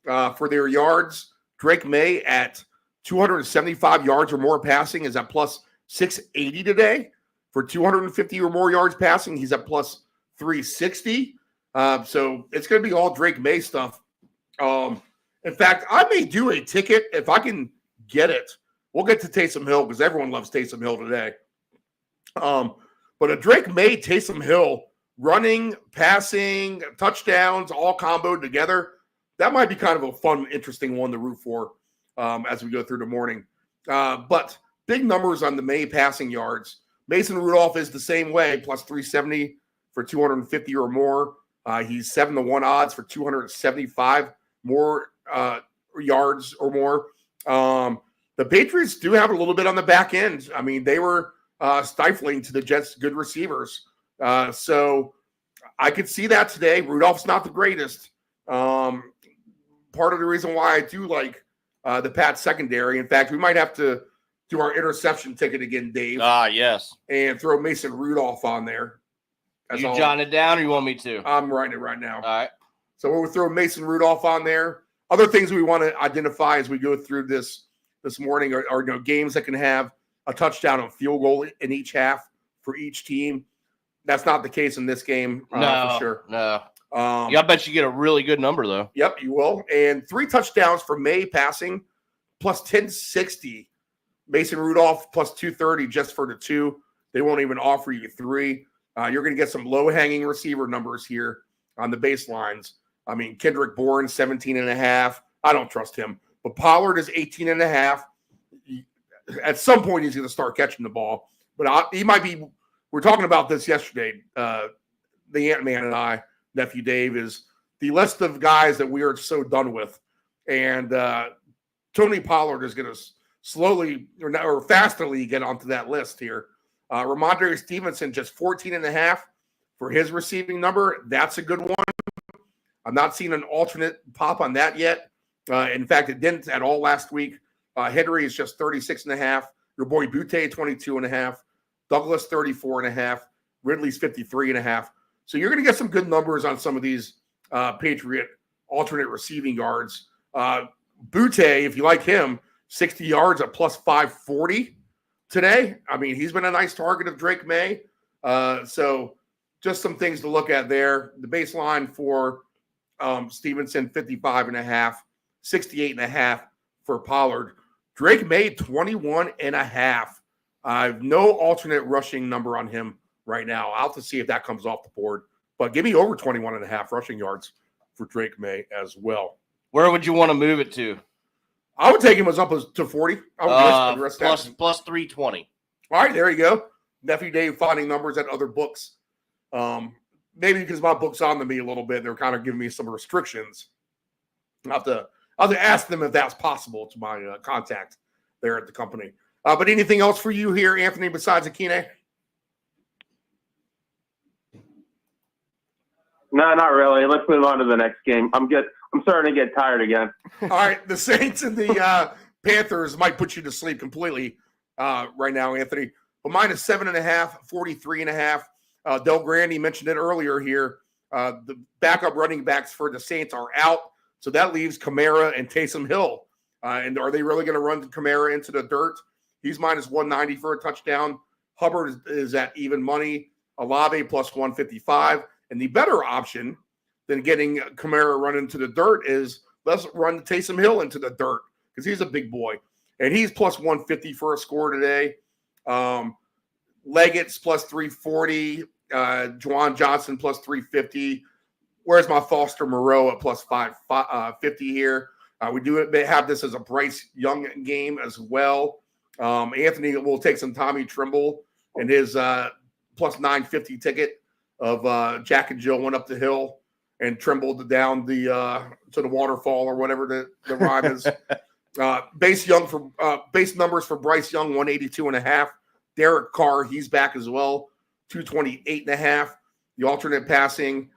for their yards, Drake May at 275 yards or more passing is at plus 680 today. For 250 or more yards passing, he's at plus 360. So it's going to be all Drake May stuff. In fact, I may do a ticket if I can get it. We'll get to Taysom Hill because everyone loves Taysom Hill today. But a Drake May, Taysom Hill, running, passing, touchdowns, all comboed together. That might be kind of a fun, interesting one to root for as we go through the morning. But big numbers on the May passing yards. Mason Rudolph is the same way, plus 370 for 250 or more. He's 7-1 odds for 275 more yards or more. The Patriots do have a little bit on the back end. I mean, they were stifling to the Jets' good receivers. So I could see that today. Rudolph's not the greatest. Part of the reason why I do like the Pats secondary. In fact, we might have to do our interception ticket again, Dave. Yes. And throw Mason Rudolph on there. You jotting it down or you want me to? I'm writing it right now. All right. So we'll throw Mason Rudolph on there. Other things we want to identify as we go through this this morning are games that can have a touchdown and field goal in each half for each team. That's not the case in this game, for sure. No. I bet you get a really good number, though. Yep, you will. And 3 touchdowns for May passing, plus 1060. Mason Rudolph, plus 230 just for the 2. They won't even offer you 3. You're going to get some low-hanging receiver numbers here on the baselines. I mean, Kendrick Bourne, 17.5. I don't trust him. But Pollard is 18.5. At some point, he's going to start catching the ball. But he might be – we're talking about this yesterday, the Ant-Man and I, Nephew Dave, is the list of guys that we are so done with. And Tony Pollard is going to slowly or fastly get onto that list here. Ramondre Stevenson, just 14.5 for his receiving number. That's a good one. I'm not seeing an alternate pop on that yet. In fact, it didn't at all last week. Henry is just 36.5. Your boy Butte, 22.5. Douglas, 34.5. Ridley's 53.5. So you're going to get some good numbers on some of these Patriot alternate receiving yards. Butte, if you like him, 60 yards at plus 540 today. I mean, he's been a nice target of Drake May. So just some things to look at there. The baseline for Stevenson, 55.5, 68.5 for Pollard. Drake May, 21.5. I have no alternate rushing number on him right now. I'll have to see if that comes off the board. But give me over 21.5 rushing yards for Drake May as well. Where would you want to move it to? I would take him up to 40. I would plus 320. All right, there you go. Nephew Dave finding numbers at other books. Maybe because my book's on to me a little bit, they're kind of giving me some restrictions. I'll have to ask them if that's possible to my contact there at the company. But anything else for you here, Anthony, besides Akine? No, not really. Let's move on to the next game. I'm starting to get tired again. All right, the Saints and the Panthers might put you to sleep completely right now, Anthony. But mine is 7.5, 43.5. Del Grande mentioned it earlier here. The backup running backs for the Saints are out, so that leaves Kamara and Taysom Hill. And are they really going to run Kamara into the dirt? He's minus 190 for a touchdown. Hubbard is at even money. Olave plus 155. And the better option than getting Kamara run into the dirt is let's run Taysom Hill into the dirt because he's a big boy. And he's plus 150 for a score today. Leggett's plus 340. Juwan Johnson plus 350. Where's my Foster Moreau at plus 550 here? We do have this as a Bryce Young game as well. Anthony will take some Tommy Trimble and his plus 950 ticket of Jack and Jill went up the hill and trembled down the to the waterfall or whatever the rhyme is. Base numbers for Bryce Young, 182.5. Derek Carr, he's back as well, 228.5. The alternate passing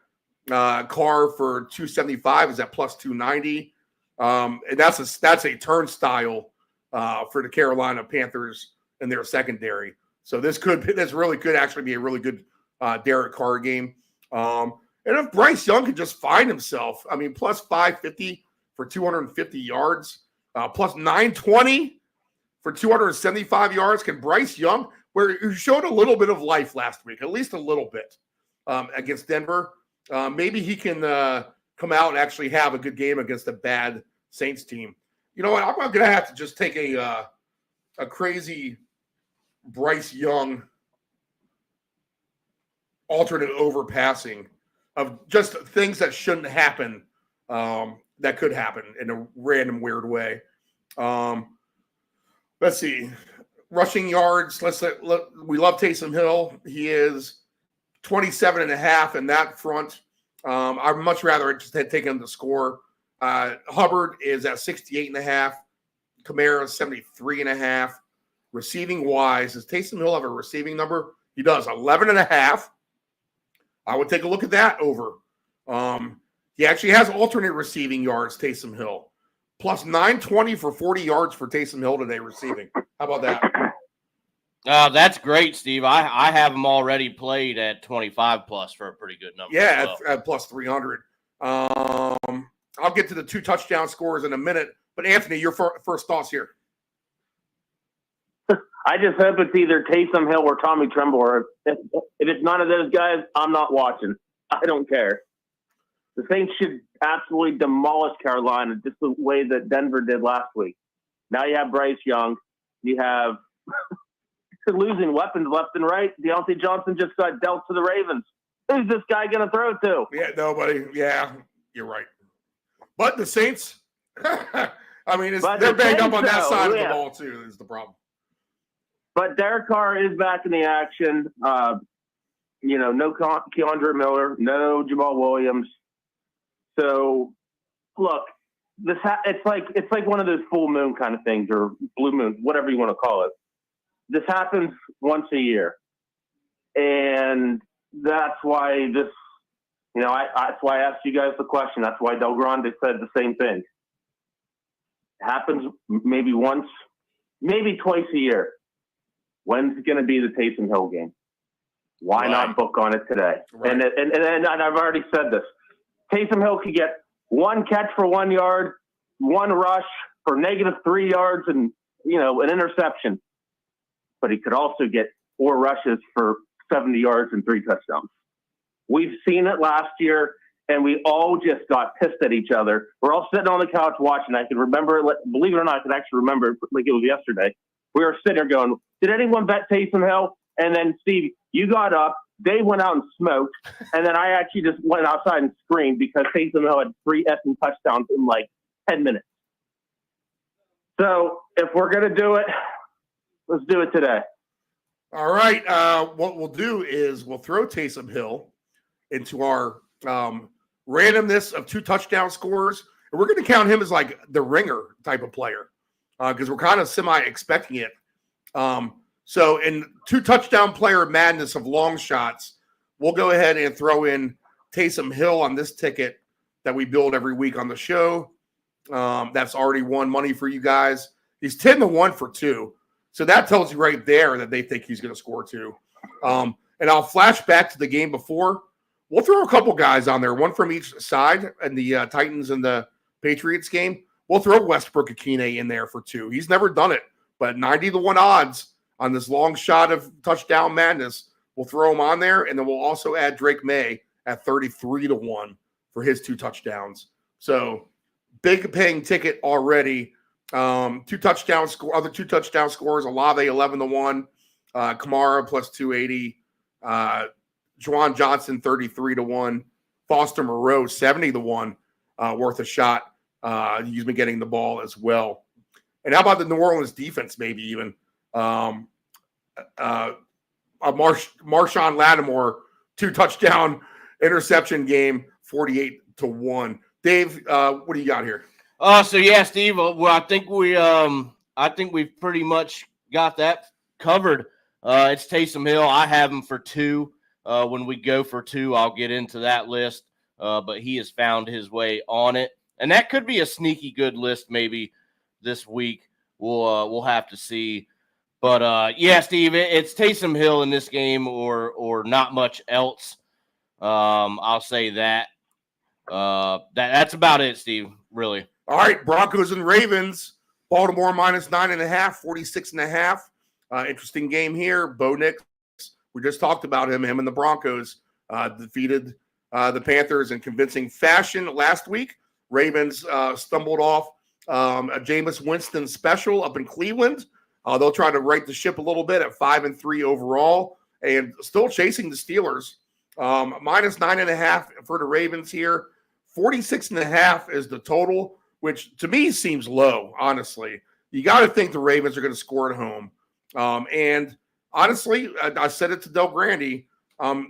Carr for 275 is at plus 290. And that's a turnstile for the Carolina Panthers and their secondary. So this really could actually be a really good Derek Carr game. And if Bryce Young could just find himself, I mean, plus 550 for 250 yards, plus 920 for 275 yards. Can Bryce Young, where he showed a little bit of life last week, at least a little bit against Denver, maybe he can come out and actually have a good game against a bad Saints team. You know what? I'm going to have to just take a crazy Bryce Young alternate overpassing of just things that shouldn't happen that could happen in a random weird way. Let's see. Rushing yards. We love Taysom Hill. He is 27.5 in that front. I'd much rather just take him to score. Hubbard is at 68.5. Kamara 73.5. Receiving wise, does Taysom Hill have a receiving number? He does, 11.5. I would take a look at that over. He actually has alternate receiving yards, Taysom Hill. Plus 920 for 40 yards for Taysom Hill today receiving. How about that? That's great, Steve. I have him already played at 25 plus for a pretty good number. Yeah, at plus 300. I'll get to the 2 touchdown scores in a minute. But, Anthony, your first thoughts here. I just hope it's either Taysom Hill or Tommy Tremble. Or if it's none of those guys, I'm not watching. I don't care. The Saints should absolutely demolish Carolina just the way that Denver did last week. Now you have Bryce Young. You have losing weapons left and right. Deontay Johnson just got dealt to the Ravens. Who's this guy going to throw to? Yeah, nobody. Yeah, you're right. But the Saints, I mean, they're banged up on that side of the ball, too, is the problem. But Derek Carr is back in the action. No Keandre Miller, no Jamal Williams. So, look, it's like one of those full moon kind of things, or blue moon, whatever you want to call it. This happens once a year, and that's why this. That's why I asked you guys the question. That's why Del Grande said the same thing. It happens maybe once, maybe twice a year. When's it going to be the Taysom Hill game? Why not book on it today? Right. And I've already said this. Taysom Hill could get one catch for 1 yard, one rush for -3 yards, and an interception. But he could also get 4 rushes for 70 yards and 3 touchdowns. We've seen it last year, and we all just got pissed at each other. We're all sitting on the couch watching. I can remember it. Believe it or not, I could actually remember it like it was yesterday. We were sitting there going, did anyone bet Taysom Hill? And then, Steve, you got up. Dave went out and smoked. And then I actually just went outside and screamed because Taysom Hill had 3 effing touchdowns in like 10 minutes. So if we're going to do it, let's do it today. All right. What we'll do is we'll throw Taysom Hill into our randomness of 2 touchdown scorers. And we're going to count him as like the ringer type of player because we're kind of semi-expecting it. So in 2 touchdown player madness of long shots, we'll go ahead and throw in Taysom Hill on this ticket that we build every week on the show. That's already won money for you guys. He's 10-1 for 2. So that tells you right there that they think he's going to score 2. And I'll flash back to the game before. We'll throw a couple guys on there, one from each side in the Titans and the Patriots game. We'll throw Westbrook-Akine in there for 2. He's never done it, but 90-1 odds on this long shot of touchdown madness. We'll throw him on there, and then we'll also add Drake May at 33-1 for his 2 touchdowns. So big paying ticket already. 2 touchdown score, other 2 touchdown scores. Olave 11-1, Kamara plus 280, Juwan Johnson 33-1, Foster Moreau 70-1 worth a shot. He's been getting the ball as well. And how about the New Orleans defense? Maybe even Marshawn Lattimore 2 touchdown interception game 48-1. Dave, what do you got here? So yeah, Steve. Well, I think we've pretty much got that covered. It's Taysom Hill. I have him for 2. When we go for 2, I'll get into that list. But he has found his way on it, and that could be a sneaky good list maybe this week. We'll have to see. But yeah, Steve, it's Taysom Hill in this game, or not much else. I'll say that. That's about it, Steve. Really. All right, Broncos and Ravens. Baltimore minus 9.5, 46.5. Interesting game here. Bo Nix, we just talked about him and the Broncos defeated the Panthers in convincing fashion last week. Ravens stumbled off a Jameis Winston special up in Cleveland. They'll try to right the ship a little bit at 5-3 overall and still chasing the Steelers. Minus 9.5 for the Ravens here. 46.5 is the total, which to me seems low, honestly. You got to think the Ravens are going to score at home. And honestly, I said it to Del Grande,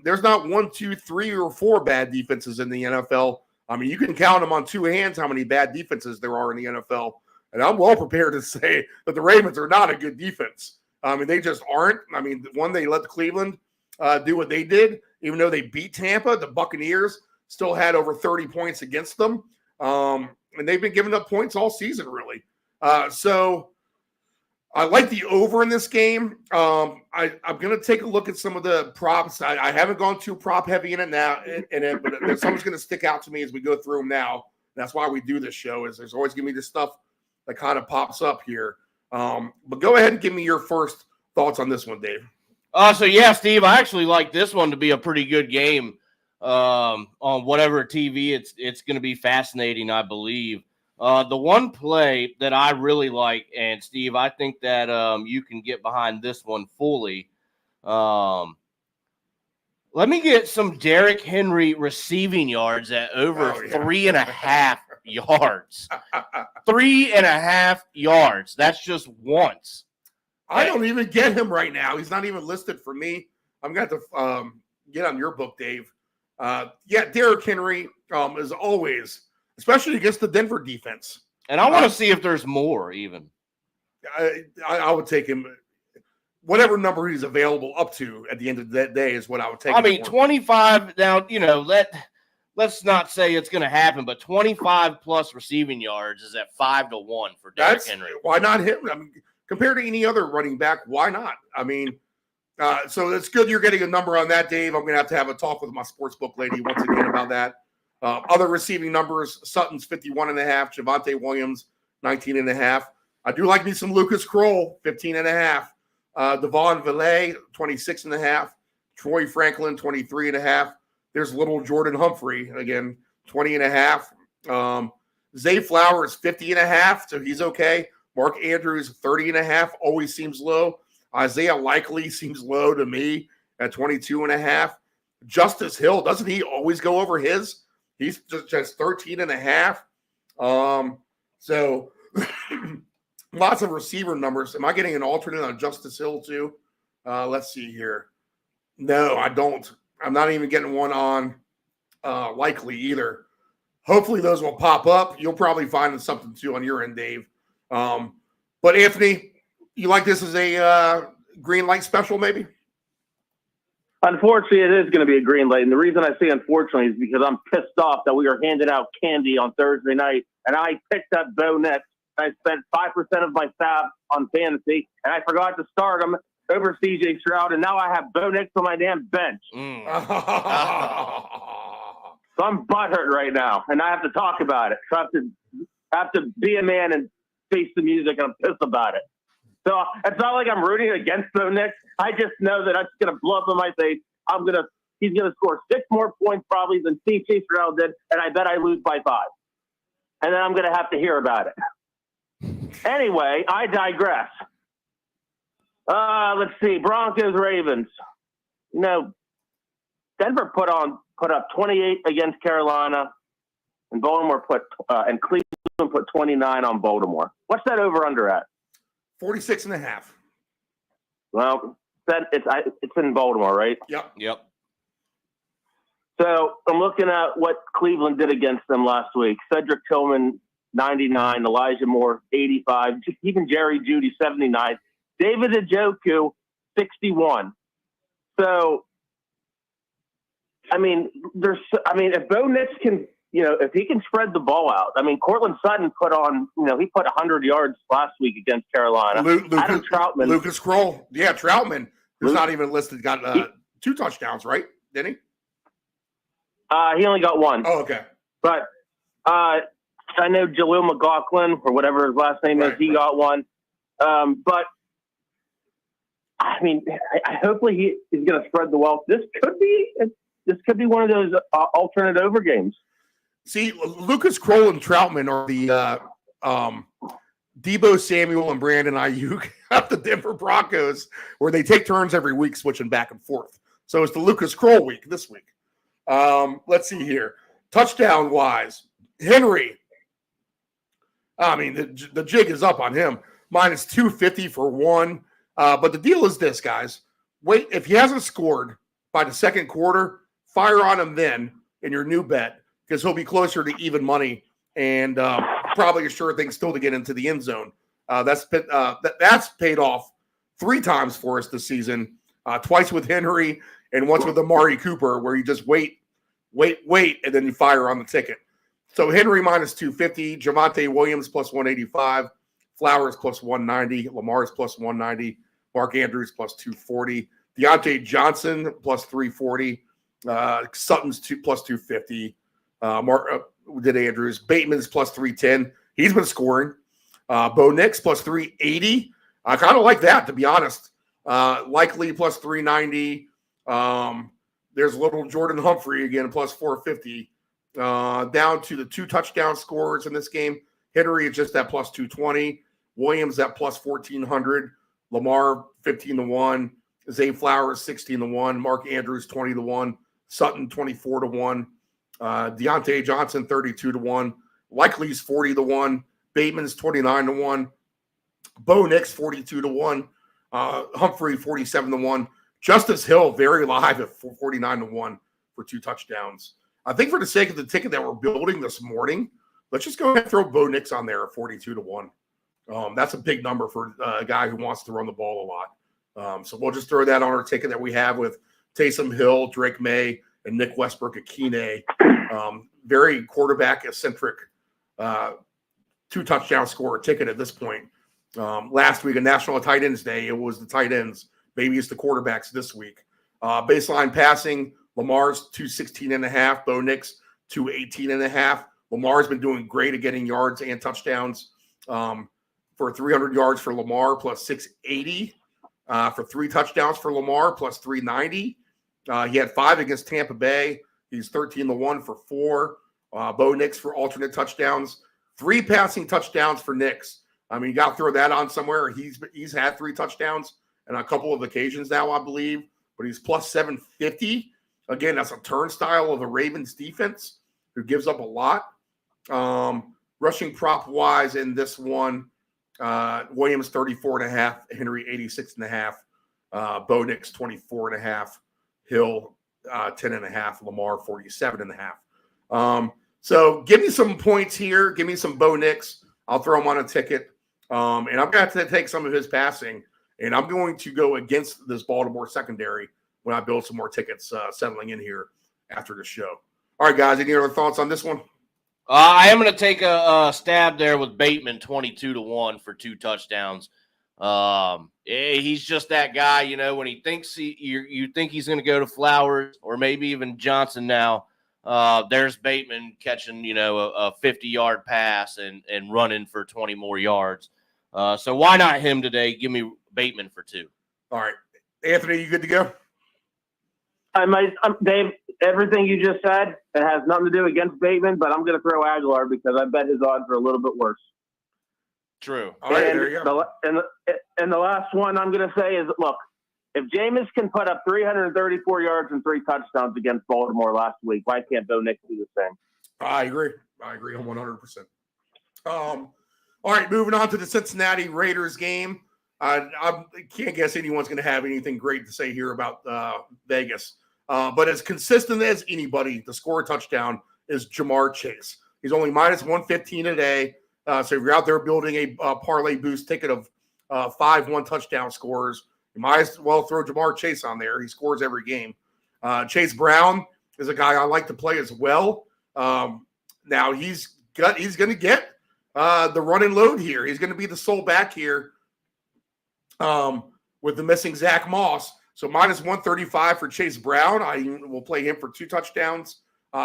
there's not 1, 2, 3, or 4 bad defenses in the NFL. I mean, you can count them on 2 hands how many bad defenses there are in the NFL. And I'm well prepared to say that the Ravens are not a good defense. I mean, they just aren't. I mean, they let Cleveland do what they did. Even though they beat Tampa, the Buccaneers still had over 30 points against them. And they've been giving up points all season, really. So I like the over in this game. I'm going to take a look at some of the props. I haven't gone too prop heavy in it now, but there's something's going to stick out to me as we go through them now. That's why we do this show, is there's always going to be this stuff that kind of pops up here. But go ahead and give me your first thoughts on this one, Dave? So yeah, Steve, I actually like this one to be a pretty good game on whatever TV. It's going to be fascinating, I believe. The one play that I really like, and Steve, I think that you can get behind this one fully. Let me get some Derrick Henry receiving yards at over 3.5 yards. 3.5 yards. That's just once. I don't even get him right now. He's not even listed for me. I'm going to have to get on your book, Dave. Derrick Henry is always, especially against the Denver defense. And I want to see if there's more even. I would take him. Whatever number he's available up to at the end of that day is what I would take. I mean, 25 now, let's not say it's going to happen, but 25 plus receiving yards is at 5-1 for Derrick Henry. Why not him? I mean, compared to any other running back, why not? I mean, so it's good you're getting a number on that, Dave. I'm going to have a talk with my sportsbook lady once again about that. Other receiving numbers, Sutton's 51.5, Javonte Williams 19.5. I do like me some Lucas Kroll, 15.5. Devon Villay, 26.5. Troy Franklin, 23.5. There's little Jordan Humphrey, again, 20.5. Zay Flowers, 50.5, so he's okay. Mark Andrews, 30.5, always seems low. Isaiah Likely seems low to me at 22.5. Justice Hill, doesn't he always go over his? He's just 13.5. So lots of receiver numbers. Am I getting an alternate on Justice Hill too? Let's see here. No, I don't. I'm not even getting one on Likely either. Hopefully those will pop up. You'll probably find something too on your end, Dave. But Anthony, you like this as a green light special maybe? Unfortunately, it is going to be a green light. And the reason I say unfortunately is because I'm pissed off that we were handing out candy on Thursday night, and I picked up Bo Nix. I spent 5% of my fab on fantasy, and I forgot to start him over C.J. Stroud, and now I have Bo Nix on my damn bench. So I'm butthurt right now, and I have to talk about it. So I have to be a man and face the music, and I'm pissed about it. So it's not like I'm rooting against Bo Nix. I just know that I'm just going to blow up in my face. He's going to score 6 more points probably than C.J. Stroud did, and I bet I lose by 5. And then I'm going to have to hear about it. Anyway, I digress. Let's see. Broncos, Ravens. Denver put up 28 against Carolina, and Baltimore and Cleveland put 29 on Baltimore. What's that over under at? 46.5. Well, it's in Baltimore, right? Yep. So I'm looking at what Cleveland did against them last week. Cedric Tillman, 99. Elijah Moore, 85. Even Jerry Jeudy, 79. David Njoku, 61. So, if Bo Nix can, if he can spread the ball out. Cortland Sutton put 100 yards last week against Carolina. Adam Troutman. Lucas Kroll. Yeah, Troutman, who's not even listed, got 2 touchdowns, right? Didn't he? He only got 1. Oh, okay. But I know Jaleel McLaughlin, or whatever his last name is, he got 1. But hopefully he is going to spread the wealth. This could be one of those alternate over games. See, Lucas Kroll and Troutman are the Deebo Samuel and Brandon Ayuk of the Denver Broncos, where they take turns every week switching back and forth. So it's the Lucas Kroll week this week. Let's see here. Touchdown wise, Henry. The jig is up on him. Minus 250 for 1. But the deal is this, guys. Wait, if he hasn't scored by the second quarter, fire on him then in your new bet, because he'll be closer to even money and probably a sure thing still to get into the end zone. That's paid off 3 times for us this season, twice with Henry and once with Amari Cooper, where you just wait, and then you fire on the ticket. So Henry minus 250, Javonte Williams plus 185, Flowers plus 190, Lamar's plus 190, Mark Andrews plus 240, Deontay Johnson plus 340, Sutton's plus 250, Andrews, Bateman's plus 310. He's been scoring. Bo Nix plus 380. I kind of like that, to be honest. Likely plus 390. There's little Jordan Humphrey again, plus 450. Down to the 2 touchdown scorers in this game. Henry is just at plus 220. Williams at plus 1,400. Lamar 15-1. Zay Flowers 16-1. Mark Andrews 20-1. Sutton 24-1. Deontay Johnson 32-1. Likely's 40-1. Bateman's 29-1. Bo Nix 42-1. Humphrey 47-1. Justice Hill very live at 49-1 for 2 touchdowns. I think for the sake of the ticket that we're building this morning, let's just go ahead and throw Bo Nix on there at 42-1. That's a big number for a guy who wants to run the ball a lot. So we'll just throw that on our ticket that we have with Taysom Hill, Drake May, and Nick Westbrook-Akine. Very quarterback-centric 2 touchdown scorer ticket at this point. Last week, a National Tight Ends Day, it was the tight ends. Maybe it's the quarterbacks this week. Baseline passing, Lamar's 216.5, Bo Nix 218.5. Lamar's been doing great at getting yards and touchdowns. For 300 yards for Lamar, plus 680. For 3 touchdowns for Lamar, plus 390. He had 5 against Tampa Bay. He's 13-1 for 4. Bo Nix for alternate touchdowns. 3 passing touchdowns for Nix. I mean, you got to throw that on somewhere. He's had 3 touchdowns on a couple of occasions now, I believe. But he's plus 750. Again, that's a turnstile of the Ravens defense who gives up a lot. Rushing prop-wise in this one, Williams 34.5, Henry 86.5, Bo Nix 24.5, Hill 10.5, Lamar 47.5. So give me some points here. Give me some Bo Nix. I'll throw him on a ticket. And I'm going to have to take some of his passing. And I'm going to go against this Baltimore secondary when I build some more tickets settling in here after the show. All right, guys, any other thoughts on this one? I am going to take a stab there with Bateman 22-1 for 2 touchdowns. He's just that guy, you know, when he thinks you think he's going to go to Flowers or maybe even Johnson now. There's Bateman catching, you know, a 50-yard pass and running for 20 more yards. So why not him today? Give me Bateman for 2. All right. Anthony, you good to go? Dave, everything you just said, it has nothing to do against Bateman, but I'm going to throw Aguilar because I bet his odds are a little bit worse. True. All right, there you go. And the last one I'm going to say is, look, if Jameis can put up 334 yards and 3 touchdowns against Baltimore last week, why can't Bo Nix do the same? I agree. I agree 100%. All right, moving on to the Cincinnati Raiders game. I can't guess anyone's going to have anything great to say here about Vegas. But as consistent as anybody to score a touchdown is Jamar Chase. He's only minus 115 today. So if you're out there building a parlay boost ticket of 5 1-touchdown scorers, you might as well throw Jamar Chase on there. He scores every game. Chase Brown is a guy I like to play as well. Now he's going to get the run and load here. He's going to be the sole back here with the missing Zach Moss. So minus 135 for Chase Brown. I will play him for 2 touchdowns.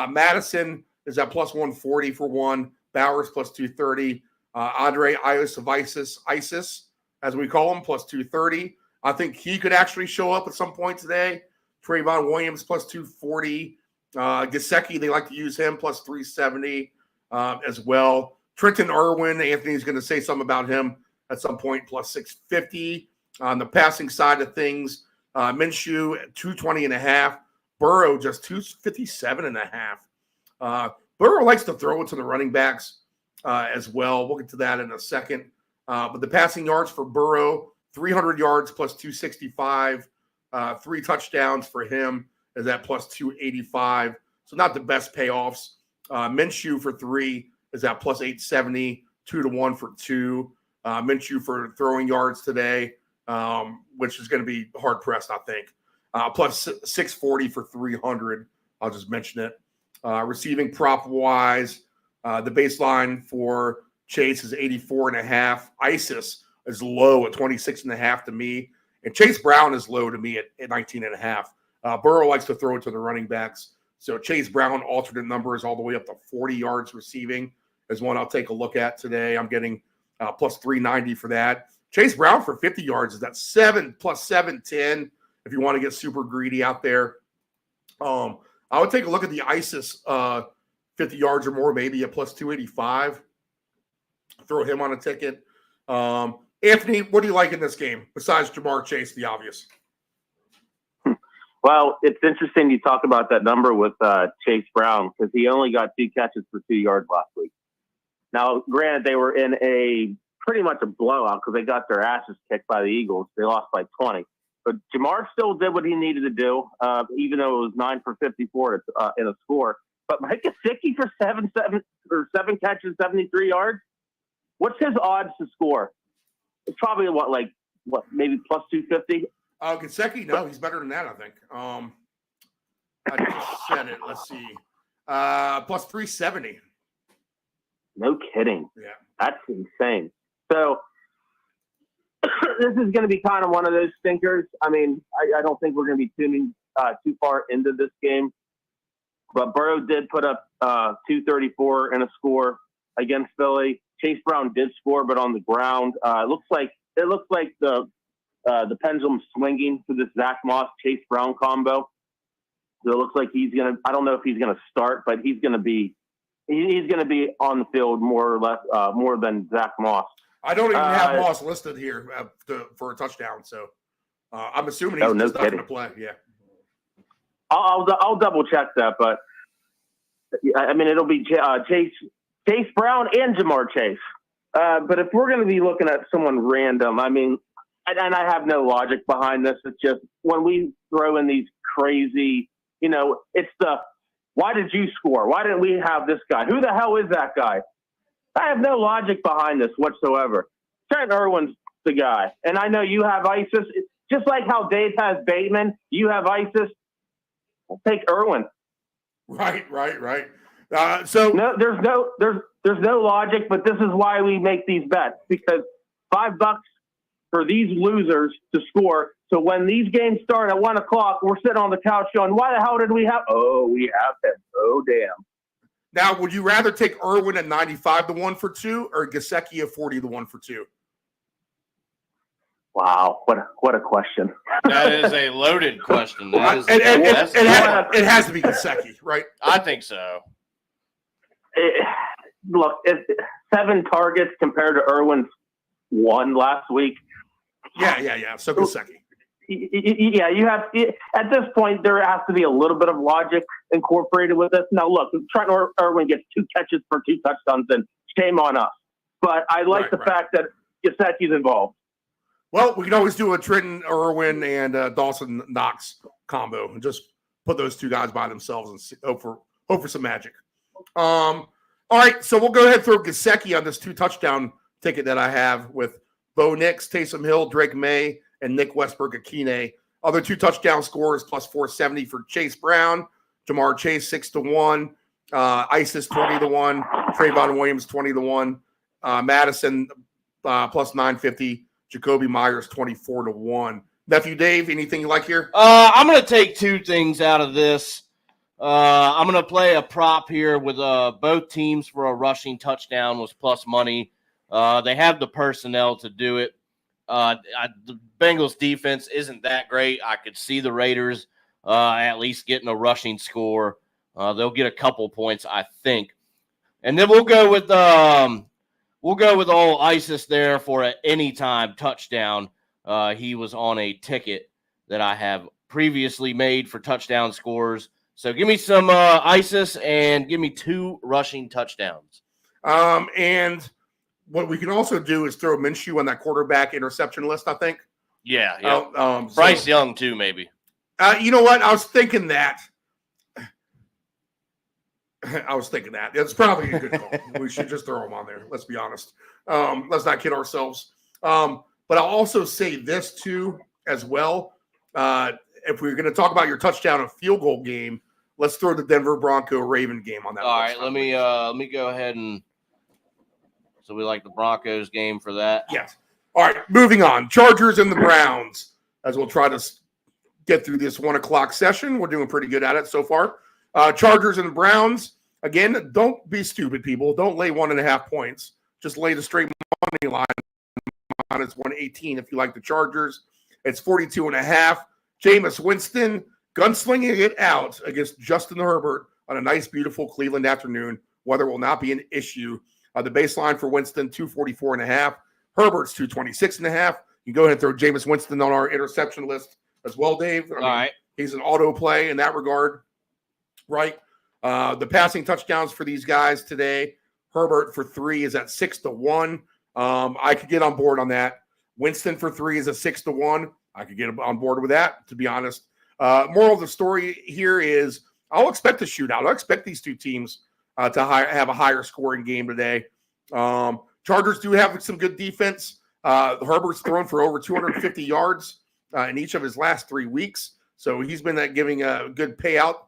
Madison is at plus 140 for 1. Bowers plus 230. Andre Isis, as we call him, plus 230. I think he could actually show up at some point today. Trayvon Williams plus 240. Gesicki, they like to use him, plus 370 as well. Trenton Irwin, Anthony's going to say something about him at some point, plus 650. On the passing side of things, Minshew at 220.5. Burrow just 257.5. Burrow likes to throw it to the running backs as well. We'll get to that in a second. But the passing yards for Burrow, 300 yards plus 265. 3 touchdowns for him is at plus 285. So not the best payoffs. Minshew for 3 is at plus 870. 2-1 for 2. Minshew for throwing yards today, which is going to be hard pressed, I think. Plus 640 for 300. I'll just mention it. Receiving prop wise, the baseline for Chase is 84.5. Isis is low at 26.5 to me. And Chase Brown is low to me at 19.5. Burrow likes to throw it to the running backs. So Chase Brown alternate numbers all the way up to 40 yards receiving is one I'll take a look at today. I'm getting plus 390 for that. Chase Brown for 50 yards is that 7 plus 710 if you want to get super greedy out there. I would take a look at the ISIS 50 yards or more, maybe a plus 285. Throw him on a ticket. Anthony, what do you like in this game besides Jamar Chase, the obvious? Well, it's interesting you talk about that number with Chase Brown because he only got 2 catches for 2 yards last week. Now, granted, they were in a pretty much a blowout because they got their asses kicked by the Eagles. They lost by 20. But Jamar still did what he needed to do, even though it was 9 for 54 in a score. But Mike Gesicki for 7 catches, 73 yards. What's his odds to score? It's probably maybe plus 250. Gesicki, no, he's better than that, I think. I just said it. Let's see. Plus 370. No kidding. Yeah. That's insane. So this is going to be kind of one of those stinkers. I mean, I don't think we're going to be tuning too far into this game. But Burrow did put up 234 in a score against Philly. Chase Brown did score, but on the ground. It looks like the pendulum swinging to this Zach Moss Chase Brown combo. So it looks like he's gonna. I don't know if he's gonna start, but he's gonna be on the field more or less more than Zach Moss. I don't even have Moss listed here for a touchdown, so I'm assuming he's just not going to play. Yeah, I'll double check that, but I mean it'll be Chase Brown and Jamar Chase. But if we're going to be looking at someone random, I mean, and I have no logic behind this. It's just when we throw in these crazy, it's why did you score? Why didn't we have this guy? Who the hell is that guy? I have no logic behind this whatsoever. Trent Irwin's the guy. And I know you have ISIS. Just like how Dave has Bateman, you have ISIS. I'll take Irwin. Right. So no, there's no logic, but this is why we make these bets, because $5 for these losers to score. So when these games start at 1:00, we're sitting on the couch going, why the hell did we have? Oh, we have them. Oh, damn. Now, would you rather take Irwin at 95 to 1 for 2 or Gesicki at 40 to 1 for 2? Wow, what a question. That is a loaded question. It has to be Gesicki, right? I think so. Look, it's 7 targets compared to Irwin's 1 last week. Yeah. So Gesicki. Yeah, you have at this point there has to be a little bit of logic incorporated with this. Now, look, Trent Irwin gets 2 catches for 2 touchdowns, and shame on us. But I like the fact that Gesicki's involved. Well, we can always do a Trenton Irwin and Dawson Knox combo and just put those 2 guys by themselves and hope for some magic. All right, so we'll go ahead and throw Gesicki on this 2 touchdown ticket that I have with Bo Nix, Taysom Hill, Drake May, and Nick Westbrook-Akine. Other 2 touchdown scores, plus 470 for Chase Brown, Jamar Chase 6 to 1, ISIS 20 to 1, Trayvon Williams 20 to 1, Madison plus 950, Jacoby Myers 24 to 1. Nephew Dave, anything you like here? I'm going to take 2 things out of this. I'm going to play a prop here with both teams for a rushing touchdown was plus money. They have the personnel to do it. The Bengals defense isn't that great. I could see the Raiders at least getting a rushing score. They'll get a couple points, I think. And then we'll go with old ISIS there for an anytime touchdown. He was on a ticket that I have previously made for touchdown scores. So give me some ISIS and give me 2 rushing touchdowns. And what we can also do is throw Minshew on that quarterback interception list, I think. Yeah. Bryce Young, too, maybe. You know what? I was thinking that. It's probably a good call. We should just throw him on there. Let's be honest. Let's not kid ourselves. But I'll also say this, too, as well. If we're going to talk about your touchdown and field goal game, let's throw the Denver Bronco Raven game on that. All right, let me go ahead and so we like the Broncos game for that. Yes. All right, moving on. Chargers and the Browns. As we'll try to get through this 1:00 session, we're doing pretty good at it so far. Chargers and the Browns. Again, don't be stupid, people. Don't lay 1.5 points. Just lay the straight money line It's 118 if you like the Chargers. It's 42.5. Jameis Winston gunslinging it out against Justin Herbert on a nice, beautiful Cleveland afternoon. Weather will not be an issue. The baseline for Winston, 244.5. Herbert's 226.5. You can go ahead and throw Jameis Winston on our interception list as well, Dave. All right. He's an auto play in that regard, right? The passing touchdowns for these guys today, Herbert for 3 is at 6-1. I could get on board on that. Winston for 3 is at 6-1. I could get on board with that, to be honest. Moral of the story here is I'll expect a shootout. I'll expect these two teams to have a higher scoring game today. Chargers do have some good defense. Herbert's thrown for over 250 yards in each of his last 3 weeks. So he's been giving a good payout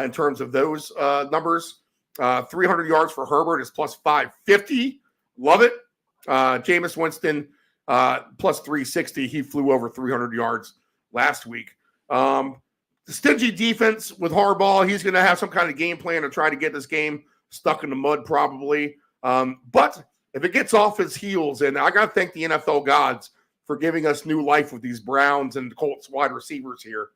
in terms of those numbers. 300 yards for Herbert is plus 550. Love it. Jameis Winston plus 360. He flew over 300 yards last week. The stingy defense with Harbaugh, he's going to have some kind of game plan to try to get this game stuck in the mud probably. But if it gets off his heels, and I got to thank the NFL gods for giving us new life with these Browns and Colts wide receivers here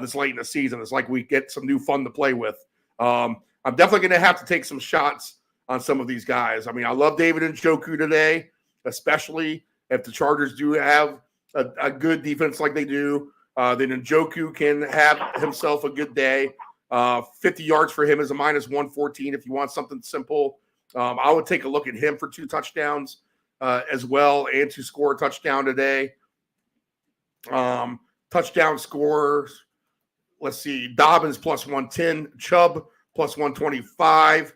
this late in the season. It's like we get some new fun to play with. I'm definitely going to have to take some shots on some of these guys. I mean, I love David Njoku today, especially if the Chargers do have a good defense like they do. Then Njoku can have himself a good day. 50 yards for him is a minus 114 if you want something simple. I would take a look at him for 2 touchdowns as well and to score a touchdown today. Touchdown scores. Let's see. Dobbins plus 110. Chubb plus 125.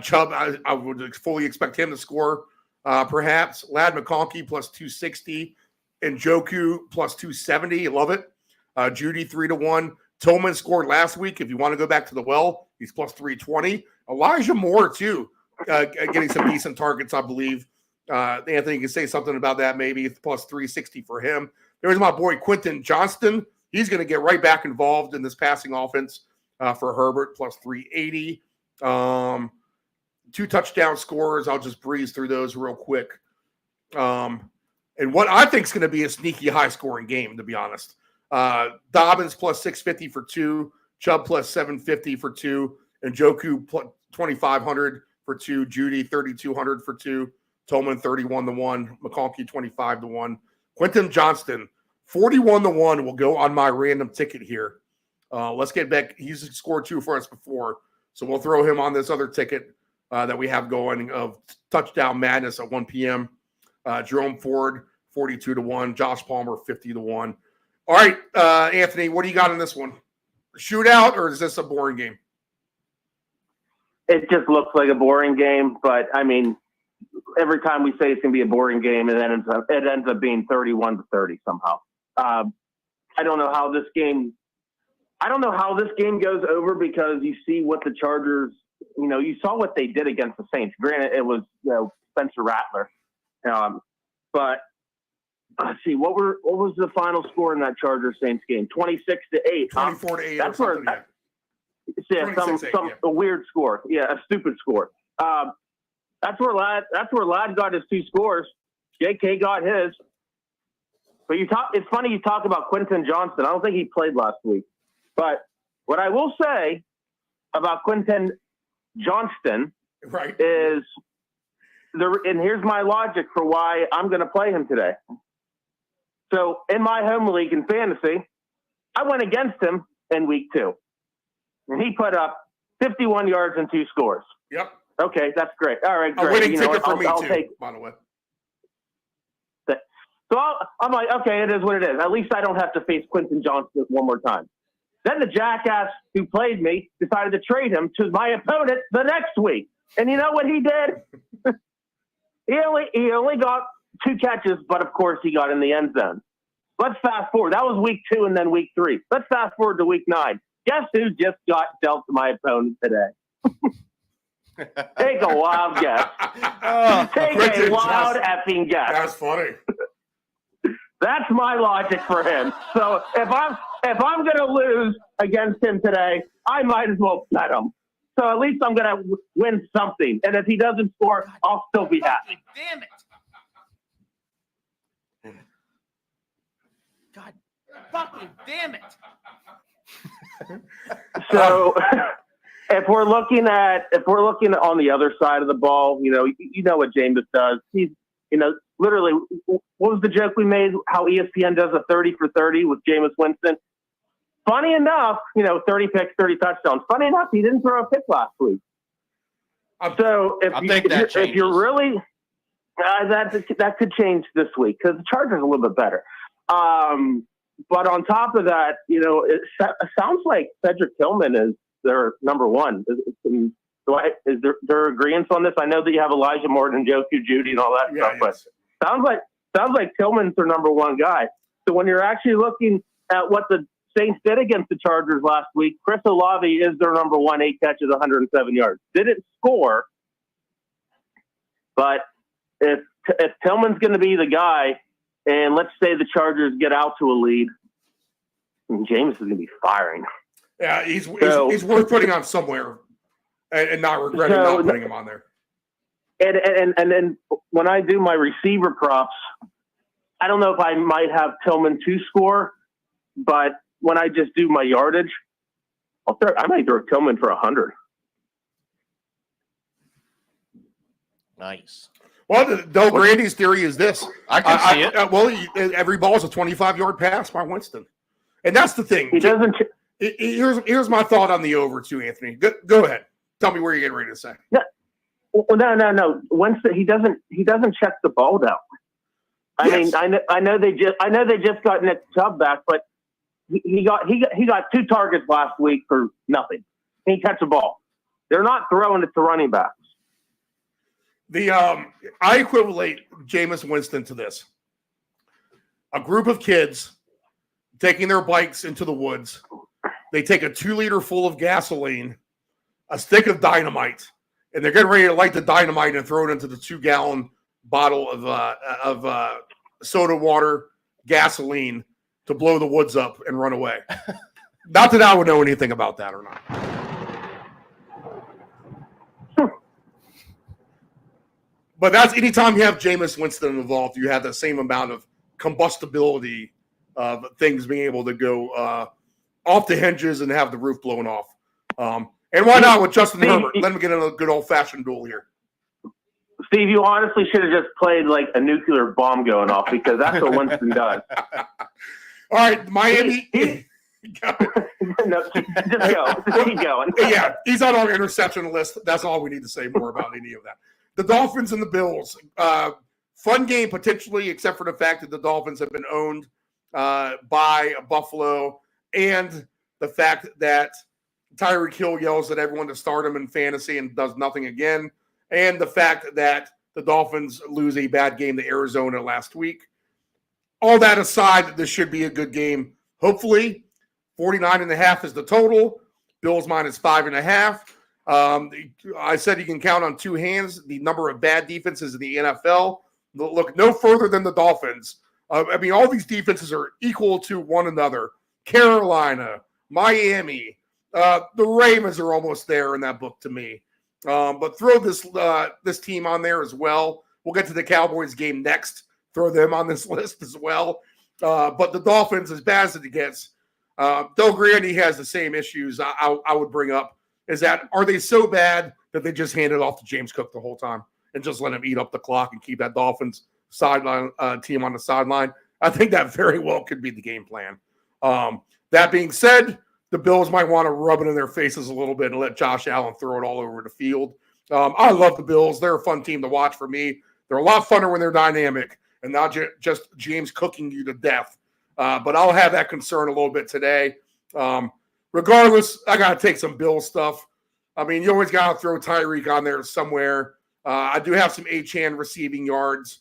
Chubb, I would fully expect him to score perhaps. Lad McConkey plus 260. And Njoku plus 270. Love it. Judy 3-1. Tillman scored last week. If you want to go back to the well, he's plus 320. Elijah Moore, too, getting some decent targets, I believe. Anthony can say something about that, maybe. It's plus 360 for him. There's my boy Quentin Johnston. He's going to get right back involved in this passing offense for Herbert, plus 380. 2 touchdown scores. I'll just breeze through those real quick. And what I think is going to be a sneaky high-scoring game, to be honest. Dobbins plus 650 for 2. Chubb plus 750 for 2. And Njoku plus 2,500 for 2. Judy 3,200 for 2. Tillman 31-1. McConkey 25-1. Quentin Johnston 41-1 will go on my random ticket here. Let's get back. He's scored 2 for us before, so we'll throw him on this other ticket that we have going of Touchdown Madness at 1 p.m. Jerome Ford 42-1. Josh Palmer 50-1. All right, Anthony, what do you got in this one? Shootout, or is this a boring game? It just looks like a boring game, but I mean, every time we say it's going to be a boring game, it ends up being 31-30 somehow. I don't know how this game goes over because you see what the Chargers, you saw what they did against the Saints. Granted, it was Spencer Rattler, but let's see what was the final score in that Chargers Saints game? 26-8. 24-8. That's where. A weird score. Yeah, a stupid score. That's where Ladd got his 2 scores. JK got his. But it's funny you talk about Quentin Johnston. I don't think he played last week. But what I will say about Quentin Johnston is and here's my logic for why I'm going to play him today. So in my home league in fantasy, I went against him in week 2. And he put up 51 yards and 2 scores. Yep. Okay, that's great. All right, great. A winning ticket for me, too, by the way. So I'm like, okay, it is what it is. At least I don't have to face Quentin Johnston one more time. Then the jackass who played me decided to trade him to my opponent the next week. And you know what he did? he only got 2 catches, but of course he got in the end zone. Let's fast forward. That was week 2 and then week 3. Let's fast forward to week 9. Guess who just got dealt to my opponent today? Take a wild guess. Take a wild effing guess. That's funny. That's my logic for him. So if I'm going to lose against him today, I might as well bet him. So at least I'm going to win something. And if he doesn't score, I'll still be happy. Damn it. God fucking damn it. So if we're looking on the other side of the ball, you know what Jameis does. He's, literally, what was the joke we made? How ESPN does a 30 for 30 with Jameis Winston. Funny enough, 30 picks, 30 touchdowns. Funny enough, he didn't throw a pick last week. So if you're really, that could change this week because the Chargers are a little bit better. But on top of that, it sounds like Cedric Tillman is their number one. Is there agreement on this? I know that you have Elijah Morton, Joe Judy, and all that stuff, but sounds like Tillman's their number one guy. So when you're actually looking at what the Saints did against the Chargers last week, Chris Olave is their number one, 8 catches, 107 yards. Didn't score, but if Tillman's going to be the guy, and let's say the Chargers get out to a lead, James is going to be firing. Yeah, he's worth putting on somewhere and not regretting not putting him on there. And then when I do my receiver props, I don't know if I might have Tillman to score, but when I just do my yardage, I might throw Tillman for 100. Nice. Well, Del Grande's theory is this. I can see it. Every ball is a 25-yard pass by Winston. And that's the thing. He doesn't. Here's my thought on the over, too, Anthony. Go ahead. Tell me where you're getting ready to say. No. Winston, he doesn't check the ball down. I know they just got Nick Chubb back, but he got 2 targets last week for nothing. He catch the ball. They're not throwing it to running backs. I equivalent Jameis Winston to this: a group of kids taking their bikes into the woods. They take a 2-liter full of gasoline, a stick of dynamite, and they're getting ready to light the dynamite and throw it into the 2-gallon bottle of soda water, gasoline, to blow the woods up and run away. Not that I would know anything about that or not. But that's anytime you have Jameis Winston involved, you have the same amount of combustibility of things being able to go off the hinges and have the roof blown off. And why not with Justin Herbert? Let him get in a good old-fashioned duel here. Steve, you honestly should have just played like a nuclear bomb going off because that's what Winston does. All right, Miami. No, just go. Keep going. Yeah, he's on our interception list. That's all we need to say more about any of that. The Dolphins and the Bills. Fun game potentially, except for the fact that the Dolphins have been owned by Buffalo, and the fact that Tyreek Hill yells at everyone to start him in fantasy and does nothing again, and the fact that the Dolphins lose a bad game to Arizona last week. All that aside, this should be a good game. Hopefully, 49.5 is the total. Bills minus 5.5. I said you can count on 2 hands the number of bad defenses in the NFL. Look no further than the Dolphins. All these defenses are equal to one another. Carolina, Miami, the Ravens are almost there in that book to me. But throw this team on there as well. We'll get to the Cowboys game next. Throw them on this list as well. But the Dolphins, as bad as it gets, Del Grande has the same issues I would bring up. Is that, are they so bad that they just hand it off to James Cook the whole time and just let him eat up the clock and keep that Dolphins sideline team on the sideline? I think that very well could be the game plan. That being said, the Bills might want to rub it in their faces a little bit and let Josh Allen throw it all over the field. I love the Bills. They're a fun team to watch for me. They're a lot funner when they're dynamic and not just James cooking you to death. But I'll have that concern a little bit today. Regardless, I got to take some Bills stuff. You always got to throw Tyreek on there somewhere. I do have some Achane receiving yards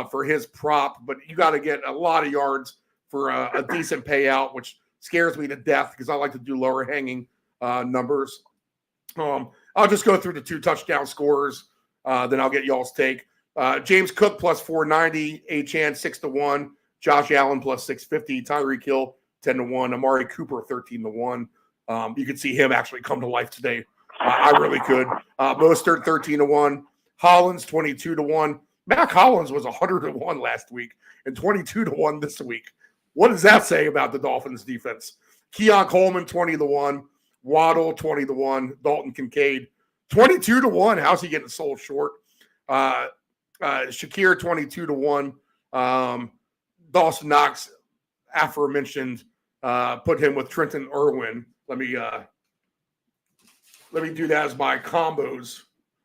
for his prop, but you got to get a lot of yards for a decent payout, which scares me to death because I like to do lower hanging numbers. I'll just go through the 2 touchdown scorers, then I'll get y'all's take. James Cook plus 490, Achane 6-1, Josh Allen plus 650, Tyreek Hill 10-1, Amari Cooper 13-1. You could see him actually come to life today. I really could. Mostert 13-1, Hollins 22-1. Mac Hollins was 100-1 last week and 22-1 this week. What does that say about the Dolphins defense? Keon Coleman, 20-1. Waddle, 20-1. Dalton Kincaid, 22-1. How's he getting sold short? Shakir, 22-1. Dawson Knox, aforementioned, put him with Trenton Irwin. Let me do that as my combos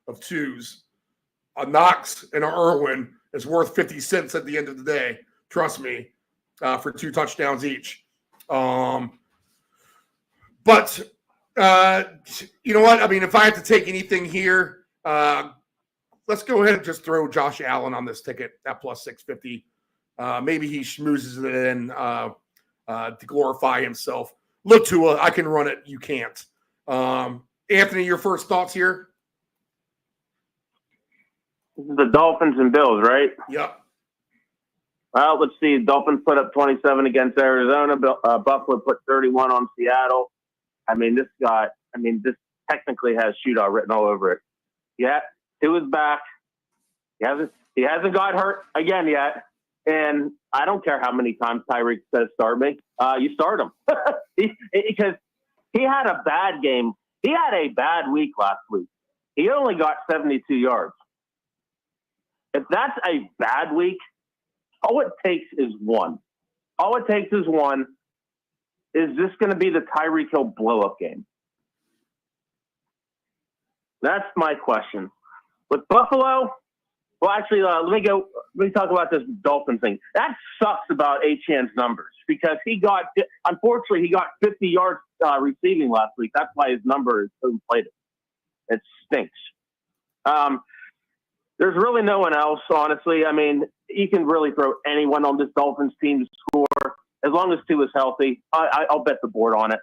of twos. A Knox and an Irwin is worth 50 cents at the end of the day. Trust me, for 2 touchdowns each. But you know what? I mean, if I have to take anything here, let's go ahead and just throw Josh Allen on this ticket at plus 650. Maybe he schmoozes it in to glorify himself. Look, Tua, I can run it. You can't. Anthony, your first thoughts here? The Dolphins and Bills, right? Yep. Well, let's see. Dolphins put up 27 against Arizona. Buffalo put 31 on Seattle. This technically has shootout written all over it. Yeah, Tua's back. He hasn't got hurt again yet. And I don't care how many times Tyreek says start me. You start him. Because he had a bad game. He had a bad week last week. He only got 72 yards. If that's a bad week, all it takes is one. All it takes is one. Is this going to be the Tyreek Hill blow-up game? That's my question. With Buffalo, well, actually, let me talk about this Dolphin thing. That sucks about Achane's numbers because unfortunately, he got 50 yards receiving last week. That's why his number is so inflated. It stinks. There's really no one else, honestly. You can really throw anyone on this Dolphins team to score as long as Tua is healthy. I'll bet the board on it.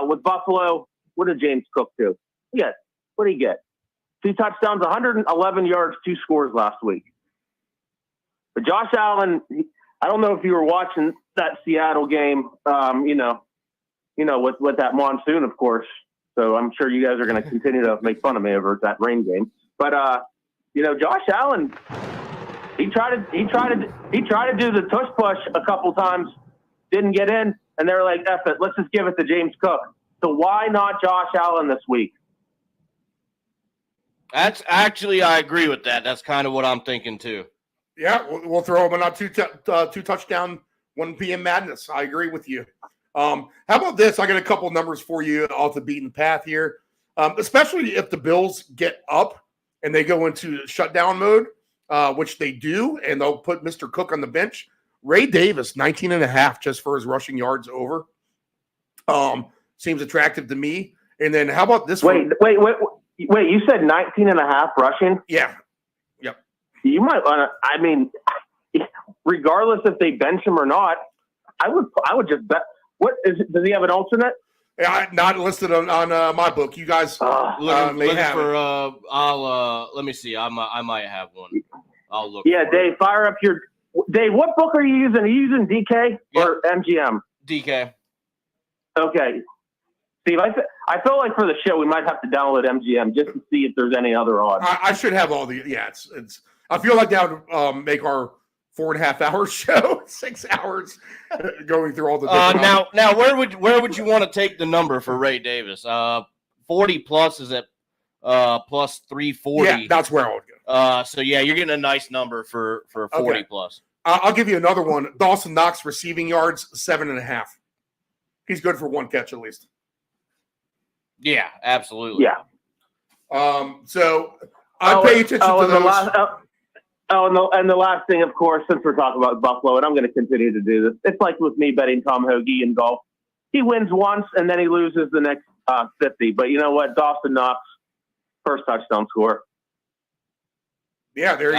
With Buffalo, what did James Cook do? What did he get? 2 touchdowns, 111 yards, 2 scores last week. But Josh Allen, I don't know if you were watching that Seattle game, with that monsoon, of course. So I'm sure you guys are going to continue to make fun of me over that rain game. But Josh Allen, he tried to do the tush push a couple times, didn't get in, and they were like, "F it, let's just give it to James Cook." So why not Josh Allen this week? That's actually, I agree with that. That's kind of what I'm thinking too. Yeah, we'll throw him in on two touchdown 1 p.m. madness. I agree with you. How about this? I got a couple numbers for you off the beaten path here, especially if the Bills get up and they go into shutdown mode, which they do, and they'll put Mr. Cook on the bench. Ray Davis, 19.5 just for his rushing yards over. Seems attractive to me. And then how about this one? Wait, you said 19.5 rushing? Yeah. Yep. You might want to, regardless if they bench him or not, I would just bet. Does he have an alternate? Yeah, not listed on my book. You guys looking for let me see. I might have one. I'll look. Yeah, Dave, fire up your Dave. What book are you using? Are you using DK or MGM? DK. Okay. Steve, I feel like for the show we might have to download MGM just to see if there's any other odds. I should have all the it's. I feel like that would make our 4.5 hour show 6 hours going through all the. Now where would you want to take the number for Ray Davis? 40 plus is at plus 340. Yeah, that's where I would go. So yeah, you're getting a nice number for 40 plus. I'll give you another one. Dawson Knox receiving yards 7.5. He's good for 1 catch at least. Yeah, absolutely. Yeah. So I pay attention to those. And the last thing, of course, since we're talking about Buffalo, and I'm going to continue to do this, it's like with me betting Tom Hoagie in golf. He wins once, and then he loses the next 50. But you know what? Dawson Knox, first touchdown score. Yeah, there you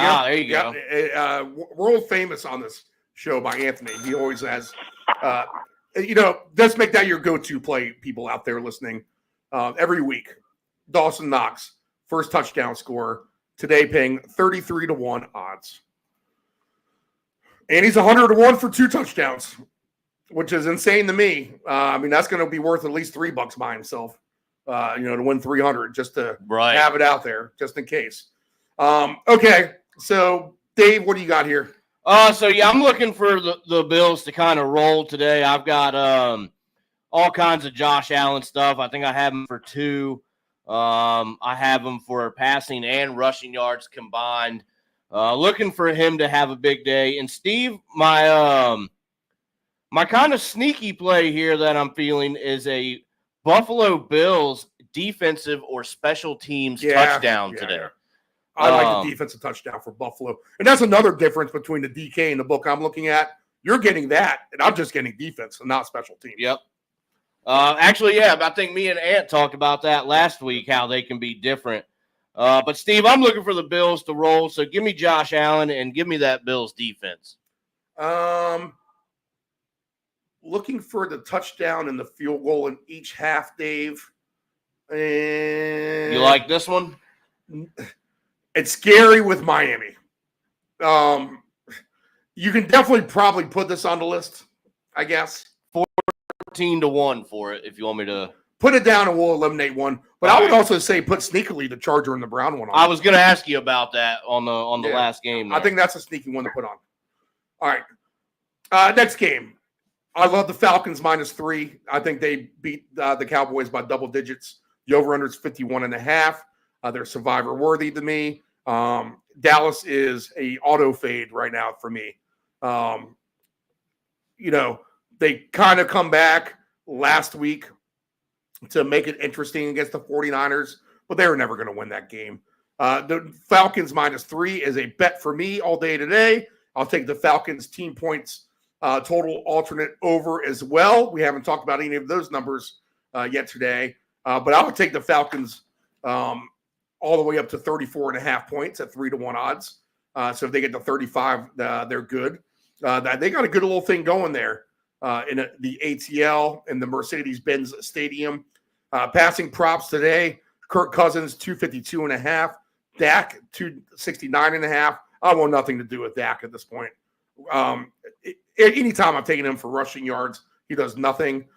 go. There you go. World famous on this show by Anthony. He always has, let's make that your go-to play, people out there listening. Every week, Dawson Knox, first touchdown scorer. Today paying 33-1 odds. And he's 100-1 for 2 touchdowns, which is insane to me. That's going to be worth at least $3 by himself, to win 300 just to have it out there, just in case. Okay, so Dave, what do you got here? So yeah, I'm looking for the Bills to kind of roll today. I've got all kinds of Josh Allen stuff. I think I have him for 2. I have him for passing and rushing yards combined. Looking for him to have a big day. And Steve, my kind of sneaky play here that I'm feeling is a Buffalo Bills defensive or special teams touchdown today. I like the defensive touchdown for Buffalo. And that's another difference between the DK and the book I'm looking at. You're getting that, and I'm just getting defense and not special teams. Yep. Actually, yeah, I think me and Ant talked about that last week, how they can be different. But, Steve, I'm looking for the Bills to roll, so give me Josh Allen and give me that Bills defense. Looking for the touchdown and the field goal in each half, Dave. And you like this one? It's scary with Miami. You can definitely probably put this on the list, I guess. 14-1 for it if you want me to. Put it down and we'll eliminate one. But I would also say put sneakily the Charger and the Brown one on. I was going to ask you about that on the last game there. I think that's a sneaky one to put on. All right. Next game. I love the Falcons -3. I think they beat the Cowboys by double digits. The over-under is 51.5. They're survivor worthy to me. Dallas is a auto fade right now for me. They kind of come back last week to make it interesting against the 49ers, but they were never going to win that game. The Falcons -3 is a bet for me all day today. I'll take the Falcons team points total alternate over as well. We haven't talked about any of those numbers yet today, but I would take the Falcons all the way up to 34.5 points at 3-1 odds. So if they get to 35, they're good. They got a good little thing going there in the ATL and the Mercedes-Benz Stadium. Passing props today, Kirk Cousins 252.5, Dak 269.5. I want nothing to do with Dak at this point. Anytime I'm taking him for rushing yards, he does nothing.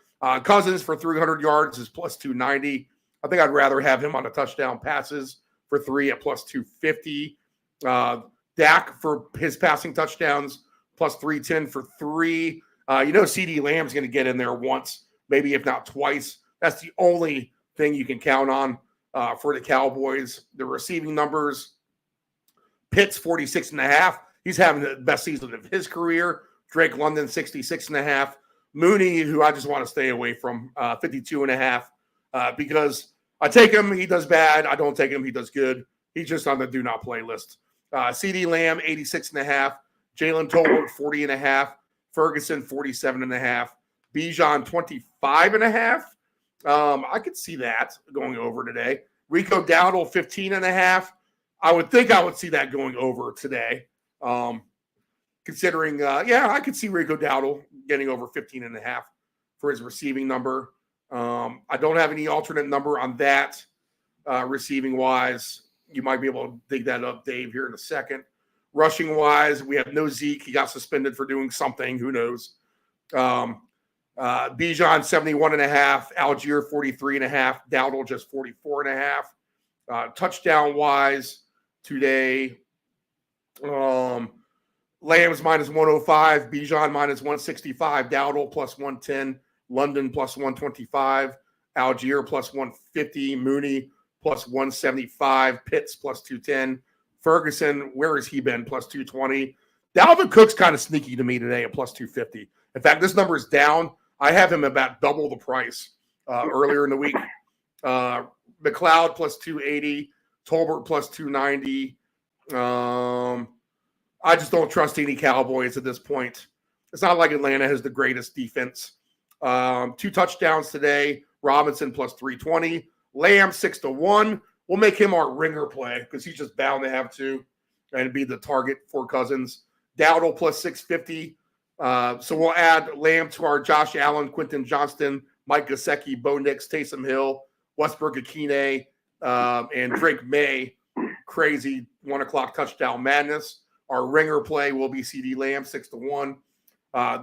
Cousins for 300 yards is plus 290. I think I'd rather have him on a touchdown passes for 3 at plus 250. Dak for his passing touchdowns plus 310 for 3. CD Lamb's going to get in there once, maybe if not twice. That's the only thing you can count on for the Cowboys. The receiving numbers, Pitts 46.5. He's having the best season of his career. Drake London 66.5. Mooney, who I just want to stay away from, 52.5. Because I take him, he does bad. I don't take him, he does good. He's just on the do not play list. CD Lamb 86.5. Jalen Tolbert 40.5. Ferguson 47.5. Bijan 25.5. I could see that going over today. Rico Dowdle 15.5. I would think I would see that going over today. Considering, I could see Rico Dowdle getting over 15.5 for his receiving number. I don't have any alternate number on that receiving wise. You might be able to dig that up, Dave, here in a second. Rushing wise, we have no Zeke. He got suspended for doing something. Who knows? Bijan 71.5, Algier 43.5, Dowdle just 44.5. Touchdown wise today, Lamb's -105, Bijan -165, Dowdle plus 110, London plus 125, Algier plus 150, Mooney plus 175, Pitts plus 210, Ferguson, where has he been? Plus 220. Dalvin Cook's kind of sneaky to me today at plus 250. In fact, this number is down. I have him about double the price earlier in the week. McLeod plus 280, Tolbert plus 290. I just don't trust any Cowboys at this point. It's not like Atlanta has the greatest defense. 2 touchdowns today. Robinson plus 320. Lamb 6-1. We'll make him our ringer play because he's just bound to have 2 and be the target for Cousins. Dowdle plus 650. So we'll add Lamb to our Josh Allen, Quentin Johnston, Mike Gesicki, Bo Nix, Taysom Hill, Westbrook Akine, and Drake May. Crazy 1 o'clock touchdown madness. Our ringer play will be CD Lamb 6-1.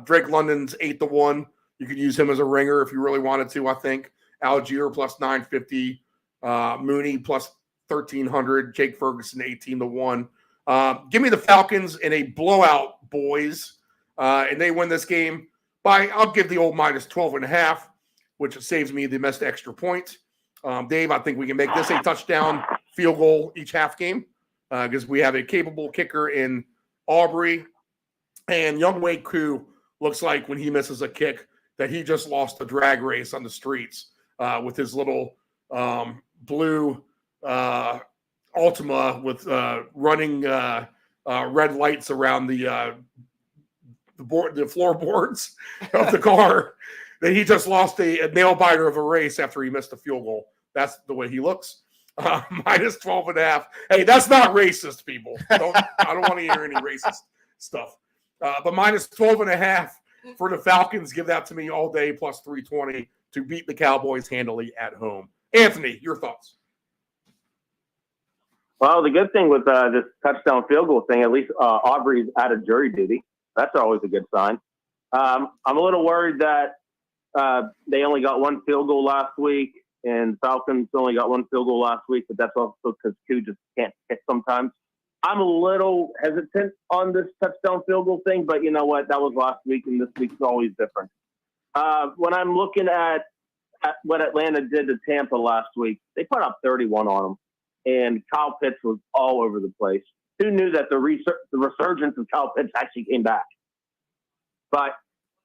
Drake London's 8-1. You could use him as a ringer if you really wanted to, I think. Algier plus 950. Mooney plus 1,300. Jake Ferguson 18-1. Give me the Falcons in a blowout boys, and they win this game by, I'll give the old minus 12.5, which saves me the missed extra point. Dave, I think we can make this a touchdown field goal each half game because we have a capable kicker in Aubrey, and Younghoe Koo looks like when he misses a kick that he just lost a drag race on the streets with his little blue Altima with running red lights around the floorboards of the car. That he just lost a nail biter of a race after he missed a field goal. That's the way he looks. Minus 12.5. Hey, that's not racist, people. I don't want to hear any racist stuff. But minus 12.5 for the Falcons. Give that to me all day, plus 320 to beat the Cowboys handily at home. Anthony, your thoughts? Well, the good thing with this touchdown field goal thing, at least Aubrey's out of jury duty. That's always a good sign. I'm a little worried that they only got one field goal last week, and Falcons only got one field goal last week, but that's also because Koo just can't hit sometimes. I'm a little hesitant on this touchdown field goal thing, but you know what? That was last week, and this week's always different. When I'm looking at what Atlanta did to Tampa last week, they put up 31 on them, and Kyle Pitts was all over the place. Who knew that the resurgence of Kyle Pitts actually came back? But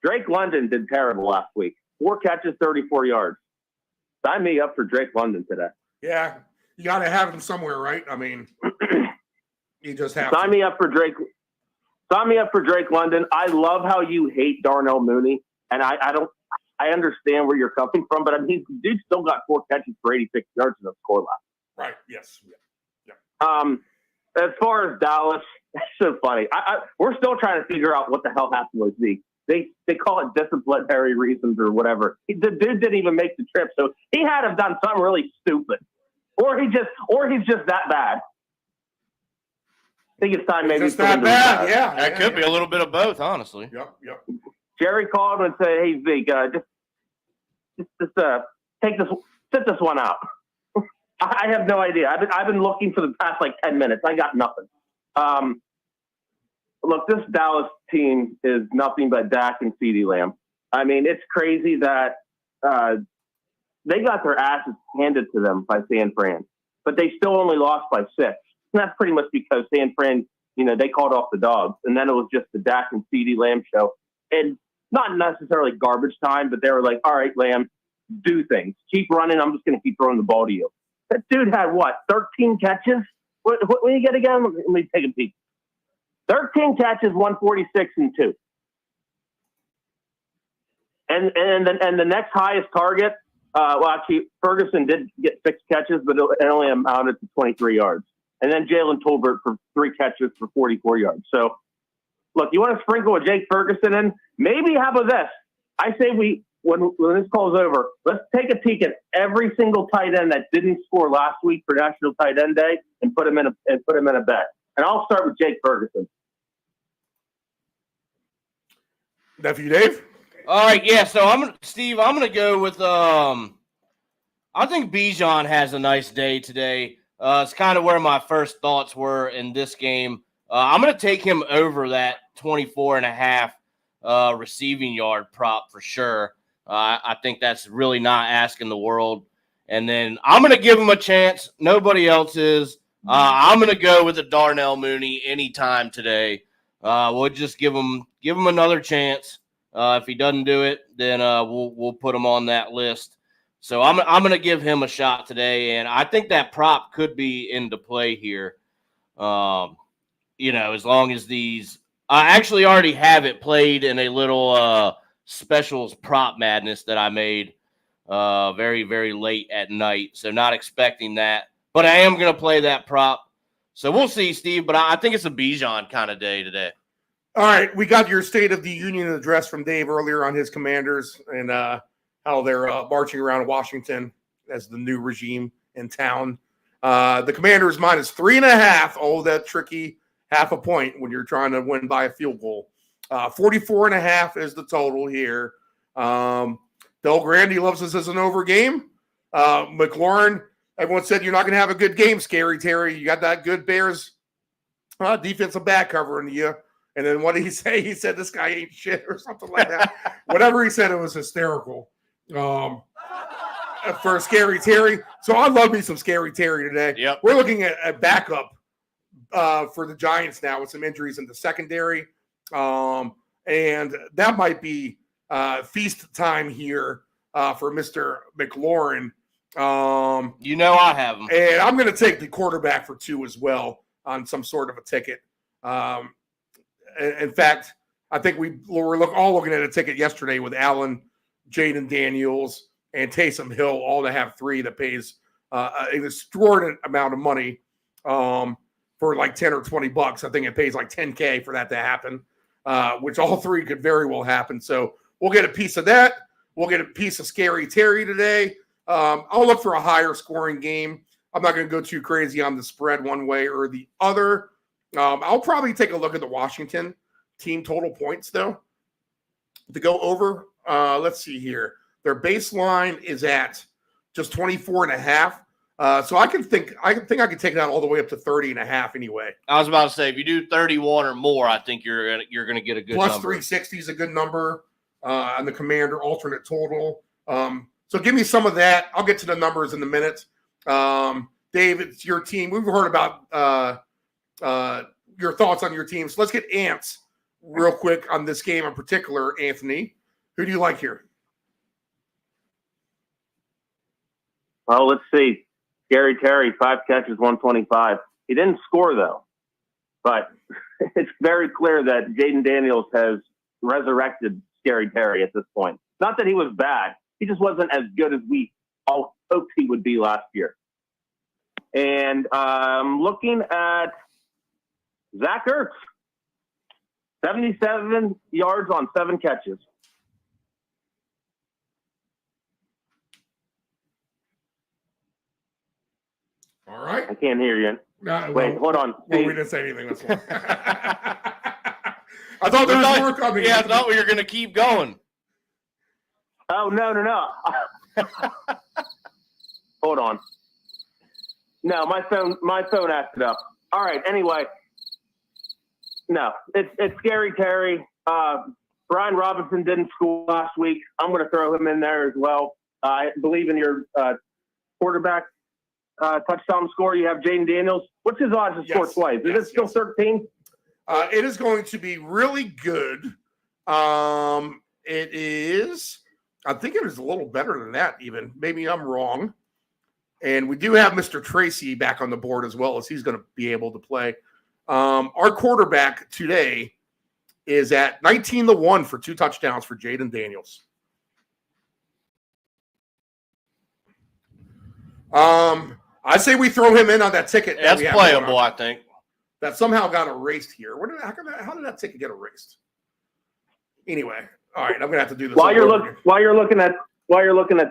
Drake London did terrible last week. 4 catches, 34 yards. Sign me up for Drake London today. Yeah, you got to have him somewhere, right? I mean, you just have Sign me up for Drake. Sign me up for Drake London. I love how you hate Darnell Mooney, and I understand where you're coming from, but I mean, dude still got 4 catches for 86 yards in the score last. Right. Yes. Yeah. As far as Dallas, that's so funny. We're still trying to figure out what the hell happened with Zeke. They call it disciplinary reasons or whatever. The dude didn't even make the trip, so he had to have done something really stupid, or he's just that bad. I think it's time maybe. Just that bad, yeah. That could be a little bit of both, honestly. Yep. Jerry called and said, "Hey Zeke, just sit this one out." I have no idea. I've been looking for the past 10 minutes. I got nothing. Look, this Dallas team is nothing but Dak and CeeDee Lamb. I mean, it's crazy that they got their asses handed to them by San Fran, but they still only lost by 6. And that's pretty much because San Fran, they called off the dogs, and then it was just the Dak and CeeDee Lamb show. And not necessarily garbage time, but they were like, all right, Lamb, do things. Keep running. I'm just going to keep throwing the ball to you. That dude had 13 catches? What do you get again? Let me take a peek. 13 catches, 146 and 2. And the next highest target, actually Ferguson did get 6 catches, but it only amounted to 23 yards. And then Jalen Tolbert for 3 catches for 44 yards. So, look, you want to sprinkle a Jake Ferguson in? Maybe how about this? I say when this call's over, let's take a peek at every single tight end that didn't score last week for National Tight End Day and put him in a bet. And I'll start with Jake Ferguson. Nephew Dave? All right, yeah. So I'm gonna go with I think Bijan has a nice day today. It's kind of where my first thoughts were in this game. I'm gonna take him over that 24.5 receiving yard prop for sure. I think that's really not asking the world. And then I'm gonna give him a chance. Nobody else is. I'm gonna go with the Darnell Mooney anytime today. We'll just give him another chance. If he doesn't do it, then we'll put him on that list. So I'm gonna give him a shot today, and I think that prop could be into play here. As long as these, I actually already have it played in a little specials prop madness that I made very, very late at night. So not expecting that, but I am gonna play that prop. So we'll see, Steve. But I think it's a Bijan kind of day today. All right, we got your State of the Union address from Dave earlier on his Commanders and how they're marching around Washington as the new regime in town. The Commanders minus 3.5. Oh, that tricky half a point when you're trying to win by a field goal. 44.5 is the total here. Del Grande loves us as an over game. McLaurin, everyone said you're not going to have a good game, Scary Terry. You got that good Bears defensive back covering you. And then what did he say? He said this guy ain't shit or something like that. Whatever he said, it was hysterical. For Scary Terry. So I love me some Scary Terry today. Yep. We're looking at a backup for the Giants now with some injuries in the secondary. And that might be feast time here for Mr. McLaurin. I have him. And I'm going to take the quarterback for 2 as well on some sort of a ticket. In fact, I think we were all looking at a ticket yesterday with Allen, Jaden Daniels, and Taysom Hill, all to have 3 that pays an extraordinary amount of money for like 10 or 20 bucks. I think it pays like $10K for that to happen, which all 3 could very well happen. So we'll get a piece of that. We'll get a piece of Scary Terry today. I'll look for a higher scoring game. I'm not going to go too crazy on the spread one way or the other. I'll probably take a look at the Washington team total points, though, to go over. Let's see here. Their baseline is at just 24.5. So I think I could take that all the way up to 30.5 anyway. I was about to say, if you do 31 or more, I think you're going to get a good Plus number. 360 is a good number on the Commander alternate total. So give me some of that. I'll get to the numbers in a minute. Dave, it's your team. We've heard about your thoughts on your team. So let's get Ants real quick on this game in particular. Anthony, who do you like here? Well, let's see. Scary Terry, 5 catches, 125. He didn't score, though. But it's very clear that Jaden Daniels has resurrected Scary Terry at this point. Not that he was bad. He just wasn't as good as we all hoped he would be last year. And looking at Zach Ertz, 77 yards on 7 catches. All right. I can't hear you. Wait, hold on. Well, we didn't say anything. That's why. I thought there was more coming. Yeah, I thought we were going to keep going. Oh, no. Hold on. No, my phone acted up. All right, anyway. No, it's Scary Terry. Brian Robinson didn't score last week. I'm going to throw him in there as well. I believe in your quarterback touchdown score. You have Jaden Daniels. What's his odds to score twice? Is it still 13? It is going to be really good. It is. I think it is a little better than that even. Maybe I'm wrong. And we do have Mr. Tracy back on the board as well, as he's going to be able to play. Our quarterback today is at 19-1 for 2 touchdowns for Jaden Daniels. I say we throw him in on that ticket. That's playable, I think. That somehow got erased here. How did that ticket get erased? Anyway, all right, I'm gonna have to do this. While you're looking at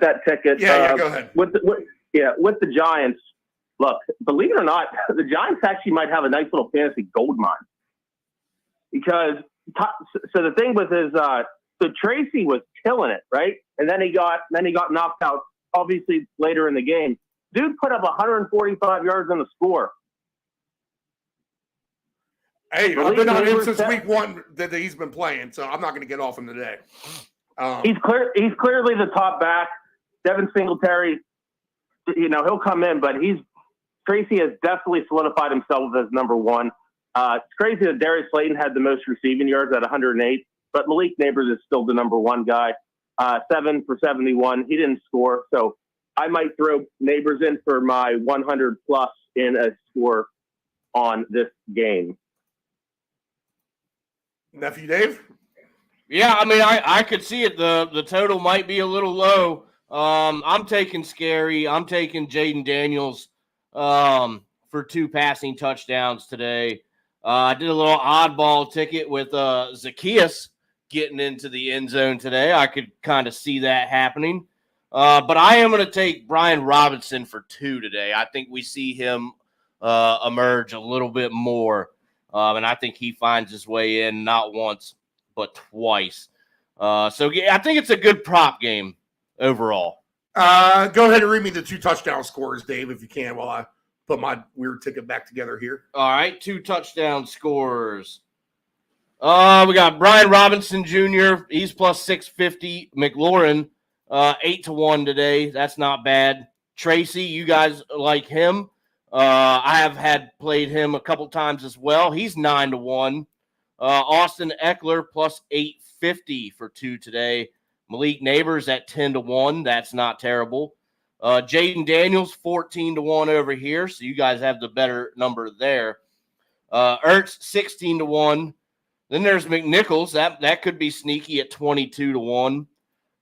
that ticket, go ahead. With the Giants, look, believe it or not, the Giants actually might have a nice little fantasy gold mine. Because so the thing with his so Tracy was killing it, right? And then he got knocked out obviously later in the game. Dude put up 145 yards on the score. Hey, I've been on him since week 1 that he's been playing, so I'm not going to get off him today. He's clearly the top back. Devin Singletary, he'll come in, but Tracy has definitely solidified himself as number 1. It's crazy that Darius Slayton had the most receiving yards at 108, but Malik Neighbors is still the number 1 guy. 7 for 71. He didn't score, so I might throw Neighbors in for my 100 plus in a score on this game. Nephew Dave? Yeah, I mean, I could see it. The total might be a little low. I'm taking Scary. I'm taking Jaden Daniels for 2 passing touchdowns today. I did a little oddball ticket with Zacchaeus getting into the end zone today. I could kind of see that happening. But I am going to take Brian Robinson for 2 today. I think we see him emerge a little bit more. And I think he finds his way in not once, but twice. So I think it's a good prop game overall. Go ahead and read me the 2 touchdown scores, Dave, if you can, while I put my weird ticket back together here. All right, 2 touchdown scores. We got Brian Robinson Jr. He's plus 650. McLaurin, 8-1 today. That's not bad. Tracy, you guys like him? I have played him a couple times as well. He's 9-1. Austin Eckler plus 850 for 2 today. Malik Neighbors at 10-1. That's not terrible. Jaden Daniels 14-1 over here. So you guys have the better number there. Ertz 16-1. Then there's McNichols. That could be sneaky at 22-1.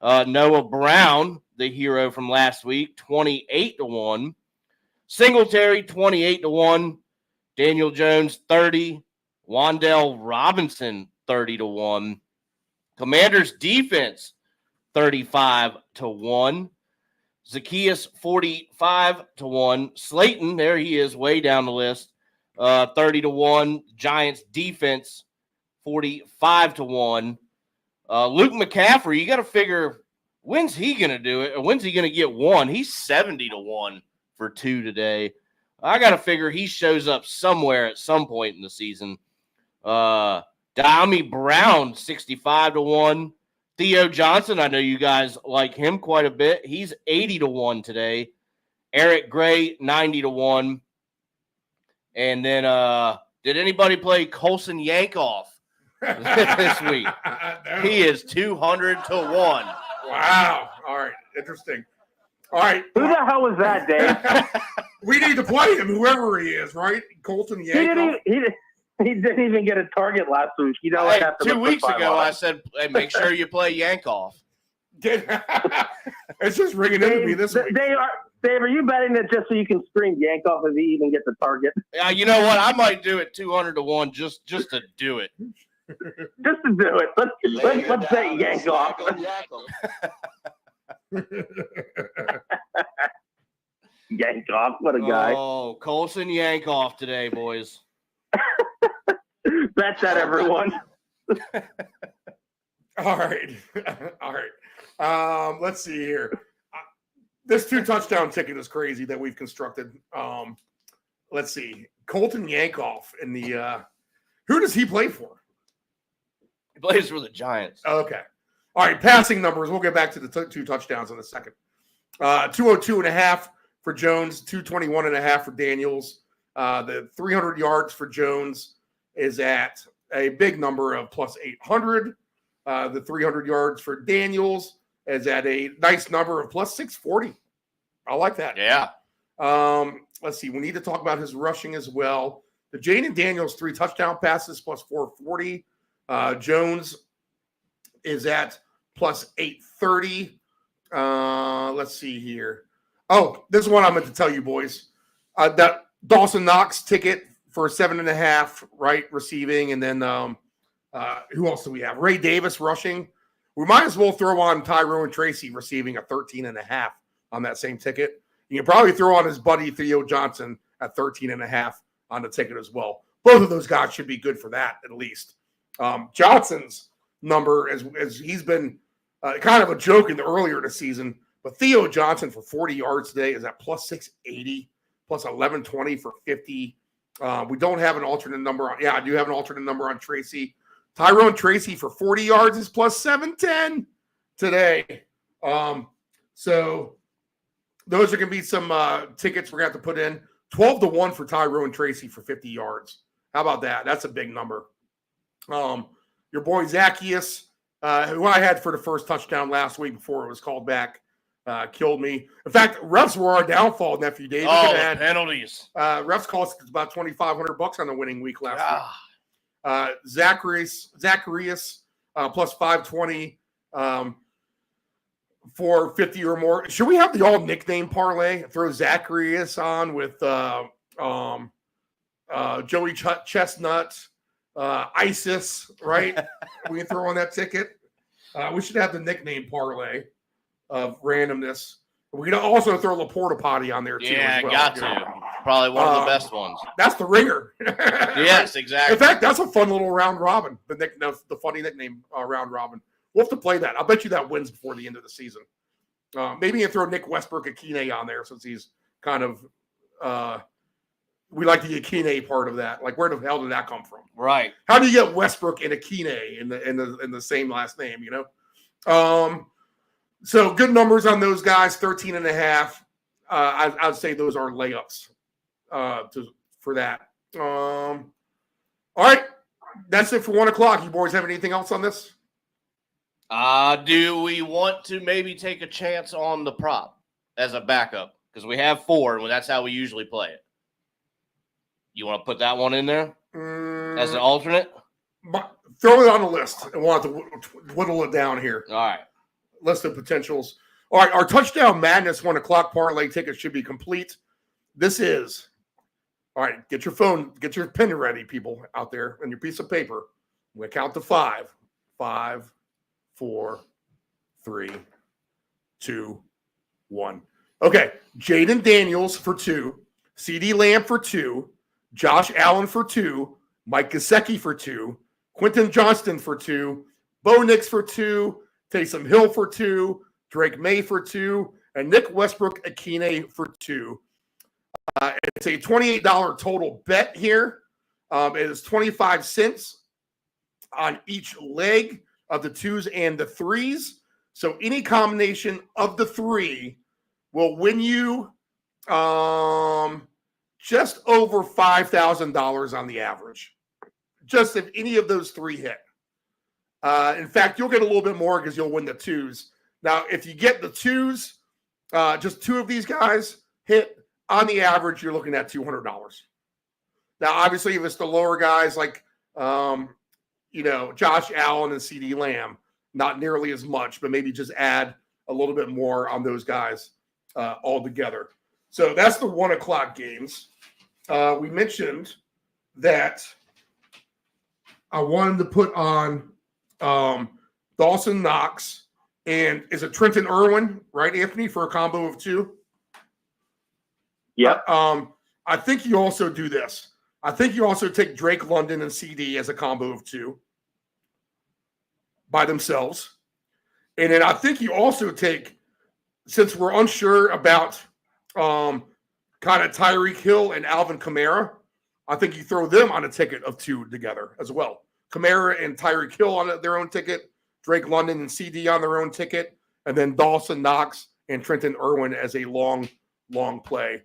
Noah Brown, the hero from last week, 28-1. Singletary, 28-1. Daniel Jones, 30. Wan'Dale Robinson, 30-1. Commanders defense, 35-1. Zacchaeus, 45-1. Slayton, there he is, way down the list, 30-1. Giants defense, 45-1. Luke McCaffrey, you got to figure, when's he going to do it? Or when's he going to get 1? He's 70-1 for 2 today. I got to figure he shows up somewhere at some point in the season. Dami Brown, 65-1. Theo Johnson, I know you guys like him quite a bit. He's 80-1 today. Eric Gray, 90-1. And then, did anybody play Colson Yankoff this week? He is 200-1. Wow. All right. Interesting. All right. Who the hell was that, Dave? We need to play him, whoever he is, right? Colton Yankoff. He didn't even get a target last week. You know, hey, 2 weeks ago, I said, hey, make sure you play Yankoff. It's just ringing into me this week. Dave, are you betting that just so you can scream Yankoff if he even gets a target? You know what? I might do it 200-1 just to do it. Just to do it. Let's say Yankoff. Yankoff, what a guy. Oh, Colson Yankoff today, boys. Bet that, everyone. All right. All right. Let's see here. This 2-touchdown ticket is crazy that we've constructed. Let's see. Colton Yankoff in the who does he play for? He plays for the Giants. Okay. All right. Passing numbers. We'll get back to the 2 touchdowns in a second. 202.5 for Jones, 221.5 for Daniels. The 300 yards for Jones is at a big number of plus 800. The 300 yards for Daniels is at a nice number of plus 640. I like that. Yeah. Let's see. We need to talk about his rushing as well. The Jaden Daniels 3 touchdown passes plus 440. Jones is at plus 830. Let's see here. Oh, this is one I'm going to tell you, boys. That Dawson Knox ticket for 7.5, right, receiving. And then who else do we have? Ray Davis rushing. We might as well throw on Tyrone Tracy receiving a 13.5 on that same ticket. You can probably throw on his buddy Theo Johnson at 13.5 on the ticket as well. Both of those guys should be good for that at least. Johnson's number, as he's been kind of a joke earlier in the season, but Theo Johnson for 40 yards today is at plus 680, plus 1120 for 50. We don't have an alternate number on. Yeah, I do have an alternate number on Tracy. Tyrone Tracy for 40 yards is plus 710 today. So those are going to be some tickets we're going to have to put in. 12-1 for Tyrone Tracy for 50 yards. How about that? That's a big number. Your boy Zacchaeus, who I had for the first touchdown last week before it was called back, killed me. In fact, refs were our downfall, nephew Dave. Oh, the penalties. Refs cost us about $2,500 on the winning week last week. Zacharias plus 520 for 50 or more. Should we have the all nickname parlay? Throw Zacharias on with Joey Chestnut, ISIS, right? We can throw on that ticket. We should have the nickname parlay of randomness. We can also throw Laporta Potty on there too. Yeah, as well, got to. Probably one of the best ones. That's the ringer. Yes, exactly. In fact, that's a fun little round robin. The funny nickname round robin. We'll have to play that. I'll bet you that wins before the end of the season. Maybe you throw Nick Westbrook Akine on there since he's kind of we like the Akine part of that. Like, where the hell did that come from? Right. How do you get Westbrook and Akine in the same last name? So good numbers on those guys. 13.5. I'd say those are layups for that. All right, that's it for 1 o'clock. You boys have anything else on this? Do we want to maybe take a chance on the prop as a backup? Because we have 4, and that's how we usually play it. You want to put that one in there as an alternate? Throw it on the list. I want to whittle it down here. All right. List of potentials. All right, our Touchdown Madness 1 o'clock parlay ticket should be complete. This is, all right, get your phone, get your pen ready, people out there, and your piece of paper. We count to 5. 5, 4, 3, 2, 1. Okay, Jaden Daniels for 2, CeeDee Lamb for 2, Josh Allen for 2, Mike Gesicki for 2, Quentin Johnston for 2, Bo Nix for 2, Taysom Hill for 2, Drake May for 2, and Nick Westbrook Akine for 2. It's a $28 total bet here. It is 25 cents on each leg of the 2s and the 3s. So any combination of the 3 will win you just over $5,000 on the average. Just if any of those 3 hit. In fact, you'll get a little bit more because you'll win the 2s. Now, if you get the 2s, just 2 of these guys hit, on the average, you're looking at $200. Now, obviously, if it's the lower guys like, Josh Allen and CeeDee Lamb, not nearly as much, but maybe just add a little bit more on those guys altogether. So that's the 1 o'clock games. We mentioned that I wanted to put on Dawson Knox, and is it Trenton Irwin, right, Anthony, for a combo of 2? Yeah. I think you also do this. I think you also take Drake London and CD as a combo of 2 by themselves. And then I think you also take, since we're unsure about kind of Tyreek Hill and Alvin Kamara, I think you throw them on a ticket of 2 together as well. Kamara and Tyreek Hill on their own ticket, Drake London and CD on their own ticket, and then Dawson Knox and Trenton Irwin as a long play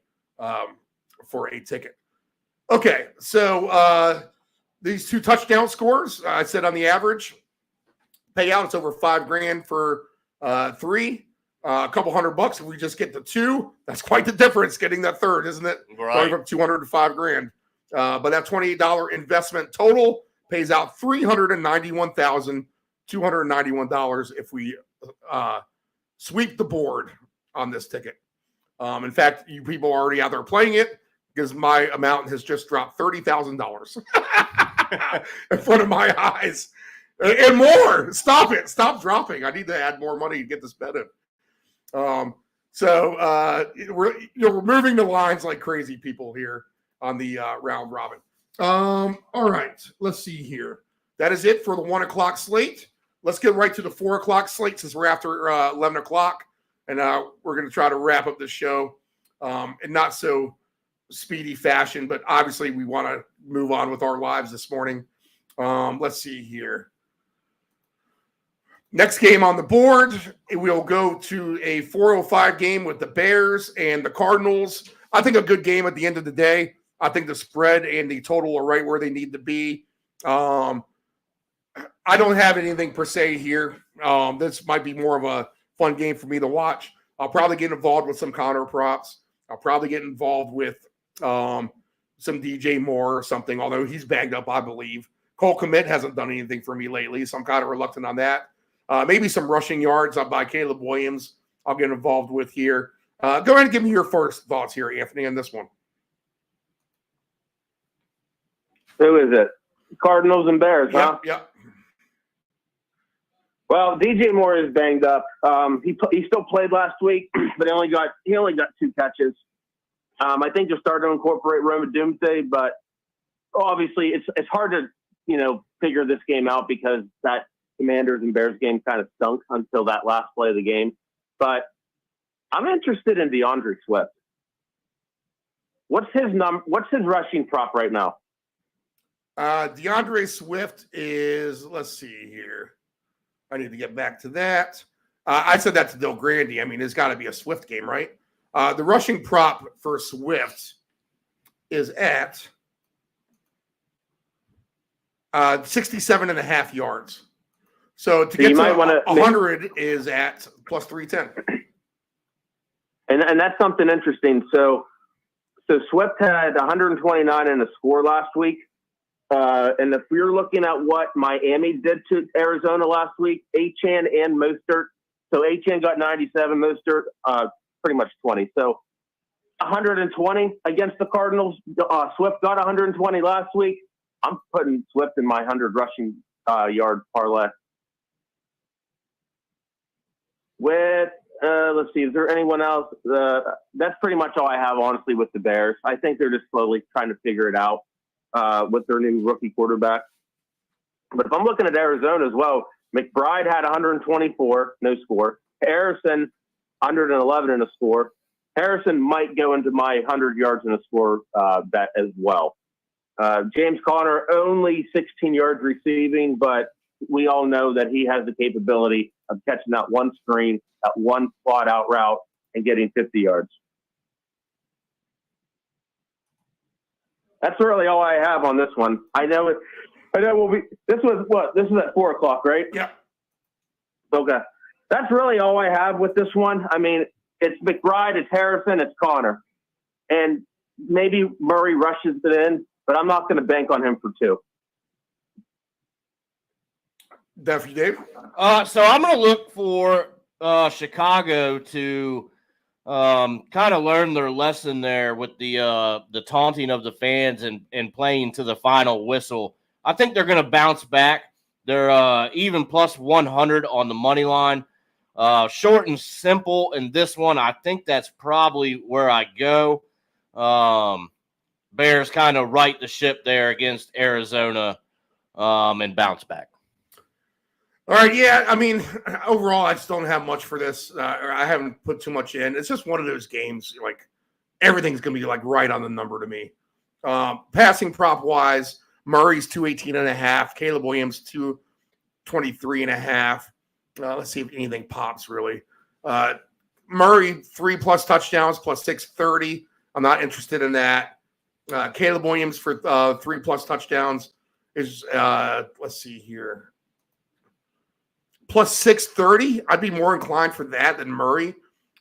for a ticket. Okay, so these 2 touchdown scores, I said on the average payout, it's over $5,000 for 3. A couple $100 if we just get the 2. That's quite the difference getting that third, isn't it? Right. Going from $200 to $5,000. But that $28 investment total pays out $391,291 if we sweep the board on this ticket. In fact, you people are already out there playing it because my amount has just dropped $30,000 in front of my eyes and more. Stop it. Stop dropping. I need to add more money to get this bet in. We're moving the lines like crazy people here on the round robin. All right, let's see here. That is it for the 1 o'clock slate. Let's get right to the 4 o'clock slate since we're after 11 o'clock. And we're going to try to wrap up the show in not so speedy fashion, but obviously we want to move on with our lives this morning. Let's see here. Next game on the board, we'll go to a 4:05 game with the Bears and the Cardinals. I think a good game at the end of the day. I think the spread and the total are right where they need to be. I don't have anything per se here. This might be more of a fun game for me to watch. I'll probably get involved with some counter props. I'll probably get involved with some DJ Moore or something, although he's banged up, I believe. Cole Kmet hasn't done anything for me lately, so I'm kind of reluctant on that. Maybe some rushing yards by Caleb Williams I'll get involved with here. Go ahead and give me your first thoughts here, Anthony, on this one. Who is it? Cardinals and Bears, huh? Yep. Well, DJ Moore is banged up. He still played last week, but he only got 2 catches. I think they're starting to incorporate Roma Doomsday, but obviously it's hard to figure this game out because that Commanders and Bears game kind of stunk until that last play of the game. But I'm interested in DeAndre Swift. What's his rushing prop right now? DeAndre Swift is, let's see here. I need to get back to that. I said that to Del Grande. I mean, there's got to be a Swift game, right? The rushing prop for Swift is at 67.5 yards. So to get to 100 is at plus 310. And that's something interesting. So Swift had 129 in the score last week. And if you're looking at what Miami did to Arizona last week, Achane and Mostert. So Achane got 97, Mostert pretty much 20. So 120 against the Cardinals. Swift got 120 last week. I'm putting Swift in my 100 rushing yard parlay. With let's see, is there anyone else? That's pretty much all I have, honestly, with the Bears. I think they're just slowly trying to figure it out with their new rookie quarterback. But if I'm looking at Arizona as well, McBride had 124, no score. Harrison, 111 in a score. Harrison might go into my 100 yards in a score bet as well. James Conner, only 16 yards receiving, but we all know that he has the capability of catching that one screen, that one spot out route, and getting 50 yards. That's really all I have on this one. I know we'll be. This was what? This is at 4:00, right? Yeah. Okay. That's really all I have with this one. I mean, it's McBride, it's Harrison, it's Conner, and maybe Murray rushes it in, but I'm not going to bank on him for 2. Definitely, Dave. So I'm going to look for Chicago to kind of learn their lesson there with the taunting of the fans and playing to the final whistle. I think they're going to bounce back. They're even plus 100 on the money line. Short and simple in this one. I think that's probably where I go. Bears kind of right the ship there against Arizona and bounce back. All right, yeah. I mean, overall, I just don't have much for this. I haven't put too much in. It's just one of those games. Like everything's going to be like right on the number to me. Passing prop wise, Murray's 218.5. Caleb Williams 223.5. Let's see if anything pops really. Murray 3+ touchdowns plus 630. I'm not interested in that. Caleb Williams for 3+ touchdowns is let's see here. Plus 630, I'd be more inclined for that than Murray.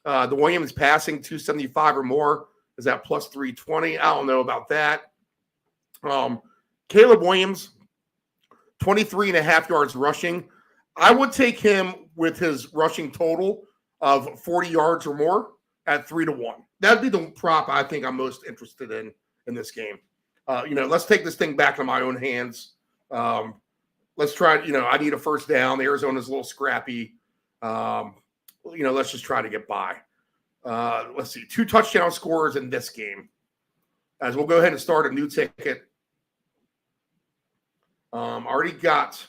The Williams passing 275 or more is at plus 320. I don't know about that. Caleb Williams, 23.5 yards rushing. I would take him with his rushing total of 40 yards or more at 3-1. That'd be the prop I think I'm most interested in this game. Let's take this thing back in my own hands. Let's try, I need a first down. Arizona's a little scrappy. Let's just try to get by. Let's see, 2 touchdown scorers in this game. As we'll go ahead and start a new ticket. Already got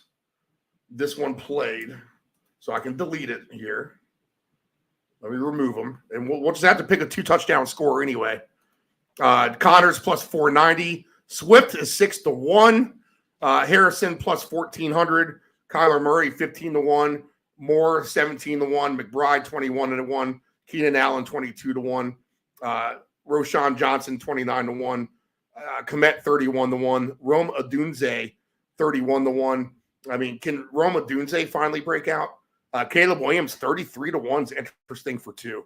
this one played, so I can delete it here. Let me remove them. And we'll just have to pick a 2 touchdown scorer anyway. Connor's plus 490. Swift is 6-1. Harrison plus 1,400. Kyler Murray 15-1. Moore 17-1. McBride 21-1. Keenan Allen 22-1. Roshan Johnson 29-1. Komet 31-1. Rome Odunze 31-1. I mean, can Rome Odunze finally break out? Caleb Williams 33-1 is interesting for 2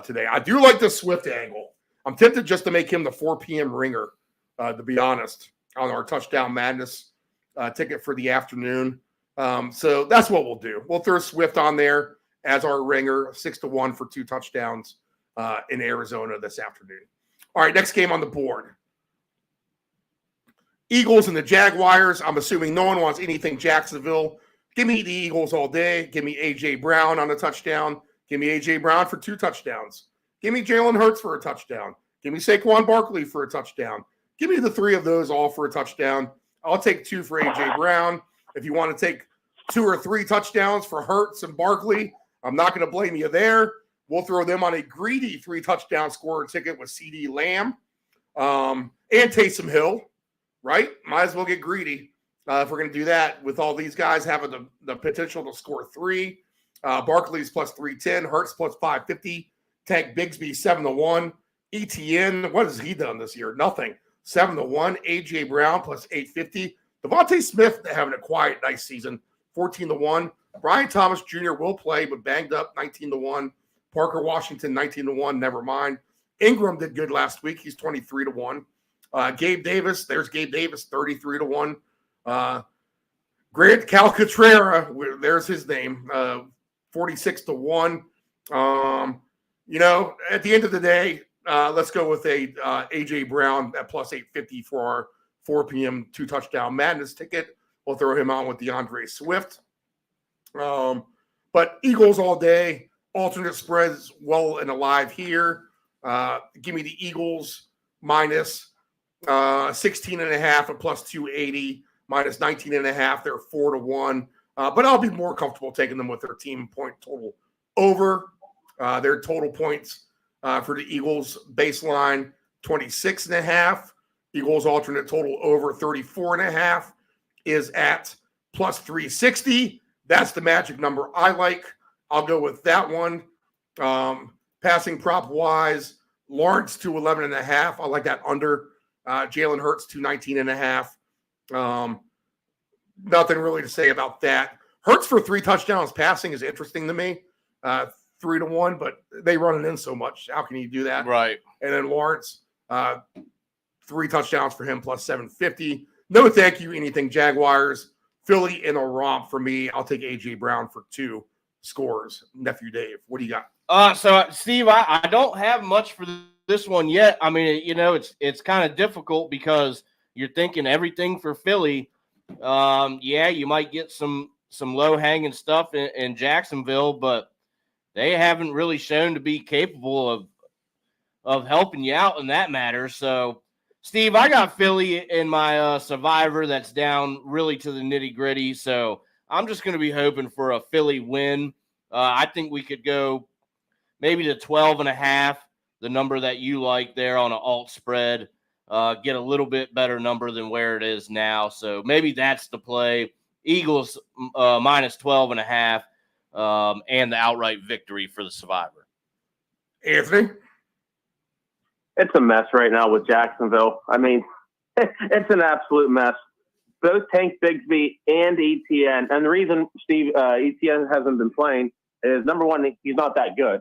today. I do like the Swift angle. I'm tempted just to make him the 4 p.m. ringer, to be honest, on our Touchdown Madness ticket for the afternoon. So that's what we'll do. We'll throw Swift on there as our ringer, 6-1 for 2 touchdowns in Arizona this afternoon. All right, next game on the board. Eagles and the Jaguars. I'm assuming no one wants anything Jacksonville. Give me the Eagles all day. Give me A.J. Brown on a touchdown. Give me A.J. Brown for 2 touchdowns. Give me Jalen Hurts for a touchdown. Give me Saquon Barkley for a touchdown. Give me the 3 of those all for a touchdown. I'll take 2 for A.J. Brown. If you want to take 2 or 3 touchdowns for Hurts and Barkley, I'm not going to blame you there. We'll throw them on a greedy 3 touchdown scorer ticket with CeeDee Lamb. And Taysom Hill, right? Might as well get greedy if we're going to do that with all these guys having the potential to score 3. Barkley's plus 310, Hurts plus 550, Tank Bigsby 7-1, ETN, what has he done this year? Nothing. 7-1, AJ Brown plus 850, Devontae Smith having a quiet, nice season, 14-1. Brian Thomas Jr. will play, but banged up, 19-1. Parker Washington, 19-1. Never mind. Ingram did good last week. He's 23-1. Gabe Davis, there's Gabe Davis, 33-1. Grant Calcaterra, there's his name, 46-1. At the end of the day, let's go with a AJ Brown at plus 850 for our 4 p.m. 2-touchdown madness ticket. We'll throw him on with DeAndre Swift. But Eagles all day. Alternate spreads well and alive here. Give me the Eagles minus 16.5 at plus 280, minus 19.5. They're 4-1. But I'll be more comfortable taking them with their team point total over. Their total points for the Eagles baseline 26.5. Eagles alternate total over 34.5 is at plus 360. That's the magic number I like. I'll go with that one. Passing prop wise, Lawrence to 11.5. I like that under. Jalen Hurts to 19.5. Nothing really to say about that. Hurts for 3 touchdowns passing is interesting to me. 3-1, but they run it in so much. How can you do that? Right. And then Lawrence, 3 touchdowns for him plus 750. No, thank you. Anything Jaguars. Philly in a romp for me. I'll take AJ Brown for 2 scores. Nephew Dave, what do you got? So Steve, I don't have much for this one yet. I mean, it's kind of difficult because you're thinking everything for Philly. Yeah, you might get some low hanging stuff in Jacksonville, but they haven't really shown to be capable of helping you out in that matter. So, Steve, I got Philly in my survivor that's down really to the nitty gritty. So I'm just going to be hoping for a Philly win. I think we could go maybe to 12.5, the number that you like there on an alt spread, get a little bit better number than where it is now. So maybe that's the play. Eagles minus 12.5 and the outright victory for the survivor. Anthony? It's a mess right now with Jacksonville. I mean, it's an absolute mess. Both Tank Bigsby and ETN. And the reason, Steve, ETN hasn't been playing is, number one, he's not that good.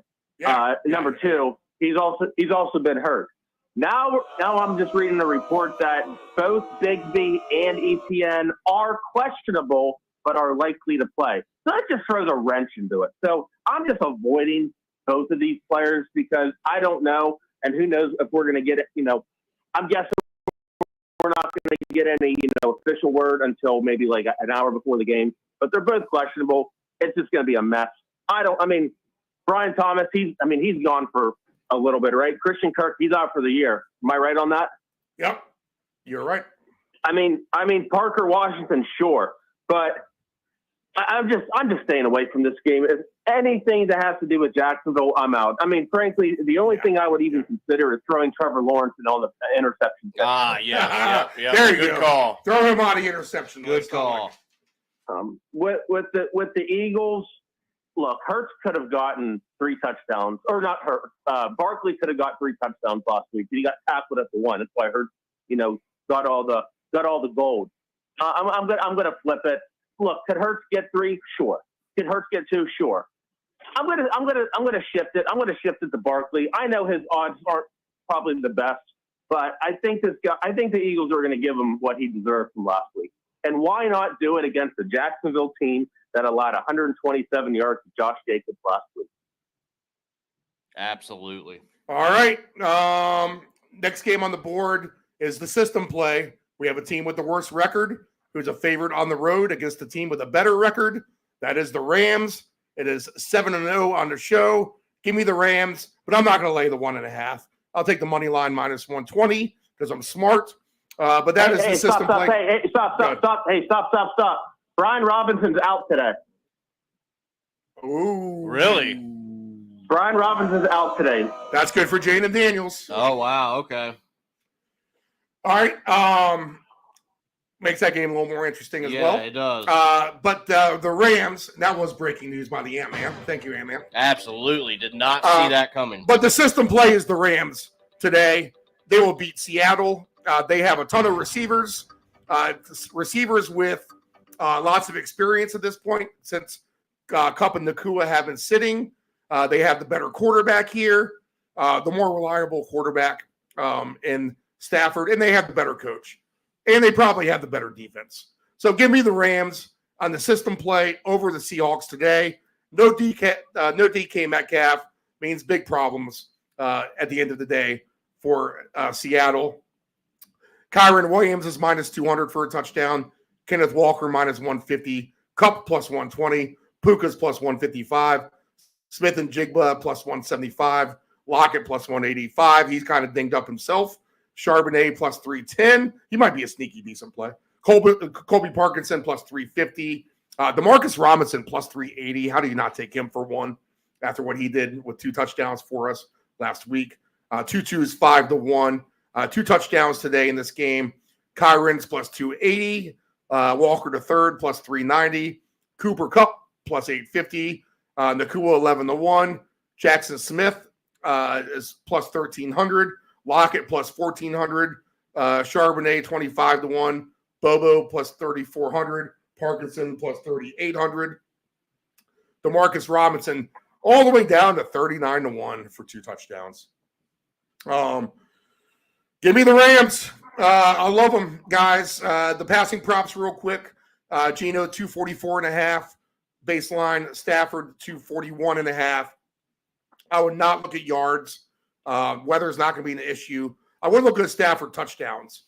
Number two, he's also been hurt. Now I'm just reading a report that both Bigsby and ETN are questionable, but are likely to play. So that just throws a wrench into it. So I'm just avoiding both of these players because I don't know. And who knows if we're going to get it, I'm guessing we're not going to get any, official word until maybe like an hour before the game. But they're both questionable. It's just going to be a mess. Brian Thomas, he's gone for a little bit, right? Christian Kirk, he's out for the year. Am I right on that? Yep, you're right. I mean, Parker Washington, sure, but I'm just staying away from this game. If anything that has to do with Jacksonville, I'm out. I mean, frankly, the only thing I would even consider is throwing Trevor Lawrence on the interception. Yeah. There you Good go. call. Throw him on the interception. Good call. With the Eagles, look, Hurts could have gotten 3 touchdowns, or not Hurts. Barkley could have got 3 touchdowns last week. He got tackled at the 1. That's why Hurts, got all the gold. I'm gonna flip it. Look, could Hurts get 3? Sure. Could Hurts get 2? Sure. I'm gonna shift it. I'm gonna shift it to Barkley. I know his odds aren't probably the best, but I think the Eagles are gonna give him what he deserved from last week. And why not do it against the Jacksonville team that allowed 127 yards to Josh Jacobs last week? Absolutely. All right. Next game on the board is the system play. We have a team with the worst record who's a favorite on the road against a team with a better record. That is the Rams. It is 7-0 on the show. Give me the Rams, but I'm not going to lay the 1.5. I'll take the money line minus 120 because I'm smart. But that is the system play. Stop. Brian Robinson's out today. Ooh. Really? Brian Robinson's out today. That's good for Jane and Daniels. Oh, wow. Okay. All right. Makes that game a little more interesting as well. Yeah, it does. But the Rams, that was breaking news by the Ant-Man. Thank you, Ant-Man. Absolutely. Did not see that coming. But the system play is the Rams today. They will beat Seattle. They have a ton of receivers. Receivers with lots of experience at this point since Kupp and Nakua have been sitting. They have the better quarterback here, the more reliable quarterback in Stafford, and they have the better coach. And they probably have the better defense. So give me the Rams on the system play over the Seahawks today. No DK Metcalf means big problems at the end of the day for Seattle. Kyron Williams is minus 200 for a touchdown. Kenneth Walker minus 150. Kupp plus 120. Puka's plus 155. Smith and Jigba plus 175. Lockett plus 185. He's kind of dinged up himself. Charbonnet plus 310. He might be a sneaky decent play. Colby Parkinson plus 350. DeMarcus Robinson plus 380. How do you not take him for one after what he did with 2 touchdowns for us last week? Tutu is 5-1. 2 touchdowns today in this game. Kyron's plus 280. Walker to third plus 390. Cooper Kupp plus 850. Nakua 11-1. Jackson Smith is plus 1300. Lockett plus 1,400, Charbonnet 25-1, Bobo plus 3,400, Parkinson plus 3,800, DeMarcus Robinson all the way down to 39-1 for 2 touchdowns. Give me the Rams. I love them, guys. The passing props real quick. Geno 244.5, baseline. Stafford 241.5. I would not look at yards. Weather is not going to be an issue. I would look at Stafford touchdowns.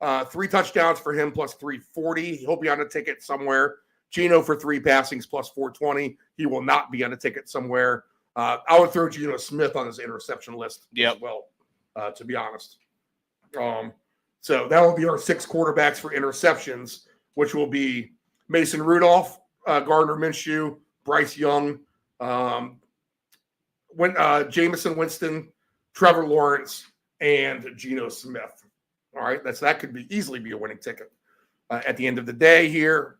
3 touchdowns for him plus 340. He'll be on a ticket somewhere. Geno for 3 passings plus 420. He will not be on a ticket somewhere. I would throw Geno Smith on his interception list as well, to be honest. So that will be our 6 quarterbacks for interceptions, which will be Mason Rudolph, Gardner Minshew, Bryce Young, Jameson Winston, Trevor Lawrence, and Geno Smith. All right, that could easily be a winning ticket at the end of the day here.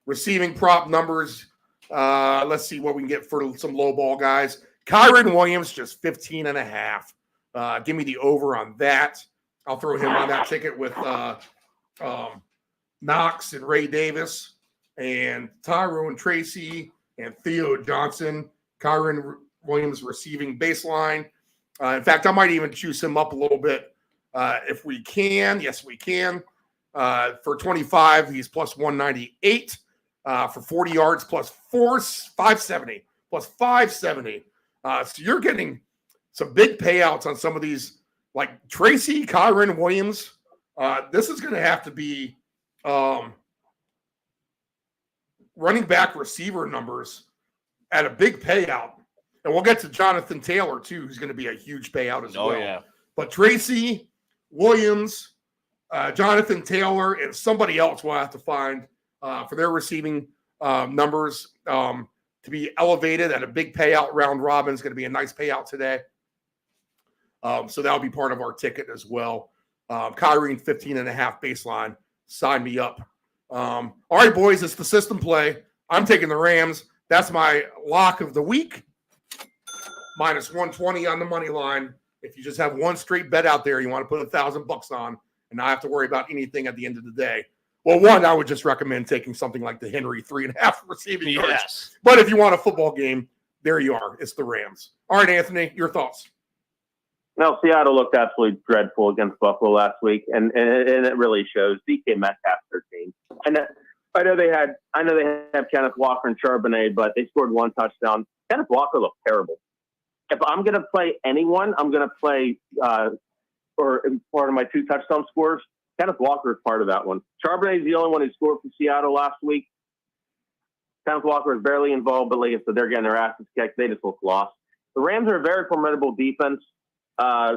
Receiving prop numbers. Let's see what we can get for some low ball guys. Kyron Williams just 15.5. Give me the over on that. I'll throw him on that ticket with Knox and Ray Davis and Tyrone Tracy and Theo Johnson. Kyron Williams receiving baseline. In fact, I might even choose him up a little bit if we can. Yes, we can. For 25, he's plus 198. For 40 yards, plus 570. Plus 570. So you're getting some big payouts on some of these, like Tracy, Kyron Williams. This is going to have to be running back receiver numbers at a big payout. And we'll get to Jonathan Taylor, too, who's going to be a huge payout as well. Yeah. But Tracy, Williams, Jonathan Taylor, and somebody else we'll have to find for their receiving numbers to be elevated at a big payout. Round robin is going to be a nice payout today. So that'll be part of our ticket as well. Kyrie 15.5 baseline. Sign me up. All right, boys, it's the system play. I'm taking the Rams. That's my lock of the week. Minus 120 on the money line. If you just have one straight bet out there, you want to put $1,000 on and not have to worry about anything at the end of the day. Well, one, I would just recommend taking something like the Henry 3.5 receiving yards. Yes. But if you want a football game, there you are. It's the Rams. All right, Anthony, your thoughts. No, Seattle looked absolutely dreadful against Buffalo last week, and it really shows. DK Metcalf's their team. I know they have Kenneth Walker and Charbonnet, but they scored 1 touchdown. Kenneth Walker looked terrible. If I'm going to play anyone, I'm going to play or part of my 2 touchdown scores. Kenneth Walker is part of that one. Charbonnet is the only one who scored for Seattle last week. Kenneth Walker is barely involved, but like I said, they're getting their asses kicked. They just look lost. The Rams are a very formidable defense.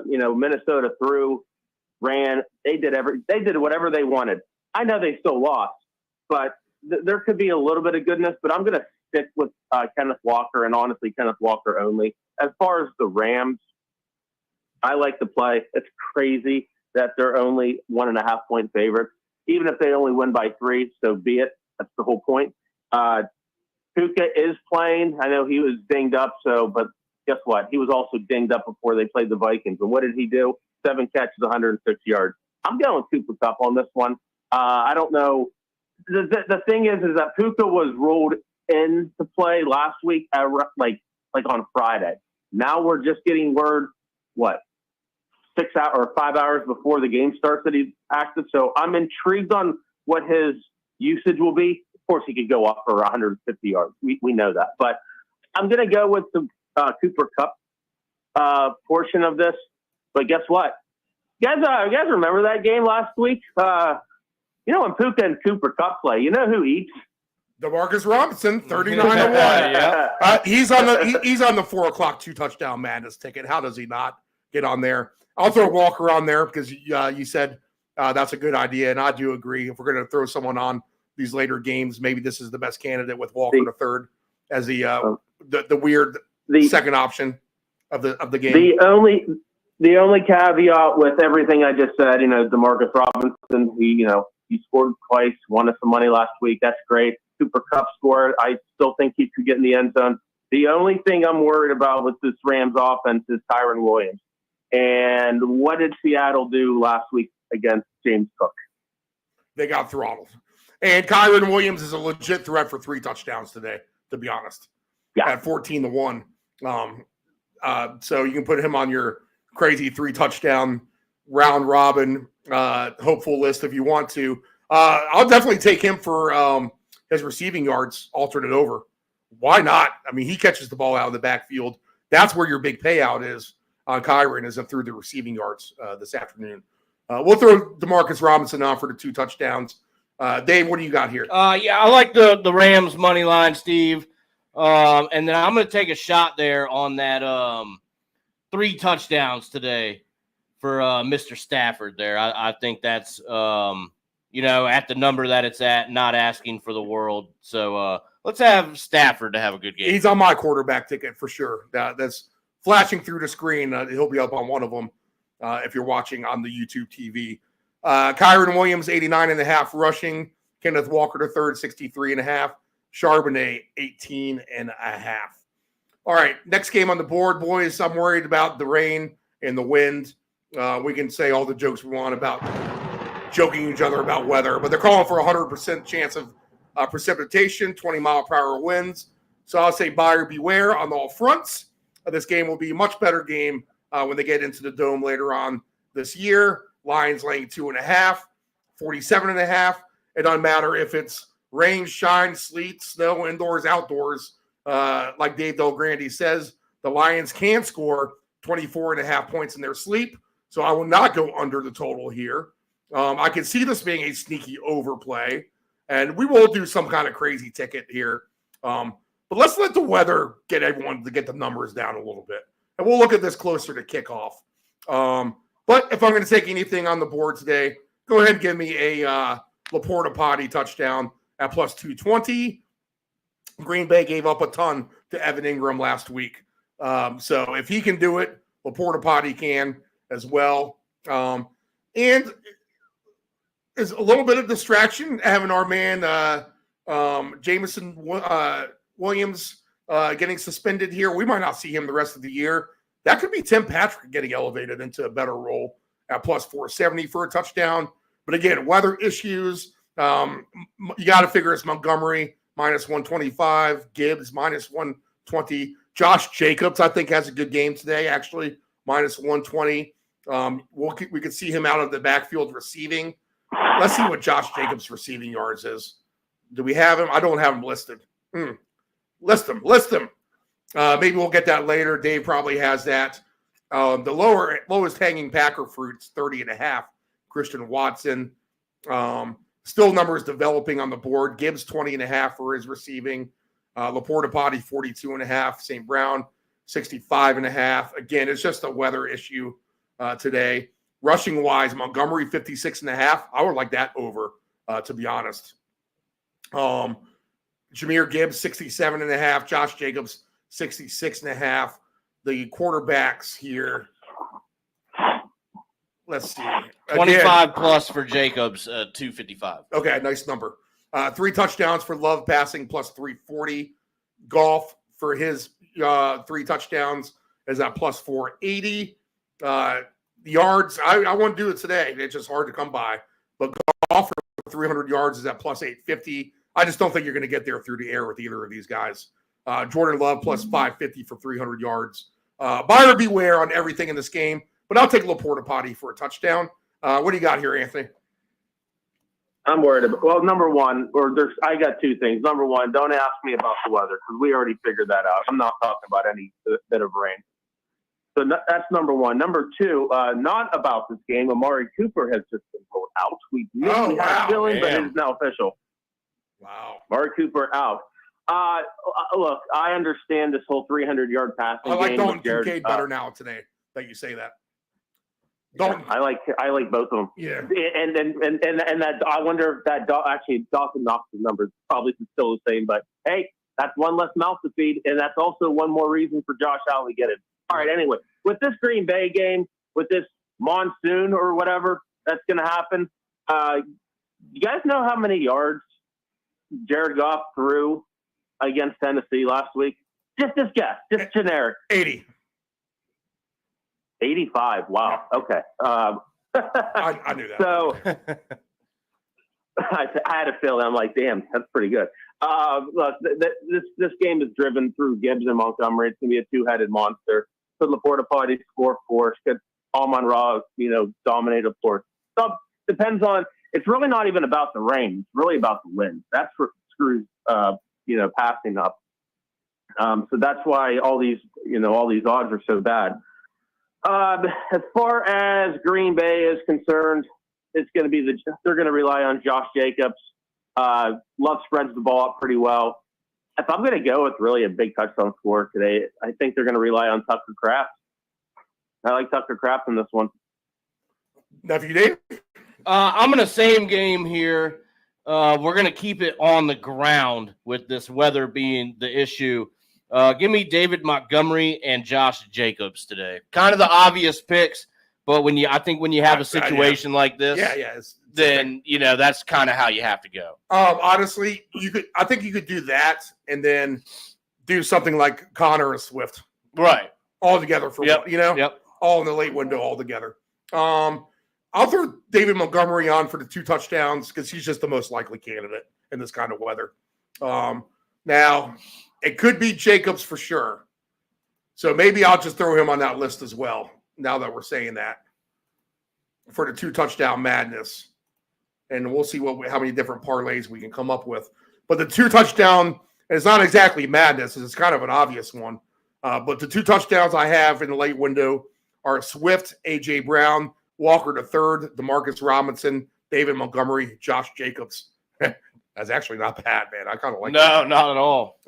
Minnesota ran. They did whatever they wanted. I know they still lost, but there could be a little bit of goodness. But I'm going to stick with Kenneth Walker, and honestly, Kenneth Walker only. As far as the Rams, I like the play. It's crazy that they're only 1.5-point favorites. Even if they only win by 3, so be it. That's the whole point. Puka is playing. I know he was dinged up, but guess what? He was also dinged up before they played the Vikings. And what did he do? 7 catches, 106 yards. I'm going Cooper Kupp on this one. I don't know. The thing is that Puka was ruled into play last week, like on Friday. Now we're just getting word, 6 hours or 5 hours before the game starts that he's active. So I'm intrigued on what his usage will be. Of course, he could go up for 150 yards. We know that. But I'm going to go with the Cooper Kupp portion of this. But guess what? You guys remember that game last week? When Puka and Cooper Kupp play, you know who eats? DeMarcus Robinson, 39-1. He's on the 4:00 2-touchdown madness ticket. How does he not get on there? I'll throw Walker on there because you said that's a good idea, and I do agree. If we're going to throw someone on these later games, maybe this is the best candidate with Walker the third as the weird second option of the game. The only caveat with everything I just said, DeMarcus Robinson, he scored twice, won us some money last week. That's great. Cooper Kupp scored. I still think he could get in the end zone. The only thing I'm worried about with this Rams offense is Kyren Williams. And what did Seattle do last week against James Cook? They got throttled. And Kyren Williams is a legit threat for 3 touchdowns today, to be honest. Yeah. At 14-1. So you can put him on your crazy 3-touchdown round robin hopeful list if you want to. I'll definitely take him for his receiving yards alternate over. Why not? I mean, he catches the ball out of the backfield. That's where your big payout is on Kyren, is through the receiving yards this afternoon. We'll throw DeMarcus Robinson on for the 2 touchdowns. Dave, what do you got here? I like the Rams money line, Steve. And then I'm going to take a shot there on that 3 touchdowns today for Mr. Stafford there. I think that's, at the number that it's at, not asking for the world. So let's have Stafford to have a good game. He's on my quarterback ticket for sure. That's flashing through the screen. He'll be up on one of them if you're watching on the YouTube TV. Kyren Williams, 89.5 rushing. Kenneth Walker III, 63.5. Charbonnet, 18.5. All right, next game on the board, boys. I'm worried about the rain and the wind. We can say all the jokes we want about joking each other about weather, but they're calling for 100% chance of precipitation, 20-mile-per-hour winds. So I'll say buyer beware on all fronts. This game will be a much better game when they get into the Dome later on this year. Lions laying 2.5, 47.5. It doesn't matter if it's rain, shine, sleet, snow, indoors, outdoors. Like Dave Del Grande says, the Lions can score 24.5 points in their sleep. So I will not go under the total here. I can see this being a sneaky overplay, and we will do some kind of crazy ticket here. But let's let the weather get everyone to get the numbers down a little bit. And we'll look at this closer to kickoff. But if I'm going to take anything on the board today, go ahead and give me a Laporta Potty touchdown at plus 220. Green Bay gave up a ton to Evan Ingram last week. So if he can do it, Laporta Potty can as well. And is a little bit of distraction having our man Jameson Williams getting suspended here. We might not see him the rest of the year. That could be Tim Patrick getting elevated into a better role at plus 470 for a touchdown. But again, weather issues. You got to figure it's Montgomery minus 125, Gibbs minus 120. Josh Jacobs, I think, has a good game today, actually, minus 120. We could see him out of the backfield receiving. Let's see what Josh Jacobs' receiving yards is. Do we have him? I don't have him listed. List him. Maybe we'll get that later. Dave probably has that. The lowest hanging Packer fruit's 30.5. Christian Watson. Still numbers developing on the board. Gibbs 20.5 for his receiving. Laporta Potty 42.5. St. Brown 65.5. Again, it's just a weather issue today. Rushing wise, Montgomery 56.5. I would like that over, to be honest. Jahmyr Gibbs 67.5. Josh Jacobs 66.5. The quarterbacks here. let's see. 25 plus for Jacobs, 255. Okay, nice number. 3 touchdowns for Love passing plus 340. Golf for his 3 touchdowns is at plus 480. Yards, I want to do it today. It's just hard to come by. But Golf for 300 yards is at plus 850. I just don't think you're going to get there through the air with either of these guys. Jordan Love plus 550 for 300 yards. Buyer beware on everything in this game, but I'll take a little porta potty for a touchdown. What do you got here, Anthony? I'm worried about. Well, number one, I got 2 things. Number one, don't ask me about the weather because we already figured that out. I'm not talking about any bit of rain. So that's number one. Number 2, not about this game. Amari Cooper has just been pulled out. We had a feeling, but it is now official. Wow. Amari Cooper out. Look, I understand this whole 300-yard passing I like game. Dalton Kincaid better now today that you say that. Dalton. I like both of them. Yeah. And that I wonder if that actually Dawson Knox's numbers probably still the same, but hey, that's one less mouth to feed, and that's also one more reason for Josh Allen to get it. All right. Anyway, with this Green Bay game, with this monsoon or whatever that's going to happen, you guys know how many yards Jared Goff threw against Tennessee last week? Just guess, just generic. 80. 85. Wow. Okay. I knew that. So I had a feeling. I'm like, damn, that's pretty good. Look, this game is driven through Gibbs and Montgomery. It's going to be a 2-headed monster. Could Laporta Potty score for us? Could Amon-Ra, dominate, of course? So depends on. It's really not even about the rain. It's really about the wind. That's what screws, passing up. So that's why all these odds are so bad. As far as Green Bay is concerned, it's going to be they're going to rely on Josh Jacobs. Love spreads the ball up pretty well. If I'm going to go with really a big touchdown score today, I think they're going to rely on Tucker Kraft. I like Tucker Kraft in this one. Nephew Dave? I'm in the same game here. We're going to keep it on the ground with this weather being the issue. Give me David Montgomery and Josh Jacobs today. Kind of the obvious picks, but when you have a situation like this, then that's kind of how you have to go. Honestly, I think you could do that and then do something like Connor and Swift, right? All together for all in the late window all together. I'll throw David Montgomery on for the 2 touchdowns because he's just the most likely candidate in this kind of weather. Now, it could be Jacobs for sure. So maybe I'll just throw him on that list as well, now that we're saying that, for the 2 touchdown madness. And we'll see how many different parlays we can come up with. But the 2 touchdown is not exactly madness. It's kind of an obvious one. But the 2 touchdowns I have in the late window are Swift, A.J. Brown, Walker III, Demarcus Robinson, David Montgomery, Josh Jacobs. That's actually not bad, man. I kind of like that. No, not at all.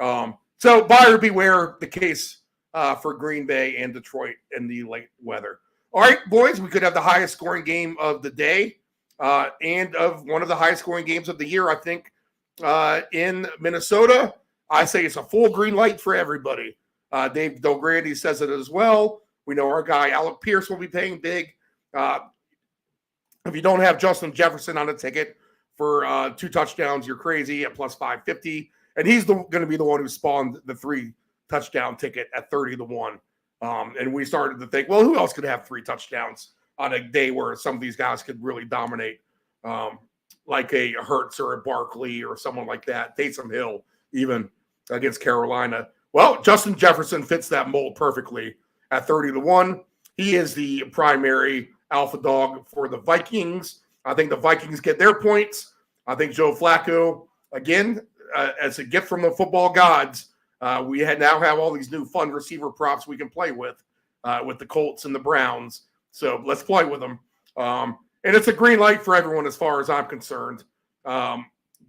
So buyer beware the case for Green Bay and Detroit in the late weather. All right, boys, we could have the highest scoring game of the day and of one of the highest scoring games of the year, I think, in Minnesota. I say it's a full green light for everybody. Dave Del Grande says it as well. We know our guy Alec Pierce will be paying big. If you don't have Justin Jefferson on a ticket for 2 touchdowns, you're crazy at plus 550. And he's going to be the one who spawned the 3 touchdown ticket at 30-1. And we started to think, well, who else could have 3 touchdowns on a day where some of these guys could really dominate, like a Hurts or a Barkley or someone like that, Taysom Hill, even against Carolina. Well, Justin Jefferson fits that mold perfectly at 30-1. He is the primary alpha dog for the Vikings. I think the Vikings get their points. I think Joe Flacco, again, as a gift from the football gods, we now have all these new fun receiver props we can play with the Colts and the Browns. So let's play with them. And it's a green light for everyone as far as I'm concerned.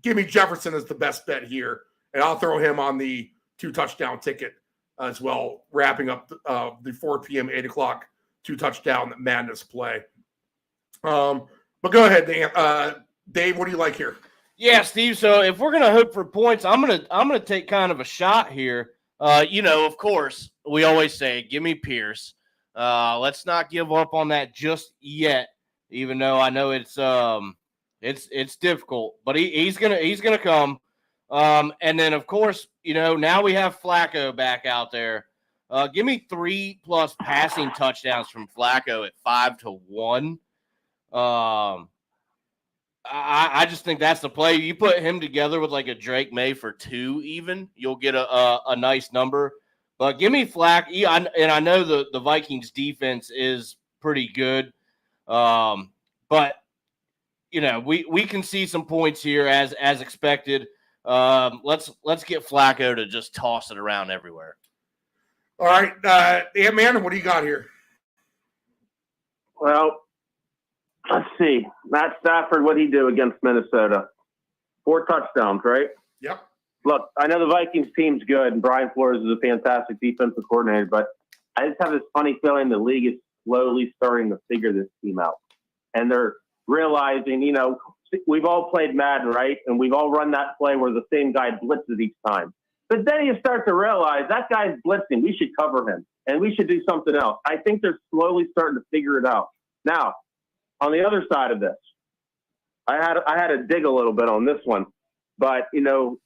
Give me Jefferson as the best bet here, and I'll throw him on the 2 touchdown ticket as well, wrapping up the 4 p.m., 8 o'clock 2 touchdown madness play. But go ahead, Dave. What do you like here? Yeah, Steve. So if we're gonna hope for points, I'm gonna take kind of a shot here. Of course, we always say, give me Pierce. Let's not give up on that just yet. even though I know it's difficult, but he's gonna come. And then of course, now we have Flacco back out there. Give me 3+ passing touchdowns from Flacco at 5-1. I just think that's the play. You put him together with like a Drake May for 2, even you'll get a nice number. But give me Flacco, and I know the Vikings defense is pretty good, but we can see some points here as expected. Let's get Flacco to just toss it around everywhere. All right, Ant-Man, what do you got here? Well, let's see. Matt Stafford, what'd he do against Minnesota? 4 touchdowns, right? Yep. Look, I know the Vikings team's good, and Brian Flores is a fantastic defensive coordinator, but I just have this funny feeling the league is slowly starting to figure this team out. And they're realizing, we've all played Madden, right? And we've all run that play where the same guy blitzes each time. But then you start to realize that guy's blitzing. We should cover him, and we should do something else. I think they're slowly starting to figure it out. Now, on the other side of this, I had to dig a little bit on this one. But,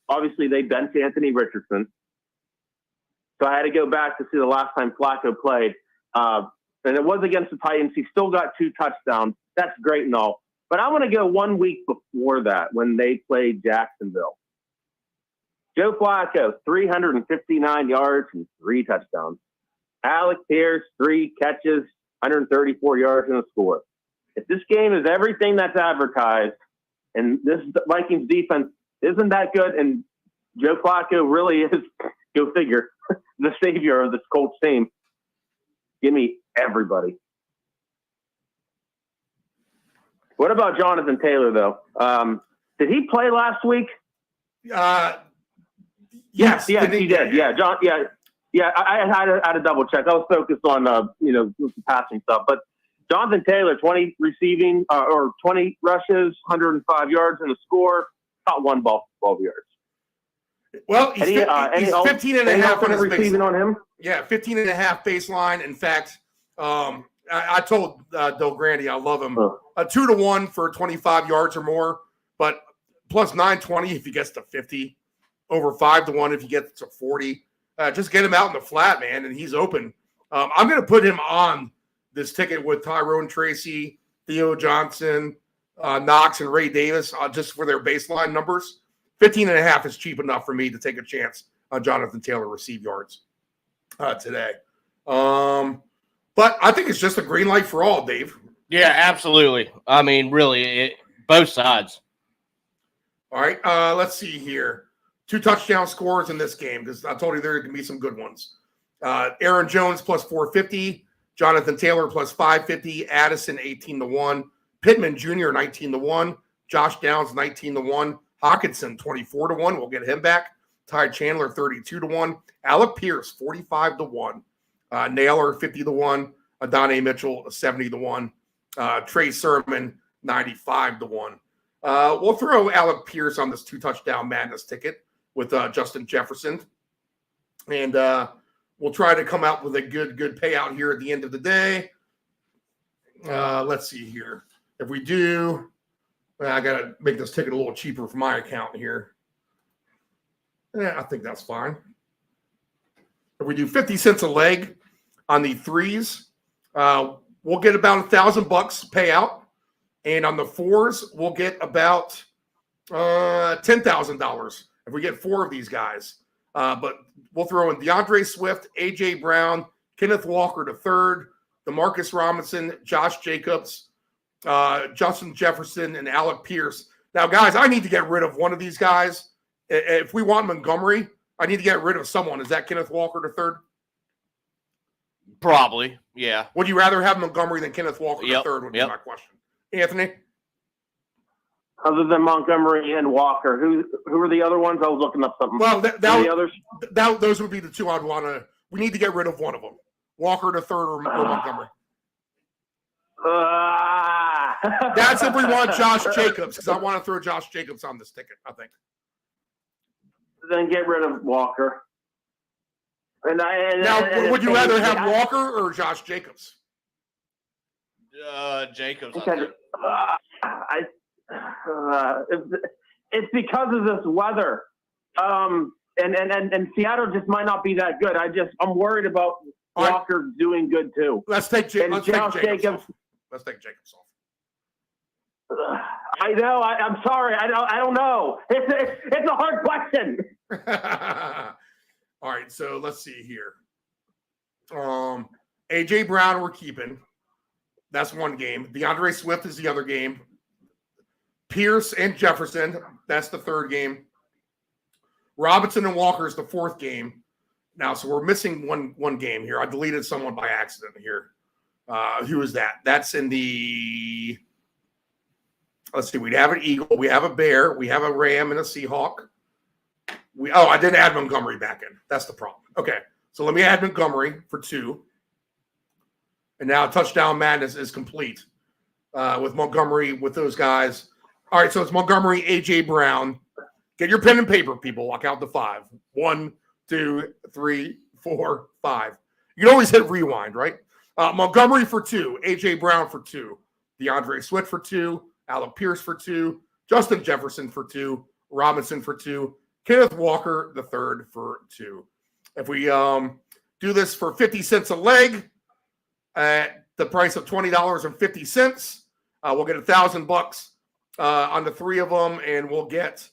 obviously they benched Anthony Richardson. So I had to go back to see the last time Flacco played. And it was against the Titans. He still got 2 touchdowns. That's great and all. But I want to go 1 week before that when they played Jacksonville. Joe Flacco, 359 yards and 3 touchdowns. Alec Pierce, 3 catches, 134 yards and a score. If this game is everything that's advertised, and this Vikings defense isn't that good, and Joe Flacco really is, go figure, the savior of this Colts team, give me everybody. What about Jonathan Taylor, though? Did he play last week? Yes, he did. Yeah, John. Yeah. I had to double check. I was focused on the passing stuff. But Jonathan Taylor, 20 receiving or 20 rushes, 105 yards and a score. Caught 1 ball for 12 yards. Well, he's 15 and a half on his receiving on him. Yeah, 15 and a half baseline. In fact, I told Del Grande I love him. 2-1 for 25 yards or more, but plus 920 if he gets to 50. Over 5-1 if he gets to 40. Just get him out in the flat, man, and he's open. I'm going to put him on this ticket with Tyrone Tracy, Theo Johnson, Knox, and Ray Davis just for their baseline numbers. 15 and a half is cheap enough for me to take a chance on Jonathan Taylor receive yards today. But I think it's just a green light for all, Dave. Yeah, absolutely. I mean, really, both sides. All right, let's see here. 2 touchdown scores in this game because I told you there are going to be some good ones. Aaron Jones plus 450, Jonathan Taylor plus 550, Addison 18-1, Pittman Jr. 19-1, Josh Downs 19-1, Hawkinson 24-1. We'll get him back. Ty Chandler 32-1, Alec Pierce 45-1, Naylor 50-1, Adonai Mitchell 70-1, Trey Sermon 95-1. We'll throw Alec Pierce on this 2 touchdown madness ticket with Justin Jefferson. And we'll try to come out with a good payout here at the end of the day. Let's see here. If we do, I got to make this ticket a little cheaper for my account here. Yeah, I think that's fine. If we do 50 cents a leg on the 3s, we'll get about $1,000 payout. And on the 4s, we'll get about $10,000 if we get 4 of these guys. But we'll throw in DeAndre Swift, A.J. Brown, Kenneth Walker III, DeMarcus Robinson, Josh Jacobs, Justin Jefferson, and Alec Pierce. Now, guys, I need to get rid of one of these guys. If we want Montgomery, I need to get rid of someone. Is that Kenneth Walker III? Probably, yeah. Would you rather have Montgomery than Kenneth Walker III would be my question. Anthony? Other than Montgomery and Walker, who are the other ones? I was looking up something. Well, the others? Those would be the 2 I'd want to. We need to get rid of one of them, Walker III or Montgomery. That's if we want Josh Jacobs, because I want to throw Josh Jacobs on this ticket. I think. Then get rid of Walker. Would you rather have Walker or Josh Jacobs? Jacobs. It's because of this weather. And Seattle just might not be that good. I'm worried about Walker doing good too. Let's take Jacobs off. Let's take Jacobs off. I know. I'm sorry. I don't know. It's a hard question. All right. So let's see here. AJ Brown we're keeping. That's one game. DeAndre Swift is the other game. Pierce and Jefferson. That's the third game. Robinson and Walker is the fourth game. Now, so we're missing one game here. I deleted someone by accident here. Who is that? That's in the. Let's see. We have an Eagle. We have a Bear. We have a Ram and a Seahawk. I didn't add Montgomery back in. That's the problem. Okay. So let me add Montgomery for 2. And now Touchdown Madness is complete with Montgomery, with those guys. All right. So it's Montgomery, A.J. Brown. Get your pen and paper, people. I'll count to 5. 1, 2, 3, 4, 5. You can always hit rewind, right? Montgomery for 2. A.J. Brown for 2. DeAndre Swift for 2. Alec Pierce for 2. Justin Jefferson for 2. Robinson for 2. Kenneth Walker the third for 2. If we do this for 50 cents a leg at the price of $20.50, we'll get $1,000 on the 3 of them, and we'll get,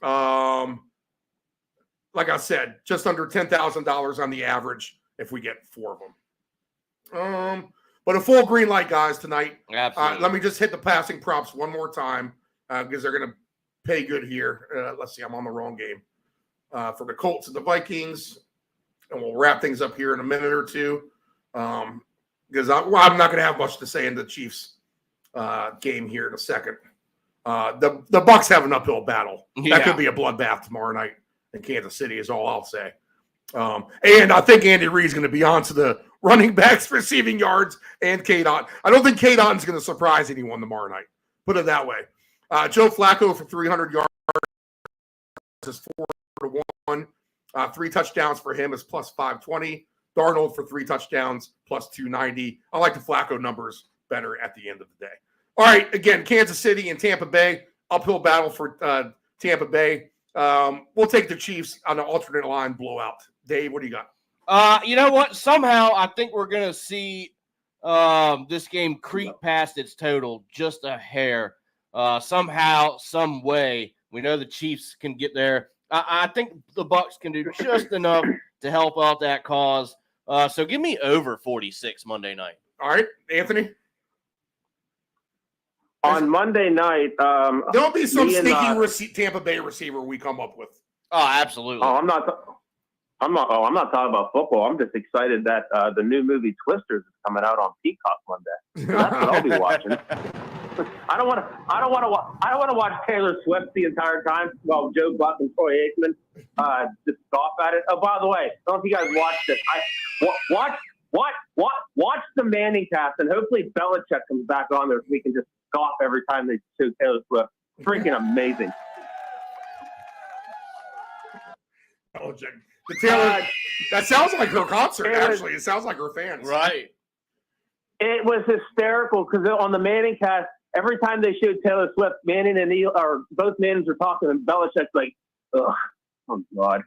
like I said, just under $10,000 on the average if we get 4 of them. But a full green light, guys, tonight. Absolutely. Let me just hit the passing props one more time because they're going to pay good here. Let's see. I'm on the wrong game. For the Colts and the Vikings. And we'll wrap things up here in a minute or two. Because I'm not going to have much to say in the Chiefs game here in a second. The Bucks have an uphill battle. That could be a bloodbath tomorrow night in Kansas City is all I'll say. And I think Andy Reid's going to be on to the running backs, receiving yards, and K-Dot. I don't think K-Dot's going to surprise anyone tomorrow night. Put it that way. Joe Flacco for 300 yards is 4-1. 3 touchdowns for him is plus 520. Darnold for 3 touchdowns plus 290. I like the Flacco numbers better at the end of the day. All right, again, Kansas City and Tampa Bay. Uphill battle for Tampa Bay. We'll take the Chiefs on the alternate line blowout. Dave, what do you got? You know what? Somehow I think we're going to see this game creep past its total just a hair. Somehow, some way, we know the Chiefs can get there. I think the Bucks can do just enough to help out that cause. So give me over 46 Monday night. All right, Anthony. On Monday night, there'll be some sneaky Tampa Bay receiver we come up with. Oh, absolutely. I'm not talking about football. I'm just excited that the new movie Twisters is coming out on Peacock Monday. So that's what I'll be watching. I don't want to watch Taylor Swift the entire time while Joe Buck and Troy Aikman just scoff at it. Oh, by the way, I don't know if you guys watched it. Watch the Manning cast, and hopefully Belichick comes back on there so we can just scoff every time they show Taylor Swift. Freaking amazing. Belichick. The Taylor, that sounds like her concert, actually. It sounds like her fans. Right. It was hysterical because on the Manning cast, every time they showed Taylor Swift, Manning and Neil, or both Mannings were talking, and Belichick's like, ugh, oh, God.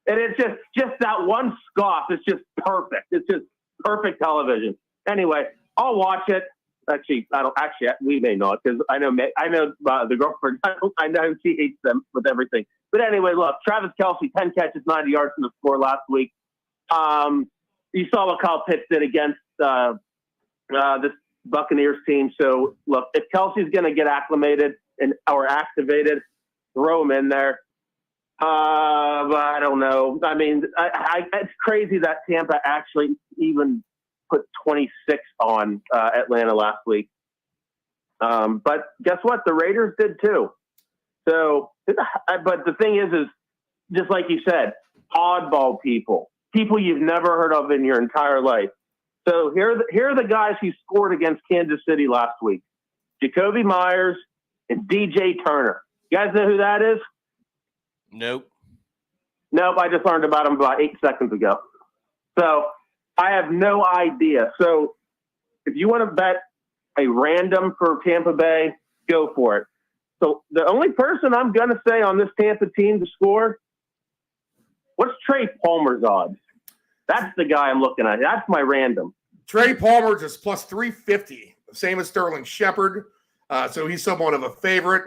And it's just that one scoff. It's just perfect. It's just perfect television. Anyway, I'll watch it. Actually, we may not because I know the girlfriend. I know she hates them with everything. But anyway, look, Travis Kelce, 10 catches, 90 yards from the score last week. You saw what Kyle Pitts did against this Buccaneers team. So, look, if Kelce's going to get acclimated or activated, throw him in there. But I don't know. I mean, it's crazy that Tampa actually even put 26 on Atlanta last week. But guess what? The Raiders did too. So, but the thing is just like you said, oddball people you've never heard of in your entire life. So here are the guys who scored against Kansas City last week: Jacoby Myers and DJ Turner. You guys know who that is? Nope. I just learned about him about 8 seconds ago. So I have no idea. So if you want to bet a random for Tampa Bay, go for it. So the only person I'm going to say on this Tampa team to score, what's Trey Palmer's odds? That's the guy I'm looking at. That's my random. Trey Palmer's is plus 350, same as Sterling Shepard. So he's somewhat of a favorite.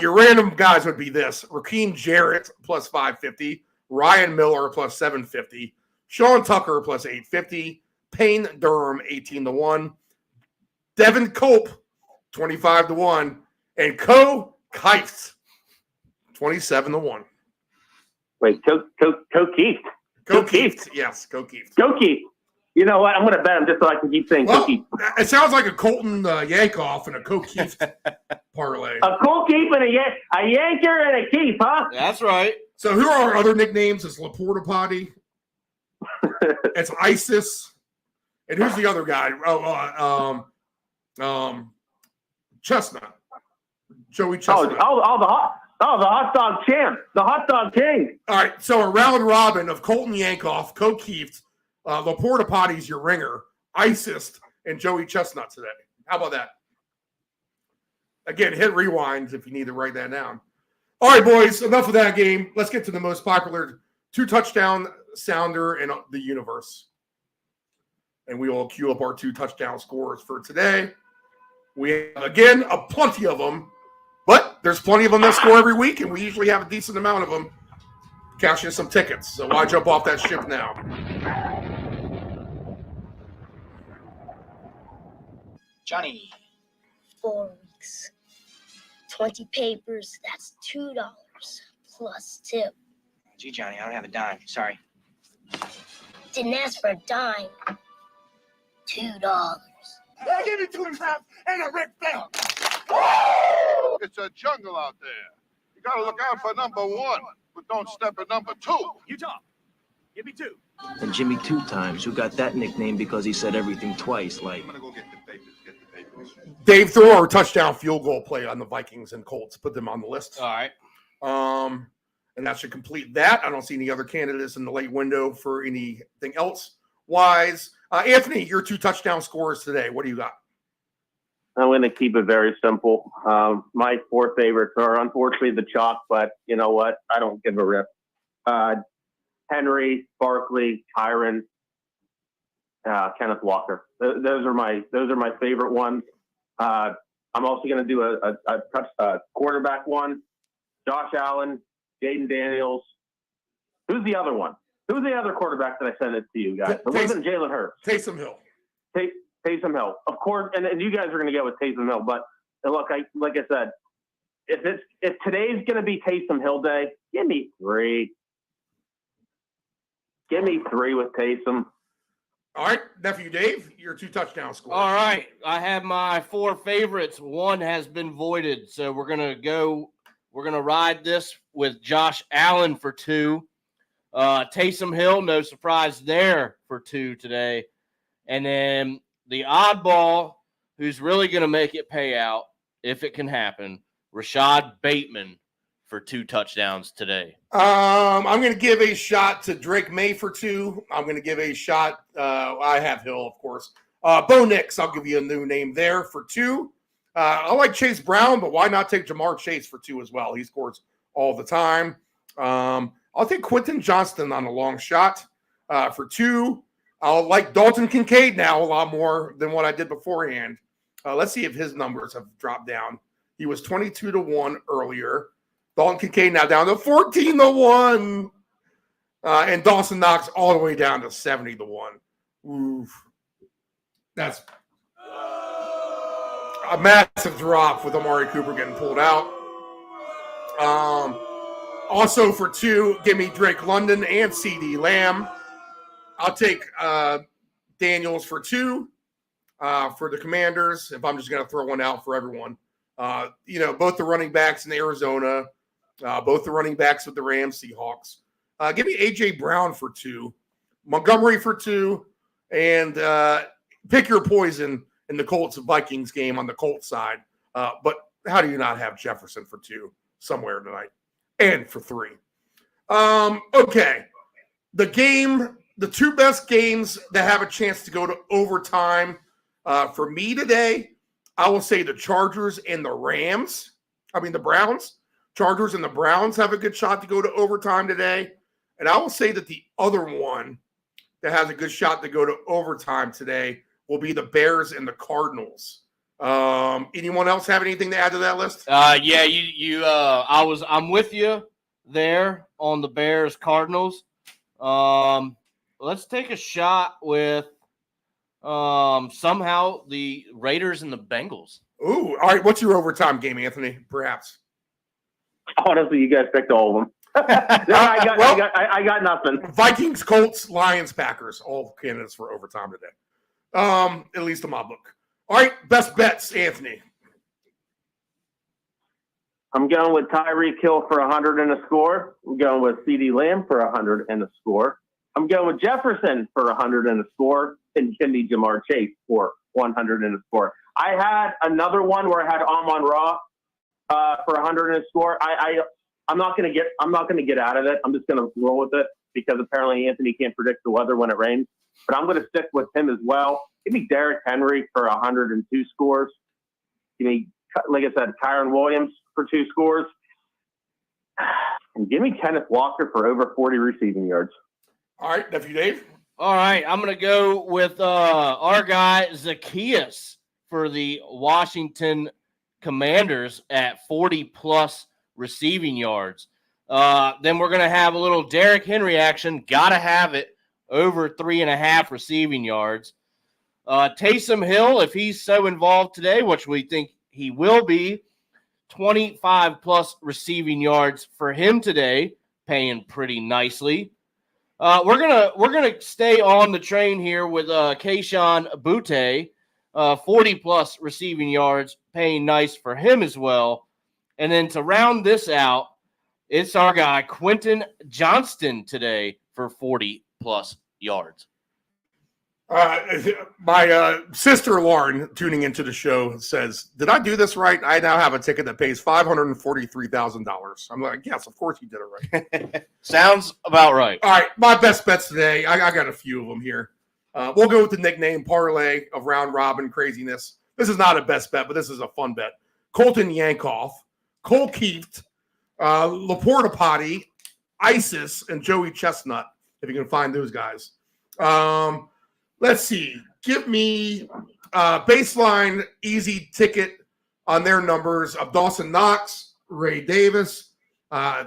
Your random guys would be this: Raheem Jarrett plus 550, Ryan Miller plus 750, Sean Tucker plus 850, Payne Durham 18-1, Devin Cope 25-1, and Co Keith 27-1. Wait, Keith. Keith. Yes, Keith. Keith. You know what? I'm going to bet him just so I can keep saying Keith. It sounds like a Colton Yankoff and a Keith parlay. A Keith and a Yanker and a Keith, huh? That's right. So who are our other nicknames? It's Laporta Potty. It's ISIS. And who's the other guy? Chestnut. Joey Chestnut. The hot dog champ. The hot dog king. All right. So a round robin of Colton Yankoff, Keith, Laporta Potty's your ringer, ISIS, and Joey Chestnut today. How about that? Again, hit rewind if you need to write that down. All right, boys, enough of that game. Let's get to the most popular 2-touchdown sounder in the universe. And we will queue up our 2-touchdown scores for today. We have, again, plenty of them, but there's plenty of them that score every week, and we usually have a decent amount of them. Cash in some tickets, so why jump off that ship now? Johnny. 4 weeks. 20 papers, that's $2 plus tip. Gee, Johnny, I don't have a dime. Sorry. Didn't ask for a dime. $2. I give it to him, and a Rick Bell. It's a jungle out there. You got to look out for number 1, but don't step at number 2. Utah, give me 2. And Jimmy 2 times, who got that nickname because he said everything twice, like. I'm going to go get the papers, Dave, throw our touchdown field goal play on the Vikings and Colts. Put them on the list. All right. And that should complete that. I don't see any other candidates in the late window for anything else wise. Anthony, your 2 touchdown scores today. What do you got? I'm going to keep it very simple. My 4 favorites are unfortunately the chalk, but you know what? I don't give a rip. Henry, Barkley, Tyron, Kenneth Walker. Those are my favorite ones. I'm also going to do a quarterback one. Josh Allen, Jaden Daniels. Who's the other one? Who's the other quarterback that I sent it to you guys? It wasn't Jalen Hurts. Taysom Hill. Taysom Hill, of course, and you guys are going to get with Taysom Hill. But look, like I said, if today's going to be Taysom Hill day, give me 3. Give me 3 with Taysom. All right, nephew Dave, your 2 touchdown scores. All right, I have my 4 favorites. 1 has been voided, so we're gonna ride this with Josh Allen for 2. Taysom Hill, no surprise there, for 2 today. And then the oddball, who's really going to make it pay out, if it can happen, Rashad Bateman for 2 touchdowns today. I'm going to give a shot to Drake May for 2. I'm going to give a shot. I have Hill, of course. Bo Nix, I'll give you a new name there for 2. I like Chase Brown, but why not take Jamar Chase for 2 as well? He scores all the time. I'll take Quentin Johnston on a long shot for 2. I'll like Dalton Kincaid now a lot more than what I did beforehand. Let's see if his numbers have dropped down. He was 22-1 earlier. Dalton Kincaid now down to 14-1. And Dawson Knox all the way down to 70-1. Oof. That's a massive drop with Amari Cooper getting pulled out. Also for 2, give me Drake London and CeeDee Lamb. I'll take Daniels for 2 for the Commanders, if I'm just going to throw one out for everyone. Both the running backs in Arizona, both the running backs with the Rams, Seahawks. Give me A.J. Brown for 2, Montgomery for 2, and pick your poison in the Colts-Vikings game on the Colts side. But how do you not have Jefferson for 2 somewhere tonight? And for 3. Okay. The 2 best games that have a chance to go to overtime for me today, I will say the Chargers and the Rams. I mean, the Browns. Chargers and the Browns have a good shot to go to overtime today. And I will say that the other one that has a good shot to go to overtime today will be the Bears and the Cardinals. Anyone else have anything to add to that list? Yeah, I'm with you there on the Bears Cardinals. Let's take a shot with somehow the Raiders and the Bengals. Ooh, all right. What's your overtime game, Anthony? Perhaps. Honestly, you guys picked all of them. I got nothing. Vikings, Colts, Lions, Packers, all candidates for overtime today. At least in my book. All right, best bets, Anthony. I'm going with Tyreek Hill for 100 and a score. I'm going with CeeDee Lamb for 100 and a score. I'm going with Jefferson for 100 and a score, and Kenny Jamar Chase for 100 and a score. I had another one where I had Amon-Ra for 100 and a score. I'm not going to get out of it. I'm just going to roll with it because apparently Anthony can't predict the weather when it rains. But I'm going to stick with him as well. Give me Derrick Henry for 102 scores. Give me, like I said, Kyron Williams for 2 scores. And give me Kenneth Walker for over 40 receiving yards. All right, Nephew Dave. All right, I'm going to go with our guy Zacchaeus for the Washington Commanders at 40-plus receiving yards. Then we're going to have a little Derrick Henry action. Got to have it over 3.5 receiving yards. Taysom Hill, if he's so involved today, which we think he will be, 25-plus receiving yards for him today, paying pretty nicely. We're gonna stay on the train here with Kayshon Boutte, 40-plus receiving yards, paying nice for him as well. And then to round this out, it's our guy Quentin Johnston today for 40-plus yards. My sister Lauren, tuning into the show, says, "Did I do this right? I now have a ticket that pays $543,000." I'm like, "Yes, of course you did it right." Sounds about right. All right, my best bets today. I got a few of them here. We'll go with the nickname parlay of round robin craziness. This is not a best bet, but this is a fun bet. Colton Yankoff, Cole Keeft, Laporta Potty, Isis, and Joey Chestnut, if you can find those guys. Let's see. Give me baseline easy ticket on their numbers of Dawson Knox, Ray Davis,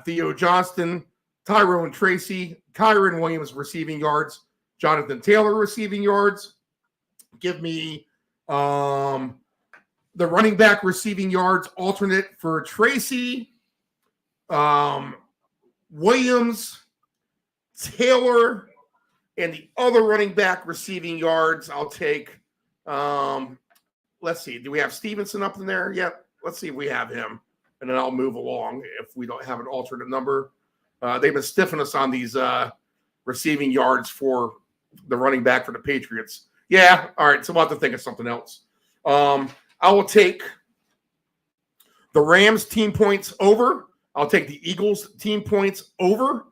Theo Johnston, Tyrone Tracy, Kyron Williams receiving yards, Jonathan Taylor receiving yards. Give me the running back receiving yards alternate for Tracy, Williams, Taylor, and the other running back receiving yards, I'll take, let's see, do we have Stevenson up in there yet? Let's see if we have him, and then I'll move along if we don't have an alternate number. They've been stiffing us on these receiving yards for the running back for the Patriots. Yeah, all right, so we'll have to think of something else. I will take the Rams team points over. I'll take the Eagles team points over.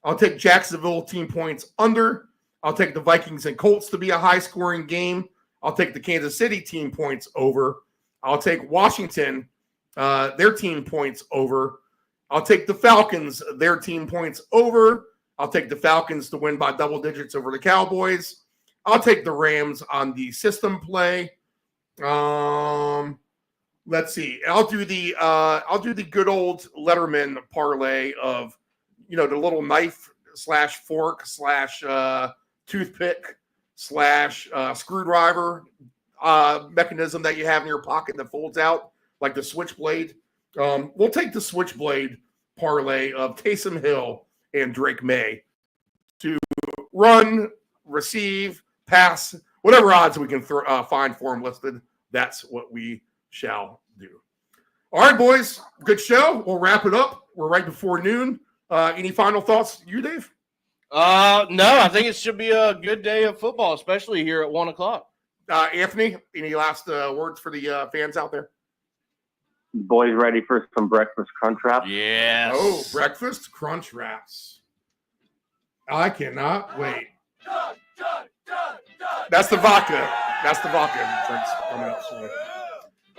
I'll take Jacksonville team points under. I'll take the Vikings and Colts to be a high-scoring game. I'll take the Kansas City team points over. I'll take Washington, their team points over. I'll take the Falcons, their team points over. I'll take the Falcons to win by double digits over the Cowboys. I'll take the Rams on the system play. Let's see. I'll do the good old Letterman parlay of, the little knife / fork / toothpick / screwdriver mechanism that you have in your pocket that folds out like the switchblade. We'll take the switchblade parlay of Taysom Hill and Drake May to run, receive, pass, whatever odds we can find for him listed. That's what we shall do. All right, boys. Good show. We'll wrap it up. We're right before noon. Any final thoughts, you, Dave? No, I think it should be a good day of football, especially here at 1 o'clock. Anthony, any last words for the fans out there? Boys ready for some breakfast crunch wraps? Yes. Oh, breakfast crunch wraps. I cannot wait. That's the vodka. That's the vodka. Drinks coming up soon.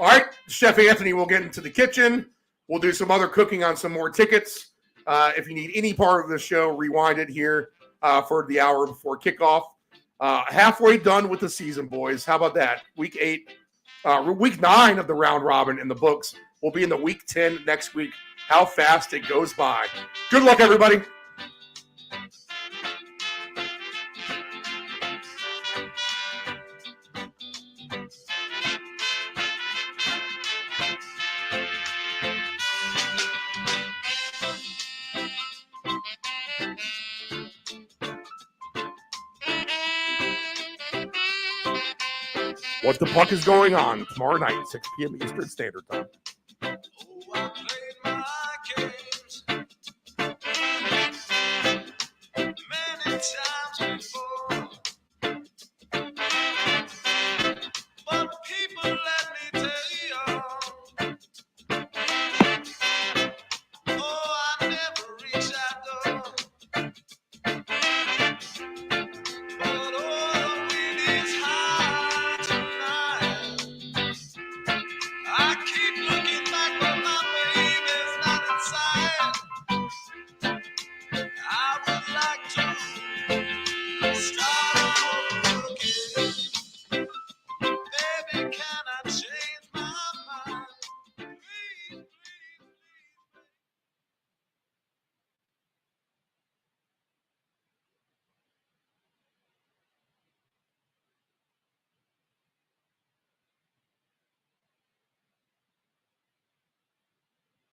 All right, Chef Anthony will get into the kitchen. We'll do some other cooking on some more tickets. If you need any part of the show, rewind it here for the hour before kickoff. Halfway done with the season, boys. How about that? Week 9 of the round robin in the books. We'll be in the week 10 next week. How fast it goes by. Good luck, everybody. What the Puck is going on tomorrow night, 6 p.m. Eastern Standard Time. Many times